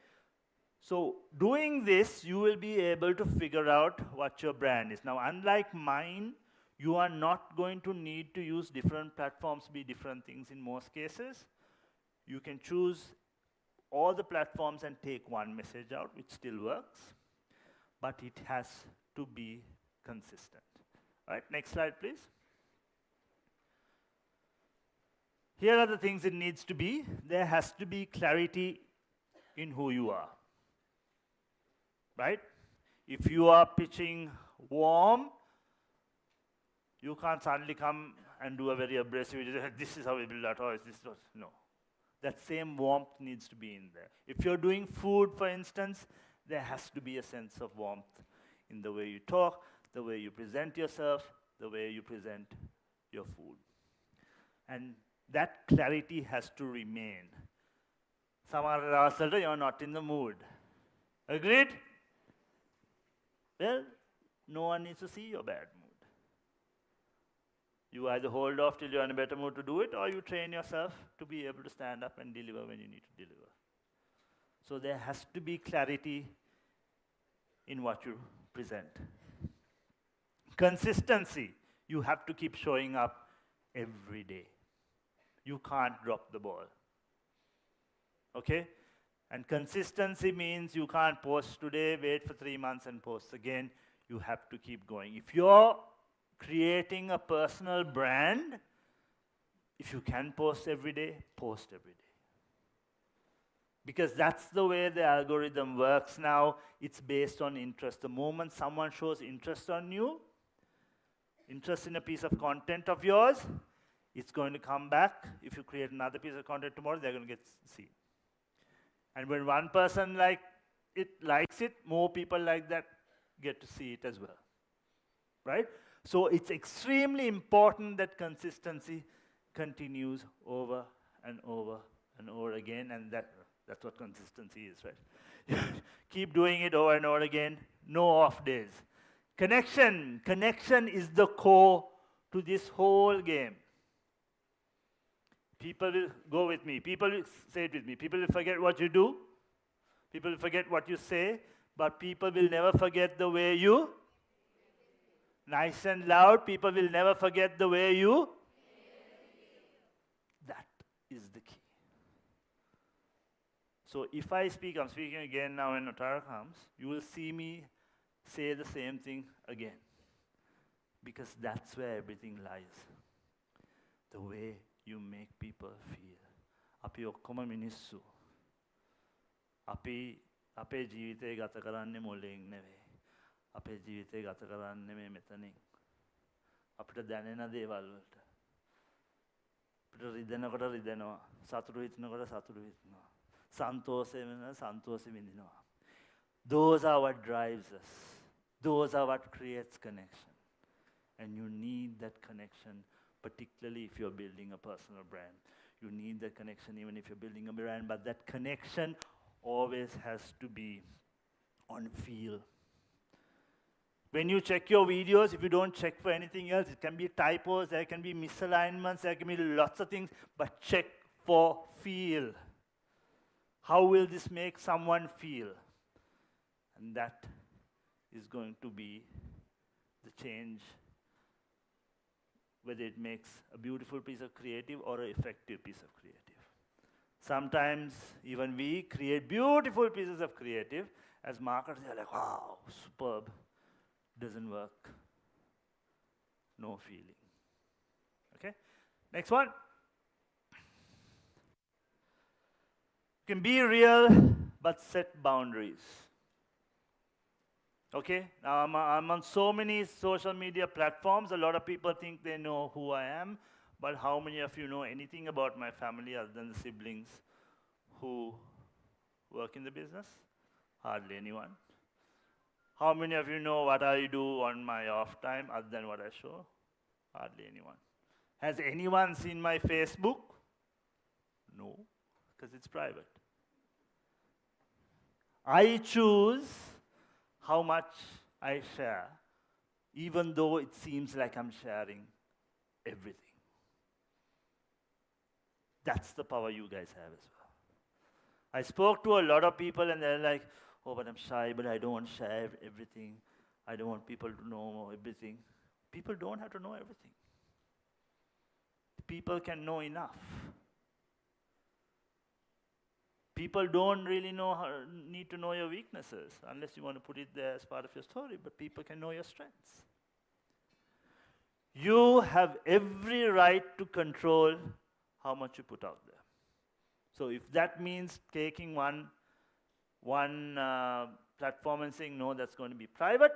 [SPEAKER 2] So doing this, you will be able to figure out what your brand is. Now, unlike mine, you are not going to need to use different platforms, be different things in most cases. You can choose all the platforms and take one message out, which still works, but it has to be consistent. All right, next slide, please. Here are the things it needs to be. There has to be clarity in who you are. Right? If you are pitching warm, you can't suddenly come and do a very abrasive, this is how we build our toys, this is, no. That same warmth needs to be in there. If you're doing food, for instance, there has to be a sense of warmth in the way you talk, the way you present yourself, the way you present your food. And that clarity has to remain. Samara, you're not in the mood. Agreed? Well, no one needs to see your bad mood. You either hold off till you're in a better mood to do it, or you train yourself to be able to stand up and deliver when you need to deliver. So there has to be clarity in what you present. Consistency. You have to keep showing up every day. You can't drop the ball. Okay? And consistency means you can't post today, wait for 3 months and post again. You have to keep going. If you're creating a personal brand, if you can post every day, post every day. Because that's the way the algorithm works now. It's based on interest. The moment someone shows interest on you, interest in a piece of content of yours, it's going to come back. If you create another piece of content tomorrow, they're going to see. And when one person likes it, more people like that get to see it as well. Right? So it's extremely important that consistency continues over and over and over again, and that's what consistency is, right? Keep doing it over and over again, no off days. Connection is the core to this whole game. People will go with me, people will say it with me, people will forget what you do, people will forget what you say, but people will never forget the way you. Nice and loud, people will never forget the way you. That is the key. So if I speak, I'm speaking again now when Otara comes, you will see me say the same thing again. Because that's where everything lies. The way you make people feel. Api okkoma minissu. Api අපේ ජීවිතය ගත කරන්නේ මොලෙන් නෙවෙයි. අපේ ජීවිතය ගත කරන්නේ මේ මෙතනින්. අපිට දැනෙන දේවල් වලට. අපිට රිදෙනකොට රිදෙනවා. සතුටු හිතනකොට සතුටු හිතනවා. සන්තෝෂය වෙන සන්තෝෂෙ විඳිනවා. Those are what drives us. Those are what creates connection. And you need that connection, particularly if you're building a personal brand. You need that connection even if you're building a brand, but that connection always has to be on feel. When you check your videos, if you don't check for anything else, it can be typos, there can be misalignments, there can be lots of things, but check for feel. How will this make someone feel? And that is going to be the change, whether it makes a beautiful piece of creative or an effective piece of creative. Sometimes even we create beautiful pieces of creative. As marketers, they're like, wow, superb. Doesn't work. No feeling. Okay? Next one. You can be real, but set boundaries. Okay? Now I'm on so many social media platforms. A lot of people think they know who I am. But how many of you know anything about my family other than the siblings who work in the business? Hardly anyone. How many of you know what I do on my off time other than what I show? Hardly anyone. Has anyone seen my Facebook? No, because it's private. I choose how much I share, even though it seems like I'm sharing everything. That's the power you guys have as well. I spoke to a lot of people and they're like, oh, but I'm shy, but I don't want to share everything. I don't want people to know everything. People don't have to know everything. People can know enough. People don't really need to know your weaknesses unless you want to put it there as part of your story, but people can know your strengths. You have every right to control how much you put out there. So if that means taking one platform and saying, no, that's going to be private,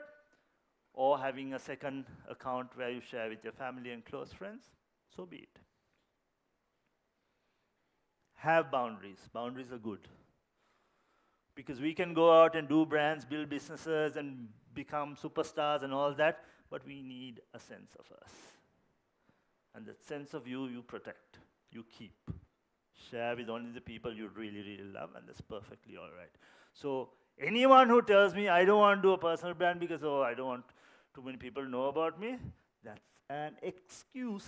[SPEAKER 2] or having a second account where you share with your family and close friends, so be it. have boundaries. Boundaries are good. Because we can go out and do brands, build businesses, and become superstars and all that, but we need a sense of us. And that sense of you, you protect, you keep. Share with only the people you really, really love, and that's perfectly all right. So anyone who tells me, I don't want to do a personal brand because, oh, I don't want too many people to know about me, that's an excuse.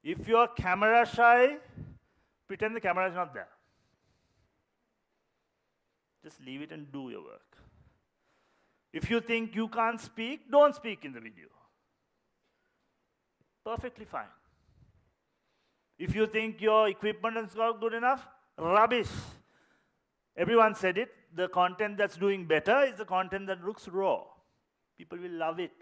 [SPEAKER 2] If you're camera shy, pretend the camera is not there. Just leave it and do your work. If you think you can't speak, don't speak in the video. Perfectly fine. If you think your equipment is not good enough, rubbish. Everyone said it. The content that's doing better is the content that looks raw. People will love it.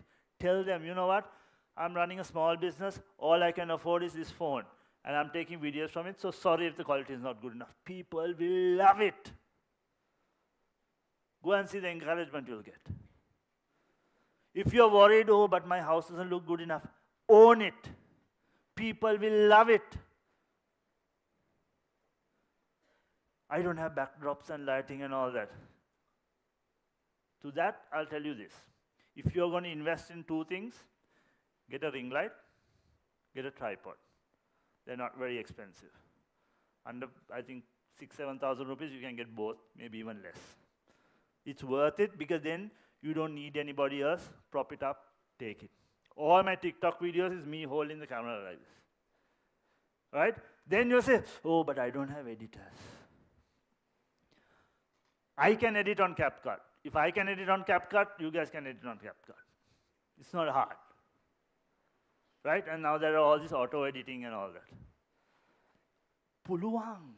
[SPEAKER 2] Tell them, you know what? I'm running a small business. All I can afford is this phone. And I'm taking videos from it, so sorry if the quality is not good enough. People will love it. Go and see the encouragement you'll get. If you're worried, oh, but my house doesn't look good enough, own it. People will love it. I don't have backdrops and lighting and all that. To that, I'll tell you this. If you're going to invest in two things, get a ring light, get a tripod. They're not very expensive. Under, I think, 6,000-7,000 rupees, you can get both, maybe even less. It's worth it because then you don't need anybody else. Prop it up, take it. All my TikTok videos is me holding the camera like this. Right? Then you say, oh, but I don't have editors. I can edit on CapCut. If I can edit on CapCut, you guys can edit on CapCut. It's not hard. Right? And now there are all this auto editing and all that. Puluang.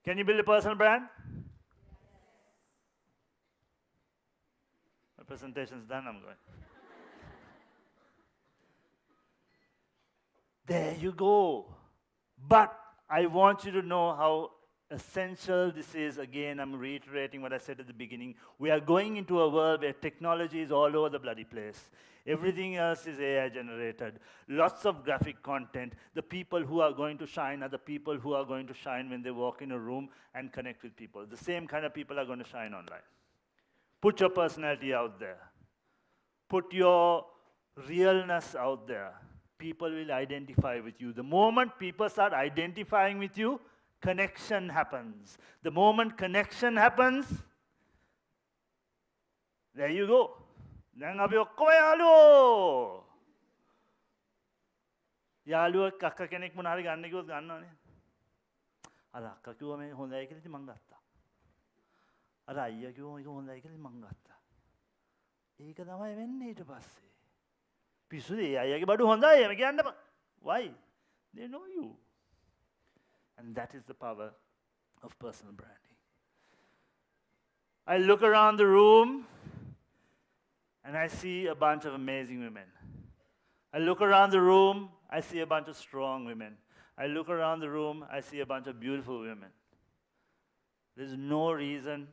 [SPEAKER 2] Can you build a personal brand? My presentation's done, I'm going. There you go. But I want you to know how essential this is. Again, I'm reiterating what I said at the beginning. We are going into a world where technology is all over the bloody place. Everything else is AI generated. Lots of graphic content. The people who are going to shine are the people who are going to shine when they walk in a room and connect with people. The same kind of people are going to shine online. Put your personality out there. Put your realness out there. People will identify with you. The moment people start identifying with you, connection happens. The moment connection happens, there you go. දැන් අපි ඔක්කොම යාළුවෝ. යාළුවෙක් අක්ක කෙනෙක් මොන හරි ගන්න කිව්වොත් ගන්නවනේ. අර අක්කා කිව්වා මේ හොඳයි කියලා ඉතින් මං ගත්තා. අර අයියා කිව්වා මේක හොඳයි කියලා මං ගත්තා. ඒක තමයි වෙන්නේ ඊට පස්සේ. පිස්සුද ඒ අයියාගේ බඩු හොඳයි එහෙම කියන්න බෑ. Why? They know you. And that is the power of personal branding. I look around the room and I see a bunch of amazing women. I look around the room, I see a bunch of strong women. I look around the room, I see a bunch of beautiful women. There's no reason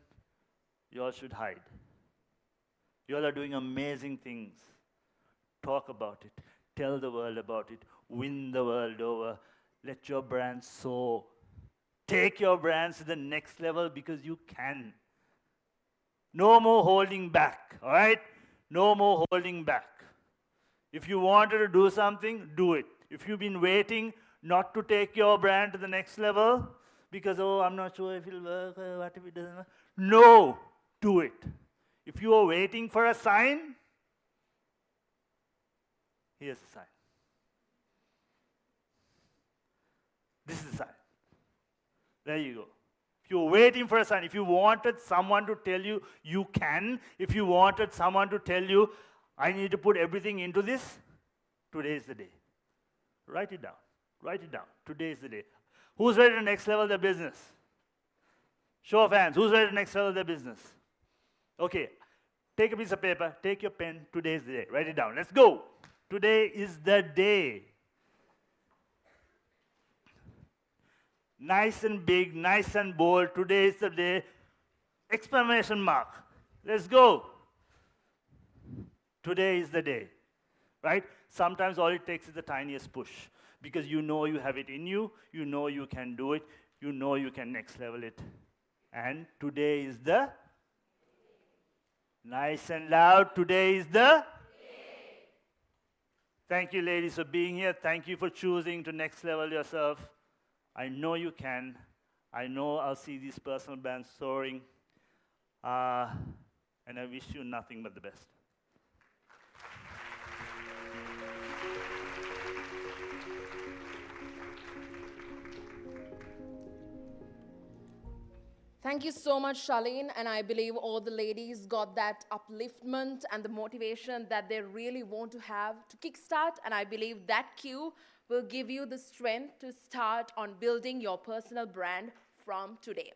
[SPEAKER 2] you all should hide. You all are doing amazing things. Talk about it. Tell the world about it. Win the world over. Let your brand soar. Take your brands to the next level because you can. No more holding back, all right? No more holding back. If you wanted to do something, do it. If you've been waiting not to take your brand to the next level because, oh, I'm not sure if it'll work, what if it doesn't work? No, do it. If you are waiting for a sign, here's the sign. This is the sign. There you go. If you're waiting for a sign, if you wanted someone to tell you you can, if you wanted someone to tell you, I need to put everything into this, today is the day. Write it down. Write it down. Today is the day. Who's ready to next level their business? Show of hands. Who's ready to next level their business? Okay. Take a piece of paper. Take your pen. Today is the day. Write it down. Let's go. Today is the day. Nice and big, nice and bold. Today is the day. Exclamation mark. Let's go. Today is the day. Right? Sometimes all it takes is the tiniest push, because you know you have it in you, you know you can do it, you know you can next level it. And today is the, nice and loud, today is the, thank you ladies for being here. Thank you for choosing to next level yourself. I know you can. I know I'll see these personal brands soaring. And I wish you nothing but the best.
[SPEAKER 1] Thank you so much, Charlene, and I believe all the ladies got that upliftment and the motivation that they really want to have to kickstart, and I believe that cue will give you the strength to start on building your personal brand from today.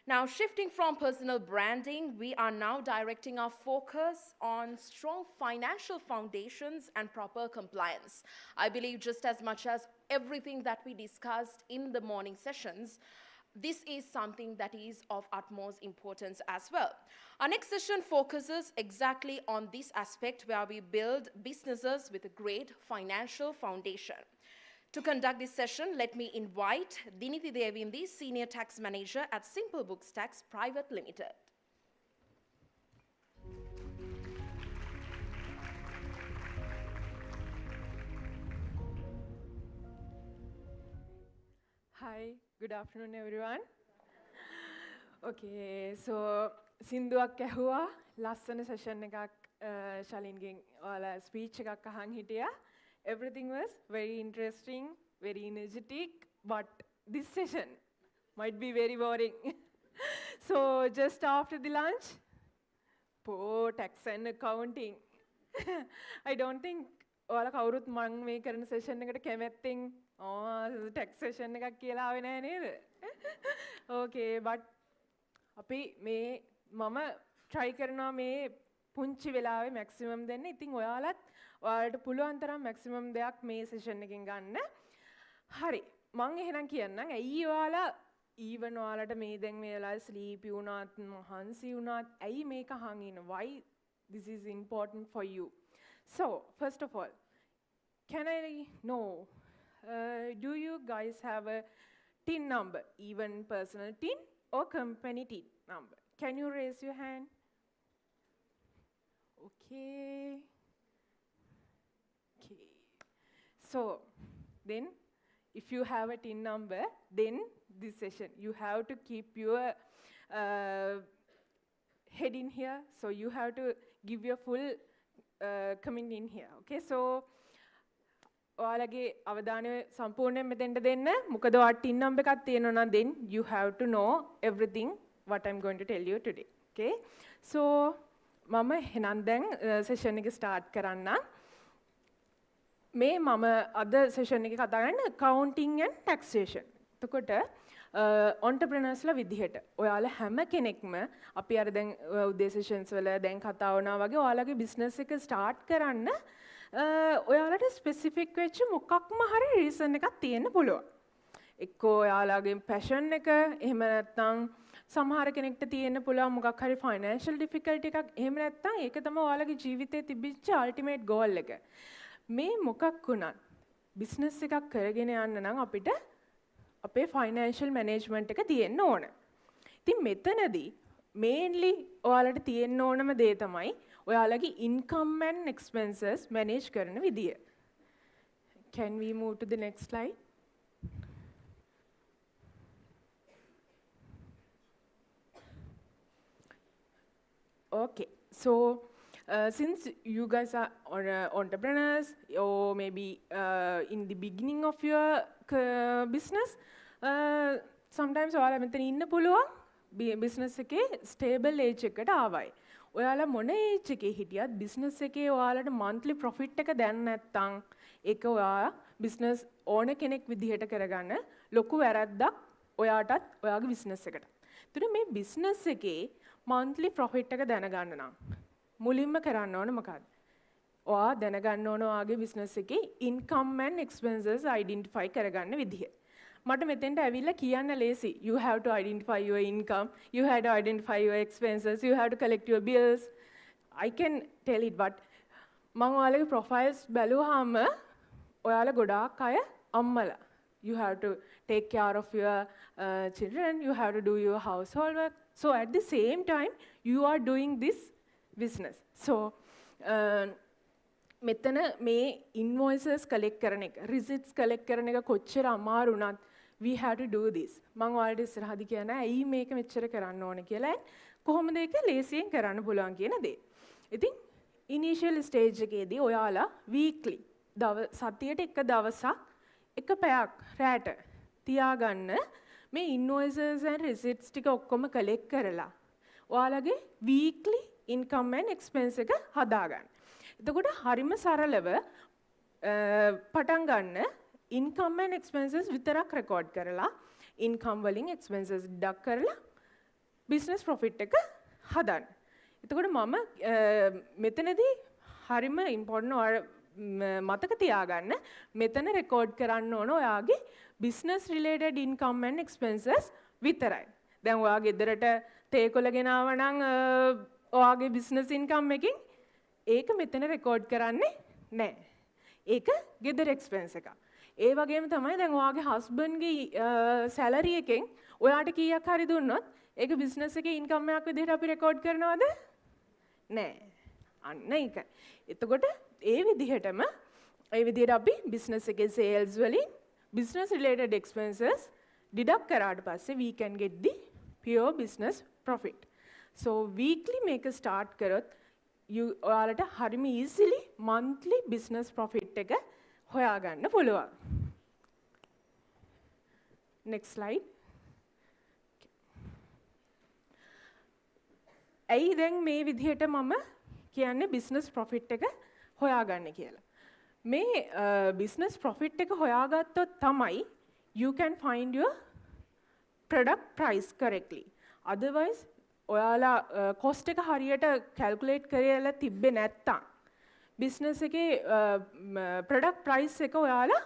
[SPEAKER 1] Now, shifting from personal branding, we are now directing our focus on strong financial foundations and proper compliance. I believe just as much as everything that we discussed in the morning sessions, this is something that is of utmost importance as well. Our next session focuses exactly on this aspect where we build businesses with a great financial foundation. To conduct this session, let me invite Diniti Devindi, Senior Tax Manager at Simple Books Tax Private Limited.
[SPEAKER 19] Hi, good afternoon everyone. Okay, so Sindhuak ඇහුවා ලස්සන session එකක් ශලින්ගෙන් ඔයාලා speech එකක් අහන් හිටියා. Everything was very interesting, very energetic, but this session might be very boring. So just after the lunch, poor tax and accounting. I don't think ඔයාලා කවුරුත් මං මේ කරන session එකට කැමැත්තෙන් taxation එකක් කියලා ආවේ නැහැ නේද? Okay, but අපි මේ මම try කරනවා මේ පුංචි වෙලාවේ maximum දෙන්න. ඉතින් ඔයාලට පුළුවන් තරම් maximum දෙයක් මේ session එකෙන් ගන්න. හරි. මං එහෙනම් කියන්නම්. ඇයි ඔයාලා even ඔයාලට මේ දැන් මේ වෙලාවේ sleepy වුණාත් මහන්සි වුණාත් ඇයි මේක අහන් ඉන්න? Why this is important for you? So, first of all, can I know, do you guys have a TIN number, even personal TIN or company TIN number? Can you raise your hand? Okay. Okay. So, then, if you have a TIN number, then this session, you have to keep your head in here. So, you have to give your full comment in here. Okay, so, ඔයාලගේ අවධානය සම්පූර්ණයෙන් මෙතෙන්ට දෙන්න. මොකද ඔයාට TIN number එකක් තියෙනවා නම් then you have to know everything what I'm going to tell you today. Okay, so මම එහෙනම් දැන් session එක start කරන්නම්. මේ මම අද session එකේ කතා කරන්නේ accounting and taxation. එතකොට entrepreneursලා විදිහට ඔයාලා හැම කෙනෙක්ම අපි අර දැන් උදේ sessions වල දැන් කතා වුණා වගේ ඔයාලගේ business එක start කරන්න ඔයාලට ස්පෙસિෆික් වෙච්ච මොකක්ම හරි රීසන් එකක් තියෙන්න පුළුවන්. එක්කෝ ඔයාලගේ පැෂන් එක, එහෙම නැත්නම් සමහර කෙනෙක්ට තියෙන්න පුළුවන් මොකක් හරි ෆයිනෑන්ෂල් ඩිෆිකල්ටි එකක්. එහෙම නැත්නම් ඒක තමයි ඔයාලගේ ජීවිතේ තිබිච්ච අල්ටිමේට් ගෝල් එක. මේ මොකක් වුණත් බිස්නස් එකක් කරගෙන යන්න නම් අපිට අපේ ෆයිනෑන්ෂල් මැනේජ්මන්ට් එක තියෙන්න ඕන. ඉතින් මෙතනදී මේන්ලි ඔයාලට තියෙන්න ඕනම දේ තමයි ඔයාලගේ income and expenses manage කරන විදිය. Can we move to the next slide? Okay, so since you guys are entrepreneurs or maybe in the beginning of your business, sometimes ඔයාලා මෙතන ඉන්න පුළුවන් business එකේ stable age එකට ආවයි. ඔයාලා මොන ඒජ් එකේ හිටියත් බිස්නස් එකේ ඔයාලට monthly profit එක දැන් නැත්තම් ඒක ඔයා බිස්නස් ඕන කෙනෙක් විදිහට කරගන්න ලොකු වැරද්දක් ඔයාටත් ඔයාගේ බිස්නස් එකට. ඒතර මේ බිස්නස් එකේ monthly profit එක දැනගන්න නම් මුලින්ම කරන්න ඕන මොකක්ද? ඔයා දැනගන්න ඕන ඔයාගේ බිස්නස් එකේ income and expenses identify කරගන්න විදිහ. මට මෙතෙන්ට ඇවිල්ලා කියන්න ලේසි. You have to identify your income, you have to identify your expenses, you have to collect your bills. I can tell it, but මම ඔයාලගේ profiles බැලුවාම ඔයාලා ගොඩාක් අය අම්මලා. You have to take care of your children, you have to do your household work. So at the same time, you are doing this business. So මෙතන මේ invoices collect කරන එක, receipts collect කරන එක කොච්චර අමාරු වුණත් we have to do this. මම ඔයාලට ඉස්සරහදී කියන ඇයි මේක මෙච්චර කරන්න ඕන කියලා කොහොමද ඒක ලේසියෙන් කරන්න පුළුවන් කියන දේ. ඉතින් initial stage එකේදී ඔයාලා weekly සතියට එක දවසක් එක පැයක් රැට තියාගන්න මේ invoices and receipts ටික ඔක්කොම collect කරලා ඔයාලගේ weekly income and expense එක හදාගන්න. එතකොට හරිම සරලව පටන් ගන්න income and expenses විතරක් record කරලා income වලින් expenses deduct කරලා business profit එක හදන්න. එතකොට මම මෙතනදී හරිම important මතක තියාගන්න මෙතන record කරන්න ඕන ඔයාගේ business related income and expenses විතරයි. දැන් ඔයා ගෙදරට තේකොළ ගෙනාවා නම් ඔයාගේ business income එකකින් ඒක මෙතන record කරන්නේ නැහැ. ඒක ගෙදර expense එකක්. ඒ වගේම තමයි දැන් ඔයාගේ husband ගේ salary එකෙන් ඔයාට කීයක් හරි දුන්නොත් ඒක business එකේ income එකක් විදිහට අපි record කරනවද? නැහැ. අන්න ඒක. එතකොට ඒ විදිහටම ඒ විදිහට අපි business එකේ sales වලින් business related expenses deduct කරාට පස්සේ we can get the pure business profit. So weekly මේක start කරොත් ඔයාලට හරිම easily monthly business profit එක හොයාගන්න පුළුවන්. Next slide. ඇයි දැන් මේ විදිහට මම කියන්නේ business profit එක හොයාගන්න කියලා. මේ business profit එක හොයාගත්තොත් තමයි you can find your product price correctly. Otherwise ඔයාලා cost එක හරියට calculate කරලා තිබ්බේ නැත්තම් business එකේ product price එක ඔයාලා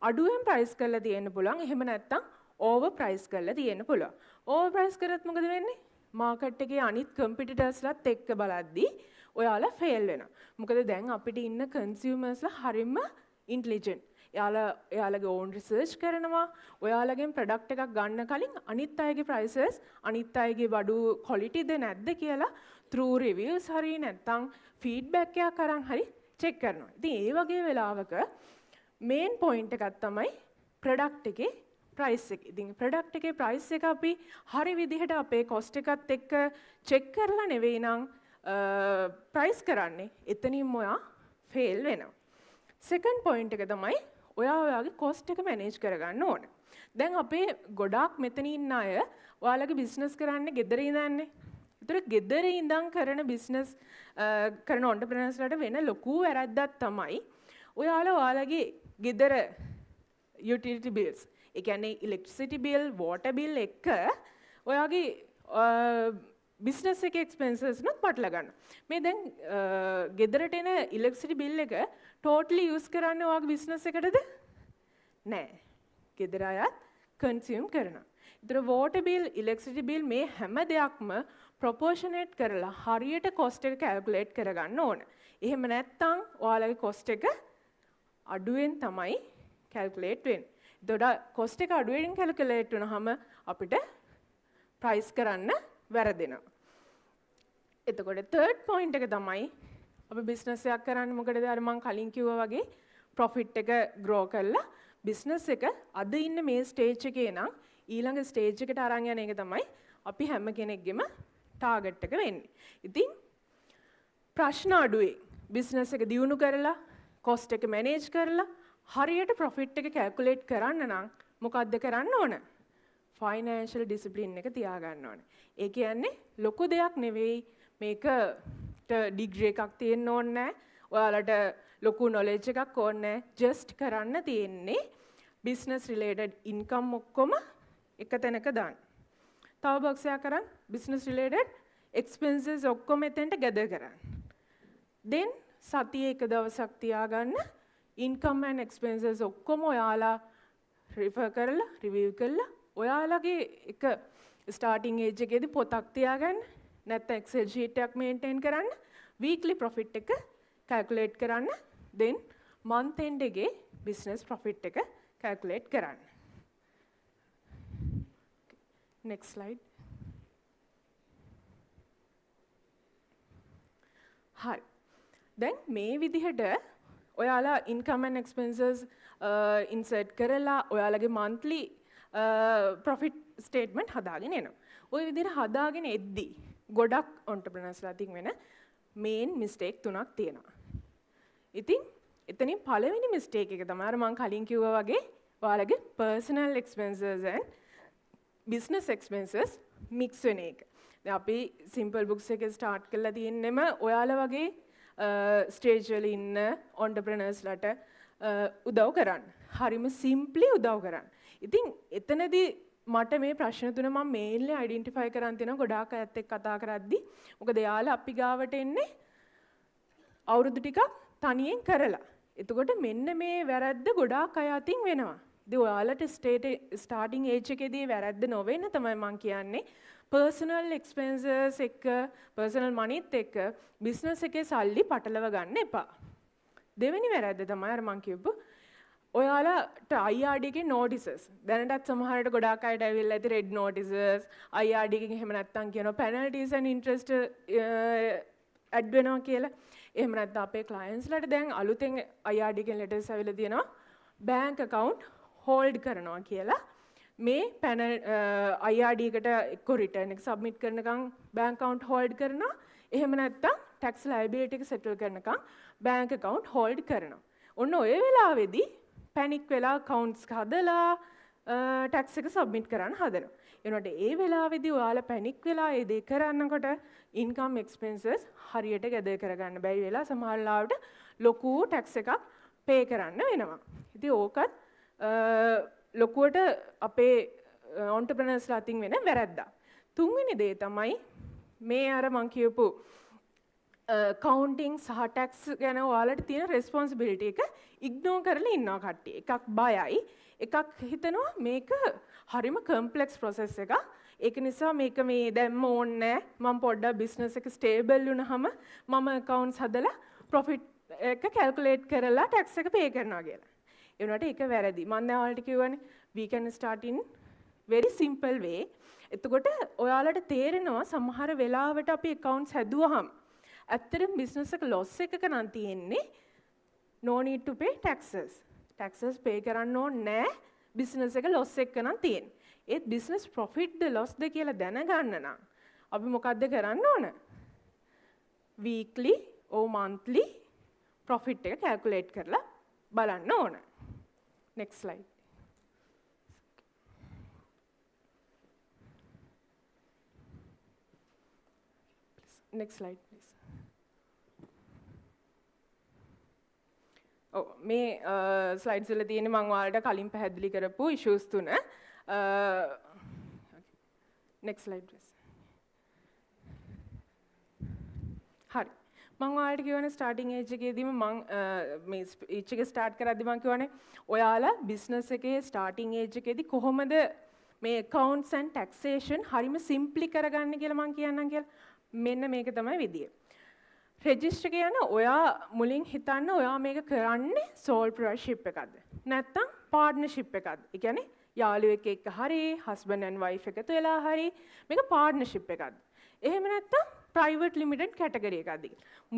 [SPEAKER 19] අඩුවෙන් price කරලා තියෙන්න පුළුවන්. එහෙම නැත්තම් over price කරලා තියෙන්න පුළුවන්. over price කරත් මොකද වෙන්නේ? market එකේ අනිත් competitorsලත් එක්ක බලද්දී ඔයාලා fail වෙනවා. මොකද දැන් අපිට ඉන්න consumersලා හරිම intelligent. එයාලගේ own research කරනවා. ඔයාලගෙන් product එකක් ගන්න කලින් අනිත් අයගේ prices, අනිත් අයගේ බඩු quality ද නැද්ද කියලා through reviews හරි නැත්තම් feedback එකක් අරන් හරි check කරනවා. ඉතින් ඒ වගේ වෙලාවක main point එකක් තමයි product එකේ price එක. ඉතින් product එකේ price එක අපි හරි විදිහට අපේ cost එකත් එක්ක check කරලා නෙවෙයි නම් price කරන්නේ. එතනින්ම ඔයා fail වෙනවා. second point එක තමයි ඔයා ඔයාගේ cost එක manage කරගන්න ඕන. දැන් අපේ ගොඩාක් මෙතන ඉන්න අය ඔයාලගේ business කරන්නේ ගෙදර ඉඳන්නේ. ඒතර ගෙදර ඉඳන් කරන business කරන entrepreneursලාට වෙන ලොකු වැරද්දක් තමයි ඔයාලා ඔයාලගේ ගෙදර utility bills, ඒ කියන්නේ electricity bill, water bill එක ඔයාගේ business එකේ expenses නුත් පටල ගන්න. මේ දැන් ගෙදරට එන electricity bill එක totally use කරන්නේ ඔයාගේ business එකටද? නෑ. ගෙදර අයත් consume කරනවා. ඒතර water bill, electricity bill මේ හැම දෙයක්ම proportionate කරලා හරියට cost එක calculate කරගන්න ඕන. එහෙම නැත්නම් ඔයාලගේ cost එක අඩුවෙන් තමයි calculate වෙන්නේ. එතකොට cost එක අඩුවෙන් calculate වුණාම අපිට price කරන්න වැරදෙනවා. එතකොට third point එක තමයි අපි business එකක් කරන්නේ මොකටද? අර මම කලින් කිව්වා වගේ profit එක grow කරලා business එක අද ඉන්න මේ stage එකේ නම් ඊළඟ stage එකට අරන් යන එක තමයි අපි හැම කෙනෙක්ගෙම target එක වෙන්නේ. ඉතින් ප්‍රශ්න අඩුවේ business එක දියුණු කරලා cost එක manage කරලා හරියට profit එක calculate කරන්න නම් මොකද්ද කරන්න ඕන? financial discipline එක තියාගන්න ඕනේ. ඒ කියන්නේ ලොකු දෙයක් නෙවෙයි මේකට degree එකක් තියෙන්න ඕනේ නැහැ. ඔයාලට ලොකු knowledge එකක් ඕනේ නැහැ. just කරන්න තියෙන්නේ business related income ඔක්කොම එක තැනක දාන්න. තව box එකක් කරන් business related expenses ඔක්කොම එතෙන්ට gather කරන්න. then සතියේ එක දවසක් තියාගන්න income and expenses ඔක්කොම ඔයාලා refer කරලා review කරලා ඔයාලගේ එක starting age එකේදී පොතක් තියාගන්න නැත්නම් excel sheet එකක් maintain කරන්න weekly profit එක calculate කරන්න. Then month end එකේ business profit එක calculate කරන්න. Next slide. හරි. දැන් මේ විදිහට ඔයාලා income and expenses insert කරලා ඔයාලගේ monthly profit statement හදාගෙන එනවා. ওই විදිහට හදාගෙන එද්දි ගොඩක් entrepreneursලා අතින් වෙන main mistake තුනක් තියෙනවා. ඉතින් එතනින් පළවෙනි mistake එක තමයි අර මම කලින් කිව්වා වගේ ඔයාලගේ personal expenses and business expenses mix වෙන එක. දැන් අපි simple books එකේ start කරලා තියෙන්නෙම ඔයාලා වගේ stage වල ඉන්න entrepreneursලාට උදව් කරන්න. හරිම simply උදව් කරන්න. ඉතින් එතනදී මට මේ ප්‍රශ්න තුන මම mainly identify කරන් තියෙනවා ගොඩාක් අයත් එක්ක කතා කරද්දි. මොකද එයාලා අපි ගාවට එන්නේ අවුරුදු ටිකක් තනියෙන් කරලා. එතකොට මෙන්න මේ වැරද්ද ගොඩාක් අය අතින් වෙනවා. ඉතින් ඔයාලට starting age එකේදී වැරද්ද නොවෙන්න තමයි මම කියන්නේ. personal expenses එක personal moneyත් එක්ක business එකේ සල්ලි පටලව ගන්න එපා. දෙවෙනි වැරද්ද තමයි අර මම කියපු ඔයාලට IRD එකේ notices දැනටත් සමහරට ගොඩාක් අයට ඇවිල්ලා ඇති red notices IRD එකෙන් එහෙම නැත්තම් කියනවා penalties and interest add වෙනවා කියලා. එහෙම නැත්නම් අපේ clients ලට දැන් අලුතෙන් IRD එකෙන් letters ඇවිල්ලා තියෙනවා bank account hold කරනවා කියලා. මේ panel IRD එකට එක්ක return එක submit කරනකම් bank account hold කරනවා. එහෙම නැත්නම් tax liability එක settle කරනකම් bank account hold කරනවා. ඔන්න ඔය වෙලාවේදී panic වෙලා accounts හදලා tax එක submit කරන්න හදනවා. එනකොට ඒ වෙලාවේදී ඔයාලා panic වෙලා ඒ දේ කරනකොට income expenses හරියට gather කරගන්න බැරි වෙලා සමහර ලාවට ලොකු tax එකක් pay කරන්න වෙනවා. ඉතින් ඕකත් ලොකුවට අපේ entrepreneursලා අතින් වෙන වැරද්දක්. තුන්වෙනි දේ තමයි මේ අර මං කියපු accounting සහ tax ගැන ඔයාලට තියෙන responsibility එක ignore කරලා ඉන්නවා කට්ටිය. එකක් බයයි, එකක් හිතනවා මේක හරිම complex process එකක්. ඒක නිසා මේක මේ දැම්ම ඕනේ නැහැ. මම පොඩ්ඩක් business එක stable වුණාම මම accounts හදලා profit එක calculate කරලා tax එක pay කරනවා කියලා. ඒ වුණාට ඒක වැරදි. මම දැන් ඔයාලට කියවනේ we can start in very simple way. එතකොට ඔයාලට තේරෙනවා සමහර වෙලාවට අපි accounts හැදුවහම ඇත්තටම business එක loss එකක නම් තියෙන්නේ no need to pay taxes. taxes pay කරන්න ඕනේ නැහැ. business එක loss එකක නම් තියෙන්නේ. ඒත් business profit ද loss ද කියලා දැනගන්න නම් අපි මොකද්ද කරන්න ඕන? weekly or monthly profit එක calculate කරලා බලන්න ඕන. next slide. next slide please. මේ slides වල තියෙන මම ඔයාලට කලින් පැහැදිලි කරපු issues තුන. next slide please. හරි. මම ඔයාලට කියවනේ starting age එකේදීම මම මේ speech එක start කරද්දී මම කියවනේ ඔයාලා business එකේ starting age එකේදී කොහොමද මේ accounts and taxation හරිම simply කරගන්නේ කියලා මම කියන්නම් කියලා. මෙන්න මේක තමයි විදිය. register කියන ඔයා මුලින් හිතන්න ඔයා මේක කරන්නේ sole proprietorship එකක්ද නැත්නම් partnership එකක්ද? ඒ කියන්නේ යාළුවෙක් එක්ක හරි husband and wife එකතු වෙලා හරි මේක partnership එකක්ද? එහෙම නැත්නම් private limited category එකක්ද?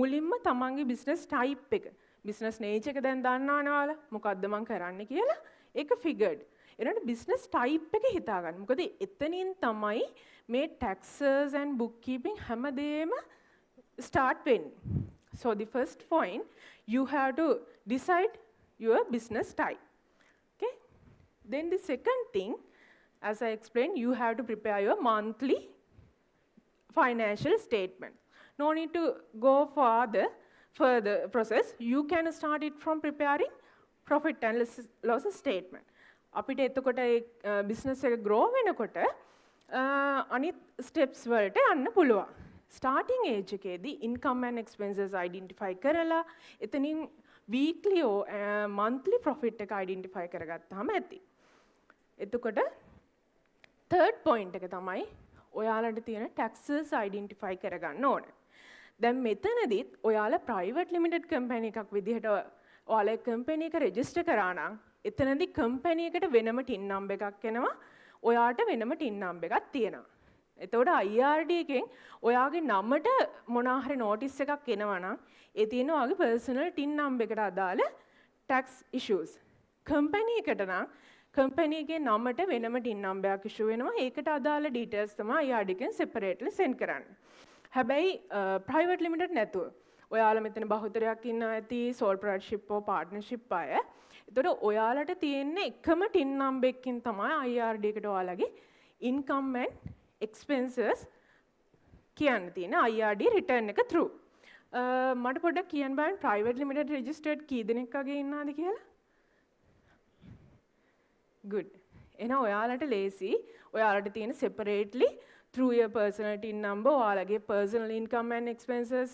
[SPEAKER 19] මුලින්ම තමන්ගේ business type එක business nature එක දැන් දන්නවනේ ඔයාලා මොකද්ද මම කරන්නේ කියලා ඒක figured. ඊළඟට business type එක හිතා ගන්න. මොකද එතනින් තමයි මේ taxes and bookkeeping හැමදේම start වෙන්නේ. So the first point you have to decide your business type. Okay? Then the second thing, as I explained, you have to prepare your monthly financial statement. No need to go further process. You can start it from preparing profit and loss statement. අපිට එතකොට business එක grow වෙනකොට අනිත් steps වලට යන්න පුළුවන්. starting age එකේදී income and expenses identify කරලා එතනින් weekly or monthly profit එක identify කරගත්තාම ඇති. එතකොට third point එක තමයි ඔයාලට තියෙන taxes identify කරගන්න ඕන. දැන් මෙතනදිත් ඔයාලා private limited company එකක් විදිහට ඔයාලා company එක register කරා නම් එතනදී company එකට වෙනම tin number එකක් එනවා. ඔයාට වෙනම tin number එකක් තියෙනවා. එතකොට IRD එකෙන් ඔයාගේ නමට මොනවා හරි notice එකක් එනවා නම් ඒ තියෙන ඔයාගේ personal tin number එකට අදාළ tax issues. company එකට නම් company එකේ නමට වෙනම tin number එකක් issue වෙනවා. ඒකට අදාළ details තමයි IRD එකෙන් separately send කරන්නේ. හැබැයි private limited නැතුව ඔයාලා මෙතන බහුතරයක් ඉන්නවා ඇති sole proprietorship or partnership අය. එතකොට ඔයාලට තියෙන්නේ එකම tin number එකකින් තමයි IRD එකට ඔයාලගේ income and expenses කියන්න තියෙන IRD return එක through. මට පොඩ්ඩක් කියන්න බලන්න private limited registered කී දෙනෙක් වගේ ඉන්නවද කියලා? good. එහෙනම් ඔයාලට ලේසි. ඔයාලට තියෙන separately through your personal tin number ඔයාලගේ personal income and expenses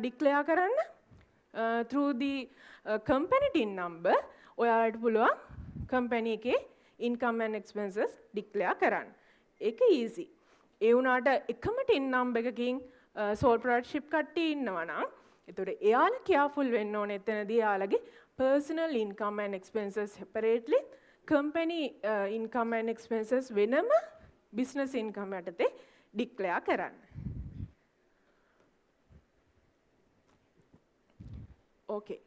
[SPEAKER 19] declare කරන්න through the company tin number ඔයාලට පුළුවන් company එකේ income and expenses declare කරන්න. ඒක easy. ඒ වුණාට එකම tin number එකකින් sole proprietorship කට්ටිය ඉන්නවා නම් එතකොට එයාලා careful වෙන්න ඕනේ එතනදී එයාලගේ personal income and expenses separately company income and expenses වෙනම business income යටතේ declare කරන්න. okay.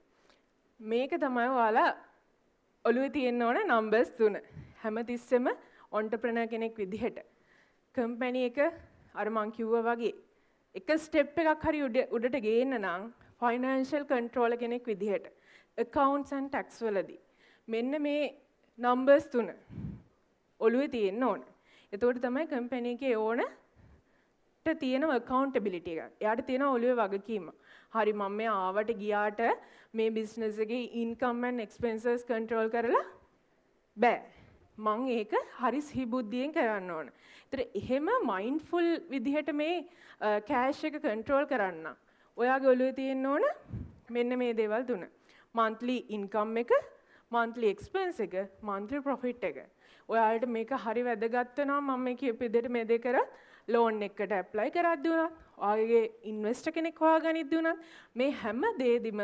[SPEAKER 19] මේක තමයි ඔයාලා ඔළුවේ තියෙන්න ඕන numbers තුන. හැමතිස්සෙම entrepreneur කෙනෙක් විදිහට company එක අර මං කිව්වා වගේ එක step එකක් හරි උඩට ගේන්න නම් financial controller කෙනෙක් විදිහට accounts and tax වලදී මෙන්න මේ numbers තුන ඔළුවේ තියෙන්න ඕන. එතකොට තමයි company එකේ ඕනට තියෙන accountability එක. එයාට තියෙන ඔළුවේ වගකීම. හරි මම මේ ආවට ගියාට මේ business එකේ income and expenses control කරලා බෑ. මං ඒක හරි සිහිබුද්ධියෙන් කරන්න ඕන. ඒතර එහෙම mindful විදිහට මේ cash එක control කරන්න. ඔයාගේ ඔළුවේ තියෙන්න ඕන මෙන්න මේ දේවල් තුන. monthly income එක, monthly expense එක, monthly profit එක. ඔයාලට මේක හරි වැදගත් වෙනවා මම මේ කියපු විදිහට මේ දෙක කර loan එකකට apply කරද්දී උනත්, ඔයාගේ investor කෙනෙක් හොයාගනිද්දී උනත් මේ හැම දෙෙදිම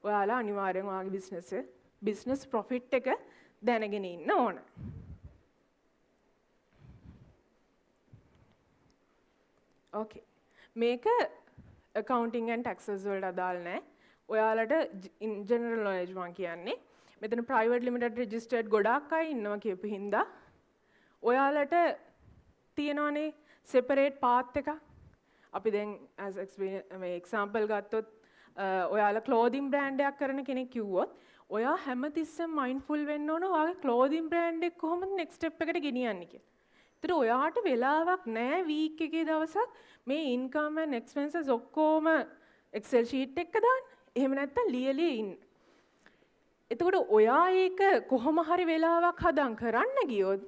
[SPEAKER 19] ඔයාලා අනිවාර්යෙන් ඔයාගේ business profit එක දැනගෙන ඉන්න ඕන. okay. මේක accounting and taxes වලට අදාළ නැහැ. ඔයාලට in general knowledge මම කියන්නේ මෙතන private limited registered ගොඩාක් අය ඉන්නවා කියපු හින්දා ඔයාලට තියෙනවනේ separate path එකක්. අපි දැන් as example ගත්තොත් ඔයාලා clothing brand එකක් කරන කෙනෙක් කිව්වොත් ඔයා හැමතිස්සෙම mindful වෙන්න ඕන ඔයාගේ clothing brand එක කොහොමද next step එකට ගෙනියන්නේ කියලා. ඒතර ඔයාට වෙලාවක් නැහැ week එකේ දවසක් මේ income and expenses ඔක්කොම Excel sheet එකක දාන්න. එහෙම නැත්නම් ලියලිය ඉන්න. එතකොට ඔයා ඒක කොහොම හරි වෙලාවක් හදන් කරන්න ගියොත්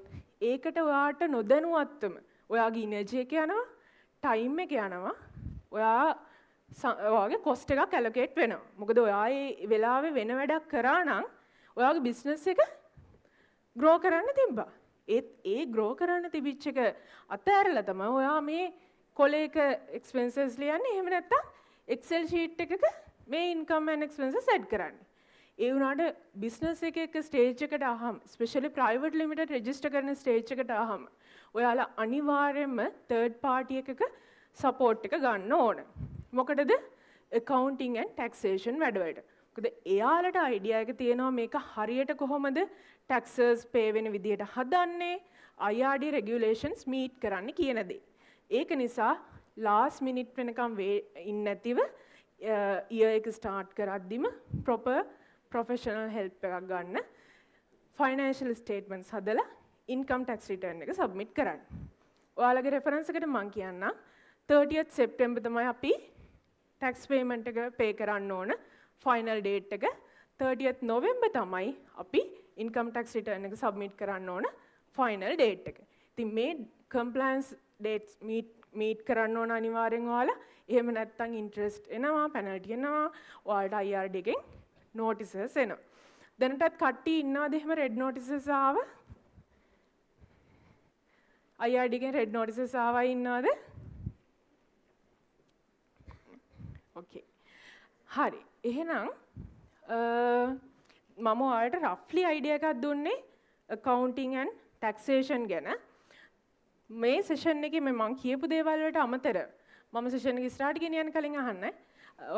[SPEAKER 19] ඒකට ඔයාට නොදැනුවත්වම ඔයාගේ energy එක යනවා, time එක යනවා. ඔයාගේ cost එකක් allocate වෙනවා. මොකද ඔයා ඒ වෙලාවේ වෙන වැඩක් කරා නම් ඔයාගේ business එක grow කරන්න තිබ්බා. ඒ grow කරන්න තිබිච්ච එක අතෑරලා තමයි ඔයා මේ කොලේක expenses ලියන්නේ. එහෙම නැත්නම් Excel sheet එකක මේ income and expenses add කරන්නේ. ඒ වුණාට business එක stage එකට ආවම especially private limited register කරන stage එකට ආවම ඔයාලා අනිවාර්යයෙන්ම third party එකක support එක ගන්න ඕන. මොකටද? accounting and taxation වැඩවලට. මොකද එයාලට idea එක තියෙනවා මේක හරියට කොහොමද taxes pay වෙන විදියට හදන්නේ, IRD regulations meet කරන්න කියන දේ. ඒක නිසා last minute වෙනකම් ඉන්නේ නැතිව year එක start කරද්දිම proper professional help එකක් ගන්න financial statements හදලා income tax return එක submit කරන්න. ඔයාලගේ reference එකට මම කියන්නම් 30th September තමයි අපි tax payment එක pay කරන්න ඕන final date එක 30th November තමයි අපි income tax return එක submit කරන්න ඕන final date එක. ඉතින් මේ compliance dates meet කරන්න ඕන අනිවාර්යෙන් ඔයාලා. එහෙම නැත්නම් interest එනවා, penalty එනවා, ඔයාලට IRD එකෙන් notices එනවා. දැනටත් කට්ටිය ඉන්නවද එහෙම red notices ආව? IRD එකෙන් red notices ආවා ඉන්නවද? Okay. හරි. එහෙනම් මම ඔයාලට roughly idea එකක් දුන්නේ accounting and taxation ගැන. මේ session එකේ මම කියපු දේවල් වලට අමතර මම session එක start ගෙනියන්න කලින් අහන්න.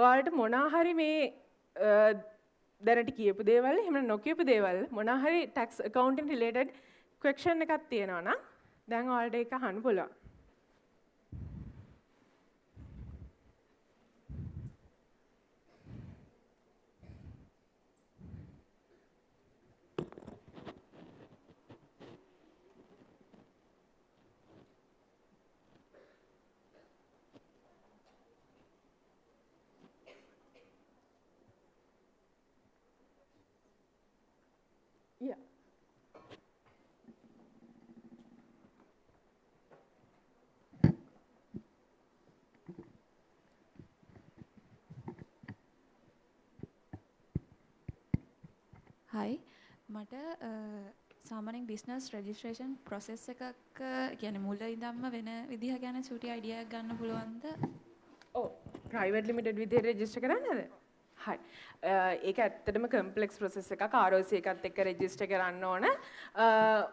[SPEAKER 19] ඔයාලට මොනවා හරි මේ දැනට කියපු දේවල් එහෙම නොකියපු දේවල් මොනවා හරි tax accounting related question එකක් තියෙනවා නම් දැන් ඔයාලට ඒක අහන්න පුළුවන්. Yeah.
[SPEAKER 20] Hi, මට සාමාන්‍යයෙන් business registration process එකක කියන්නේ මුල ඉඳන්ම වෙන විදිහ ගැන චුටි idea එකක් ගන්න පුළුවන්ද?
[SPEAKER 19] ඔව් private limited විදිහට register කරන්නද? හරි. ඒක ඇත්තටම complex process එකක්. ROC එකත් එක්ක register කරන්න ඕන.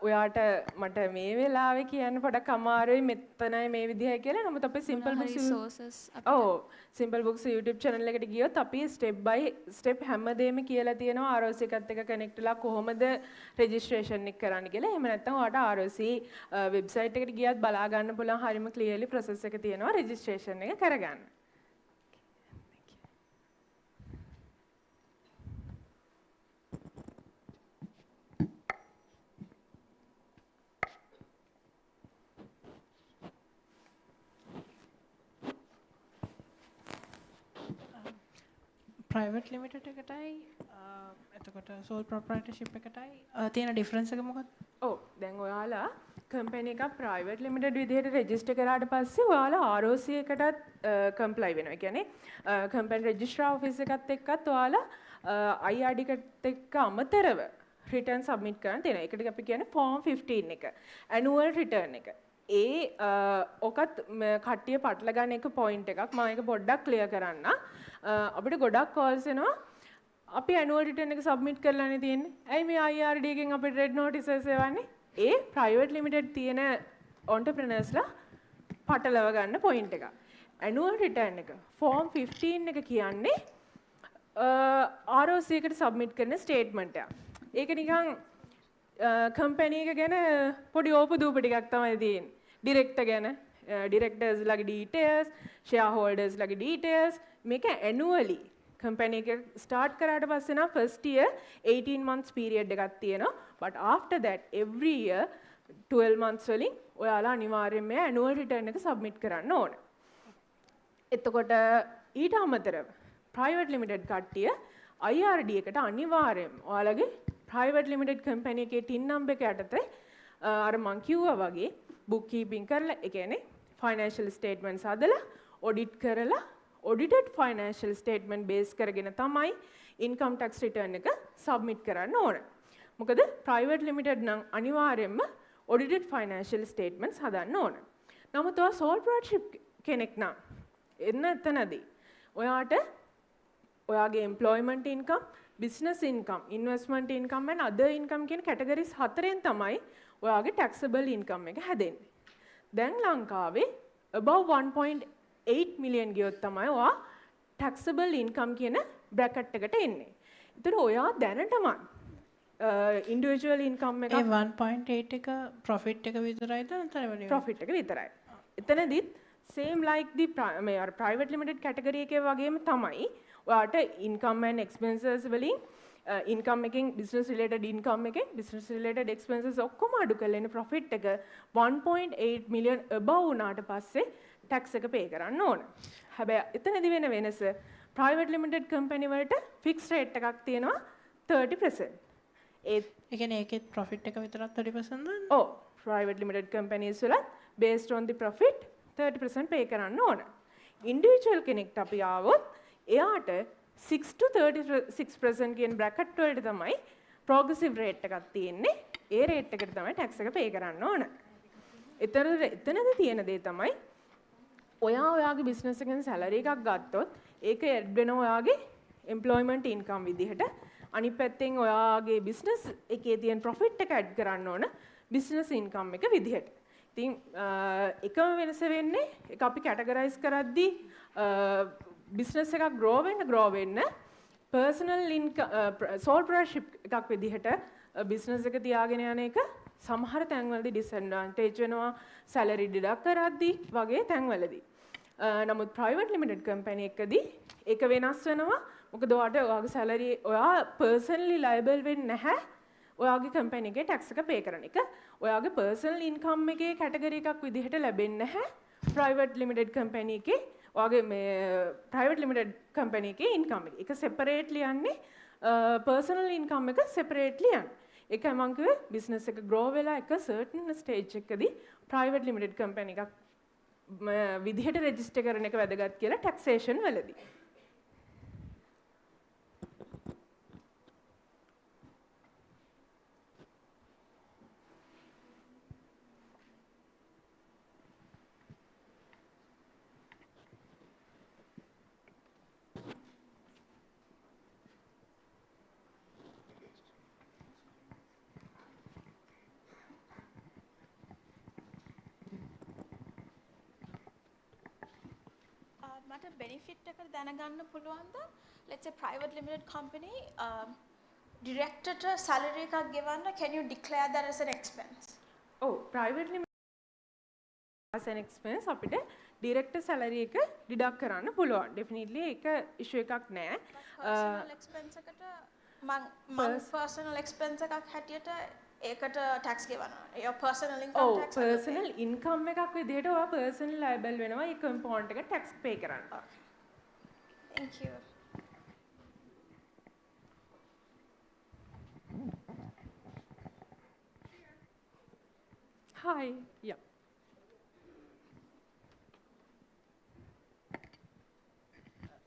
[SPEAKER 19] ඔයාට මට මේ වෙලාවේ කියන්න පොඩක් අමාරුයි මෙතනයි මේ විදිහයි කියලා. නමුත් අපේ simple books
[SPEAKER 20] resources
[SPEAKER 19] ඔව් simple books YouTube channel එකට ගියොත් අපි step by step හැමදේම කියලා තියෙනවා ROC එකත් එක්ක connect වෙලා කොහොමද registration එක කරන්න කියලා. එහෙම නැත්නම් ඔයාට ROC website එකට ගියත් බලා ගන්න පුළුවන් හරිම clearly process එක තියෙනවා registration එක කරගන්න.
[SPEAKER 21] private limited එකටයි එතකොට sole proprietorship එකටයි තියෙන difference එක මොකක්ද?
[SPEAKER 19] ඔව් දැන් ඔයාලා company එකක් private limited විදිහට register කරාට පස්සේ ඔයාලා ROC එකටත් comply වෙනවා. ඒ කියන්නේ company registrar office එකත් එක්කත් ඔයාලා IRD එකත් එක්ක අමතරව return submit කරන්න තියෙනවා. ඒකට අපි කියන්නේ form 15 එක. annual return එක. ඔකත් කට්ටිය පටල ගන්න එක point එකක්. මම ඒක පොඩ්ඩක් clear කරන්න. අපිට ගොඩක් calls එනවා. අපි annual return එක submit කරලානේ තියෙන්නේ. ඇයි මේ IRD එකෙන් අපිට red notices එවන්නේ? ඒ private limited තියෙන entrepreneursලා පටලව ගන්න point එකක්. annual return එක form 15 එක කියන්නේ ROC එකට submit කරන statement එකක්. ඒක නිකන් company එක ගැන පොඩි ඕපු දූප ටිකක් තමයි තියෙන්නේ. director ගැන directors ලගේ details, shareholders ලගේ details මේක annually company එක start කරාට පස්සේ නම් first year 18 months period එකක් තියෙනවා. but after that every year 12 months වලින් ඔයාලා අනිවාර්යයෙන්ම annual return එක submit කරන්න ඕන. එතකොට ඊට අමතරව private limited කට්ටිය IRD එකට අනිවාර්යයෙන්ම ඔයාලගේ private limited company එකේ tin number එක යටතේ අර මං කිව්වා වගේ bookkeeping කරලා ඒ කියන්නේ financial statements හදලා audit කරලා audited financial statement base කරගෙන තමයි income tax return එක submit කරන්න ඕන. මොකද private limited නම් අනිවාර්යයෙන්ම audited financial statements හදන්න ඕන. නමුත් ඔයා sole proprietorship කෙනෙක් නම් එතනදී ඔයාට ඔයාගේ employment income, business income, investment income and other income කියන categories හතරෙන් තමයි ඔයාගේ taxable income එක හැදෙන්නේ. දැන් ලංකාවේ above 1.8 million ගියොත් තමයි ඔයා taxable income කියන bracket එකට එන්නේ. ඒතර ඔයා දැනටම individual income එක
[SPEAKER 21] 1.8 එක profit එක විතරයිද නැත්නම්
[SPEAKER 19] profit එක විතරයි. එතනදිත් same like the private limited category එකේ වගේම තමයි ඔයාට income and expenses වලින් income එකෙන් business related income එකෙන් business related expenses ඔක්කොම අඩු කරලා එන profit එක 1.8 million above වුණාට පස්සේ tax එක pay කරන්න ඕන. හැබැයි එතනදී වෙන වෙනස private limited company වලට fixed rate එකක් තියෙනවා 30%. ඒ
[SPEAKER 21] කියන්නේ ඒකේ profit එක විතරක් 30%ද?
[SPEAKER 19] ඔව් private limited companies වල based on the profit 30% pay කරන්න ඕන. individual කෙනෙක්ට අපි ආවොත් එයාට 6 to 36% කියන bracket වලට තමයි progressive rate එකක් තියෙන්නේ. ඒ rate එකට තමයි tax එක pay කරන්න ඕන. එතනදී තියෙන දේ තමයි ඔයාගේ business එකෙන් salary එකක් ගත්තොත් ඒක ඇඩ් වෙනවා ඔයාගේ employment income විදිහට. අනිත් පැත්තෙන් ඔයාගේ business එකේ තියෙන profit එක ඇඩ් කරන්න ඕන business income එක විදිහට. ඉතින් එකම වෙනස වෙන්නේ ඒක අපි categorize කරද්දී business එකක් grow වෙන්න personal income sole proprietorship එකක් විදිහට business එක තියාගෙන යන එක සමහර තැන්වලදී disadvantage වෙනවා salary deduct කරද්දී වගේ තැන්වලදී. නමුත් private limited company එකදී ඒක වෙනස් වෙනවා. මොකද ඔයාගේ salary ඔයා personally liable වෙන්නේ නැහැ. ඔයාගේ company එකේ tax එක pay කරන එක. ඔයාගේ personal income එකේ category එකක් විදිහට ලැබෙන්නේ නැහැ. private limited company එකේ ඔයාගේ මේ private limited company එකේ income එක. ඒක separately යන්නේ personal income එක separately යන්නේ. ඒකයි මම කිව්වේ business එක grow වෙලා එක certain stage එකකදී private limited company එකක් විදිහට register කරන එක වැදගත් කියලා taxation වලදී.
[SPEAKER 20] මට benefit එක දැනගන්න පුළුවන්ද? Let's say private limited company director ට salary එකක් ගෙවන්න, can you declare that as an expense?
[SPEAKER 19] private limited as an expense අපිට director salary එක deduct කරන්න පුළුවන්. Definitely ඒක issue එකක් නෑ.
[SPEAKER 20] personal expense එකට මං personal expense එකක් හැටියට ඒකට tax ගෙවනවා. your personal income tax.
[SPEAKER 19] personal income එකක් විදිහට ඔයා personally liable වෙනවා ඒ component එක tax pay කරන්න.
[SPEAKER 20] Thank you.
[SPEAKER 19] Hi. Yeah.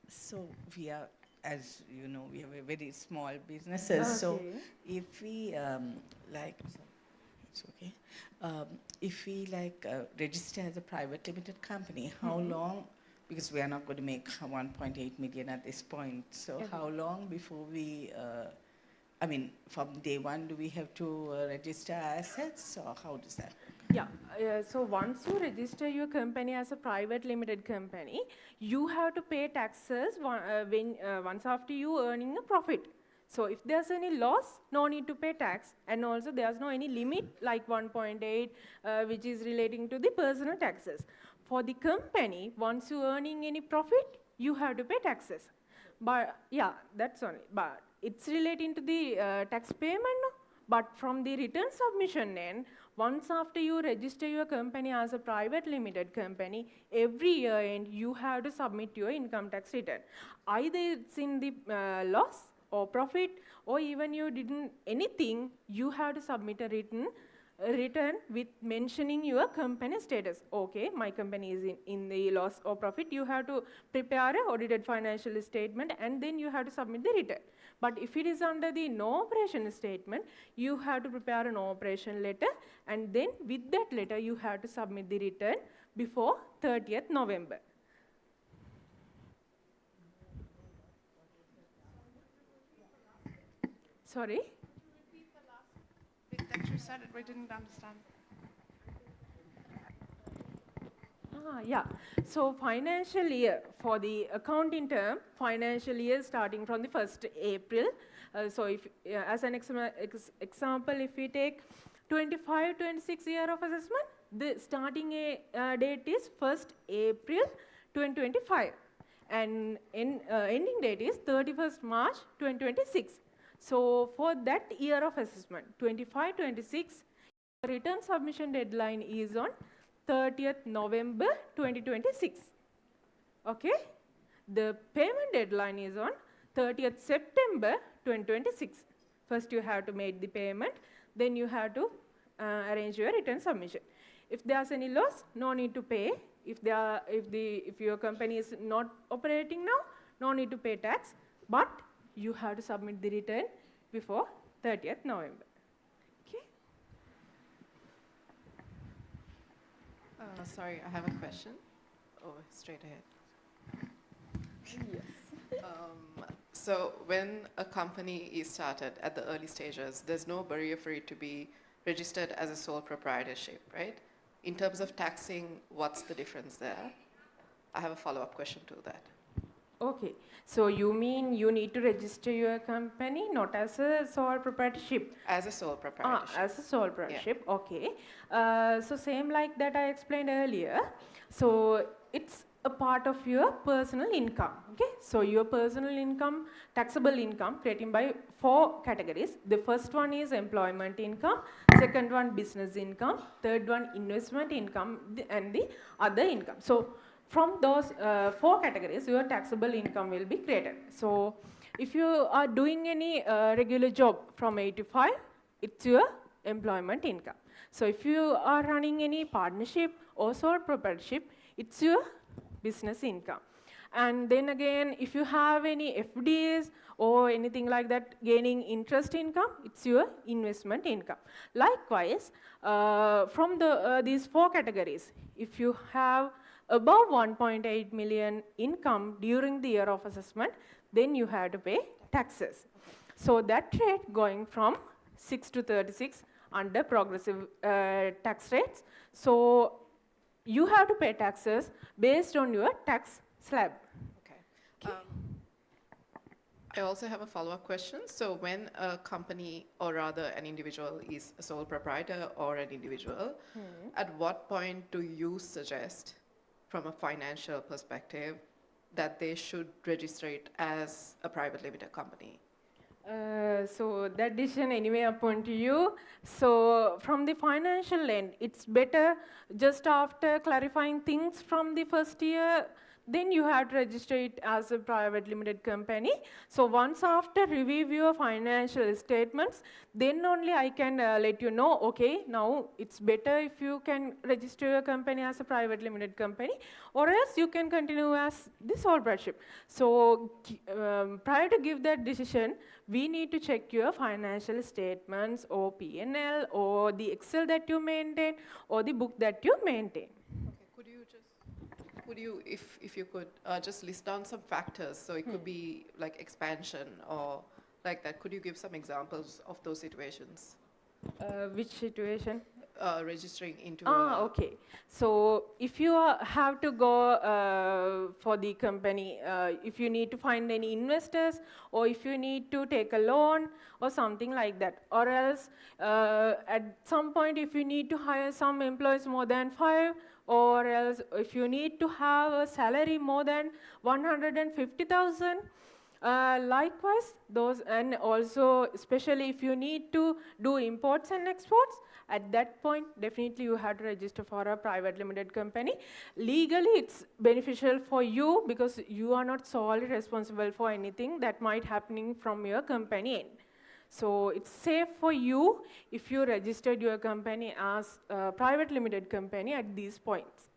[SPEAKER 6] So we are, as you know, we are very small businesses. So if we it's okay. If we register as a private limited company, how long? Because we are not going to make 1.8 million at this point. So how long before we? I mean, from day one, do we have to register assets, or how does that work?
[SPEAKER 19] Yeah. So once you register your company as a private limited company, you have to pay taxes once after you earning a profit. So if there's any loss, no need to pay tax, and also there's no any limit like 1.8, which is relating to the personal taxes. For the company, once you earning any profit, you have to pay taxes. But yeah, that's only. But it's relating to the tax payment, no? But from the return submission end, once after you register your company as a private limited company, every year end you have to submit your income tax return. Either it's in the loss or profit, or even you didn't anything, you have to submit a return with mentioning your company status. Okay, my company is in the loss or profit. You have to prepare an audited financial statement and then you have to submit the return. But if it is under the no operation statement, you have to prepare a no operation letter, and then with that letter you have to submit the return before 30th November. Sorry?
[SPEAKER 11] That you said it, we didn't understand.
[SPEAKER 19] Yeah. So financial year, for the accounting term, financial year starting from the 1st April. So if, as an example, if we take 25-26 year of assessment, the starting date is 1st April 2025. And ending date is 31st March 2026. So for that year of assessment, 25-26, return submission deadline is on 30th November 2026. Okay? The payment deadline is on 30th September 2026. First you have to make the payment, then you have to arrange your return submission. If there's any loss, no need to pay. If your company is not operating now, no need to pay tax, but you have to submit the return before 30th November. Okay?
[SPEAKER 4] Sorry, I have a question. Oh, straight ahead. So when a company is started at the early stages, there's no barrier for it to be registered as a sole proprietorship, right? In terms of taxing, what's the difference there? I have a follow-up question to that.
[SPEAKER 19] Okay, so you mean you need to register your company not as a sole proprietorship?
[SPEAKER 4] As a sole proprietorship.
[SPEAKER 19] As a sole proprietorship, okay. So same like that I explained earlier. So it's a part of your personal income, okay? So your personal income, taxable income, created by 4 categories. The first one is employment income, second one business income, third one investment income, and the other income. So from those 4 categories, your taxable income will be created. So if you are doing any regular job from 8 to 5, it's your employment income. So if you are running any partnership or sole proprietorship, it's your business income. And then again, if you have any FDs or anything like that, gaining interest income, it's your investment income. Likewise, from these 4 categories, if you have above 1.8 million income during the year of assessment, then you have to pay taxes. So that rate going from 6 to 36 under progressive tax rates. So you have to pay taxes based on your tax slab.
[SPEAKER 4] Okay. I also have a follow-up question. So when a company, or rather an individual, is a sole proprietor or an individual, at what point do you suggest, from a financial perspective, that they should register it as a private limited company?
[SPEAKER 19] So that decision anyway upon to you. So from the financial end, it's better just after clarifying things from the first year, then you have to register it as a private limited company. So once after review your financial statements, then only I can let you know, okay, now it's better if you can register your company as a private limited company, or else you can continue as the sole proprietorship. So prior to give that decision, we need to check your financial statements or P&L or the Excel that you maintain or the book that you maintain.
[SPEAKER 4] Could you, if you could, just list down some factors? So it could be like expansion or like that. Could you give some examples of those situations?
[SPEAKER 19] Which situation?
[SPEAKER 4] Registering into
[SPEAKER 19] okay. So if you have to go for the company, if you need to find any investors, or if you need to take a loan or something like that, or else at some point if you need to hire some employees more than 5, or else if you need to have a salary more than 150,000, likewise those, and also especially if you need to do imports and exports, at that point definitely you have to register for a private limited company. Legally it's beneficial for you because you are not solely responsible for anything that might happening from your company end. So it's safe for you if you registered your company as a private limited company at these points.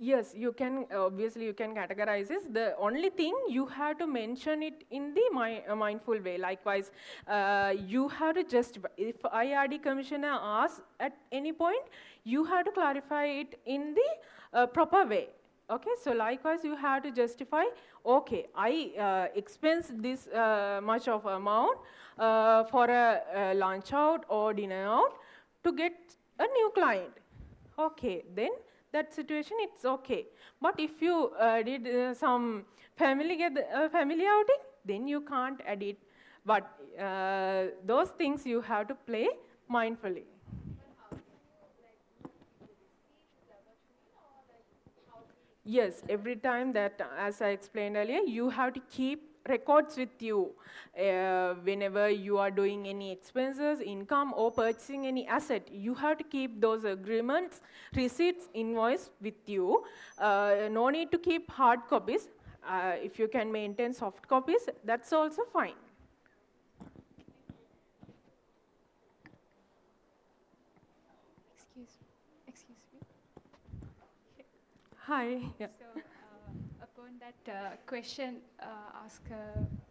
[SPEAKER 19] Yes, you can, obviously you can categorize this. The only thing you have to mention it in the mindful way. Likewise, you have to justify. If IRD commissioner asks at any point, you have to clarify it in the proper way. Okay, so likewise you have to justify, okay, I expense this much of amount for a lunch out or dinner out to get a new client. Okay, then that situation, it's okay. But if you did some family outing, then you can't add it. But those things you have to play mindfully. Yes, every time that, as I explained earlier, you have to keep records with you whenever you are doing any expenses, income, or purchasing any asset. You have to keep those agreements, receipts, invoice with you. No need to keep hard copies. If you can maintain soft copies, that's also fine. Hi. Yeah.
[SPEAKER 5] So, upon that question asked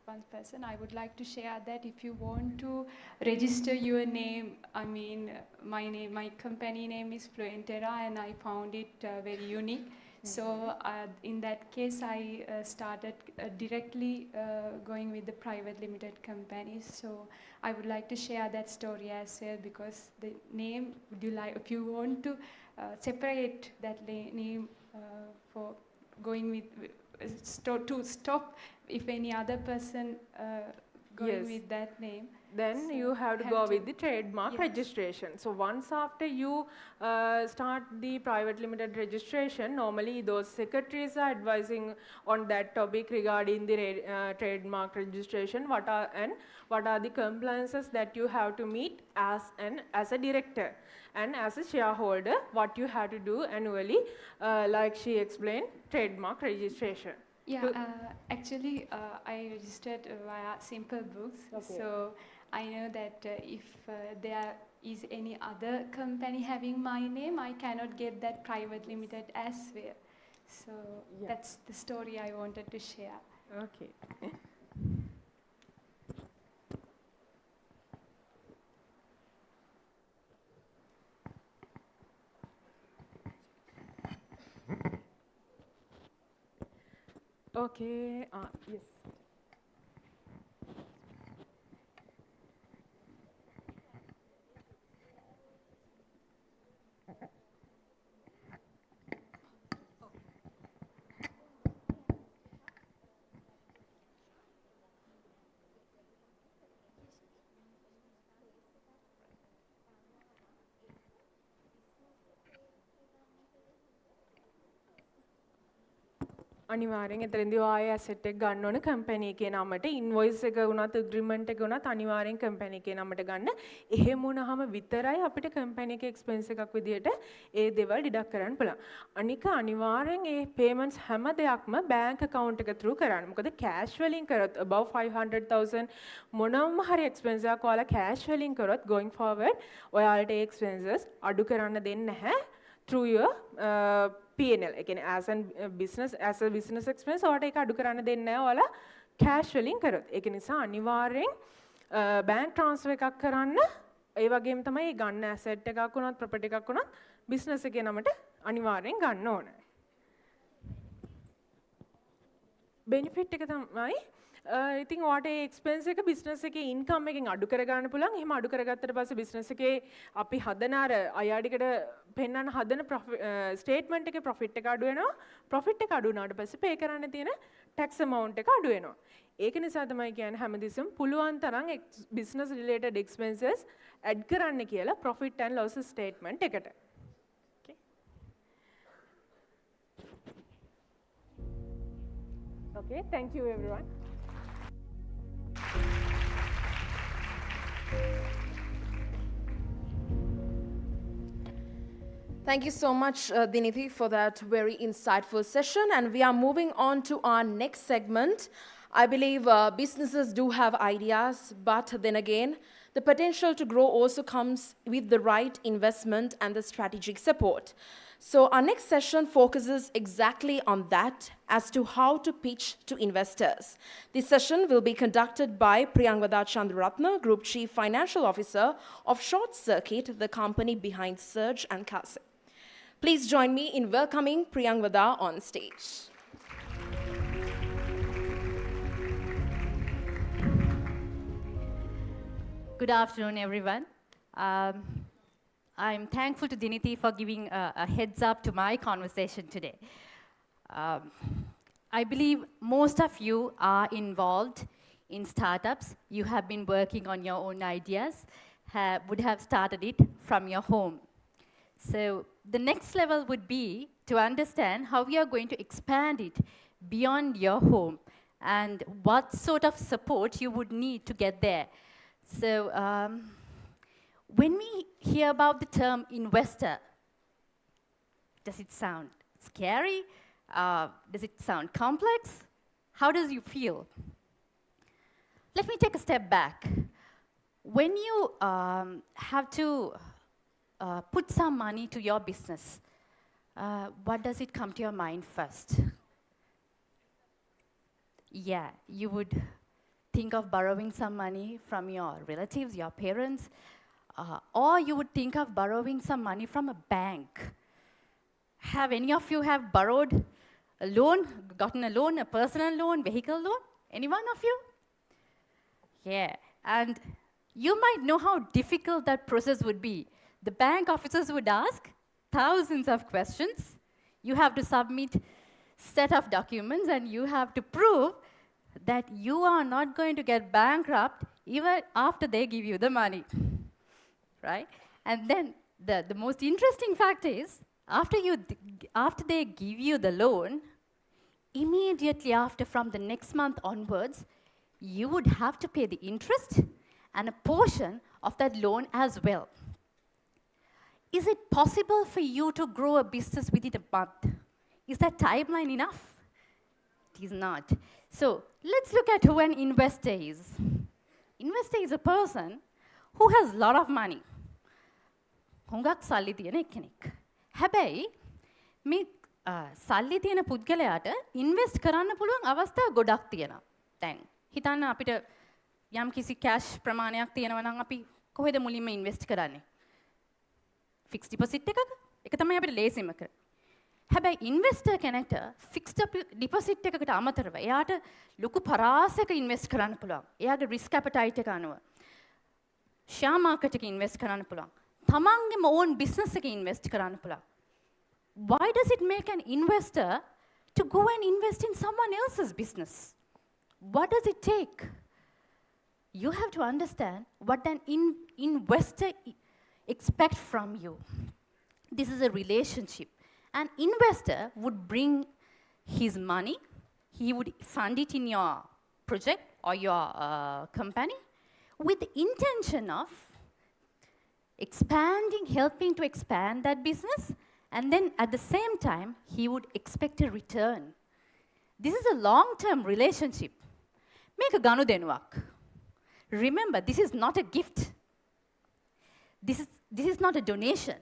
[SPEAKER 5] one person, I would like to share that if you want to register your name, I mean, my company name is Fluentera, and I found it very unique. So, in that case, I started directly going with the private limited companies. So, I would like to share that story as well, because the name, would you like, if you want to separate that name for going with to stop if any other person going
[SPEAKER 19] Yes.
[SPEAKER 5] with that name.
[SPEAKER 19] Then
[SPEAKER 5] So
[SPEAKER 19] you have to go with the trademark registration. So once after you start the private limited registration, normally those secretaries are advising on that topic regarding the trademark registration. What are the compliances that you have to meet as a director, and as a shareholder, what you have to do annually, like she explained, trademark registration.
[SPEAKER 5] Yeah, actually, I registered via Simple Books.
[SPEAKER 19] Okay.
[SPEAKER 5] So I know that if there is any other company having my name, I cannot get that private limited as well. So that's the story I wanted to share.
[SPEAKER 19] Okay. Okay. Yes. අනිවාර්යෙන් එතනදී ඔය asset එක ගන්න ඕන company එකේ නමට invoice එක වුණත් agreement එක වුණත් අනිවාර්යෙන් කම්පැනි එකේ නමට ගන්න. එහෙම වුණාම විතරයි අපිට කම්පැනි එකේ expense එකක් විදියට ඒ දේවල් deduct කරන්න පුළුවන්. අනික අනිවාර්යෙන් ඒ payments හැම දෙයක්ම bank account එක through කරන්න. මොකද cash වලින් කරොත් above 500,000 මොනම හරි expense එකක් ඔයාලා cash වලින් කරොත් going forward ඔයාලට ඒ expenses අඩු කරන්න දෙන්නේ නැහැ through your P&L. Again, as a business expense, ඔයාලට ඒක අඩු කරන්න දෙන්නේ නැහැ ඔයාලා cash වලින් කරොත්. ඒක නිසා අනිවාර්යෙන් bank transfer එකක් කරන්න, ඒ වගේම තමයි ගන්න asset එකක් වුණත් property එකක් වුණත් business එකේ නමට අනිවාර්යෙන් ගන්න ඕන. benefit එක තමයි ඉතින් ඔයාට ඒ expense එක business එකේ income එකෙන් අඩු කර ගන්න පුළුවන්. එහෙම අඩු කරගත්තට පස්සේ business එකේ අපි හදන අර අයාඩිකට පෙන්වන්න හදන statement එකේ profit එක අඩු වෙනවා. profit එක අඩු වුණාට පස්සේ pay කරන්න තියෙන tax amount එක අඩු වෙනවා. ඒක නිසා තමයි කියන්නේ හැමදෙස්සම පුළුවන් තරම් business related expenses add කරන්න කියලා profit and loss statement එකට. Okay, thank you everyone.
[SPEAKER 1] Thank you so much, Diniti, for that very insightful session. And we are moving on to our next segment. I believe businesses do have ideas, but then again, the potential to grow also comes with the right investment and the strategic support. So our next session focuses exactly on that as to how to pitch to investors. This session will be conducted by Priyangvada Chandraratna, Group Chief Financial Officer of Short Circuit, the company behind Surge and Kase. Please join me in welcoming Priyangvada on stage.
[SPEAKER 22] Good afternoon, everyone. I'm thankful to Diniti for giving a heads up to my conversation today. I believe most of you are involved in startups. You have been working on your own ideas, would have started it from your home. So the next level would be to understand how we are going to expand it beyond your home and what sort of support you would need to get there. So when we hear about the term investor, does it sound scary? Does it sound complex? How does you feel? Let me take a step back. When you have to put some money to your business, what does it come to your mind first? Yeah, you would think of borrowing some money from your relatives, your parents, or you would think of borrowing some money from a bank. Have any of you have borrowed a loan, gotten a loan, a personal loan, vehicle loan? Any one of you? Yeah, and you might know how difficult that process would be. The bank officers would ask thousands of questions. You have to submit set of documents and you have to prove that you are not going to get bankrupt even after they give you the money, right? And then the most interesting fact is, after they give you the loan, immediately after, from the next month onwards, you would have to pay the interest and a portion of that loan as well. Is it possible for you to grow a business within a month? Is that timeline enough? It is not. So let's look at who an investor is. Investor is a person who has a lot of money. හුඟක් සල්ලි තියෙන කෙනෙක්. හැබැයි මේ සල්ලි තියෙන පුද්ගලයාට invest කරන්න පුළුවන් අවස්ථා ගොඩක් තියෙනවා. දැන් හිතන්න අපිට යම් කිසි කැෂ් ප්‍රමාණයක් තියෙනවා නම් අපි කොහෙද මුලින්ම ඉන්වෙස්ට් කරන්නේ? ෆික්ස් ඩිපොසිට් එකක. ඒක තමයි අපිට ලේසිම කරන්නේ. හැබැයි ඉන්වෙස්ටර් කෙනෙක්ට ෆික්ස්ඩ් ඩිපොසිට් එකකට අමතරව එයාට ලොකු පරාසයක ඉන්වෙස්ට් කරන්න පුළුවන්. එයාගේ රිස්ක් ඇපටයිට් එක අනුව ෂෙයා මාකට් එකේ ඉන්වෙස්ට් කරන්න පුළුවන්. තමන්ගේම ඕන් බිස්නස් එකේ ඉන්වෙස්ට් කරන්න පුළුවන්. Why does it make an investor to go and invest in someone else's business? What does it take? You have to understand what an investor expects from you. This is a relationship. An investor would bring his money, he would fund it in your project or your company with the intention of expanding, helping to expand that business, and then at the same time, he would expect a return. This is a long-term relationship. Make a ganu denuak. Remember, this is not a gift. This is not a donation.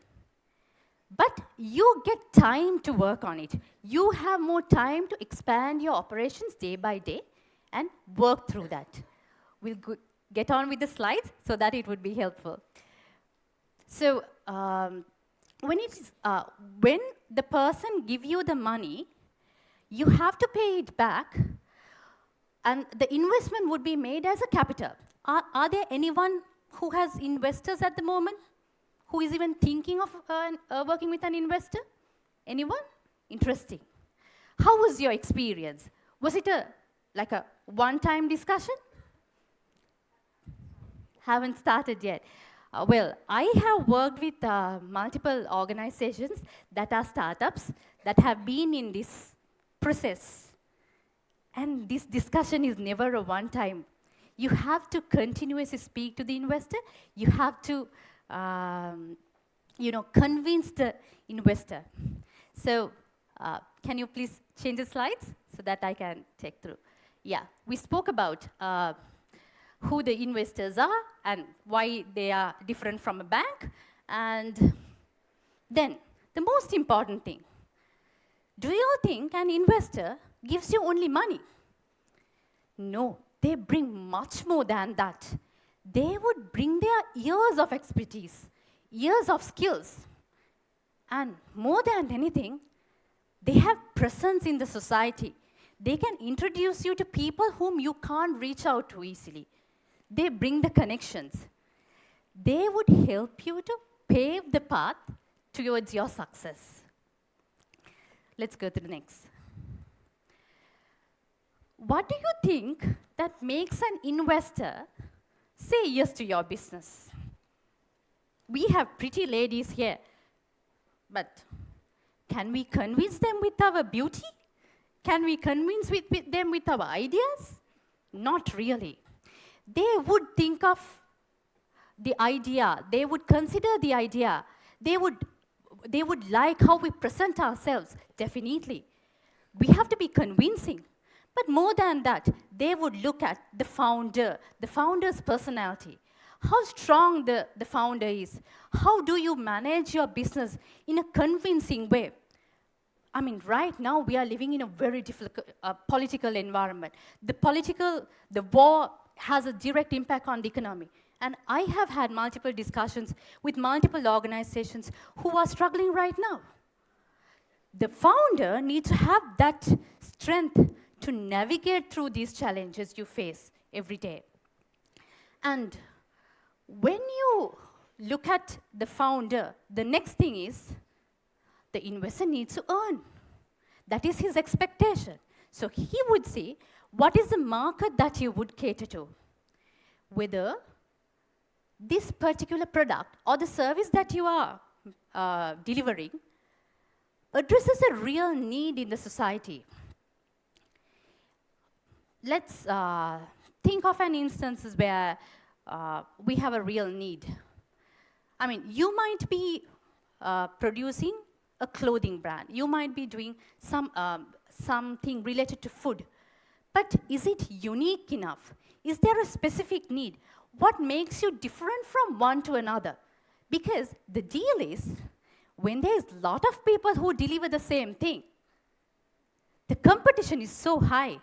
[SPEAKER 22] But you get time to work on it. You have more time to expand your operations day by day and work through that. We'll get on with the slides so that it would be helpful. So when the person gives you the money, you have to pay it back, and the investment would be made as a capital. Are there anyone who has investors at the moment? Who is even thinking of working with an investor? Anyone? Interesting. How was your experience? Was it like a one-time discussion? Haven't started yet. Well, I have worked with multiple organizations that are startups that have been in this process. And this discussion is never a one-time. You have to continuously speak to the investor. You have to convince the investor. So can you please change the slides so that I can take through? Yeah, we spoke about who the investors are and why they are different from a bank. And then the most important thing, do you think an investor gives you only money? No, they bring much more than that. They would bring their years of expertise, years of skills. And more than anything, they have presence in the society. They can introduce you to people whom you can't reach out to easily. They bring the connections. They would help you to pave the path towards your success. Let's go to the next. What do you think that makes an investor say yes to your business? We have pretty ladies here, but can we convince them with our beauty? Can we convince them with our ideas? Not really. They would think of the idea, they would consider the idea, they would like how we present ourselves, definitely. We have to be convincing. But more than that, they would look at the founder's personality, how strong the founder is, how do you manage your business in a convincing way. I mean, right now we are living in a very difficult political environment. The war has a direct impact on the economy. And I have had multiple discussions with multiple organizations who are struggling right now. The founder needs to have that strength to navigate through these challenges you face every day. And when you look at the founder, the next thing is the investor needs to earn. That is his expectation. So he would see what is the market that you would cater to. Whether this particular product or the service that you are delivering addresses a real need in the society. Let's think of an instance where we have a real need. I mean, you might be producing a clothing brand. You might be doing something related to food. But is it unique enough? Is there a specific need? What makes you different from one to another? Because the deal is, when there's a lot of people who deliver the same thing, the competition is so high.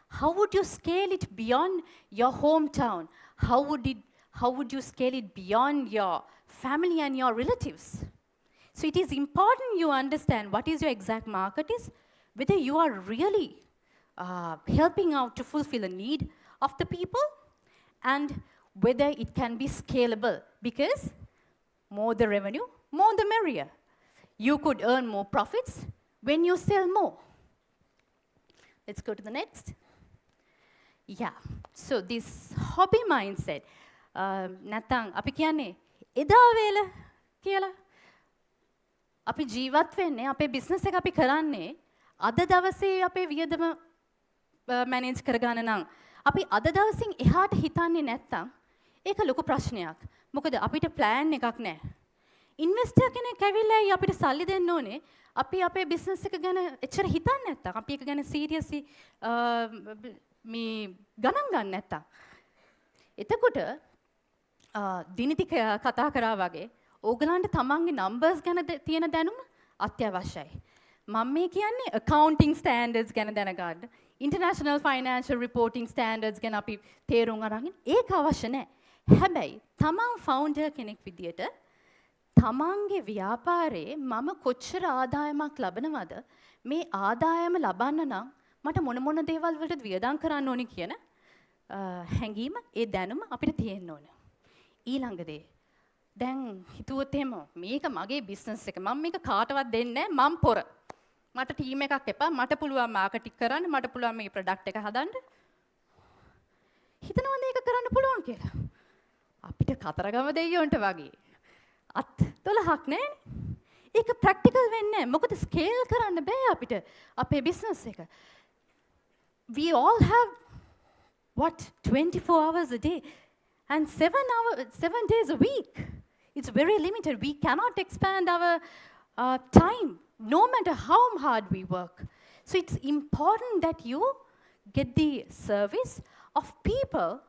[SPEAKER 22] How would you scale it beyond your hometown? How would you scale it beyond your family and your relatives? So it is important you understand what is your exact market is, whether you are really helping out to fulfill a need of the people, and whether it can be scalable, because more the revenue, more the merrier. You could earn more profits when you sell more. Let's go to the next. Yeah, so this hobby mindset, නැත්නම් අපි කියන්නේ එදා වේල කියලා. අපි ජීවත් වෙන්නේ අපේ බිස්නස් එක අපි කරන්නේ අද දවසේ අපේ වියදම මැනේජ් කරගන්න නම් අපි අද දවසින් එහාට හිතන්නේ නැත්තම් ඒක ලොකු ප්‍රශ්නයක්. මොකද අපිට ප්ලෑන් එකක් නැහැ. ඉන්වෙස්ටර් කෙනෙක් ඇවිල්ලා අපිට සල්ලි දෙන්න ඕනේ. අපි අපේ බිස්නස් එක ගැන එච්චර හිතන්නේ නැත්තම් අපි ඒක ගැන සීරියස්ලි මේ ගණන් ගන්න නැත්තම් එතකොට දිනිති කතා කරා වගේ ඕගලන්ට තමන්ගේ නම්බර්ස් ගැන තියෙන දැනුම අත්‍යවශ්‍යයි. මම මේ කියන්නේ accounting standards ගැන දැනගන්න, international financial reporting standards ගැන අපි තේරුම් අරගෙන ඒක අවශ්‍ය නැහැ. හැබැයි තමන් founder කෙනෙක් විදියට තමන්ගේ ව්‍යාපාරේ මම කොච්චර ආදායමක් ලබනවද, මේ ආදායම ලබන්න නම් මට මොන දේවල් වලට වියදම් කරන්න ඕනේ කියන හැඟීම, ඒ දැනුම අපිට තියෙන්න ඕන. ඊළඟ දේ දැන් හිතුවොත් එහෙම මේක මගේ බිස්නස් එක, මම මේක කාටවත් දෙන්නේ නැහැ, මම පොර. මට ටීම් එකක් එපා, මට පුළුවන් මාකටිං කරන්න, මට පුළුවන් මේ ප්‍රොඩක්ට් එක හදන්න. හිතනවද ඒක කරන්න පුළුවන් කියලා? අපිට කතරගම දෙයියොන්ට වගේ අත් 12ක් නැහැනේ. ඒක ප්‍රැක්ටිකල් වෙන්නේ නැහැ. මොකද ස්කේල් කරන්න බෑ අපිට අපේ බිස්නස් එක. We all have 24 hours a day and 7 days a week. It's very limited. We cannot expand our time, no matter how hard we work. So it's important that you get the service of people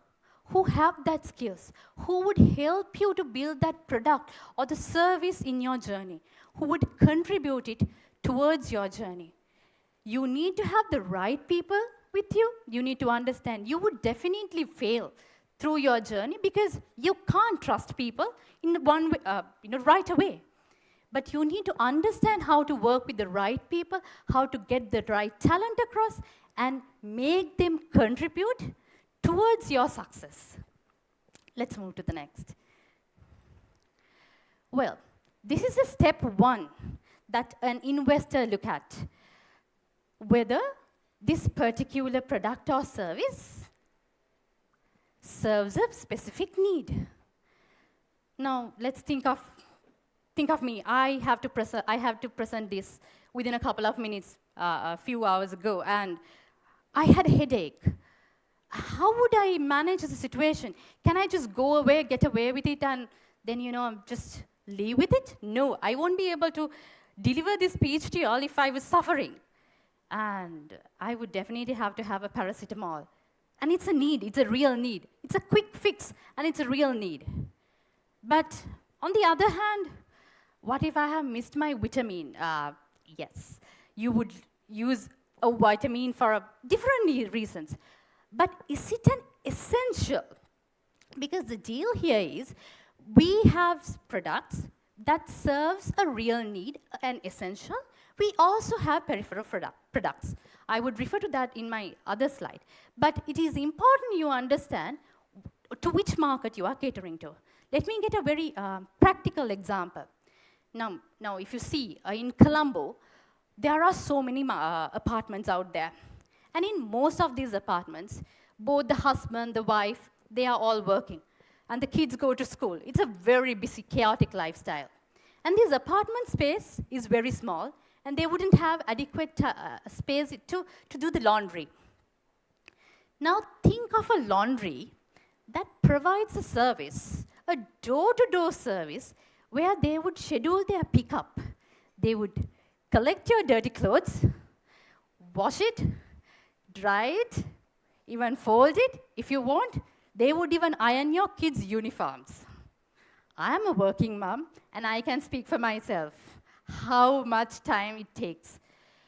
[SPEAKER 22] who have that skills, who would help you to build that product or the service in your journey, who would contribute it towards your journey. You need to have the right people with you. You need to understand you would definitely fail through your journey because you can't trust people in one way, right away. But you need to understand how to work with the right people, how to get the right talent across, and make them contribute towards your success. Let's move to the next. Well, this is a step one that an investor look at. Whether this particular product or service serves a specific need. Now, let's think of me. I have to present this within a couple of minutes, a few hours ago, and I had a headache. How would I manage the situation? Can I just go away, get away with it, and then, just leave with it? No, I won't be able to deliver this speech to you all if I was suffering. And I would definitely have to have a paracetamol. And it's a need, it's a real need. It's a quick fix, and it's a real need. But on the other hand, what if I have missed my vitamin? Yes, You would use a vitamin for different reasons. But is it an essential? Because the deal here is we have products that serves a real need, an essential. We also have peripheral products. I would refer to that in my other slide. But it is important you understand to which market you are catering to. Let me get a very practical example. Now, if you see in Colombo, there are so many apartments out there. And in most of these apartments, both the husband, the wife, they are all working. And the kids go to school. It's a very busy, chaotic lifestyle. And this apartment space is very small, and they wouldn't have adequate space to do the laundry. Now think of a laundry that provides a service, a door-to-door service, where they would schedule their pickup. They would collect your dirty clothes, wash it, dry it, even fold it if you want. They would even iron your kids' uniforms. I am a working mom, and I can speak for myself how much time it takes.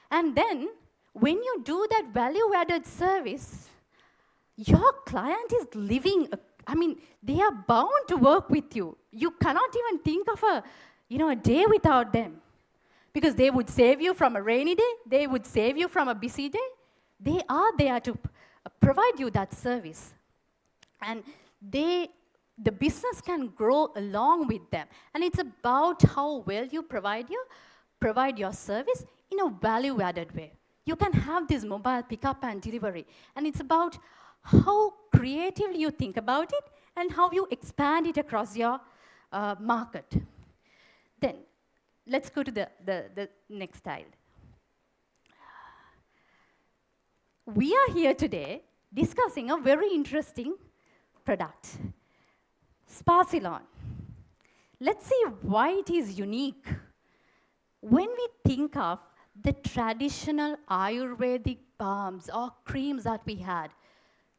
[SPEAKER 22] And then, when you do that value-added service, your client is living, they are bound to work with you. You cannot even think of a day without them. Because they would save you from a rainy day, they would save you from a busy day. They are there to provide you that service. And the business can grow along with them. And it's about how well you provide your service in a value-added way. You can have this mobile pickup and delivery. And it's about how creatively you think about it and how you expand it across your market. Then, let's go to the next slide. We are here today discussing a very interesting product, Spa Salon. Let's see why it is unique. When we think of the traditional Ayurvedic balms or creams that we had,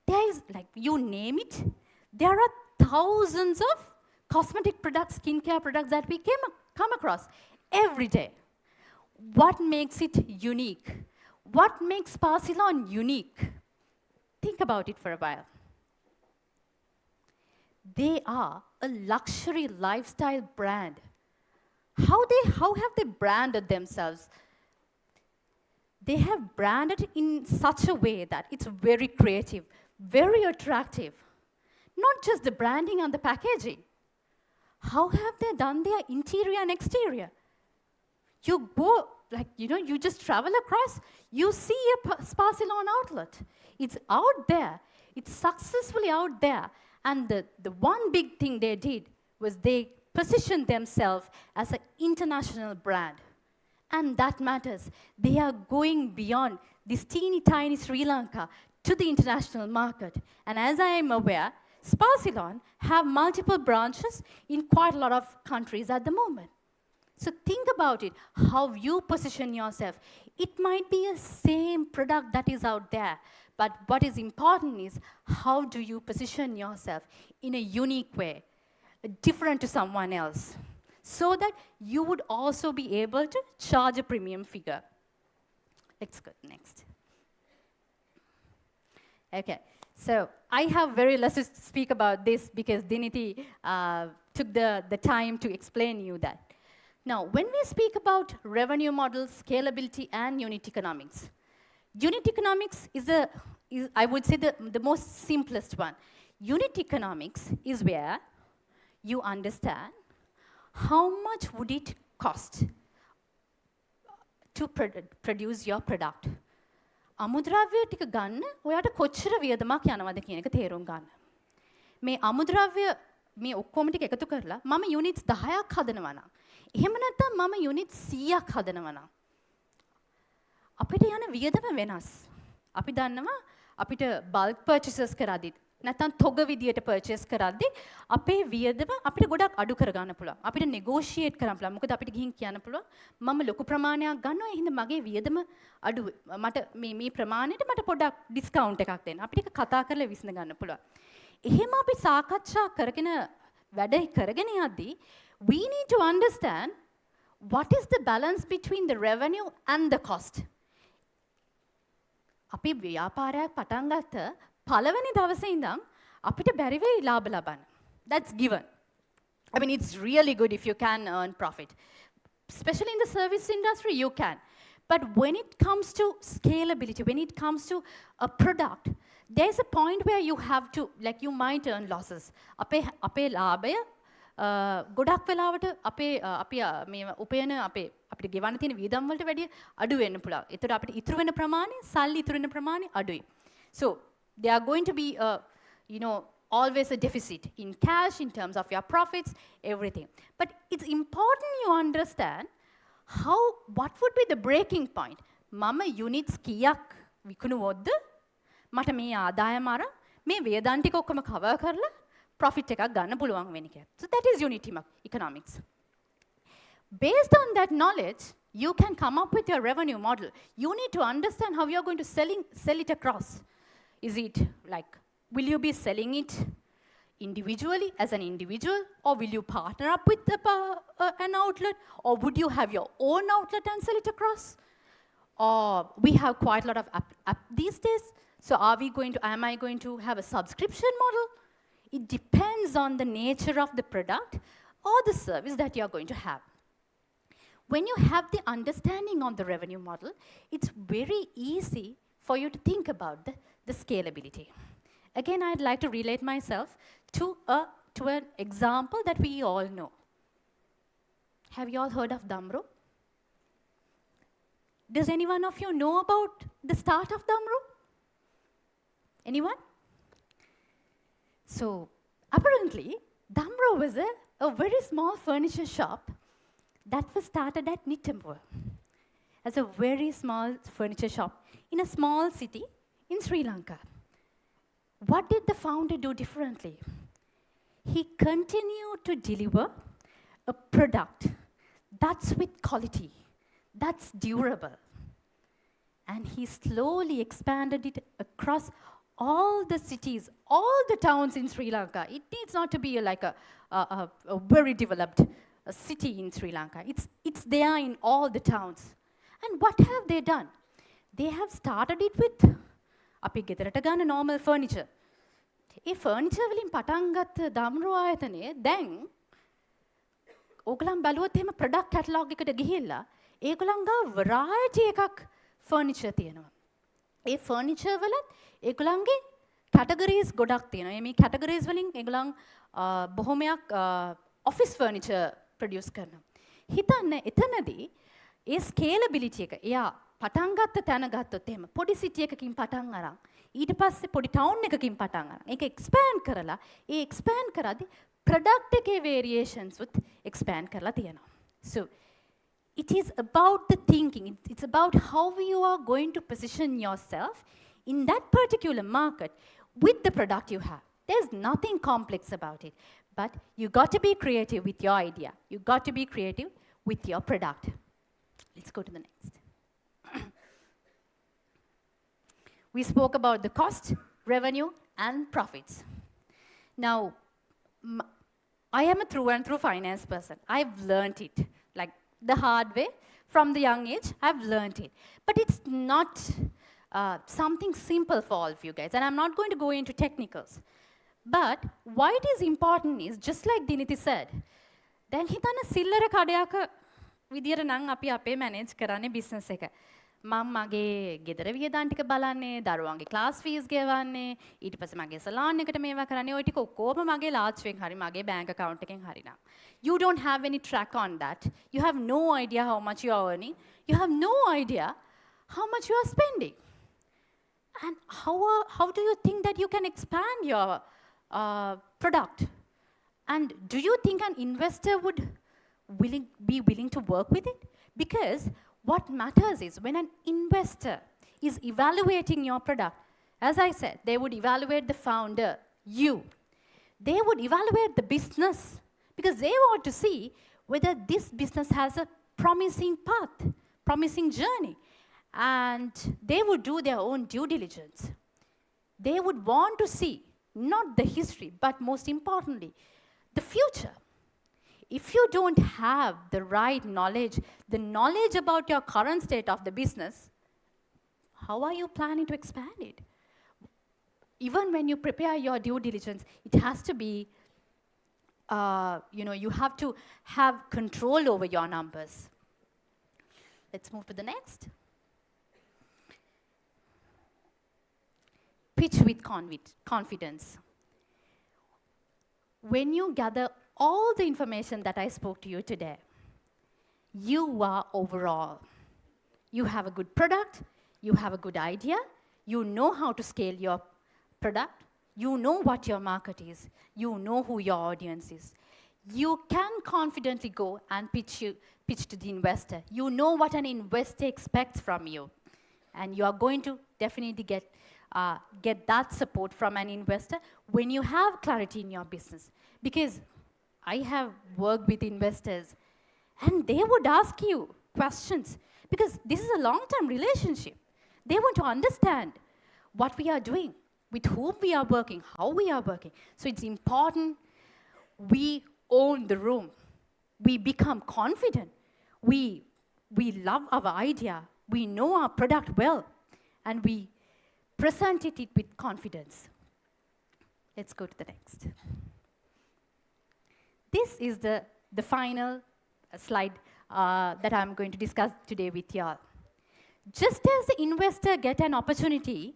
[SPEAKER 22] there is, you name it, there are thousands of cosmetic products, skincare products that we come across every day. What makes it unique? What makes Spa Salon unique? Think about it for a while. They are a luxury lifestyle brand. How have they branded themselves? They have branded in such a way that it's very creative, very attractive. Not just the branding and the packaging. How have they done their interior and exterior? You go, you just travel across, you see a Spa Salon outlet. It's out there. It's successfully out there. And the one big thing they did was they positioned themselves as an international brand. And that matters. They are going beyond this teeny tiny Sri Lanka to the international market. And as I am aware, Spa Salon have multiple branches in quite a lot of countries at the moment. So think about it, how you position yourself. It might be the same product that is out there, but what is important is how do you position yourself in a unique way, different to someone else, so that you would also be able to charge a premium figure. Let's go next. Okay, so I have very less to speak about this because Diniti took the time to explain you that. Now, when we speak about revenue models, scalability, and unit economics is I would say, the most simplest one. Unit economics is where you understand how much would it cost to produce your product. අමුද්‍රව්‍ය ටික ගන්න ඔයාට කොච්චර වියදමක් යනවද කියන එක තේරුම් ගන්න. මේ අමුද්‍රව්‍ය මේ ඔක්කොම ටික එකතු කරලා මම යුනිට්ස් 10ක් හදනවා නම් එහෙම නැත්නම් මම යුනිට් 100ක් හදනවා නම් අපිට යන වියදම වෙනස්. අපි දන්නවා අපිට බල්ක් පර්චේසස් කරද්දි නැත්නම් තොග විදියට පර්චේස් කරද්දි අපේ වියදම අපිට ගොඩක් අඩු කරගන්න පුළුවන්. අපිට නෙගෝෂියේට් කරන්න පුළුවන්. මොකද අපිට ගිහින් කියන්න පුළුවන් මම ලොකු ප්‍රමාණයක් ගන්නවා ඒ හින්දා මගේ වියදම අඩුයි. මට මේ ප්‍රමාණයට මට පොඩක් ඩිස්කවුන්ට් එකක් දෙන්න. අපිට ඒක කතා කරලා විසඳ ගන්න පුළුවන්. එහෙම අපි සාකච්ඡා කරගෙන වැඩ කරගෙන යද්දී we need to understand what is the balance between the revenue and the cost? අපි ව්‍යාපාරයක් පටන් ගත්ත පළවෙනි දවසේ ඉඳන් අපිට බැරි වෙයි ලාභ ලබන්න. That's given. I mean, it's really good if you can earn profit. Especially in the service industry, you can. But when it comes to scalability, when it comes to a product, there's a point where you have to, like you might earn losses. අපේ ලාභය ගොඩක් වෙලාවට අපි මේ උපයන අපිට ගෙවන්න තියෙන වියදම් වලට වැඩිය අඩු වෙන්න පුළුවන්. ඒතර අපිට ඉතුරු වෙන ප්‍රමාණය, සල්ලි ඉතුරු වෙන ප්‍රමාණය අඩුයි. So there are going to be always a deficit in cash, in terms of your profits, everything. But it's important you understand what would be the breaking point. මම units කීයක් විකුණුවොත්ද මට මේ ආදායම අර මේ වේදන් ටික ඔක්කොම cover කරලා profit එකක් ගන්න පුළුවන් වෙන එක. So that is unit economics. Based on that knowledge, you can come up with your revenue model. You need to understand how you are going to sell it across. Is it like, will you be selling it individually as an individual, or will you partner up with an outlet, or would you have your own outlet and sell it across? Or we have quite a lot of app these days. So am I going to have a subscription model? It depends on the nature of the product or the service that you're going to have. When you have the understanding on the revenue model, it's very easy for you to think about the scalability. Again, I'd like to relate myself to an example that we all know. Have you all heard of Damro? Does anyone of you know about the start of Damro? Anyone? So, apparently, Damro was a very small furniture shop that was started at Nittamur as a very small furniture shop in a small city in Sri Lanka. What did the founder do differently? He continued to deliver a product that's with quality, that's durable. And he slowly expanded it across all the cities, all the towns in Sri Lanka. It needs not to be like a very developed city in Sri Lanka. It's there in all the towns. And what have they done? They have started it with අපි ගෙදරට ගන්න normal furniture. ඒ furniture වලින් පටන් ගත්ත දම්රු ආයතනය දැන් ඕගලන් බැලුවොත් එහෙම product catalog එකට ගිහිල්ලා ඒගොල්ලන් ගාව variety එකක් furniture තියෙනවා. ඒ furniture වලත් ඒගොල්ලන්ගේ categories ගොඩක් තියෙනවා. මේ categories වලින් ඒගොල්ලන් බොහොමයක් office furniture produce කරනවා. හිතන්න එතනදී ඒ scalability එක එයා පටන් ගත්ත තැන ගත්තොත් එහෙම පොඩි සිටි එකකින් පටන් අරන් ඊට පස්සේ පොඩි ටවුන් එකකින් පටන් අරන් ඒක එක්ස්පෑන්ඩ් කරලා ඒ එක්ස්පෑන්ඩ් කරද්දි ප්‍රොඩක්ට් එකේ variations උත් එක්ස්පෑන්ඩ් කරලා තියෙනවා. So it is about the thinking, it's about how you are going to position yourself in that particular market with the product you have. There's nothing complex about it, but you got to be creative with your idea. You got to be creative with your product. Let's go to the next. We spoke about the cost, revenue, and profits. Now, I am a through and through finance person. I've learned it, like the hard way. From the young age, I've learned it. But it's not something simple for all of you guys, and I'm not going to go into technicals. But why it is important is, just like Diniti said, දැන් හිතන්න සිල්ලර කඩයක විදියට නම් අපි අපේ manage කරන්නේ business එක. මම මගේ ගෙදර වියදම් ටික බලන්නේ, දරුවන්ගේ ක්ලාස් ෆීස් ගෙවන්නේ, ඊට පස්සේ මගේ සලාන් එකට මේවා කරන්නේ, ওই ටික ඔක්කොම මගේ ලාච්වෙන් හරි මගේ බැංක් account එකෙන් හරි නම්. You don't have any track on that. You have no idea how much you are earning. You have no idea how much you are spending. And how do you think that you can expand your product? And do you think an investor would be willing to work with it? Because what matters is when an investor is evaluating your product, as I said, they would evaluate the founder, you. They would evaluate the business because they want to see whether this business has a promising path, promising journey. And they would do their own due diligence. They would want to see not the history, but most importantly, the future. If you don't have the right knowledge, the knowledge about your current state of the business, how are you planning to expand it? Even when you prepare your due diligence, it has to be, you have to have control over your numbers. Let's move to the next. Pitch with confidence. When you gather all the information that I spoke to you today, you are overall. You have a good product, you have a good idea, you know how to scale your product, you know what your market is, you know who your audience is. You can confidently go and pitch to the investor. You know what an investor expects from you. And you are going to definitely get that support from an investor when you have clarity in your business. Because I have worked with investors, and they would ask you questions, because this is a long-term relationship. They want to understand what we are doing, with whom we are working, how we are working. So it's important we own the room. We become confident. We love our idea. We know our product well, and we presented it with confidence. Let's go to the next. This is the final slide that I'm going to discuss today with you all. Just as the investor get an opportunity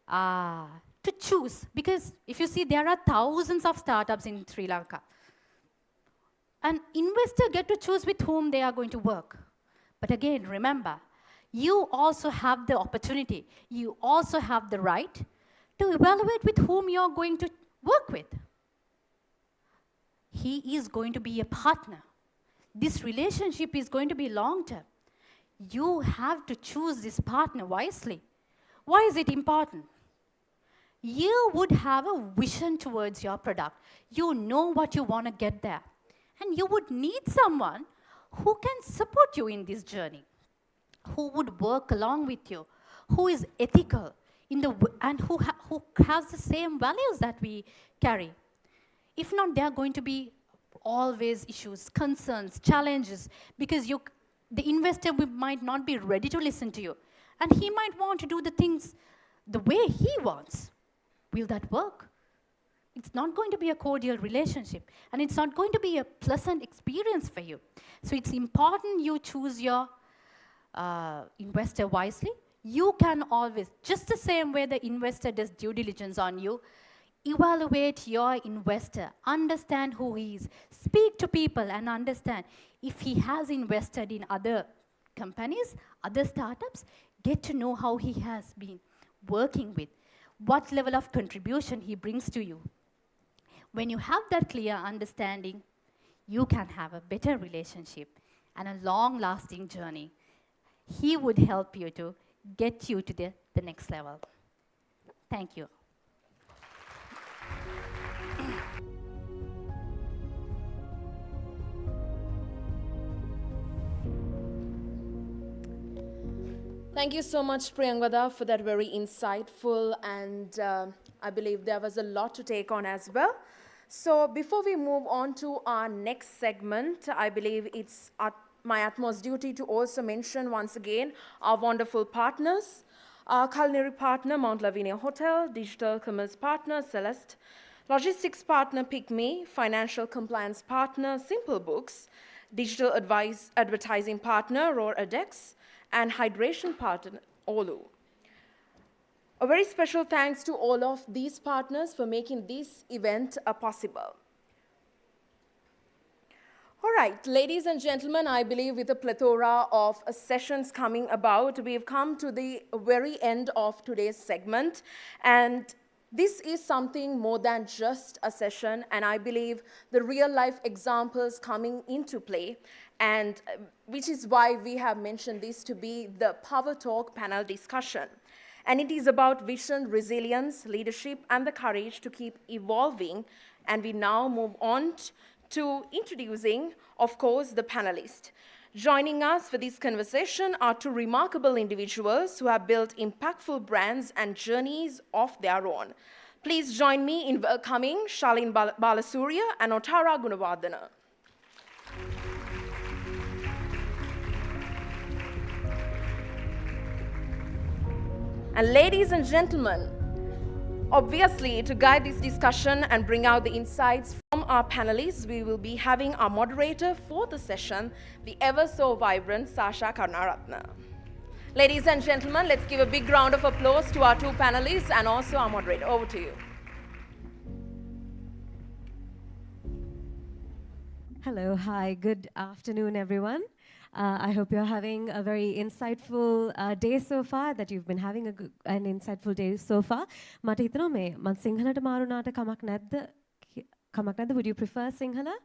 [SPEAKER 22] to choose, because if you see, there are thousands of startups in Sri Lanka. An investor get to choose with whom they are going to work. But again, remember, you also have the opportunity, you also have the right to evaluate with whom you're going to work with. He is going to be a partner. This relationship is going to be long-term. You have to choose this partner wisely. Why is it important? You would have a vision towards your product. You know what you want to get there. And you would need someone who can support you in this journey, who would work along with you, who is ethical, and who has the same values that we carry. If not, there are going to be always issues, concerns, challenges, because the investor might not be ready to listen to you. And he might want to do the things the way he wants. Will that work? It's not going to be a cordial relationship, and it's not going to be a pleasant experience for you. So it's important you choose your investor wisely. You can always, just the same way the investor does due diligence on you, evaluate your investor, understand who he is, speak to people and understand if he has invested in other companies, other startups, get to know how he has been working with, what level of contribution he brings to you. When you have that clear understanding, you can have a better relationship and a long-lasting journey. He would help you to get you to the next level. Thank you.
[SPEAKER 1] Thank you so much, Priyangvada, for that very insightful, and I believe there was a lot to take on as well. So before we move on to our next segment, I believe it's my utmost duty to also mention once again our wonderful partners. Our culinary partner, Mount Lavinia Hotel, digital commerce partner, Celeste, logistics partner, Pick Me, financial compliance partner, Simple Books, digital advertising partner, Roar Adex, and hydration partner, Olu. A very special thanks to all of these partners for making this event possible. All right, ladies and gentlemen, I believe with a plethora of sessions coming about, we've come to the very end of today's segment. And this is something more than just a session, and I believe the real-life examples coming into play, and which is why we have mentioned this to be the Power Talk panel discussion. And it is about vision, resilience, leadership, and the courage to keep evolving. And we now move on to introducing, of course, the panelists. Joining us for this conversation are two remarkable individuals who have built impactful brands and journeys of their own. Please join me in welcoming Shalin Balasurya and Otara Gunawardana. And ladies and gentlemen, obviously, to guide this discussion and bring out the insights from our panelists, we will be having our moderator for the session, the ever so vibrant Sasha Karnaratna. Ladies and gentlemen, let's give a big round of applause to our two panelists and also our moderator. Over to you.
[SPEAKER 3] Hello, hi, good afternoon, everyone. I hope you're having a very insightful day so far, that you've been having an insightful day so far. මට හිතෙනවා මේ මම සිංහලට මාරුනාට කමක් නැද්ද? Would you prefer Sinhala?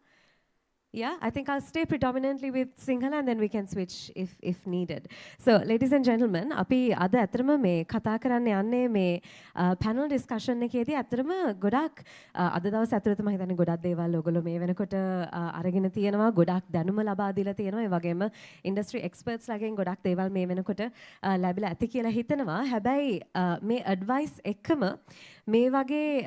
[SPEAKER 3] Yeah, I think I'll stay predominantly with Sinhala and then we can switch if needed. So, ladies and gentlemen, අපි අද ඇත්තටම මේ කතා කරන්න යන්නේ මේ panel discussion එකේදී ඇත්තටම ගොඩක් අද දවස් ඇතුළත මම හිතන්නේ ගොඩක් දේවල් ඔයගොල්ලෝ මේ වෙනකොට අරගෙන තියෙනවා, ගොඩක් දැනුම ලබා දීලා තියෙනවා. ඒ වගේම industry experts ලාගෙන් ගොඩක් දේවල් මේ වෙනකොට ලැබිලා ඇති කියලා හිතනවා. හැබැයි මේ advice එකම මේ වගේ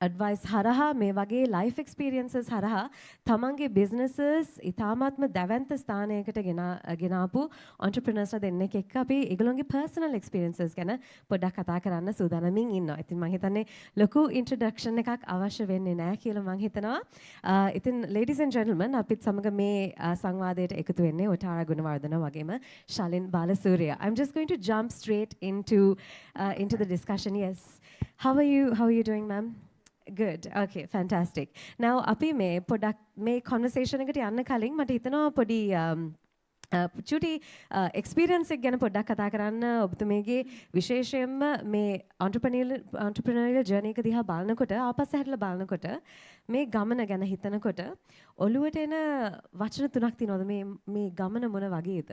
[SPEAKER 3] advice හරහා මේ වගේ life experiences හරහා තමන්ගේ businesses ඉතාමත්ම දැවැන්ත ස්ථානයකට ගෙනාපු entrepreneurs දෙන්නෙක් එක්ක අපි ඒගොල්ලන්ගේ personal experiences ගැන පොඩ්ඩක් කතා කරන්න සූදානමින් ඉන්නවා. ඉතින් මම හිතන්නේ ලොකු introduction එකක් අවශ්‍ය වෙන්නේ නැහැ කියලා මම හිතනවා. ඉතින් ladies and gentlemen අපිත් සමග මේ සංවාදයට එකතු වෙන්නේ ඔටාරා ගුණවර්ධන වගේම Shalin Balasuriya. I'm just going to jump straight into the discussion. Yes. How are you doing, ma'am? Good. Okay, fantastic. Now, අපි මේ පොඩක් මේ conversation එකට යන්න කලින් මට හිතෙනවා පොඩි චුටි experience එක ගැන පොඩ්ඩක් කතා කරන්න ඔබතුමීගේ විශේෂයෙන්ම මේ entrepreneurial journey එක දිහා බලනකොට ආපස්සේ හැරිලා බලනකොට මේ ගමන ගැන හිතනකොට ඔළුවට එන වචන තුනක් තියෙනවද මේ ගමන මොන වගේද?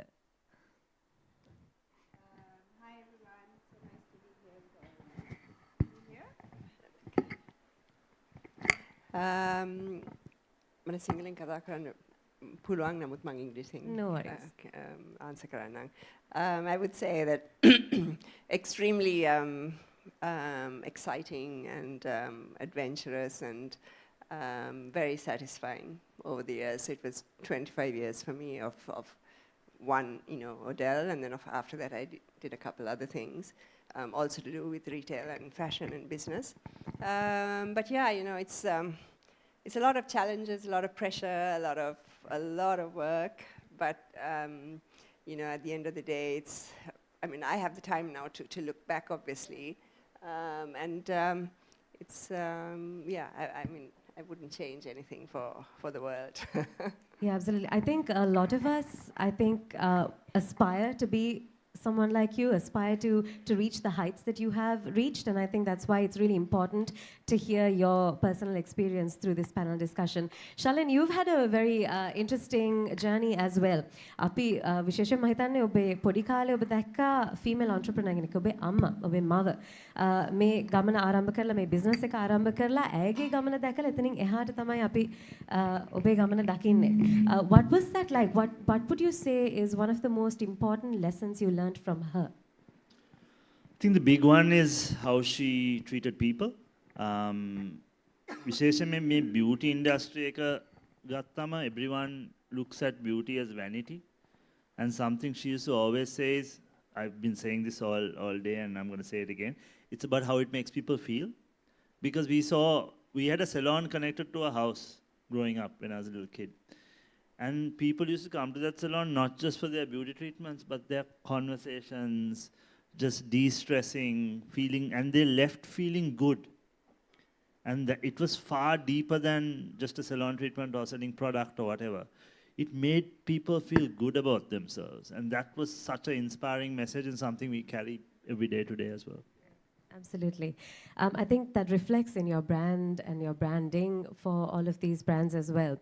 [SPEAKER 7] මම සිංහලෙන් කතා කරන්න පුළුවන් නමුත් මම ඉංග්‍රීසියෙන්
[SPEAKER 3] No worries.
[SPEAKER 7] answer කරන්නම්. I would say that extremely exciting and adventurous and very satisfying over the years. It was 25 years for me of one, Odell, and then after that I did a couple other things. Also to do with retail and fashion and business. But yeah, it's a lot of challenges, a lot of pressure, a lot of work. But at the end of the day, I have the time now to look back, obviously, and it's I wouldn't change anything for the world.
[SPEAKER 3] Yeah, absolutely. I think a lot of us, aspire to be someone like you, aspire to reach the heights that you have reached, and I think that's why it's really important to hear your personal experience through this panel discussion. Shalin, you've had a very interesting journey as well. අපි විශේෂයෙන්ම හිතන්නේ ඔබේ පොඩි කාලේ ඔබ දැක්කා female entrepreneur කෙනෙක්, ඔබේ අම්මා, ඔබේ මව මේ ගමන ආරම්භ කරලා මේ business එක ආරම්භ කරලා ඇයගේ ගමන දැකලා එතනින් එහාට තමයි අපි ඔබේ ගමන දකින්නේ. What was that like? What would you say is one of the most important lessons you learned from her?
[SPEAKER 2] I think the big one is how she treated people. විශේෂයෙන්ම මේ beauty industry එක ගත්තම everyone looks at beauty as vanity, and something she used to always say is, I've been saying this all day and I'm going to say it again, it's about how it makes people feel. Because we had a salon connected to a house growing up when I was a little kid. And people used to come to that salon not just for their beauty treatments, but their conversations, just de-stressing, and they left feeling good. And it was far deeper than just a salon treatment or selling product or whatever. It made people feel good about themselves. And that was such an inspiring message and something we carry every day today as well.
[SPEAKER 3] Absolutely. I think that reflects in your brand and your branding for all of these brands as well.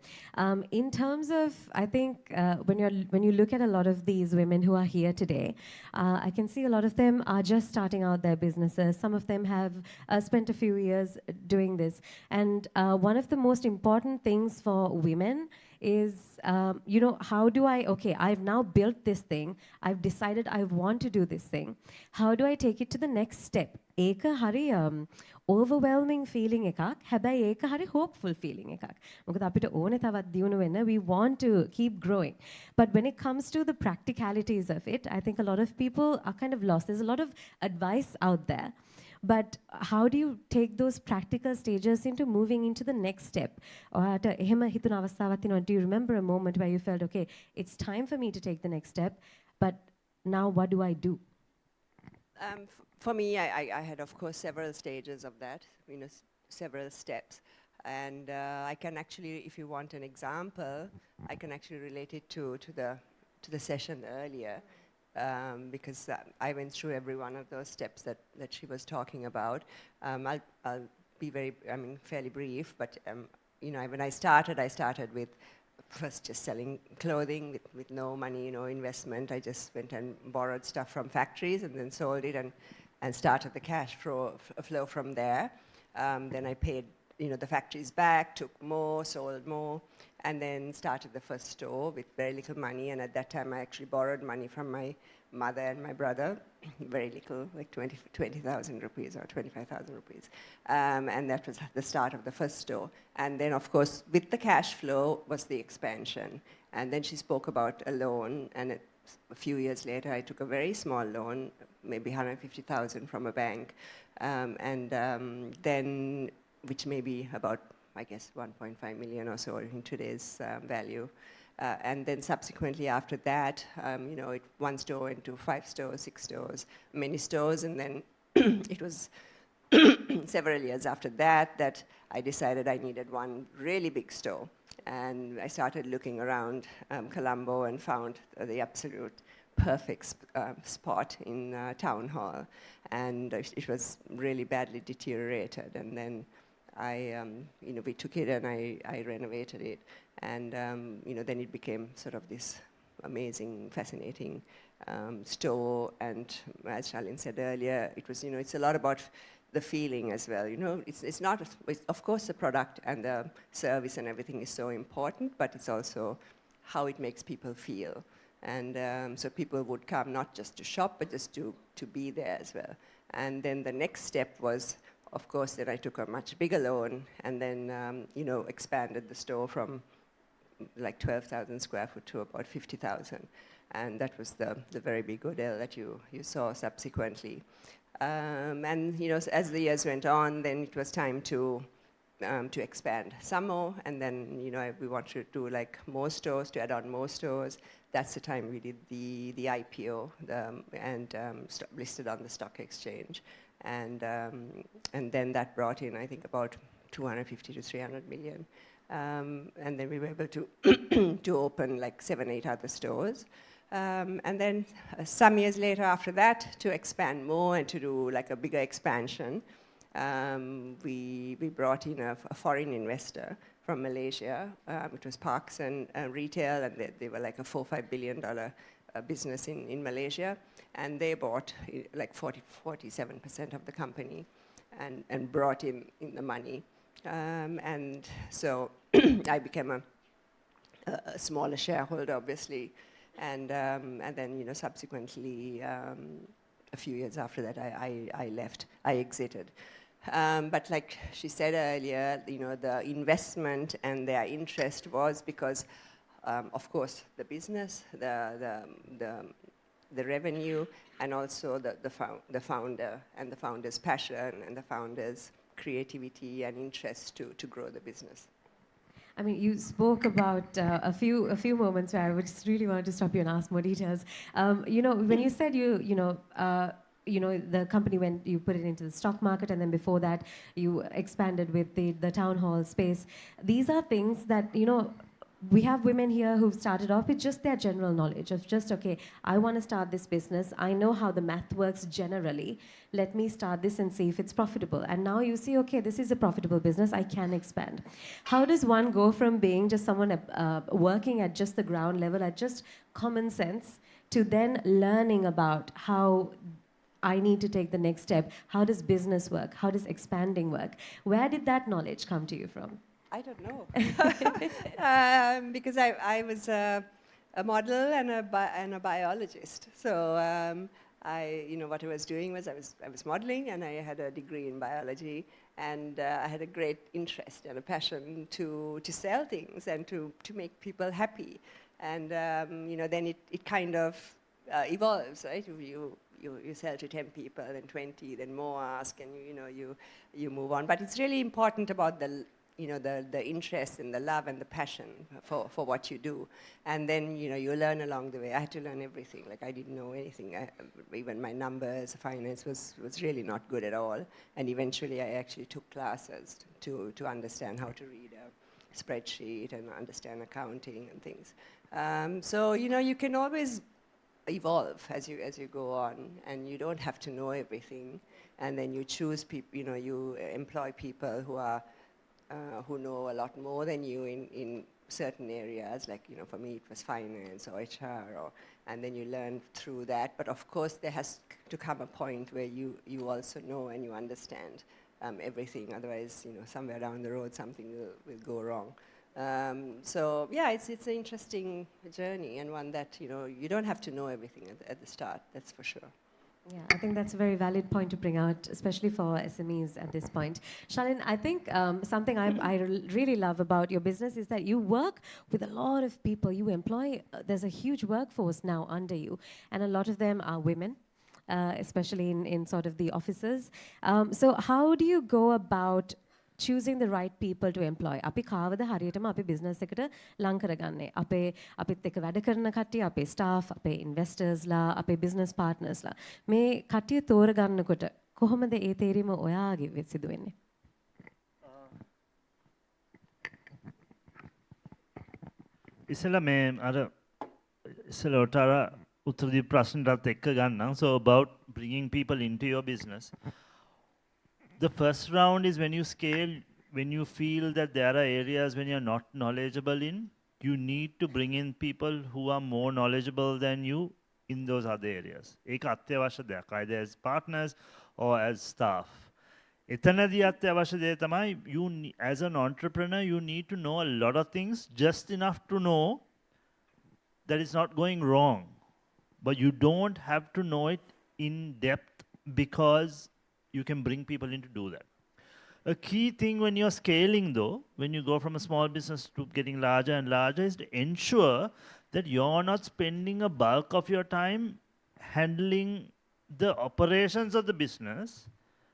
[SPEAKER 3] In terms of, I think, when you look at a lot of these women who are here today, I can see a lot of them are just starting out their businesses. Some of them have spent a few years doing this. And one of the most important things for women is, how do I've now built this thing, I've decided I want to do this thing. How do I take it to the next step? Eka hari overwhelming feeling ekak, හැබැයි eka hari hopeful feeling ekak. මොකද අපිට ඕනේ තවත් දියුණු වෙන්න, we want to keep growing. But when it comes to the practicalities of it, I think a lot of people are kind of lost. There's a lot of advice out there. But how do you take those practical stages into moving into the next step? Do you remember a moment where you felt, okay, it's time for me to take the next step, but now what do I do?
[SPEAKER 7] For me, I had, of course, several stages of that, several steps. And I can actually, if you want an example, I can actually relate it to the session earlier. Because I went through every one of those steps that she was talking about. I'll be fairly brief, but when I started with first just selling clothing with no money, no investment. I just went and borrowed stuff from factories and then sold it and started the cash flow from there. Then I paid the factories back, took more, sold more, and then started the first store with very little money. And at that time, I actually borrowed money from my mother and my brother, very little, like 20,000 rupees or 25,000 rupees. And that was the start of the first store. And then, of course, with the cash flow was the expansion. And then she spoke about a loan, and a few years later, I took a very small loan, maybe 150,000 from a bank, then, which may be about, I guess, 1.5 million or so in today's value. And then subsequently after that, one store into 5 stores, 6 stores, many stores, and then it was several years after that I decided I needed one really big store. And I started looking around Colombo and found the absolute perfect spot in Town Hall. And it was really badly deteriorated. And then we took it and I renovated it. And then it became sort of this amazing, fascinating store. And as Shalin said earlier, it was, it's a lot about the feeling as well. It's not, of course, the product and the service and everything is so important, but it's also how it makes people feel. And so people would come not just to shop, but just to be there as well. And then the next step was, of course, that I took a much bigger loan and then, expanded the store from like 12,000 square foot to about 50,000. And that was the very big hotel that you saw subsequently. And, as the years went on, then it was time to expand some more. And then, we wanted to do like more stores, to add on more stores. That's the time we did the IPO and listed on the stock exchange. And then that brought in, I think, about 250 to 300 million. And then we were able to open like 7, 8 other stores. And then some years later after that, to expand more and to do like a bigger expansion, we brought in a foreign investor from Malaysia, which was Parks and Retail, and they were like a $4-5 billion business in Malaysia. And they bought like 47% of the company and brought in the money. And so I became a smaller shareholder, obviously. And then, subsequently, a few years after that, I left. I exited. But like she said earlier, the investment and their interest was because, of course, the business, the revenue, and also the founder and the founder's passion and the founder's creativity and interest to grow the business.
[SPEAKER 3] I mean, you spoke about a few moments where I would just really want to stop you and ask more details. When you said the company, when you put it into the stock market, and then before that you expanded with the town hall space. These are things that, we have women here who've started off with just their general knowledge of just, okay, I want to start this business. I know how the math works generally. Let me start this and see if it's profitable. And now you see, okay, this is a profitable business. I can expand. How does one go from being just someone working at just the ground level, at just common sense, to then learning about how I need to take the next step? How does business work? How does expanding work? Where did that knowledge come to you from?
[SPEAKER 7] I don't know. Because I was a model and a biologist. So what I was doing was I was modeling, and I had a degree in biology, and I had a great interest and a passion to sell things and to make people happy. And then it kind of evolves, right? You sell to 10 people, then 20, then more ask, and you move on. But it's really important about the interest and the love and the passion for what you do. And then, you learn along the way. I had to learn everything. Like, I didn't know anything. Even my numbers, finance was really not good at all. And eventually, I actually took classes to understand how to read a spreadsheet and understand accounting and things. So, you can always evolve as you go on, and you don't have to know everything. And then you choose people, you employ people who know a lot more than you in certain areas, like, for me it was finance or HR, and then you learn through that. But of course there has to come a point where you also know and you understand everything, otherwise, somewhere down the road something will go wrong. So yeah, it's an interesting journey, and one that, you don't have to know everything at the start, that's for sure.
[SPEAKER 3] Yeah, I think that's a very valid point to bring out, especially for SMEs at this point. Shalin, I think something I really love about your business is that you work with a lot of people. You employ, there's a huge workforce now under you, and a lot of them are women, especially in sort of the offices. So how do you go about choosing the right people to employ? අපි කාවද හරියටම අපි business එකට ලං කරගන්නේ? අපිත් එක්ක වැඩ කරන කට්ටිය, අපේ ස්ටාෆ්, අපේ ඉන්වෙස්ටර්ස්ලා, අපේ බිස්නස් පාර්ට්නර්ස්ලා මේ කට්ටිය තෝරගන්නකොට කොහොමද ඒ තේරීම ඔයාගේ සිදු වෙන්නේ?
[SPEAKER 2] ඉස්සෙල්ලා මේ අර ඉස්සෙල්ලාට අර උත්තර දී ප්‍රශ්නටත් එක්ක ගන්නම්. So about bringing people into your business. The first round is when you scale, when you feel that there are areas when you're not knowledgeable in, you need to bring in people who are more knowledgeable than you in those other areas. ඒක අත්‍යවශ්‍ය දෙයක්. Either as partners or as staff. එතනදී අත්‍යවශ්‍ය දේ තමයි, as an entrepreneur, you need to know a lot of things, just enough to know that it's not going wrong. But you don't have to know it in depth, because you can bring people in to do that. A key thing when you're scaling, though, when you go from a small business to getting larger and larger, is to ensure that you're not spending a bulk of your time handling the operations of the business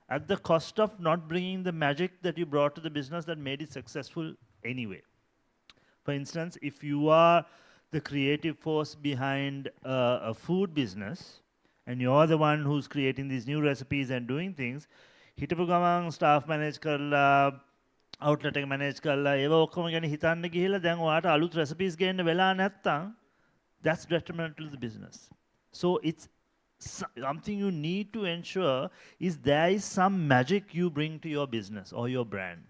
[SPEAKER 2] at the cost of not bringing the magic that you brought to the business that made it successful anyway. For instance, if you are the creative force behind a food business, and you're the one who's creating these new recipes and doing things, හිටපු ගමන් staff manage කරලා, outlet එක manage කරලා, ඒව ඔක්කොම ගැන හිතන්න ගිහිල්ලා දැන් ඔයාට අලුත් recipes ගේන්න වෙලා නැත්තම්, that's detrimental to the business. So it's something you need to ensure is there is some magic you bring to your business or your brand.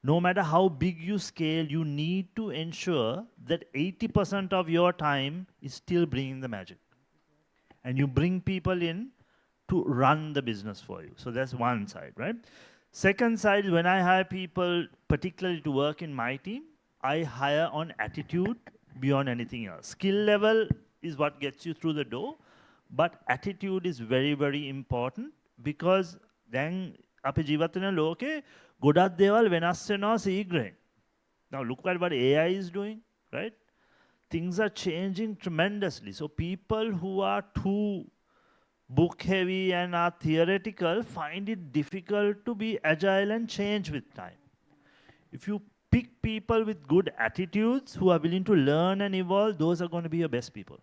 [SPEAKER 2] No matter how big you scale, you need to ensure that 80% of your time is still bringing the magic. And you bring people in to run the business for you. So that's one side, right? Second side is when I hire people, particularly to work in my team, I hire on attitude beyond anything else. Skill level is what gets you through the door, but attitude is very, very important, because then අපේ ජීවත් වෙන ලෝකේ ගොඩක් දේවල් වෙනස් වෙනවා සීඝ්‍රයෙන්. Now look at what AI is doing, right? Things are changing tremendously. So people who are too book heavy and are theoretical find it difficult to be agile and change with time. If you pick people with good attitudes who are willing to learn and evolve, those are going to be your best people.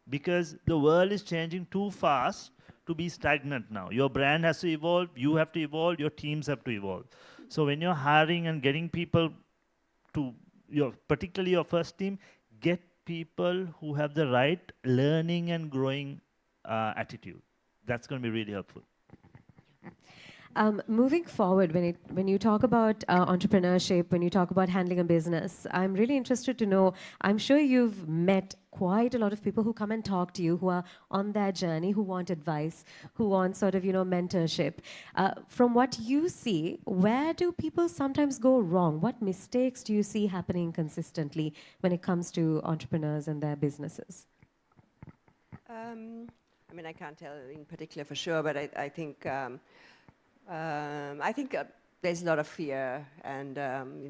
[SPEAKER 2] Because the world is changing too fast to be stagnant now. Your brand has to evolve, you have to evolve, your teams have to evolve. So when you're hiring and getting people to particularly your first team, get people who have the right learning and growing attitude. That's going to be really helpful.
[SPEAKER 3] Moving forward, when you talk about entrepreneurship, when you talk about handling a business, I'm really interested to know, I'm sure you've met quite a lot of people who come and talk to you, who are on their journey, who want advice, who want sort of, mentorship. From what you see, where do people sometimes go wrong? What mistakes do you see happening consistently when it comes to entrepreneurs and their businesses?
[SPEAKER 7] I mean, I can't tell in particular for sure, but I think there's a lot of fear, and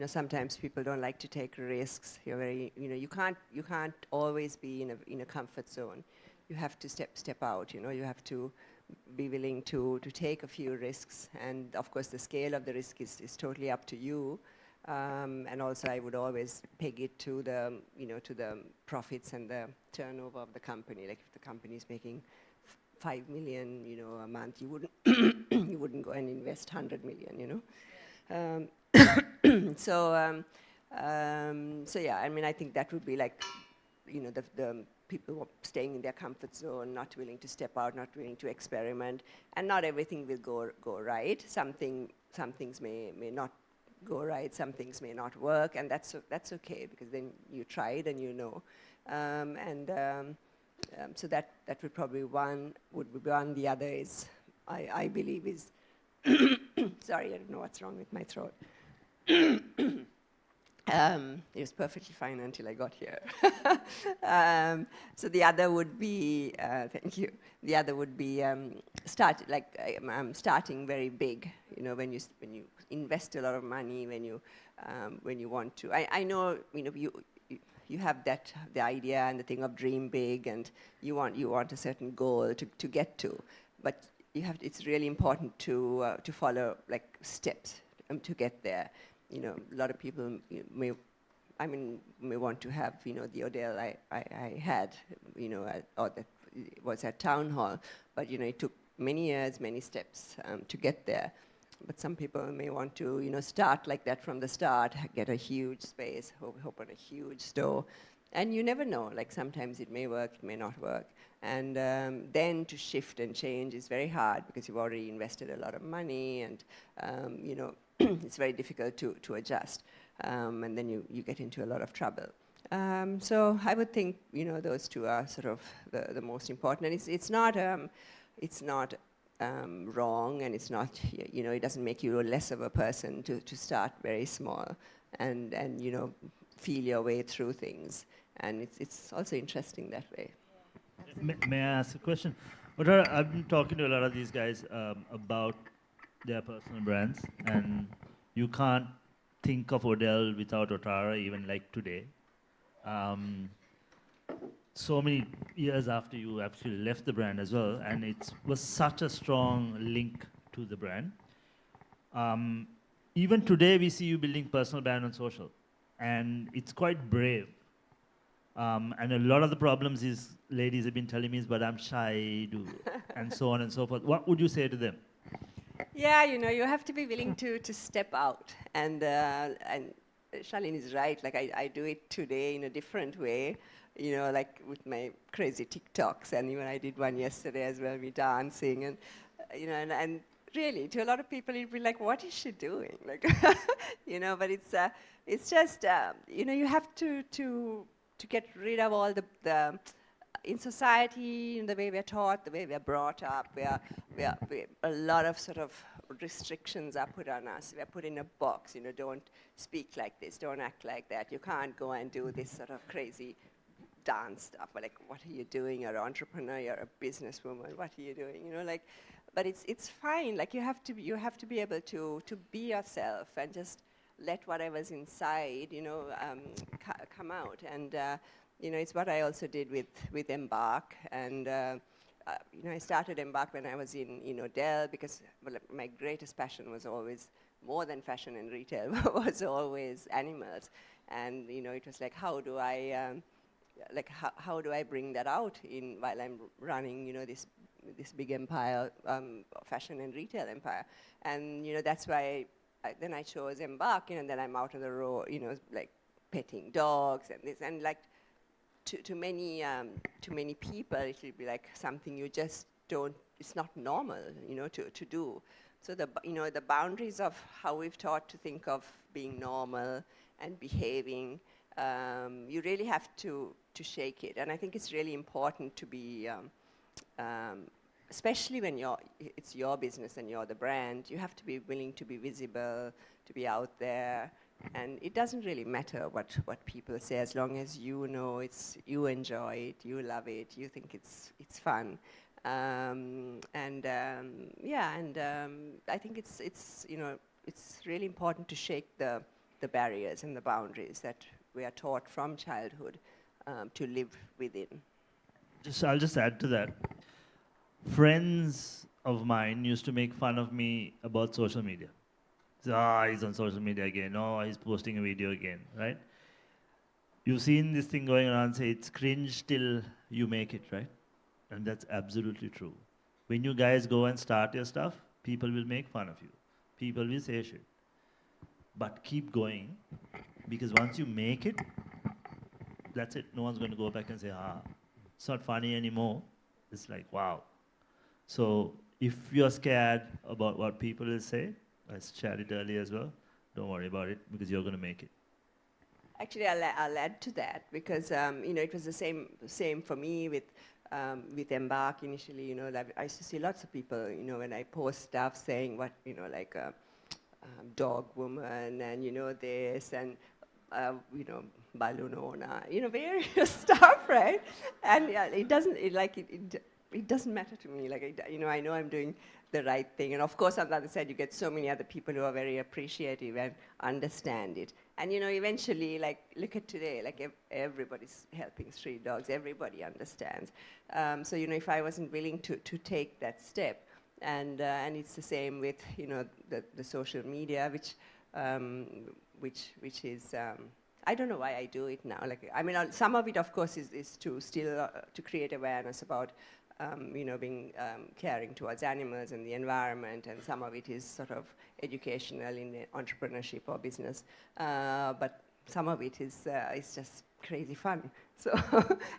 [SPEAKER 7] sometimes people don't like to take risks. You're very, you can't always be in a comfort zone. You have to step out. You have to be willing to take a few risks, and of course the scale of the risk is totally up to you. And also, I would always peg it to the profits and the turnover of the company. Like if the company is making 5 million, a month, you wouldn't go and invest 100 million, So yeah, I mean, I think that would be like, the people who are staying in their comfort zone, not willing to step out, not willing to experiment, and not everything will go right. Some things may not go right, some things may not work, and that's okay, because then you tried and you know. So that would probably would be one. The other is, I believe, is sorry, I don't know what's wrong with my throat. It was perfectly fine until I got here. So the other would be, thank you. The other would be starting very big. When you invest a lot of money, when you want to. I know, you have the idea and the thing of dream big, and you want a certain goal to get to, but it's really important to follow like steps to get there. A lot of people may want to have the Odell I had, or that was at Town Hall, but it took many years, many steps to get there. But some people may want to, start like that from the start, get a huge space, open a huge store. And you never know, like sometimes it may work, it may not work. And then to shift and change is very hard, because you've already invested a lot of money, and, it's very difficult to adjust. And then you get into a lot of trouble. So I would think, those two are sort of the most important. And it's not wrong, and it's not, it doesn't make you less of a person to start very small and feel your way through things. And it's also interesting that way.
[SPEAKER 2] May I ask a question? I've been talking to a lot of these guys about their personal brands, and you can't think of Odell without Otara, even like today. So many years after you actually left the brand as well, and it was such a strong link to the brand. Even today, we see you building personal brand on social, and it's quite brave. And a lot of the problems is ladies have been telling me is, but I'm shy, and so on and so forth. What would you say to them?
[SPEAKER 7] Yeah, you have to be willing to step out, and Charlene is right. Like I do it today in a different way. Like with my crazy TikToks, and even I did one yesterday as well, me dancing, and and really, to a lot of people, it'd be like, what is she doing? Like, but it's just, you have to get rid of all the in society, in the way we're taught, the way we're brought up, where a lot of sort of restrictions are put on us. We're put in a box, don't speak like this, don't act like that. You can't go and do this sort of crazy dance stuff. Like, what are you doing? You're an entrepreneur, you're a businesswoman, what are you doing? But it's fine. Like, you have to be able to be yourself and just let whatever's inside, come out. And it's what I also did with Embark. And I started Embark when I was in Odell, because my greatest passion was always, more than fashion and retail, was always animals. And it was like, how do I bring that out while I'm running this big empire, fashion and retail empire? And that's why then I chose Embark, and then I'm out on the road, like petting dogs and this, and like to many people, it will be like something you just don't. It's not normal, to do. So the boundaries of how we've taught to think of being normal and behaving, you really have to shake it. And I think it's really important to be, especially when it's your business and you're the brand, you have to be willing to be visible, to be out there. And it doesn't really matter what people say, as long as you know you enjoy it, you love it, you think it's fun. I think it's really important to shake the barriers and the boundaries that we are taught from childhood to live within.
[SPEAKER 2] I'll just add to that. Friends of mine used to make fun of me about social media. So, he's on social media again. Oh, he's posting a video again, right? You've seen this thing going around, say it's cringe till you make it, right? And that's absolutely true. When you guys go and start your stuff, people will make fun of you. People will say shit. But keep going, because once you make it, that's it. No one's going to go back and say, it's not funny anymore. It's like, wow. So if you're scared about what people will say, I shared it earlier as well, don't worry about it, because you're going to make it.
[SPEAKER 7] Actually, I'll add to that, because it was the same for me with Embark initially. I used to see lots of people, when I post stuff saying what, like dog woman and this and balloonona, various stuff, right? And it doesn't matter to me. I know I'm doing the right thing. And of course, on the other side, you get so many other people who are very appreciative and understand it. And eventually, look at today, everybody's helping street dogs. Everybody understands. So if I wasn't willing to take that step, and it's the same with the social media, which is I don't know why I do it now. Some of it, of course, is to still to create awareness about being caring towards animals and the environment, and some of it is sort of educational in entrepreneurship or business, but some of it is just crazy fun. So,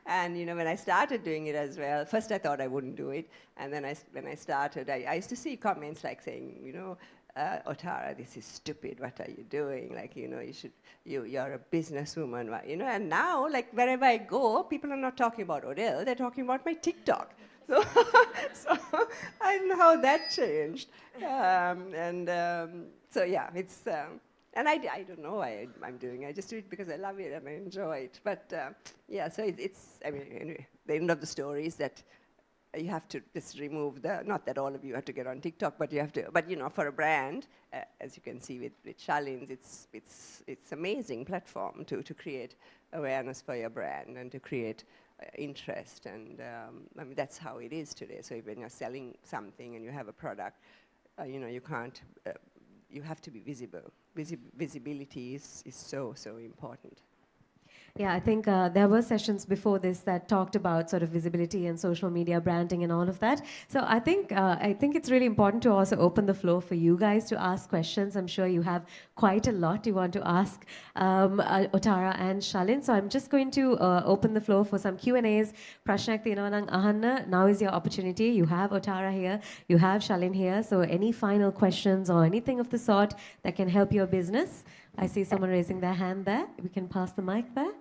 [SPEAKER 7] and when I started doing it as well, first I thought I wouldn't do it, and then when I started, I used to see comments like saying, Otara, this is stupid. What are you doing? You're a businesswoman, And now, wherever I go, people are not talking about Odell. They're talking about my TikTok. So, I don't know how that changed. So yeah, it's and I don't know why I'm doing it. I just do it because I love it and I enjoy it. But yeah, so it's anyway, the end of the story is that you have to just remove not that all of you have to get on TikTok, but you have to, but for a brand, as you can see with Shalin's, it's amazing platform to create awareness for your brand and to create interest. And that's how it is today. So when you're selling something and you have a product, you can't, you have to be visible. Visibility is so important.
[SPEAKER 3] Yeah, I think there were sessions before this that talked about sort of visibility and social media branding and all of that. So I think it's really important to also open the floor for you guys to ask questions. I'm sure you have quite a lot you want to ask Otara and Shalin. So I'm just going to open the floor for some Q&As. Prashnak Tinawanang Ahanna, now is your opportunity. You have Otara here, you have Shalin here. So any final questions or anything of the sort that can help your business? I see someone raising their hand there. We can pass the mic there.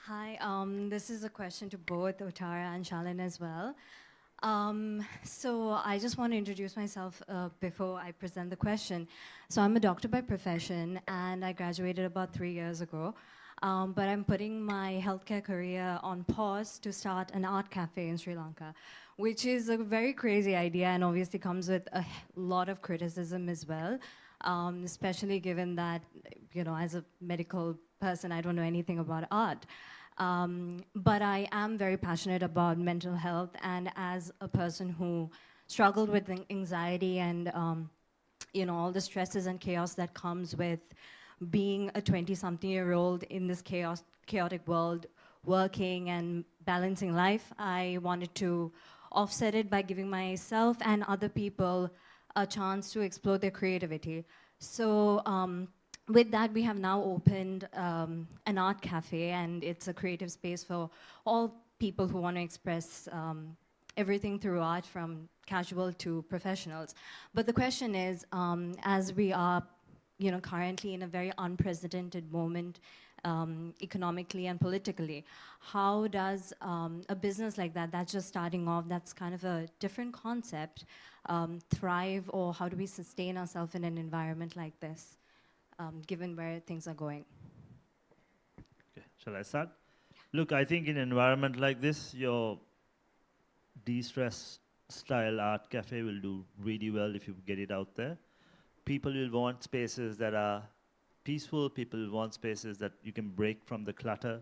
[SPEAKER 12] Hi, this is a question to both Otara and Shalin as well. So I just want to introduce myself before I present the question. So I'm a doctor by profession, and I graduated about 3 years ago. But I'm putting my healthcare career on pause to start an art cafe in Sri Lanka, which is a very crazy idea and obviously comes with a lot of criticism as well, especially given that, as a medical person, I don't know anything about art. But I am very passionate about mental health, and as a person who struggled with anxiety and, all the stresses and chaos that comes with being a 20-something-year-old in this chaotic world, working and balancing life, I wanted to offset it by giving myself and other people a chance to explore their creativity. So with that, we have now opened an art cafe, and it's a creative space for all people who want to express everything through art, from casual to professionals. But the question is, as we are, currently in a very unprecedented moment, economically and politically, how does a business like that, that's just starting off, that's kind of a different concept, thrive, or how do we sustain ourselves in an environment like this, given where things are going?
[SPEAKER 2] Okay, shall I start? Look, I think in an environment like this, your de-stress style art cafe will do really well if you get it out there. People will want spaces that are peaceful. People will want spaces that you can break from the clutter.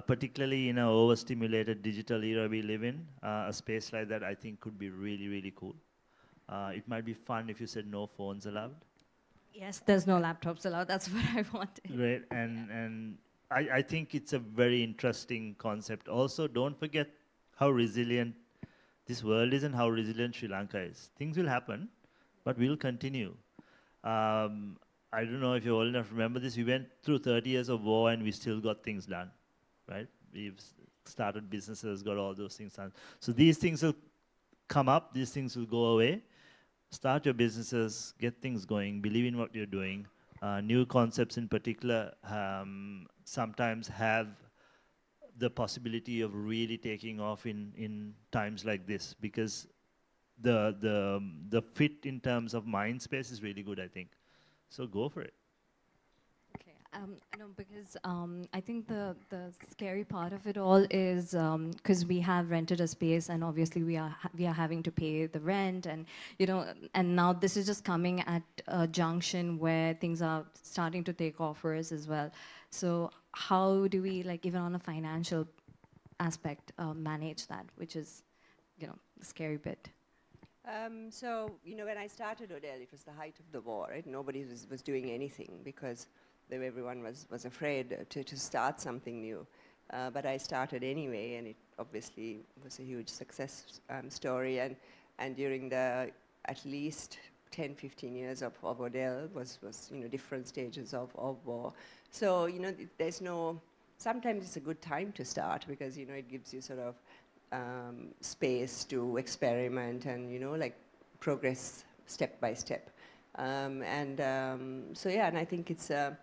[SPEAKER 2] Particularly in an overstimulated digital era we live in, a space like that I think could be really, really cool. It might be fun if you said no phones allowed.
[SPEAKER 12] Yes, there's no laptops allowed. That's what I wanted.
[SPEAKER 2] Great, and I think it's a very interesting concept. Also, don't forget how resilient this world is and how resilient Sri Lanka is. Things will happen, but we'll continue. I don't know if you're old enough to remember this. We went through 30 years of war and we still got things done, right? We've started businesses, got all those things done. So these things will come up, these things will go away. Start your businesses, get things going, believe in what you're doing. New concepts in particular sometimes have the possibility of really taking off in times like this, because the fit in terms of mind space is really good, I think. So go for it.
[SPEAKER 12] Okay, no, because I think the scary part of it all is because we have rented a space, and obviously we are having to pay the rent, and and now this is just coming at a junction where things are starting to take off for us as well. So how do we, like, even on a financial aspect, manage that, which is, the scary bit?
[SPEAKER 7] So, when I started Odell, it was the height of the war, right? Nobody was doing anything because everyone was afraid to start something new. But I started anyway, and it obviously was a huge success story. And during the at least 10, 15 years of Odell was different stages of war. So, there's sometimes it's a good time to start because, it gives you sort of space to experiment and, progress step by step. So yeah, and I think it's a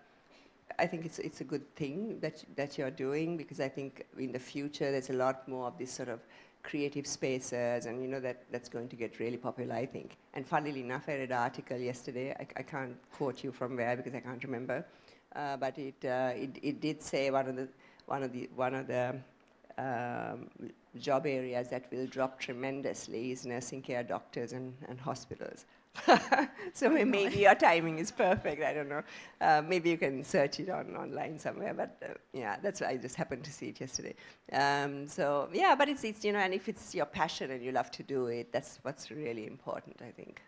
[SPEAKER 7] good thing that you're doing, because I think in the future there's a lot more of this sort of creative spaces, and that's going to get really popular, I think. And funnily enough, I read an article yesterday. I can't quote you from where because I can't remember, but it did say one of the job areas that will drop tremendously is nursing care, doctors, and hospitals. So maybe your timing is perfect. I don't know. Maybe you can search it online somewhere. But yeah, that's why I just happened to see it yesterday. So yeah, but it's and if it's your passion and you love to do it, that's what's really important, I think.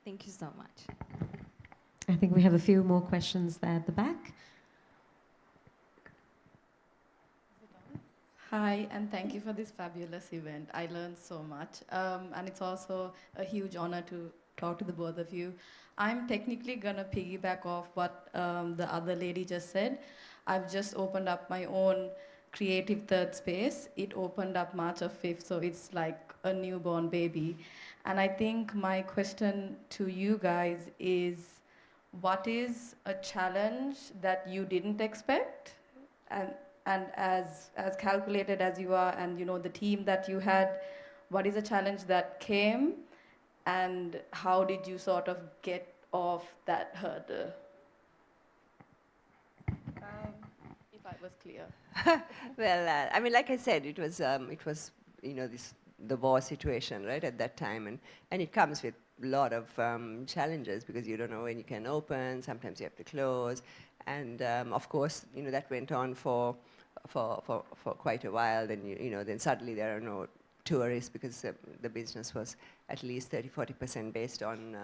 [SPEAKER 12] Thank you so much. I think we have a few more questions there at the back.
[SPEAKER 8] Hi, and thank you for this fabulous event. I learned so much, and it's also a huge honor to talk to the both of you. I'm technically gonna piggyback off what the other lady just said. I've just opened up my own creative third space. It opened up March 5th, so it's like a newborn baby. And I think my question to you guys is, what is a challenge that you didn't expect? And as calculated as you are, and the team that you had, what is a challenge that came, and how did you sort of get off that hurdle? If I was clear.
[SPEAKER 7] Well, I mean, like I said, it was the war situation, right, at that time, and it comes with a lot of challenges because you don't know when you can open. Sometimes you have to close, and of course, that went on for quite a while. Then then suddenly there are no tourists because the business was at least 30-40% based on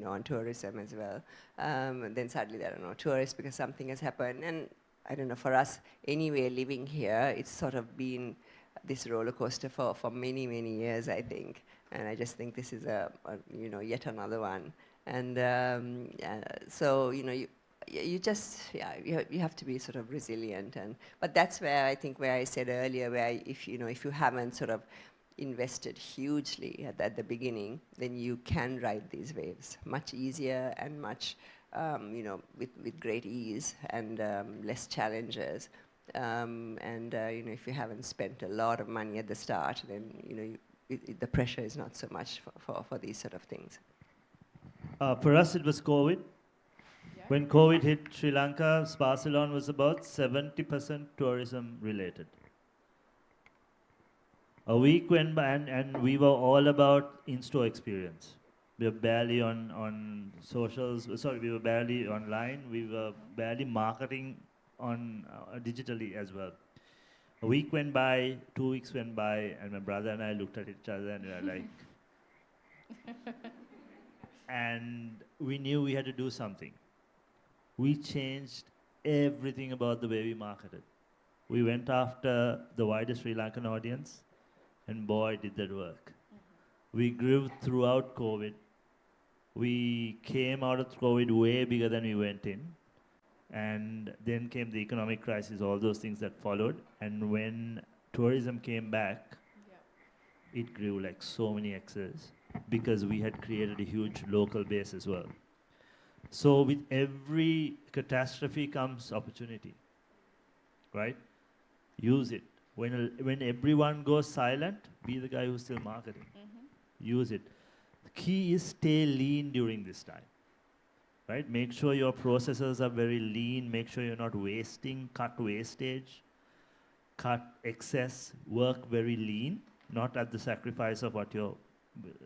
[SPEAKER 7] on tourism as well. And then suddenly there are no tourists because something has happened. And I don't know, for us anyway, living here, it's sort of been this roller coaster for many years, I think. And I just think this is a yet another one. And so you just, you have to be sort of resilient. But that's where I think, where I said earlier, where if you haven't sort of invested hugely at the beginning, then you can ride these waves much easier and much, with great ease and less challenges. If you haven't spent a lot of money at the start, then the pressure is not so much for these sort of things.
[SPEAKER 2] For us, it was COVID. When COVID hit Sri Lanka, Spa Salon was about 70% tourism related. A week went by and we were all about in-store experience. We were barely on socials, we were barely online, we were barely marketing on digitally as well. A week went by, 2 weeks went by, and my brother and I looked at each other and we were like, and we knew we had to do something. We changed everything about the way we marketed. We went after the wider Sri Lankan audience, and boy, did that work. We grew throughout COVID. We came out of COVID way bigger than we went in. And then came the economic crisis, all those things that followed. And when tourism came back, it grew like so many X's because we had created a huge local base as well. So with every catastrophe comes opportunity, right? Use it. When everyone goes silent, be the guy who's still marketing. Use it. The key is stay lean during this time, right? Make sure your processes are very lean. Make sure you're not wasting, cut wastage, cut excess, work very lean, not at the sacrifice of what you're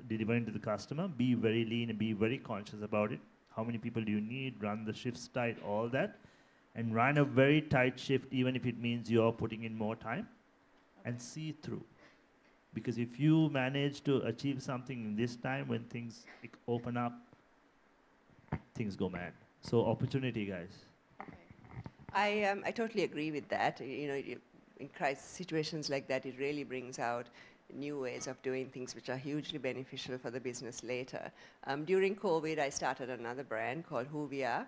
[SPEAKER 2] delivering to the customer. Be very lean and be very conscious about it. How many people do you need? Run the shifts tight, all that. And run a very tight shift, even if it means you're putting in more time. And see through. Because if you manage to achieve something in this time when things open up, things go mad. So opportunity, guys.
[SPEAKER 7] I totally agree with that. In crisis situations like that, it really brings out new ways of doing things which are hugely beneficial for the business later. During COVID, I started another brand called Who We Are,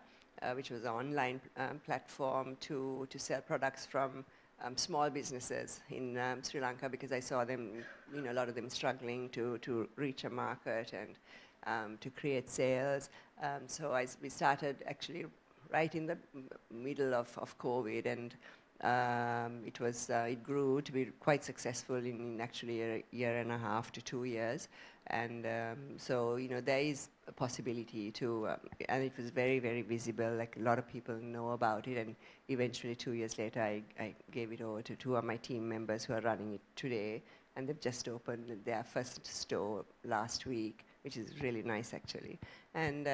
[SPEAKER 7] which was an online platform to sell products from small businesses in Sri Lanka, because I saw them, a lot of them struggling to reach a market and to create sales. So we started actually right in the middle of COVID, and it grew to be quite successful in actually a year and a half to 2 years. And so, there is a possibility to, and it was very, very visible, like a lot of people know about it. And eventually 2 years later, I gave it over to 2 of my team members who are running it today. And they've just opened their first store last week, which is really nice, actually. And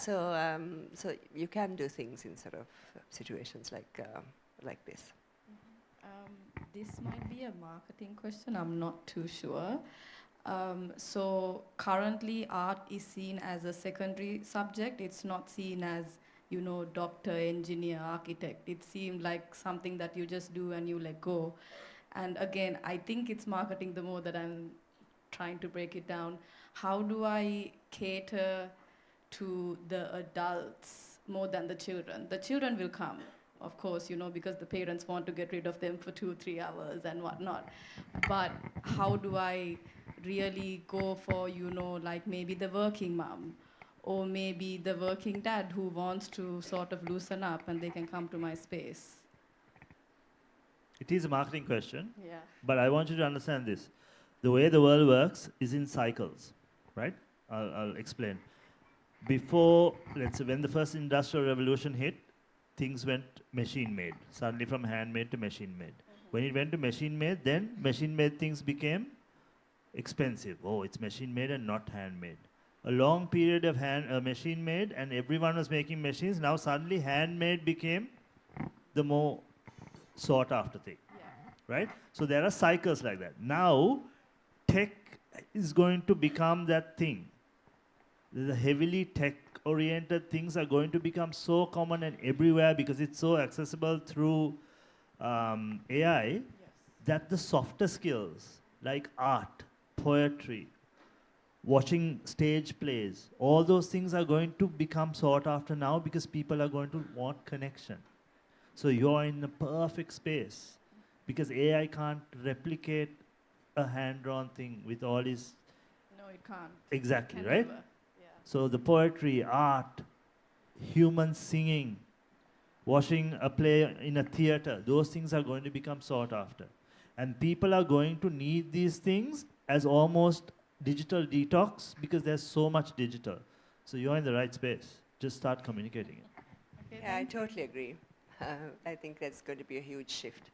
[SPEAKER 7] so you can do things in sort of situations like this.
[SPEAKER 8] This might be a marketing question, I'm not too sure. So currently art is seen as a secondary subject. It's not seen as, doctor, engineer, architect. It seemed like something that you just do and you let go. And again, I think it's marketing the more that I'm trying to break it down. How do I cater to the adults more than the children? The children will come, of course, because the parents want to get rid of them for 2-3 hours and whatnot. But how do I really go for, like maybe the working mom, or maybe the working dad who wants to sort of loosen up and they can come to my space?
[SPEAKER 2] It is a marketing question,
[SPEAKER 8] Yeah.
[SPEAKER 2] but I want you to understand this. The way the world works is in cycles, right? I'll explain. Before, let's say, when the first industrial revolution hit, things went machine-made, suddenly from handmade to machine-made. When it went to machine-made, then machine-made things became expensive. Oh, it's machine-made and not handmade. A long period of machine-made, and everyone was making machines. Now suddenly handmade became the more sought-after thing, right? So there are cycles like that. Now, tech is going to become that thing. The heavily tech-oriented things are going to become so common and everywhere because it's so accessible through AI that the softer skills like art, poetry, watching stage plays. All those things are going to become sought after now because people are going to want connection. So you're in a perfect space because AI can't replicate a hand-drawn thing with all its...
[SPEAKER 8] No, it can't.
[SPEAKER 2] Exactly,
[SPEAKER 8] Can
[SPEAKER 2] right?
[SPEAKER 8] never. Yeah.
[SPEAKER 2] So the poetry, art, human singing, watching a play in a theater, those things are going to become sought after. And people are going to need these things as almost digital detox because there's so much digital. So you're in the right space. Just start communicating it.
[SPEAKER 8] Okay,
[SPEAKER 7] Yeah, I totally agree. I think that's going to be a huge shift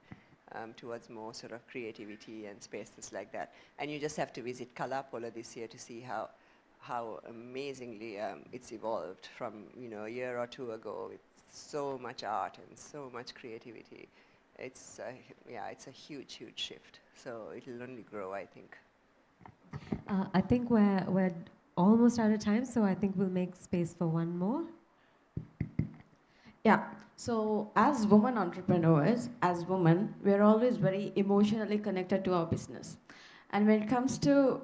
[SPEAKER 7] towards more sort of creativity and spaces like that. And you just have to visit Kalapola this year to see how amazingly it's evolved from a year or two ago with so much art and so much creativity. It's it's a huge shift. So it'll only grow, I think.
[SPEAKER 3] I think we're almost out of time, so I think we'll make space for one more.
[SPEAKER 10] Yeah. So as women entrepreneurs, as women, we're always very emotionally connected to our business. And when it comes to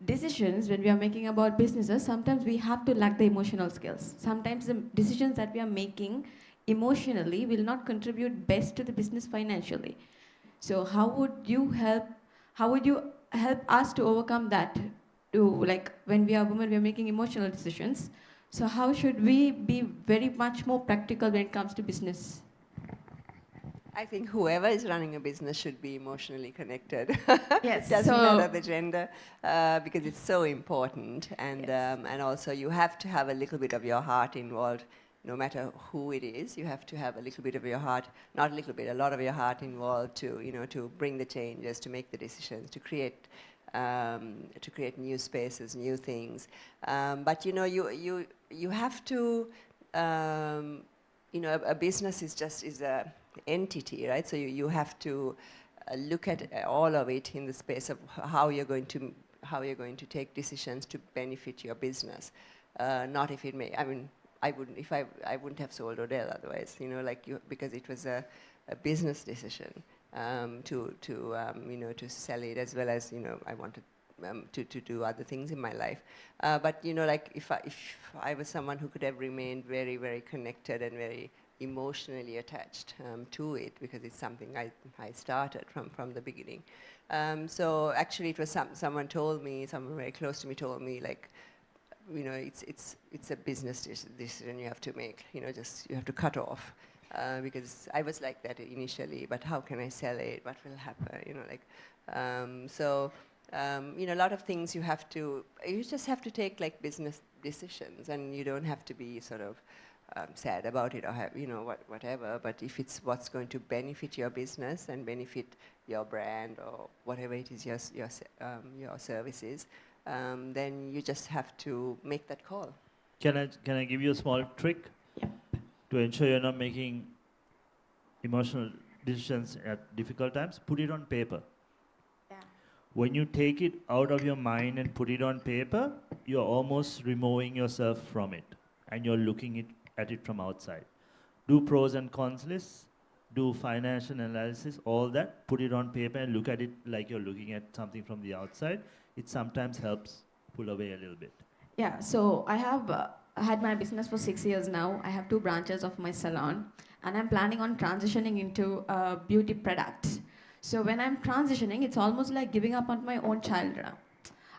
[SPEAKER 10] decisions, when we are making about businesses, sometimes we have to lack the emotional skills. Sometimes the decisions that we are making emotionally will not contribute best to the business financially. So how would you help us to overcome that? Like when we are women, we are making emotional decisions. So how should we be very much more practical when it comes to business?
[SPEAKER 7] I think whoever is running a business should be emotionally connected.
[SPEAKER 10] Yes.
[SPEAKER 7] Doesn't matter the gender, because it's so important. And and also you have to have a little bit of your heart involved. No matter who it is, you have to have a little bit of your heart, not a little bit, a lot of your heart involved to to bring the changes, to make the decisions, to create new spaces, new things. But you have to, a business is a entity, right? So you have to look at all of it in the space of how you're going to take decisions to benefit your business. Not if it may. I mean, I wouldn't have sold Odell otherwise. Because it was a business decision to sell it, as well as I wanted to do other things in my life. But if I was someone who could have remained very, very connected and very emotionally attached to it, because it's something I started from the beginning. So actually, it was someone very close to me told me, like, it's a business decision you have to make. You have to cut off. Because I was like that initially, but how can I sell it? What will happen? A lot of things you just have to take like business decisions, and you don't have to be sort of sad about it or whatever. But if it's what's going to benefit your business and benefit your brand or whatever it is your services, then you just have to make that call.
[SPEAKER 2] Can I give you a small trick? To ensure you're not making emotional decisions at difficult times? Put it on paper.
[SPEAKER 10] Yeah.
[SPEAKER 2] When you take it out of your mind and put it on paper, you're almost removing yourself from it, and you're looking at it from outside. Do pros and cons lists, do financial analysis, all that, put it on paper and look at it like you're looking at something from the outside. It sometimes helps pull away a little bit.
[SPEAKER 10] Yeah, so I have had my business for 6 years now. I have 2 branches of my salon, and I'm planning on transitioning into beauty products. So when I'm transitioning, it's almost like giving up on my own child.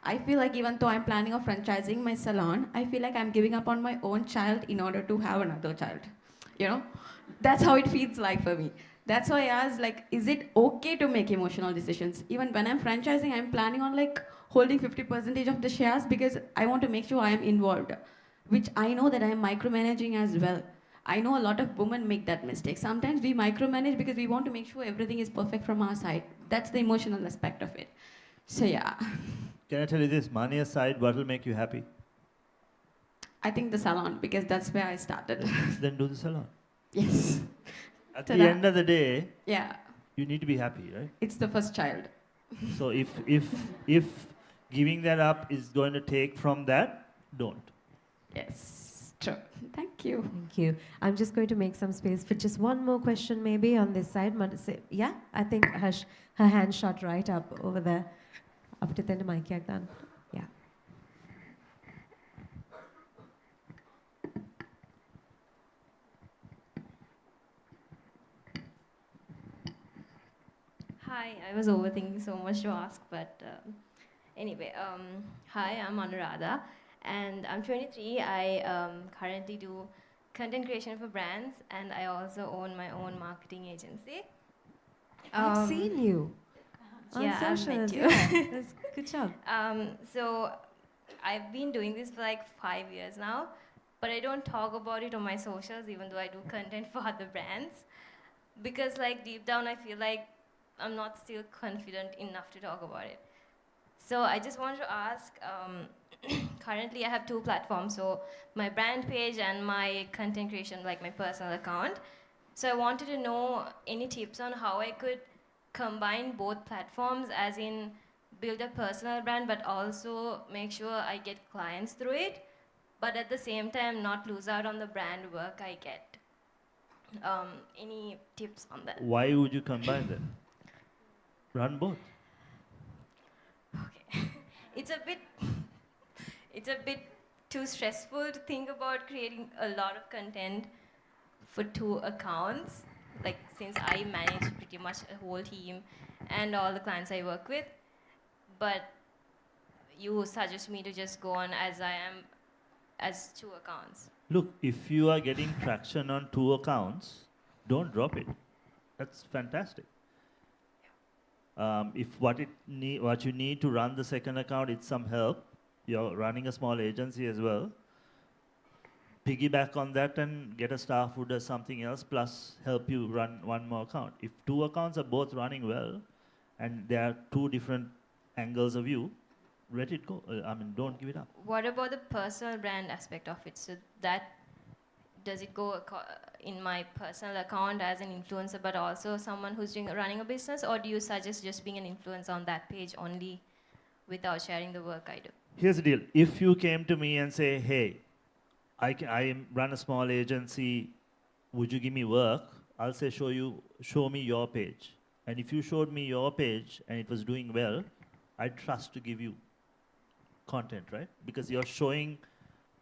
[SPEAKER 10] I feel like even though I'm planning on franchising my salon, I feel like I'm giving up on my own child in order to have another child. That's how it feels like for me. That's why I asked, like, is it okay to make emotional decisions? Even when I'm franchising, I'm planning on like holding 50% of the shares because I want to make sure I am involved, which I know that I am micromanaging as well. I know a lot of women make that mistake. Sometimes we micromanage because we want to make sure everything is perfect from our side. That's the emotional aspect of it. So yeah.
[SPEAKER 2] Can I tell you this? Money aside, what will make you happy?
[SPEAKER 10] I think the salon, because that's where I started.
[SPEAKER 2] Then do the salon.
[SPEAKER 10] Yes.
[SPEAKER 2] At the end of the day,
[SPEAKER 10] yeah,
[SPEAKER 2] you need to be happy, right?
[SPEAKER 10] it's the first child.
[SPEAKER 2] So if giving that up is going to take from that, don't.
[SPEAKER 10] Yes, true. Thank you.
[SPEAKER 3] Thank you. I'm just going to make some space for just one more question maybe on this side. Yeah, I think her hand shot right up over there. Up to the mic, yeah.
[SPEAKER 13] Hi, I was overthinking so much to ask, but anyway, hi, I'm Anuradha, and I'm 23. I currently do content creation for brands, and I also own my own marketing agency.
[SPEAKER 3] I've seen you on
[SPEAKER 13] Yeah, I've met
[SPEAKER 3] socials.
[SPEAKER 13] you.
[SPEAKER 3] Yeah, that's good job.
[SPEAKER 13] So I've been doing this for like 5 years now, but I don't talk about it on my socials, even though I do content for other brands, because like deep down I feel like I'm not still confident enough to talk about it. So I just want to ask, currently I have two platforms, so my brand page and my content creation, like my personal account. So I wanted to know any tips on how I could combine both platforms, as in build a personal brand, but also make sure I get clients through it, but at the same time not lose out on the brand work I get. Any tips on that?
[SPEAKER 2] Why would you combine them? Run both.
[SPEAKER 13] It's a bit too stressful to think about creating a lot of content for two accounts, like since I manage pretty much a whole team and all the clients I work with. But you suggest me to just go on as I am, as two accounts.
[SPEAKER 2] Look, if you are getting traction on two accounts, don't drop it. That's fantastic. If what you need to run the second account is some help, you're running a small agency as well, piggyback on that and get a staff who does something else, plus help you run one more account. If two accounts are both running well, and there are two different angles of you, let it go. Don't give it up.
[SPEAKER 13] What about the personal brand aspect of it? So that, does it go in my personal account as an influencer, but also someone who's running a business, or do you suggest just being an influencer on that page only without sharing the work I do?
[SPEAKER 2] Here's the deal. If you came to me and say, hey, I run a small agency, would you give me work? I'll say, show me your page. And if you showed me your page and it was doing well, I'd trust to give you content, right? Because you're showing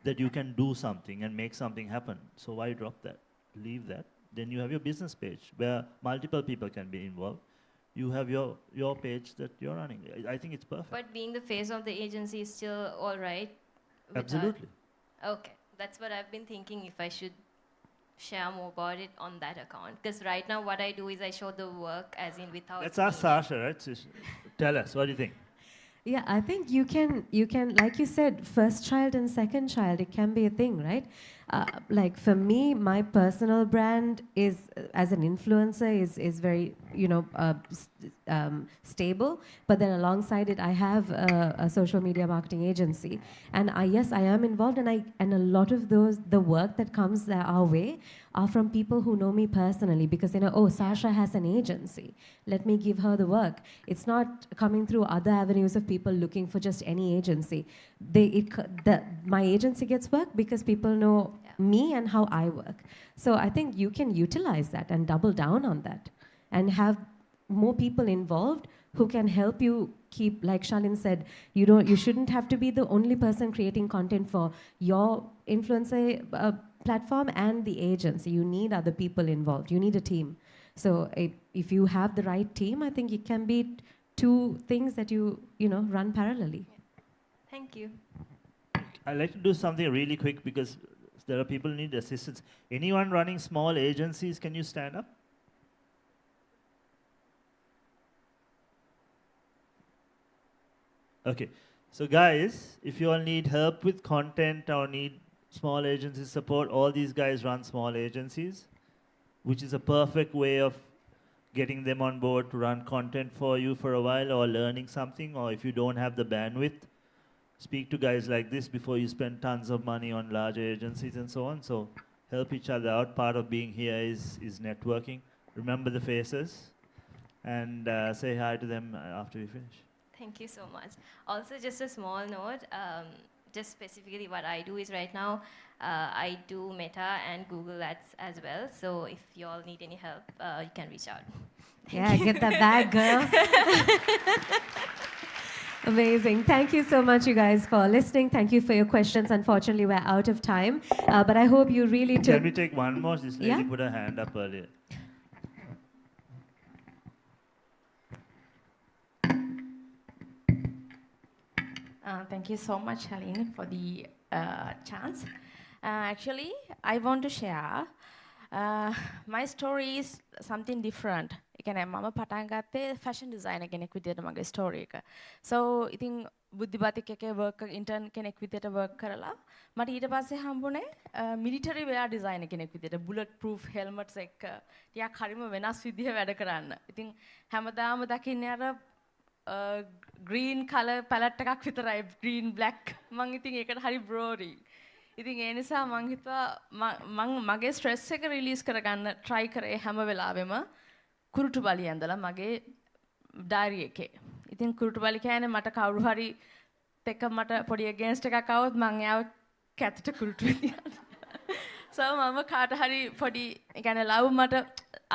[SPEAKER 2] that you can do something and make something happen. So why drop that? Leave that. Then you have your business page where multiple people can be involved. You have your page that you're running. I think it's perfect.
[SPEAKER 13] But being the face of the agency is still all right?
[SPEAKER 2] Absolutely.
[SPEAKER 13] Okay, that's what I've been thinking, if I should share more about it on that account. Because right now what I do is I show the work as in without...
[SPEAKER 2] Let's ask Sasha, right? Tell us, what do you think?
[SPEAKER 3] Yeah, I think you can, like you said, first child and second child, it can be a thing, right? Like for me, my personal brand is, as an influencer, is very, stable. But then alongside it, I have a social media marketing agency, and yes, I am involved, and a lot of the work that comes our way are from people who know me personally, because they know, oh, Sasha has an agency, let me give her the work. It's not coming through other avenues of people looking for just any agency. My agency gets work because people know me and how I work. So I think you can utilize that and double down on that and have more people involved who can help you keep, like Shalin said, you shouldn't have to be the only person creating content for your influencer platform and the agency. You need other people involved. You need a team. So if you have the right team, I think it can be two things that you run parallelly.
[SPEAKER 13] Thank you.
[SPEAKER 2] I'd like to do something really quick because there are people who need assistance. Anyone running small agencies, can you stand up? Okay. So guys, if you all need help with content or need small agency support, all these guys run small agencies, which is a perfect way of getting them on board to run content for you for a while, or learning something, or if you don't have the bandwidth, speak to guys like this before you spend tons of money on larger agencies and so on. So help each other out. Part of being here is networking. Remember the faces and say hi to them after we finish.
[SPEAKER 13] Thank you so much. Also, just a small note, just specifically what I do is right now, I do Meta and Google Ads as well. So if you all need any help, you can reach out.
[SPEAKER 3] Yeah, get that bag, girl. Amazing. Thank you so much, you guys, for listening. Thank you for your questions. Unfortunately, we're out of time. But I hope you really took...
[SPEAKER 2] Can we take one more? This lady put her hand up earlier.
[SPEAKER 10] Thank you so much, Helene, for the chance. Actually, I want to share my story is something different. ඒ කියන්නේ මම පටන් ගත්තේ fashion designer කෙනෙක් විදියට මගේ story එක. So ඉතින් බුද්ධිබාතික එකේ work intern කෙනෙක් විදියට work කරලා මට ඊට පස්සේ හම්බුනේ military wear designer කෙනෙක් විදියට bullet proof helmets එක්ක ටිකක් හරිම වෙනස් විදිහ වැඩ කරන්න. ඉතින් හැමදාම දකින්නේ අර green color palette එකක් විතරයි green black මං ඉතින් ඒකට හරි boring. ඉතින් ඒ නිසා මං හිතුවා මං මගේ ස්ට්‍රෙස් එක රිලීස් කරගන්න try කරේ හැම වෙලාවෙම කුරුටු බලි ඇඳලා මගේ ඩයරි එකේ. ඉතින් කුරුටු බලි කියන්නේ මට කවුරු හරි එක්ක මට පොඩි against එකක් આવොත් මං එයාව කැතට කුරුටු විදියට. So මම කාට හරි පොඩි ඒ කියන්නේ ලව් මට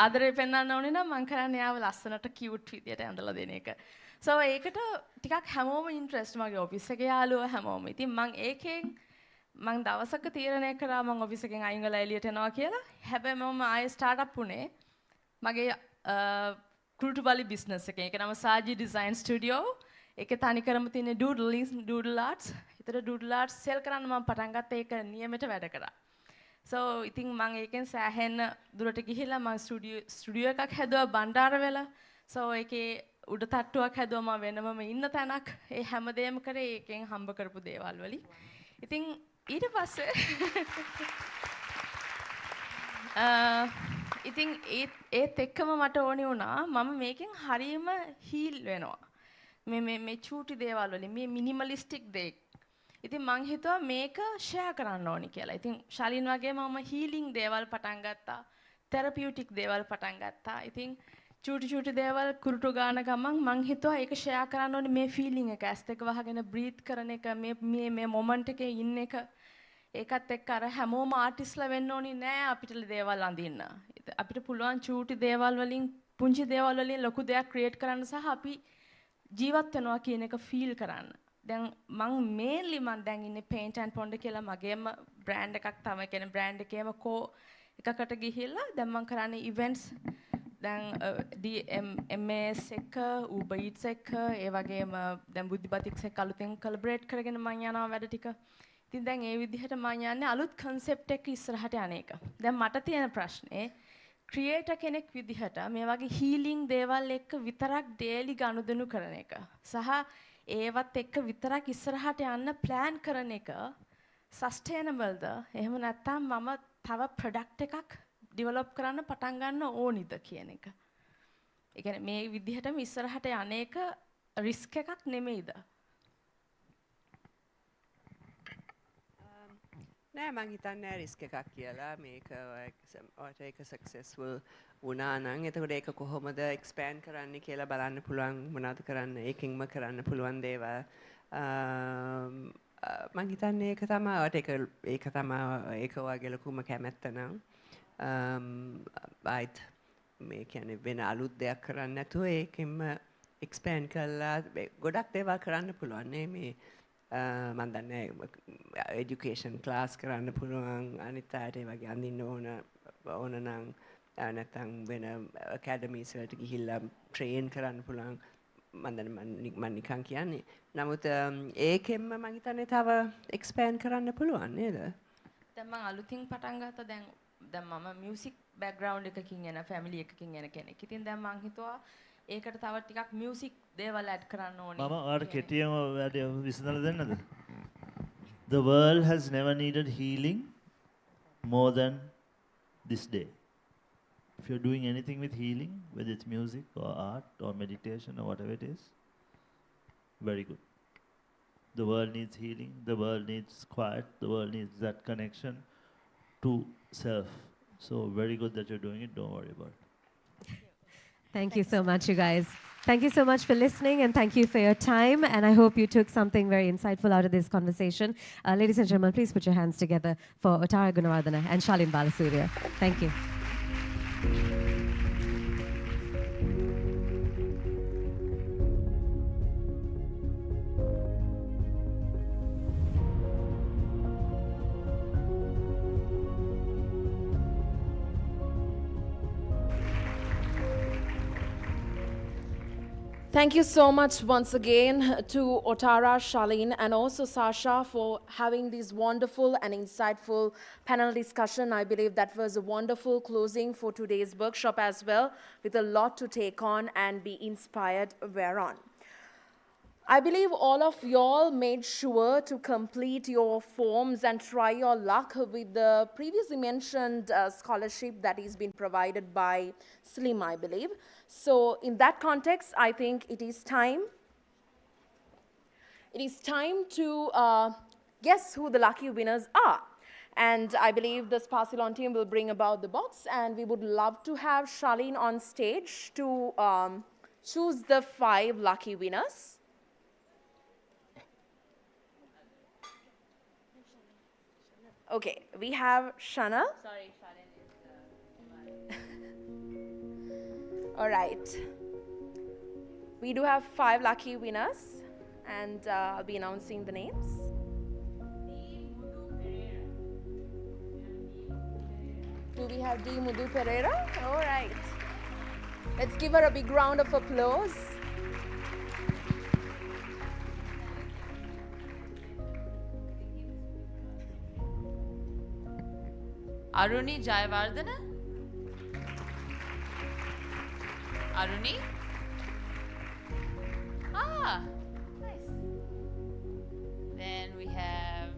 [SPEAKER 10] ආදරේ පෙන්වන්න ඕනේ නම් මං කරන්නේ එයාව ලස්සනට cute විදියට ඇඳලා දෙන එක. So ඒකට ටිකක් හැමෝම ඉන්ට්‍රෙස්ට් මගේ ඔෆිස් එකේ යාළුවෝ හැමෝම. ඉතින් මං ඒකෙන් මං දවසක තීරණය කරා මං ඔෆිස් එකෙන් අයින් වෙලා එළියට එනවා කියලා. හැබැයි මම ආයේ ස්ටාර්ට් අප් උනේ මගේ කුරුටු බලි බිස්නස් එකේ. ඒක නම සාජි ඩිසයින් ස්ටුඩියෝ. ඒකේ තනිකරම තියෙන ඩූඩල් ආර්ට්ස්. ඒතර ඩූඩල් ආර්ට්ස් සෙල් කරන්න මම පටන් ගත්තා. ඒක නියමෙට වැඩ කරා. So ඉතින් මං ඒකෙන් සෑහෙන දුරට ගිහිල්ලා මං ස්ටුඩියෝ එකක් හැදුවා බණ්ඩාරවැල. So ඒකේ උඩ තට්ටුවක් හැදුවා මම වෙනමම ඉන්න තැනක්. ඒ හැමදේම කරේ ඒකෙන් හම්බ කරපු දේවල් වලින්. ඉතින් ඊට පස්සේ ඉතින් ඒත් එක්කම මට ඕනේ වුණා මම මේකෙන් හරියම හීල් වෙනවා. මේ චූටි දේවල් වලින් මේ මිනිමලිස්ටික් දේ. ඉතින් මං හිතුවා මේක ෂෙයා කරන්න ඕනි කියලා. ඉතින් ශාලින් වගේ මම හීලින් දේවල් පටන් ගත්තා. තෙරපියුටික් දේවල් පටන් ගත්තා. ඉතින් චූටි දේවල් කුරුටු ගාන ගමන් මං හිතුවා ඒක ෂෙයා කරන්න ඕනේ මේ ෆීලිං එක. ඇස් දෙක වහගෙන බ්‍රීත් කරන එක මේ මොමන්ට් එකේ ඉන්න එක. ඒකත් එක්ක අර හැමෝම ආටිස්ලා වෙන්න ඕනි නෑ අපිට දේවල් අඳින්න. අපිට පුළුවන් චූටි දේවල් වලින් පුංචි දේවල් වලින් ලොකු දෙයක් ක්‍රියේට් කරන්න සහ අපි ජීවත් වෙනවා කියන එක ෆීල් කරන්න. දැන් මං දැන් ඉන්නේ paint and pond කියලා මගේම බ්‍රෑන්ඩ් එකක් තමයි. කියන්නේ බ්‍රෑන්ඩ් එකේම කෝ එකකට ගිහිල්ලා දැන් මං කරන්නේ events දැන් DMS එක Uber Eats එක ඒ වගේම දැන් බුද්ධිබතික්ස් එක්ක අලුතෙන් කොලැබරේට් කරගෙන මං යනවා වැඩ ටික. ඉතින් දැන් ඒ විදිහට මං යන්නේ අලුත් concept එක ඉස්සරහට යන එක. දැන් මට තියෙන ප්‍රශ්නේ ක්‍රියේටර් කෙනෙක් විදිහට මේ වගේ හීලින් දේවල් එක්ක විතරක් ඩේලි ගනුදෙනු කරන එක සහ ඒවත් එක්ක විතරක් ඉස්සරහට යන්න ප්ලෑන් කරන එක සස්ටේනබල්ද එහෙම නැත්නම් මම තව ප්‍රොඩක්ට් එකක් ඩෙවලොප් කරන්න පටන් ගන්න ඕනිද කියන එක. ඒ කියන්නේ මේ විදිහටම ඉස්සරහට යන එක රිස්ක් එකක් නෙමෙයිද?
[SPEAKER 7] නෑ මං හිතන්නේ රිස්ක් එකක් කියලා. මේක ඔයාට ඒක සක්සස්ෆුල් වුණා නම් එතකොට ඒක කොහොමද එක්ස්පෑන්ඩ් කරන්න කියලා බලන්න පුළුවන්. මොනවද කරන්න ඒකෙන්ම කරන්න පුළුවන් දේවල්. මං හිතන්නේ ඒක තමයි ඔයාට ඒක තමයි ඒක ඔයාගේ ලොකුම කැමැත්ත නම් බයිත් මේ කියන්නේ වෙන අලුත් දෙයක් කරන්න නැතුව ඒකෙන්ම එක්ස්පෑන්ඩ් කරලා ගොඩක් දේවල් කරන්න පුළුවන් නේ මේ මම දන්නේ এডুকেෂන් ක්ලාස් කරන්න පුළුවන් අනිත් අයට ඒ වගේ අඳින්න ඕන නම් නැත්නම් වෙන ඇකඩමීස් වලට ගිහිල්ලා ට්‍රේන් කරන්න පුළුවන් මම නිකන් කියන්නේ. නමුත් ඒකෙන්ම මම හිතන්නේ තව එක්ස්පෑන්ඩ් කරන්න පුළුවන් නේද?
[SPEAKER 10] දැන් මම අලුතින් පටන් ගත්තා දැන් මම මියුසික් බෑග්ග්‍රවුන්ඩ් එකකින් එන ෆැමිලි එකකින් එන කෙනෙක්. ඉතින් දැන් මම හිතුවා ඒකට තව ටිකක් මියුසික් දේවල් ඇඩ් කරන්න ඕනේ.
[SPEAKER 2] මම ඔයාලට කෙටියම වැඩි විසඳලා දෙන්නද? The world has never needed healing more than this day. If you're doing anything with healing, whether it's music or art or meditation or whatever it is, very good. The world needs healing, the world needs quiet, the world needs that connection to self. So very good that you're doing it, don't worry about it.
[SPEAKER 3] Thank you so much, you guys. Thank you so much for listening and thank you for your time. And I hope you took something very insightful out of this conversation. Ladies and gentlemen, please put your hands together for Uttara Gunawardana and Shalin Balasuriya. Thank you.
[SPEAKER 1] Thank you so much once again to Otara, Charlene, and also Sasha for having this wonderful and insightful panel discussion. I believe that was a wonderful closing for today's workshop as well, with a lot to take on and be inspired whereon. I believe all of y'all made sure to complete your forms and try your luck with the previously mentioned scholarship that is being provided by Slim, I believe. So in that context, I think it is time to guess who the lucky winners are. And I believe the Sparsilon team will bring about the box, and we would love to have Charlene on stage to choose the 5 lucky winners. Okay, we have Shana.
[SPEAKER 13] Sorry, Charlene is
[SPEAKER 1] All right. We do have 5 lucky winners, and I'll be announcing the names. Do we have D. Mudu Pereira? All right. Let's give her a big round of applause.
[SPEAKER 14] Aruni Jayawardena? Aruni? Ah, nice. Then we have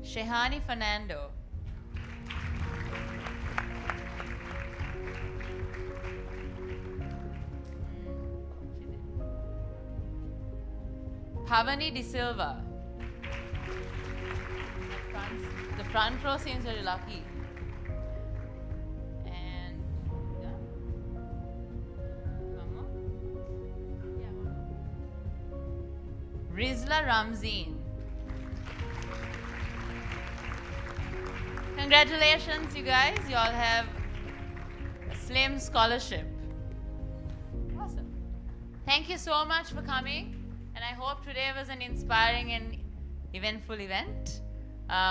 [SPEAKER 14] Shehani Fernando. Pavani De Silva. The front row seems very lucky. And yeah. One more. Yeah, one more. Rizla Ramzeen. Congratulations, you guys. You all have a Slim scholarship. Awesome. Thank you so much for coming. And I hope today was an inspiring and eventful event.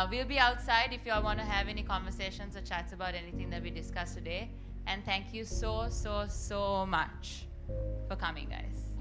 [SPEAKER 14] We'll be outside if you all want to have any conversations or chats about anything that we discussed today. And thank you so much for coming, guys.